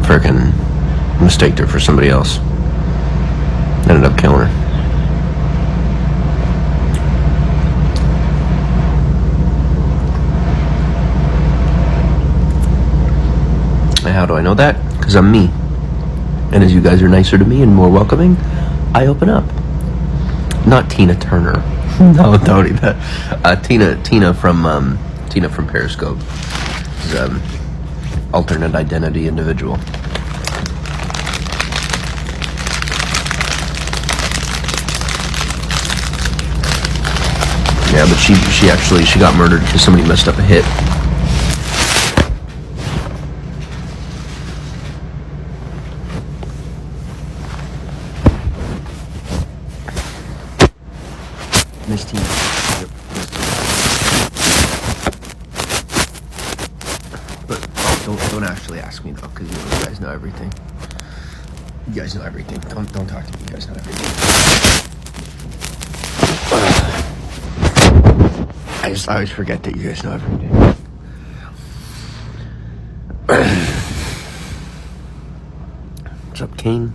frickin' mistaked her for somebody else. Ended up killing her. And how do I know that? Because I'm me. And as you guys are nicer to me and more welcoming, I open up. Not Tina Turner. No, don't eat that. Tina from Periscope. Is alternate identity individual. Yeah, but she got murdered because somebody messed up a hit. Miss Tina. Yep. But don't actually ask me though, because you guys know everything. You guys know everything. Don't talk to me. You guys know everything. I always forget that you guys know everything. What's up, Kane?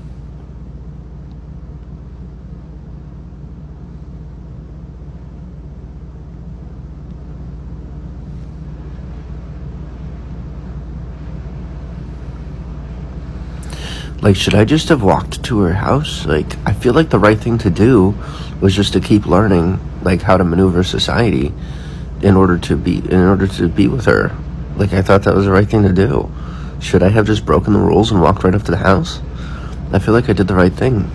Like, should I just have walked to her house? Like, I feel like the right thing to do was just to keep learning, like, how to maneuver society in order to be with her. Like, I thought that was the right thing to do. Should I have just broken the rules and walked right up to the house? I feel like I did the right thing.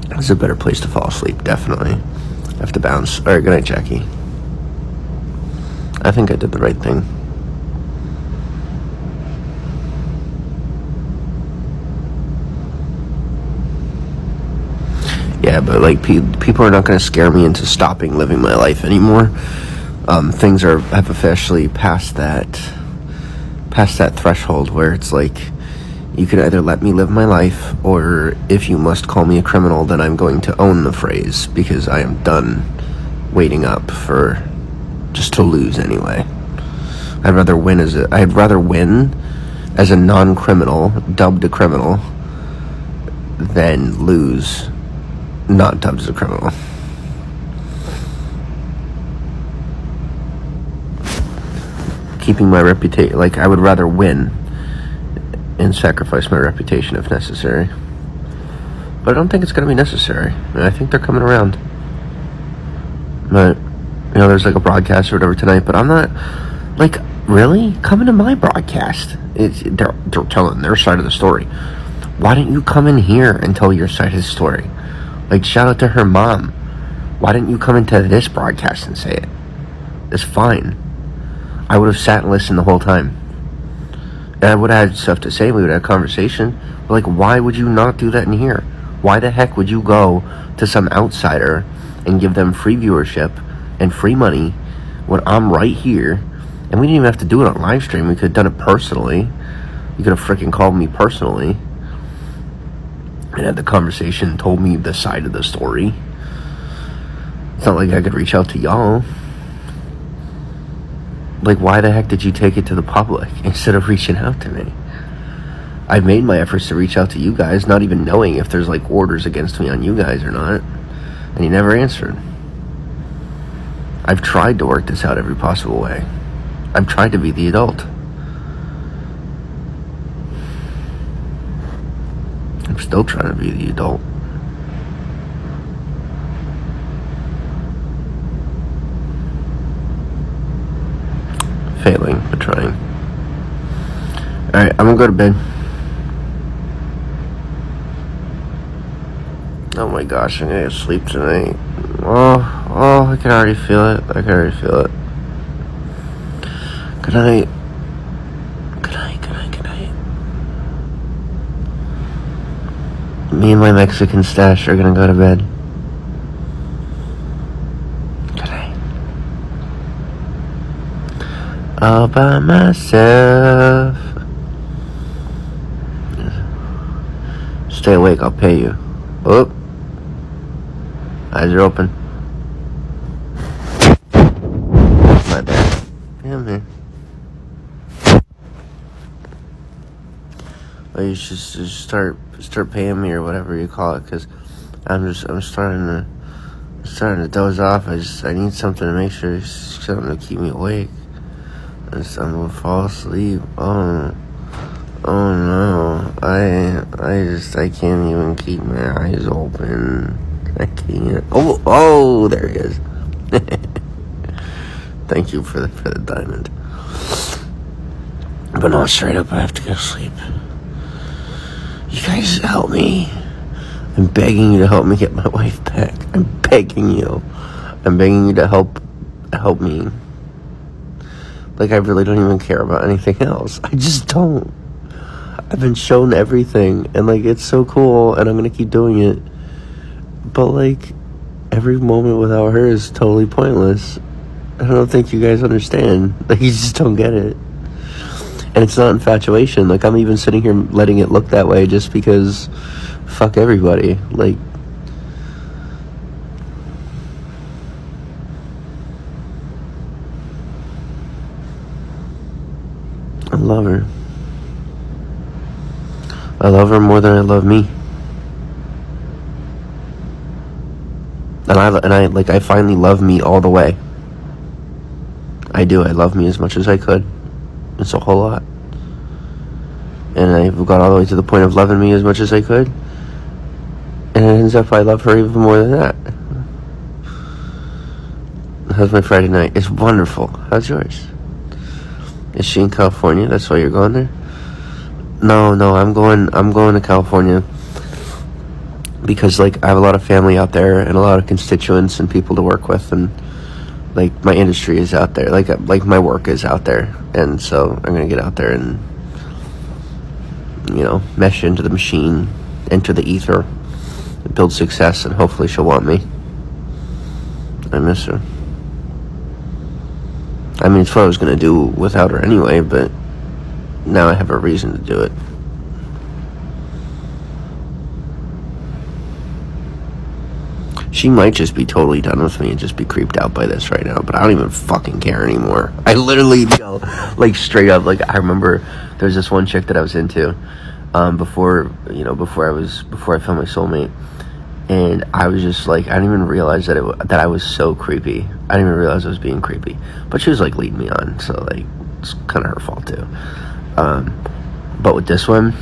This is a better place to fall asleep, definitely. I have to bounce. Alright, good night, Jackie. I think I did the right thing. Yeah, but like people are not going to scare me into stopping living my life anymore. Things have officially passed that threshold where it's like you can either let me live my life, or if you must call me a criminal, then I'm going to own the phrase, because I am done waiting up for just to lose anyway. I'd rather win as a non-criminal, dubbed a criminal, than lose not dubbed as a criminal. Keeping my reputation, like, I would rather win and sacrifice my reputation if necessary. But I don't think it's going to be necessary. And I think they're coming around. But, you know, there's like a broadcast or whatever tonight, but I'm not, like, really? Come into my broadcast. They're telling their side of the story. Why didn't you come in here and tell your side of the story? Like, shout out to her mom. Why didn't you come into this broadcast and say it? It's fine. I would have sat and listened the whole time. And I would have had stuff to say. We would have a conversation. But, like, why would you not do that in here? Why the heck would you go to some outsider and give them free viewership and free money when I'm right here? And we didn't even have to do it on Livestream. We could have done it personally. You could have freaking called me personally and had the conversation and told me the side of the story. It's not like I could reach out to y'all. Like, why the heck did you take it to the public instead of reaching out to me? I've made my efforts to reach out to you guys, not even knowing if there's, like, orders against me on you guys or not. And you never answered. I've tried to work this out every possible way. I've tried to be the adult. I'm still trying to be the adult. Failing, but trying. Alright, I'm gonna go to bed. Oh my gosh, I'm gonna sleep tonight. Oh, I can already feel it. Good night. Good night. Me and my Mexican stash are gonna go to bed. Good night. All by myself. Stay awake, I'll pay you. Oh. Eyes are open. My bad. Yeah, man. Well, you should just start paying me or whatever you call it, because I'm starting to doze off. I need something to make sure, something to keep me awake. I'm gonna fall asleep. Oh no. I can't even keep my eyes open. I can't. Oh, there he is. Thank you for the diamond. But no, straight up, I have to go to sleep. You guys help me. I'm begging you to help me get my wife back. I'm begging you to help me. Like, I really don't even care about anything else. I just don't. I've been shown everything, and like, it's so cool, and I'm gonna keep doing it. But like, every moment without her is totally pointless. I don't think you guys understand. Like, you just don't get it. And it's not infatuation. Like, I'm even sitting here letting it look that way just because fuck everybody. Like, I love her. I love her more than I love me. And I finally love me all the way. I do. I love me as much as I could. It's a whole lot. And I've got all the way to the point of loving me as much as I could. And it ends up I love her even more than that. How's my Friday night? It's wonderful. How's yours? Is she in California? That's why you're going there? No, I'm going to California because like I have a lot of family out there and a lot of constituents and people to work with, and like my industry is out there, like my work is out there, and so I'm gonna get out there and, you know, mesh into the machine, enter the ether, build success, and hopefully she'll want me. I miss her. I mean, it's what I was gonna do without her anyway, but now I have a reason to do it. She might just be totally done with me and just be creeped out by this right now, but I don't even fucking care anymore. I literally go, like, straight up, like, I remember there's this one chick that I was into, before I found my soulmate, and I was just like, I didn't even realize that I was so creepy. I didn't even realize I was being creepy, but she was like leading me on, so like, it's kind of her fault too. But with this one,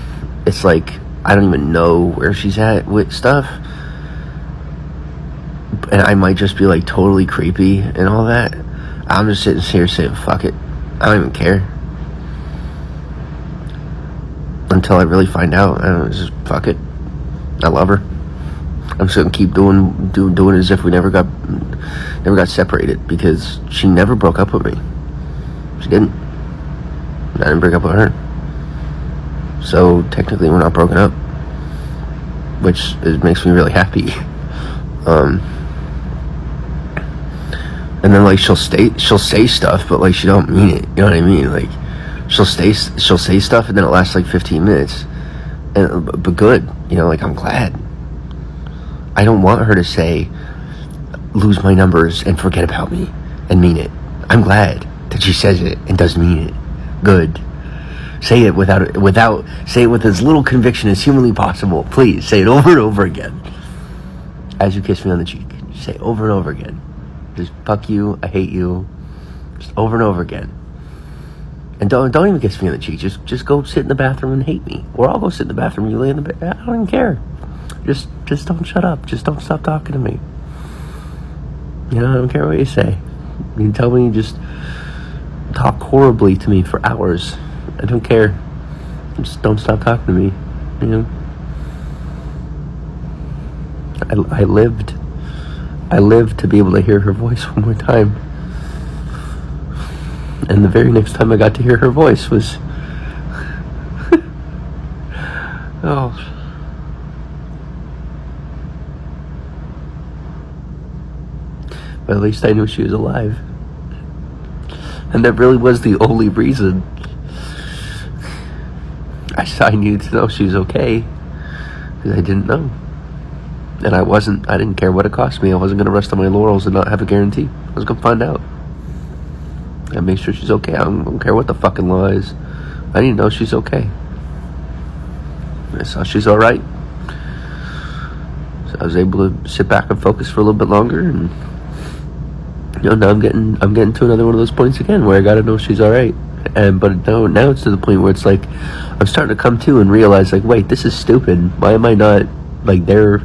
it's like, I don't even know where she's at with stuff. And I might just be like totally creepy and all that. I'm just sitting here saying, fuck it. I don't even care. Until I really find out. I don't know, just fuck it. I love her. I'm just gonna keep doing it as if we never got separated, because she never broke up with me. She didn't. I didn't break up with her. So technically we're not broken up, which makes me really happy. And then like she'll say stuff, but like she don't mean it. You know what I mean? Like she'll say stuff, and then it lasts like 15 minutes. But good, you know. Like, I'm glad. I don't want her to say, lose my numbers and forget about me, and mean it. I'm glad that she says it and does mean it. Good. Say it say it with as little conviction as humanly possible. Please say it over and over again. As you kiss me on the cheek, say it over and over again. Just fuck you, I hate you, just over and over again. And don't even kiss me on the cheek. Just go sit in the bathroom and hate me, or I'll go sit in the bathroom and you lay in the bed. I don't even care. Just don't shut up. Just don't stop talking to me. You know, I don't care what you say. You tell me, just talk horribly to me for hours. I don't care. Just don't stop talking to me, you know? I lived to be able to hear her voice one more time. And the very next time I got to hear her voice was... oh. But at least I knew she was alive. And that really was the only reason. I needed to know she was okay. Because I didn't know. And I didn't care what it cost me. I wasn't going to rest on my laurels and not have a guarantee. I was going to find out. I make sure she's okay. I don't care what the fucking law is. I need to know she's okay. I saw she's alright. So I was able to sit back and focus for a little bit longer, and now I'm getting to another one of those points again where I gotta know she's alright. But now it's to the point where it's like I'm starting to come to and realize, like, wait, this is stupid. Why am I not like there?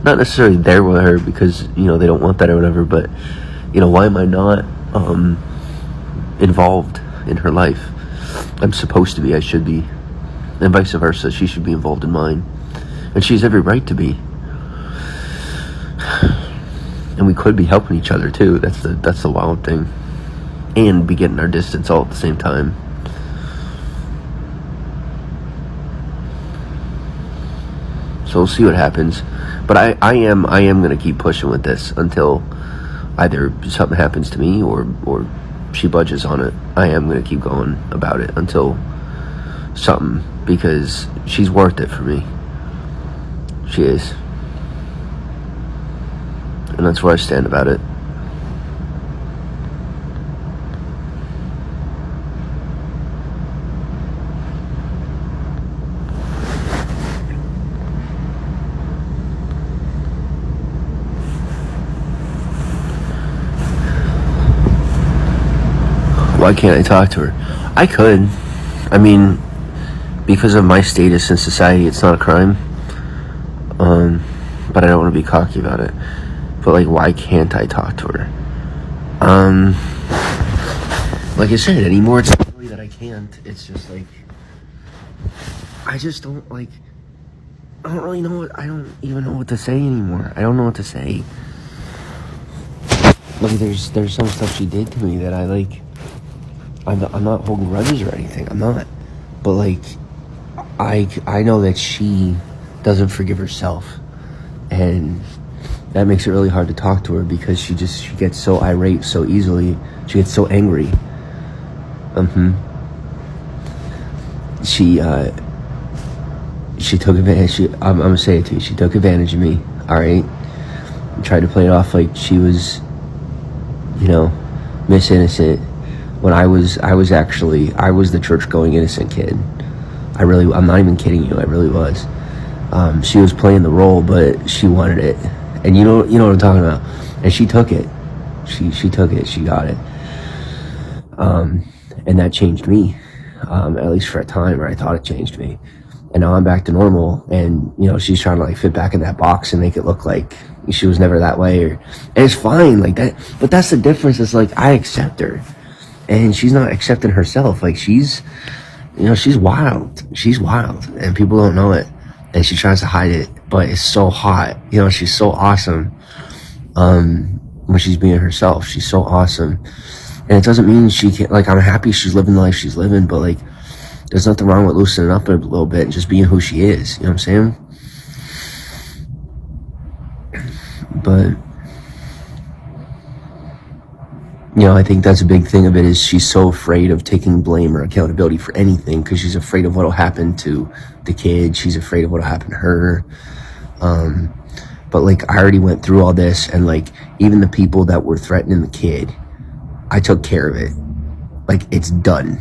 Not necessarily there with her because they don't want that or whatever, but why am I not involved in her life? I'm supposed to be. I should be, and vice versa. She should be involved in mine, and she has every right to be. And we could be helping each other too. That's the wild thing, and be getting our distance all at the same time. So we'll see what happens. But I am gonna keep pushing with this until either something happens to me or she budges on it. I am gonna keep going about it until something, because she's worth it for me. She is. And that's where I stand about it. Why can't I talk to her? I could. I mean, because of my status in society, it's not a crime. But I don't want to be cocky about it. But, like, why can't I talk to her? Like I said, anymore, it's not really that I can't. It's just, like, I just don't, like, I don't really know I don't even know what to say anymore. I don't know what to say. Like, there's some stuff she did to me that I, like, I'm not holding grudges or anything. I'm not. But, like, I know that she doesn't forgive herself. And that makes it really hard to talk to her because she gets so irate so easily. She gets so angry. She took advantage. I'm gonna say it to you. She took advantage of me. All right. Tried to play it off like she was, Miss Innocent. When I was the church-going innocent kid. I'm not even kidding you. I really was. She was playing the role, but she wanted it, and you know what I'm talking about. And she took it. She took it. She got it. And that changed me, at least for a time, or I thought it changed me. And now I'm back to normal, and she's trying to like fit back in that box and make it look like she was never that way, and it's fine like that. But that's the difference. It's like I accept her. And she's not accepting herself. Like she's wild. She's wild, and people don't know it. And she tries to hide it, but it's so hot. She's so awesome. When she's being herself, she's so awesome. And it doesn't mean she can't. Like I'm happy she's living the life she's living, but like there's nothing wrong with loosening up a little bit and just being who she is. You know what I'm saying? But. I think that's a big thing of it is she's so afraid of taking blame or accountability for anything because she's afraid of what'll happen to the kid. She's afraid of what'll happen to her. But like I already went through all this, and like even the people that were threatening the kid, I took care of it. Like it's done.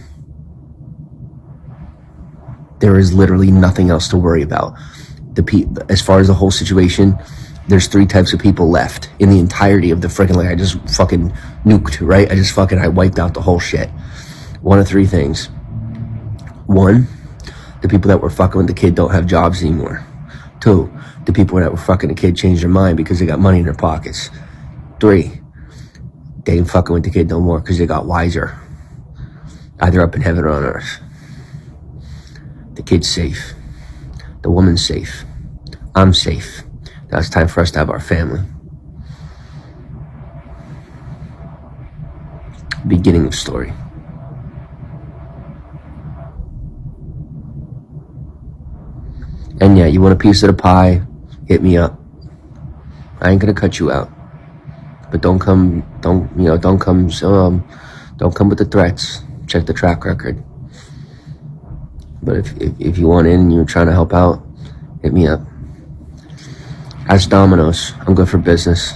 There is literally nothing else to worry about. As far as the whole situation, there's 3 types of people left in the entirety of the freaking, like I just fucking nuked, right? I wiped out the whole shit. One of 3 things. 1, the people that were fucking with the kid don't have jobs anymore. 2, the people that were fucking the kid changed their mind because they got money in their pockets. 3, they ain't fucking with the kid no more because they got wiser. either up in heaven or on earth. The kid's safe. The woman's safe. I'm safe. Now it's time for us to have our family. Beginning of story. And yeah, you want a piece of the pie, hit me up. I ain't gonna cut you out. But don't come with the threats. Check the track record. But if you want in and you're trying to help out, hit me up. Ask Domino's. I'm good for business.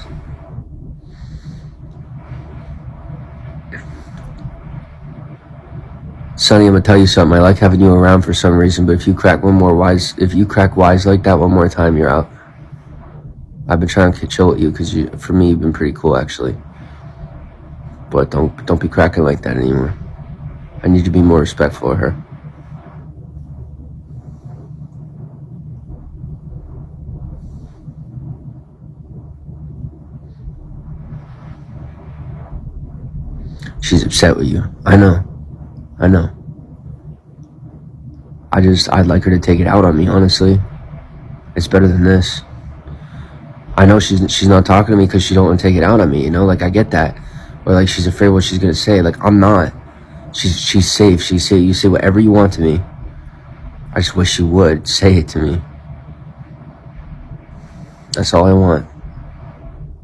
Sonny, I'm gonna tell you something. I like having you around for some reason, but if you crack wise like that one more time, you're out. I've been trying to chill with you because for me, you've been pretty cool actually. But don't be cracking like that anymore. I need to be more respectful of her. She's upset with you. I know. I'd like her to take it out on me, honestly. It's better than this. I know she's not talking to me because she don't want to take it out on me, you know? Like, I get that. Or, like, she's afraid what she's going to say. Like, I'm not. She's safe. You say whatever you want to me. I just wish you would. Say it to me. That's all I want.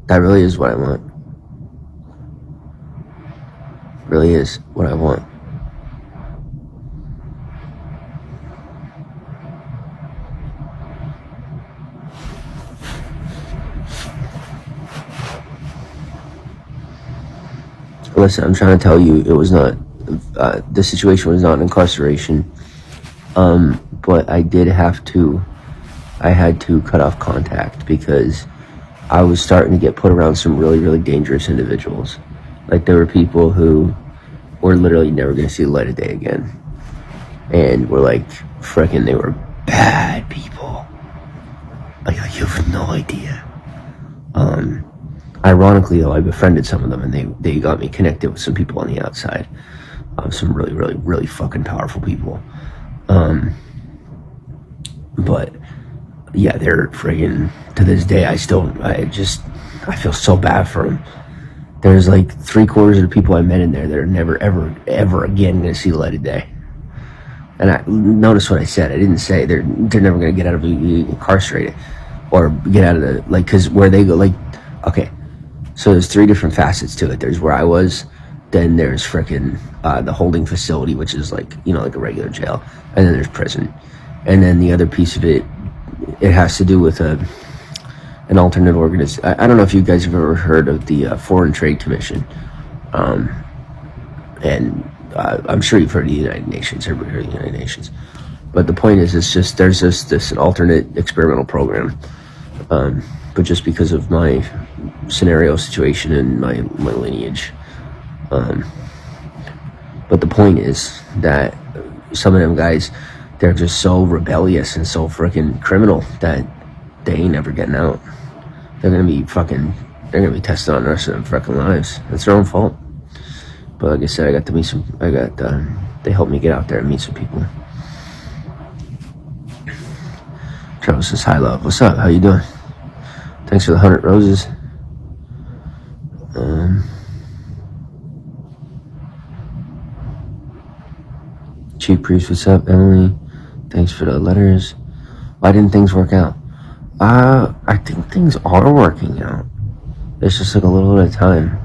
That really is what I want. Really is what I want. Listen, I'm trying to tell you, it was not, the situation was not incarceration, but I had to cut off contact because I was starting to get put around some really, really dangerous individuals. Like, there were people who were literally never going to see the light of day again, and were like, frickin', they were bad people. Like, you have no idea. Ironically, though, I befriended some of them, and they got me connected with some people on the outside. Some really, really, really fucking powerful people. But yeah, they're friggin', to this day, I feel so bad for them. There's like 3/4 of the people I met in there that are never, ever, ever again gonna see the light of day. And I notice what I said. I didn't say they're never gonna get out of being incarcerated or get out of the, like, cause where they go, like, okay. So there's 3 different facets to it. There's where I was, then there's frickin' the holding facility, which is like, you know, like a regular jail, and then there's prison. And then the other piece of it has to do with an alternate organization. I don't know if you guys have ever heard of the Foreign Trade Commission. And I'm sure you've heard of the United Nations. Everybody heard of the United Nations. But the point is, it's just, there's this alternate experimental program. But just because of my scenario situation and my lineage. But the point is that some of them guys, they're just so rebellious and so freaking criminal that they ain't never getting out. They're gonna be tested on the rest of their freaking lives. It's their own fault. But like I said, I got to meet they helped me get out there and meet some people. Travis says, hi love, what's up, how you doing? Thanks for the 100 roses. Chief Priest, what's up? Emily, thanks for the letters. Why didn't things work out? I think things are working out. It's just like a little bit of time.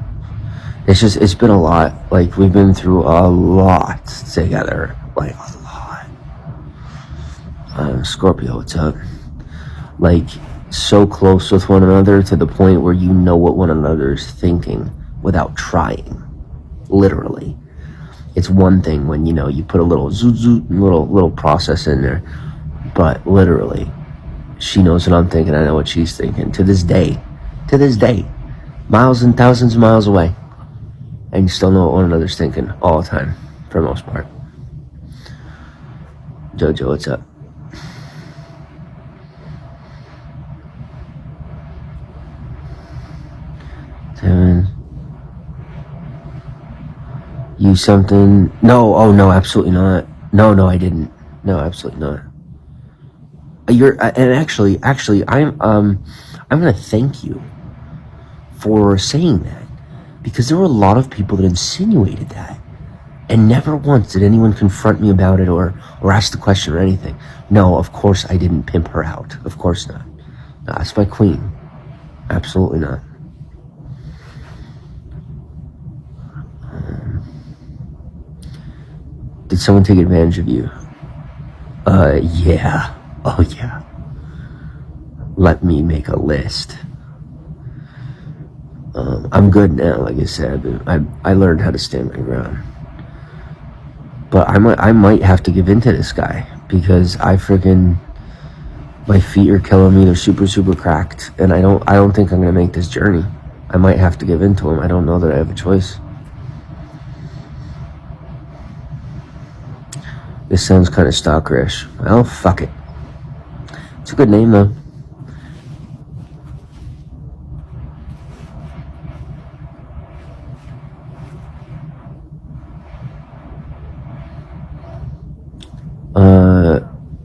It's been a lot. Like, we've been through a lot together. Like, a lot. Scorpio, what's up? Like, so close with one another to the point where you know what one another's thinking without trying. Literally. It's one thing when, you know, you put a little little process in there, but literally, she knows what I'm thinking, I know what she's thinking. To this day, miles and thousands of miles away, and you still know what one another's thinking all the time, for the most part. Jojo, what's up? You something? No. Oh no, absolutely not. No, I didn't. No, absolutely not. And actually, I'm gonna thank you for saying that, because there were a lot of people that insinuated that, and never once did anyone confront me about it or ask the question or anything. No, of course I didn't pimp her out. Of course not. No, that's my queen. Absolutely not. Did someone take advantage of you? Yeah. Oh, yeah. Let me make a list. I'm good now, like I said. I learned how to stand my ground. But I might have to give in to this guy, because my feet are killing me. They're super cracked, and I don't think I'm gonna make this journey. I might have to give in to him. I don't know that I have a choice. This sounds kind of stalkerish. Well, fuck it. It's a good name, though.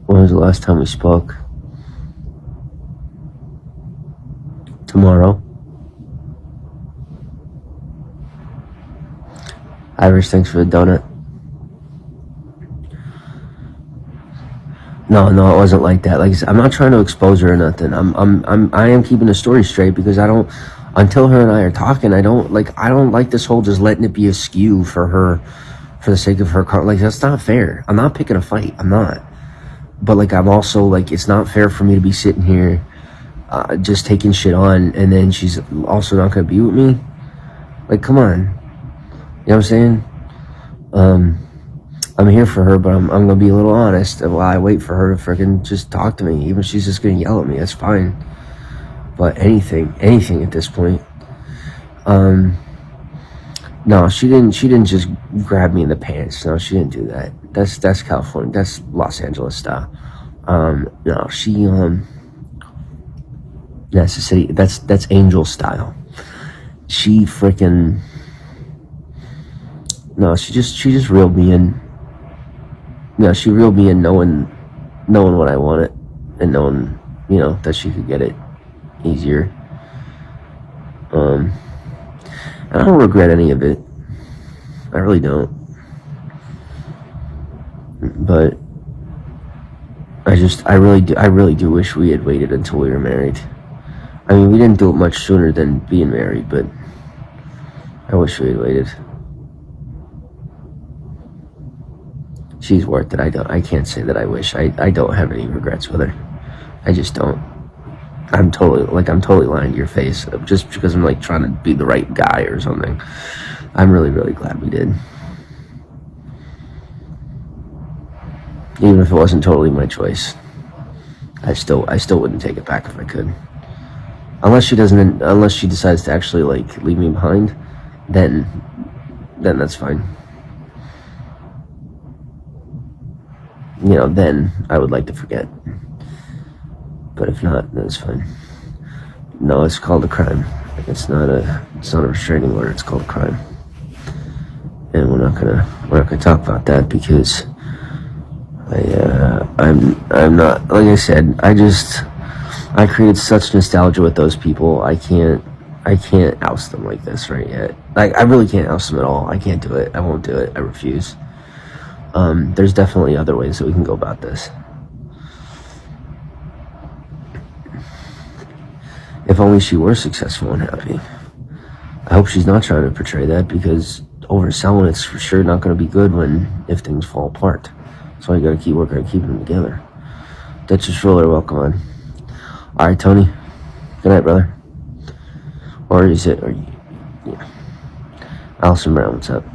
When was the last time we spoke? Tomorrow. Irish, thanks for the donut. No, it wasn't like that. Like I said, I'm not trying to expose her or nothing. I am keeping the story straight, because I don't, until her and I are talking, I don't like this whole just letting it be askew for her, for the sake of her. Like, that's not fair. I'm not picking a fight. I'm not. But like, I'm also like, it's not fair for me to be sitting here, just taking shit on, and then she's also not gonna be with me. Like, come on. You know what I'm saying? I'm here for her, but I'm gonna be a little honest while I wait for her to freaking just talk to me. Even if she's just gonna yell at me, that's fine. But anything at this point. No, she didn't just grab me in the pants. No, she didn't do that. That's California. That's Los Angeles style. No, she that's the city. That's Angel style. She freaking, no, she just reeled me in. No, she reeled me in, knowing what I wanted, and knowing, that she could get it easier. And I don't regret any of it. I really don't. But I really do wish we had waited until we were married. I mean, we didn't do it much sooner than being married, but I wish we had waited. She's worth it. I can't say that I wish. I don't have any regrets with her. I just don't. I'm totally lying to your face, just because I'm like trying to be the right guy or something. I'm really glad we did. Even if it wasn't totally my choice, I still wouldn't take it back if I could. Unless she decides to actually like leave me behind, then that's fine. Then I would like to forget. But if not, then it's fine. No, it's called a crime. It's not a restraining order. It's called a crime. And we're not gonna talk about that, because I'm not, like I said, I created such nostalgia with those people. I can't oust them like this right yet. Like, I really can't oust them at all. I can't do it. I won't do it. I refuse. There's definitely other ways that we can go about this. If only she were successful and happy. I hope she's not trying to portray that, because overselling it's for sure not going to be good if things fall apart. So you got to keep working on keeping them together. Duchess Roller, welcome on. All right, Tony. Good night, brother. Or is it? Yeah. Allison Brown, what's up?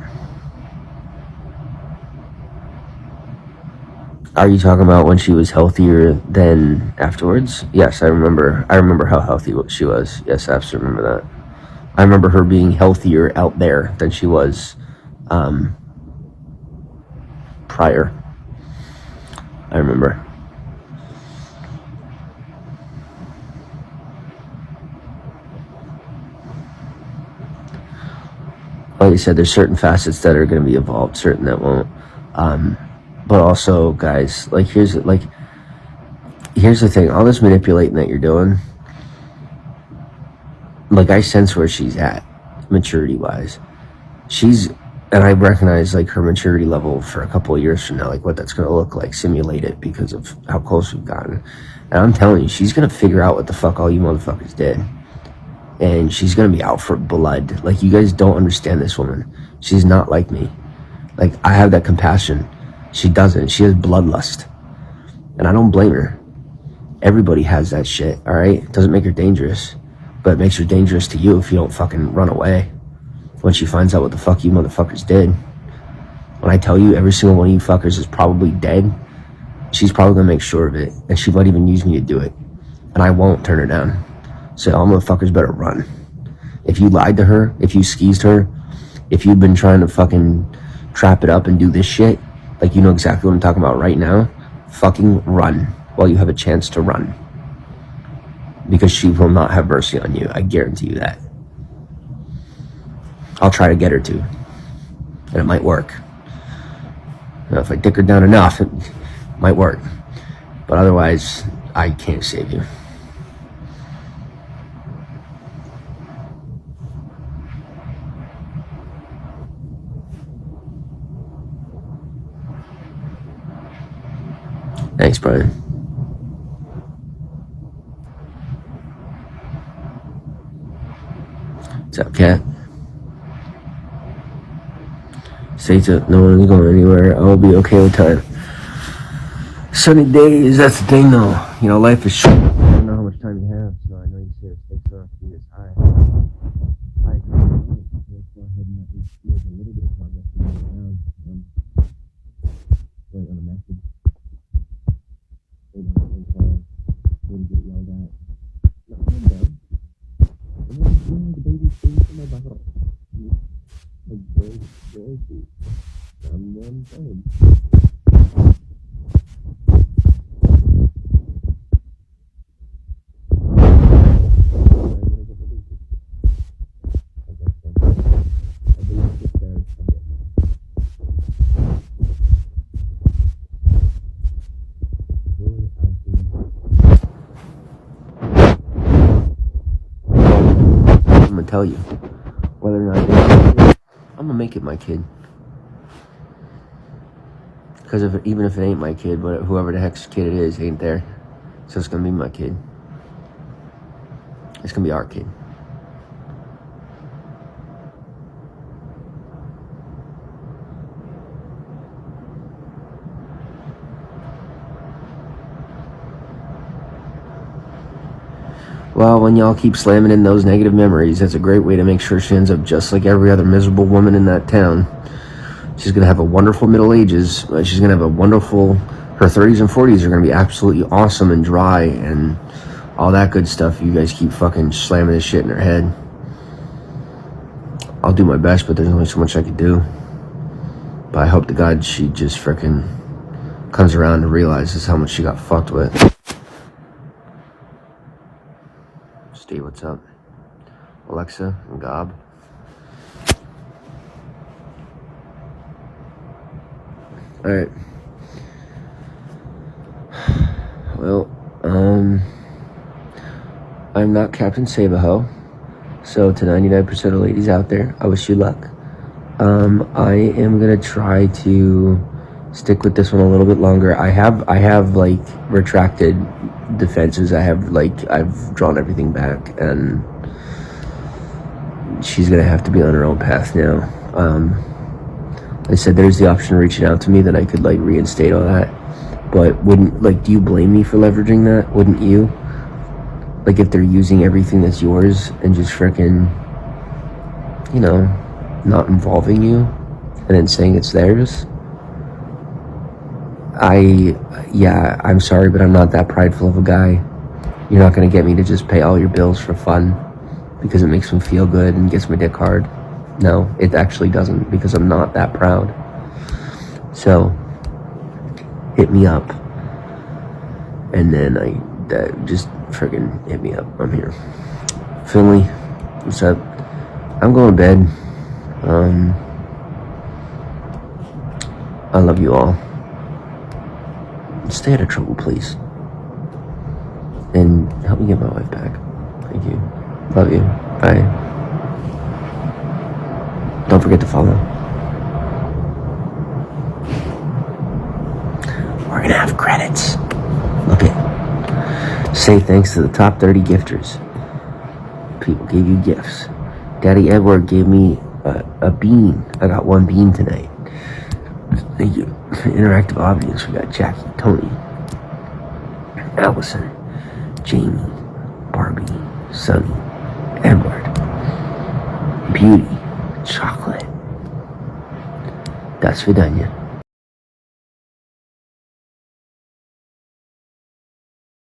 Are you talking about when she was healthier than afterwards? Yes, I remember how healthy she was. Yes, I absolutely remember that. I remember her being healthier out there than she was prior. I remember. like I said, there's certain facets that are going to be evolved, certain that won't. But also, guys, like here's the thing: all this manipulating that you're doing, like I sense where she's at, maturity-wise. And I recognize like her maturity level for a couple of years from now, like what that's going to look like, simulate it because of how close we've gotten. And I'm telling you, she's going to figure out what the fuck all you motherfuckers did. And she's going to be out for blood. Like, you guys don't understand this woman. She's not like me. Like, I have that compassion. She doesn't. She has bloodlust. And I don't blame her. Everybody has that shit, alright? It doesn't make her dangerous. But it makes her dangerous to you if you don't fucking run away. When she finds out what the fuck you motherfuckers did. When I tell you every single one of you fuckers is probably dead, she's probably gonna make sure of it. And she might even use me to do it. And I won't turn her down. So all motherfuckers better run. If you lied to her, if you skeezed her, if you've been trying to fucking trap it up and do this shit, like you know exactly what I'm talking about right now, fucking run while you have a chance to run. Because she will not have mercy on you. I guarantee you that. I'll try to get her to. And it might work. You know, if I dick her down enough, it might work. But otherwise, I can't save you. Thanks, Brian. What's up, Cat? Stay tuned. No one's going anywhere. I'll be okay with time. Sunny days, that's the thing though. You know, life is short. I don't know how much time you have, so I know you say it takes off to be this high. I agree. Let's go ahead and at least make a little bit of progress to move down. Wait on a message. Wait on a phone call. Wait to get yelled at. No, I'm done. I'm like the baby thing in my bottle. Like, very cute. I'm one phone. I'm gonna tell you whether or not I'm gonna make it my kid. Because even if it ain't my kid, but whoever the heck's kid it is ain't there, so it's gonna be my kid. It's gonna be our kid. Well, when y'all keep slamming in those negative memories, that's a great way to make sure she ends up just like every other miserable woman in that town. She's going to have a wonderful Middle Ages. She's going to have a wonderful... Her 30s and 40s are going to be absolutely awesome and dry and all that good stuff. You guys keep fucking slamming this shit in her head. I'll do my best, but there's only so much I can do. But I hope to God she just frickin' comes around and realizes how much she got fucked with. Steve, what's up? Alexa and Gob. Alright. Well, I'm not Captain Sabaho. So to 99% of ladies out there, I wish you luck. I am gonna try to stick with this one a little bit longer. I have like retracted defenses. I've drawn everything back, and she's gonna have to be on her own path now. I said there's the option of reaching out to me that I could like reinstate all that, but do you blame me for leveraging that? Wouldn't you? Like if they're using everything that's yours and just frickin', you know, not involving you and then saying it's theirs? I'm sorry, but I'm not that prideful of a guy. You're not gonna get me to just pay all your bills for fun because it makes me feel good and gets my dick hard. No, it actually doesn't, because I'm not that proud. So, hit me up. And then just friggin' hit me up. I'm here. Finley, what's up? I'm going to bed. I love you all. Stay out of trouble, please. And help me get my wife back. Thank you. Love you. Bye. Don't forget to follow. We're gonna have credits. Look it. Say thanks to the top 30 gifters. People gave you gifts. Daddy Edward gave me a bean. I got 1 bean tonight. Thank you. Interactive audience. We got Jackie, Tony, Allison, Jamie, Barbie, Sunny, Edward, Beauty, Chocolate. До свидания.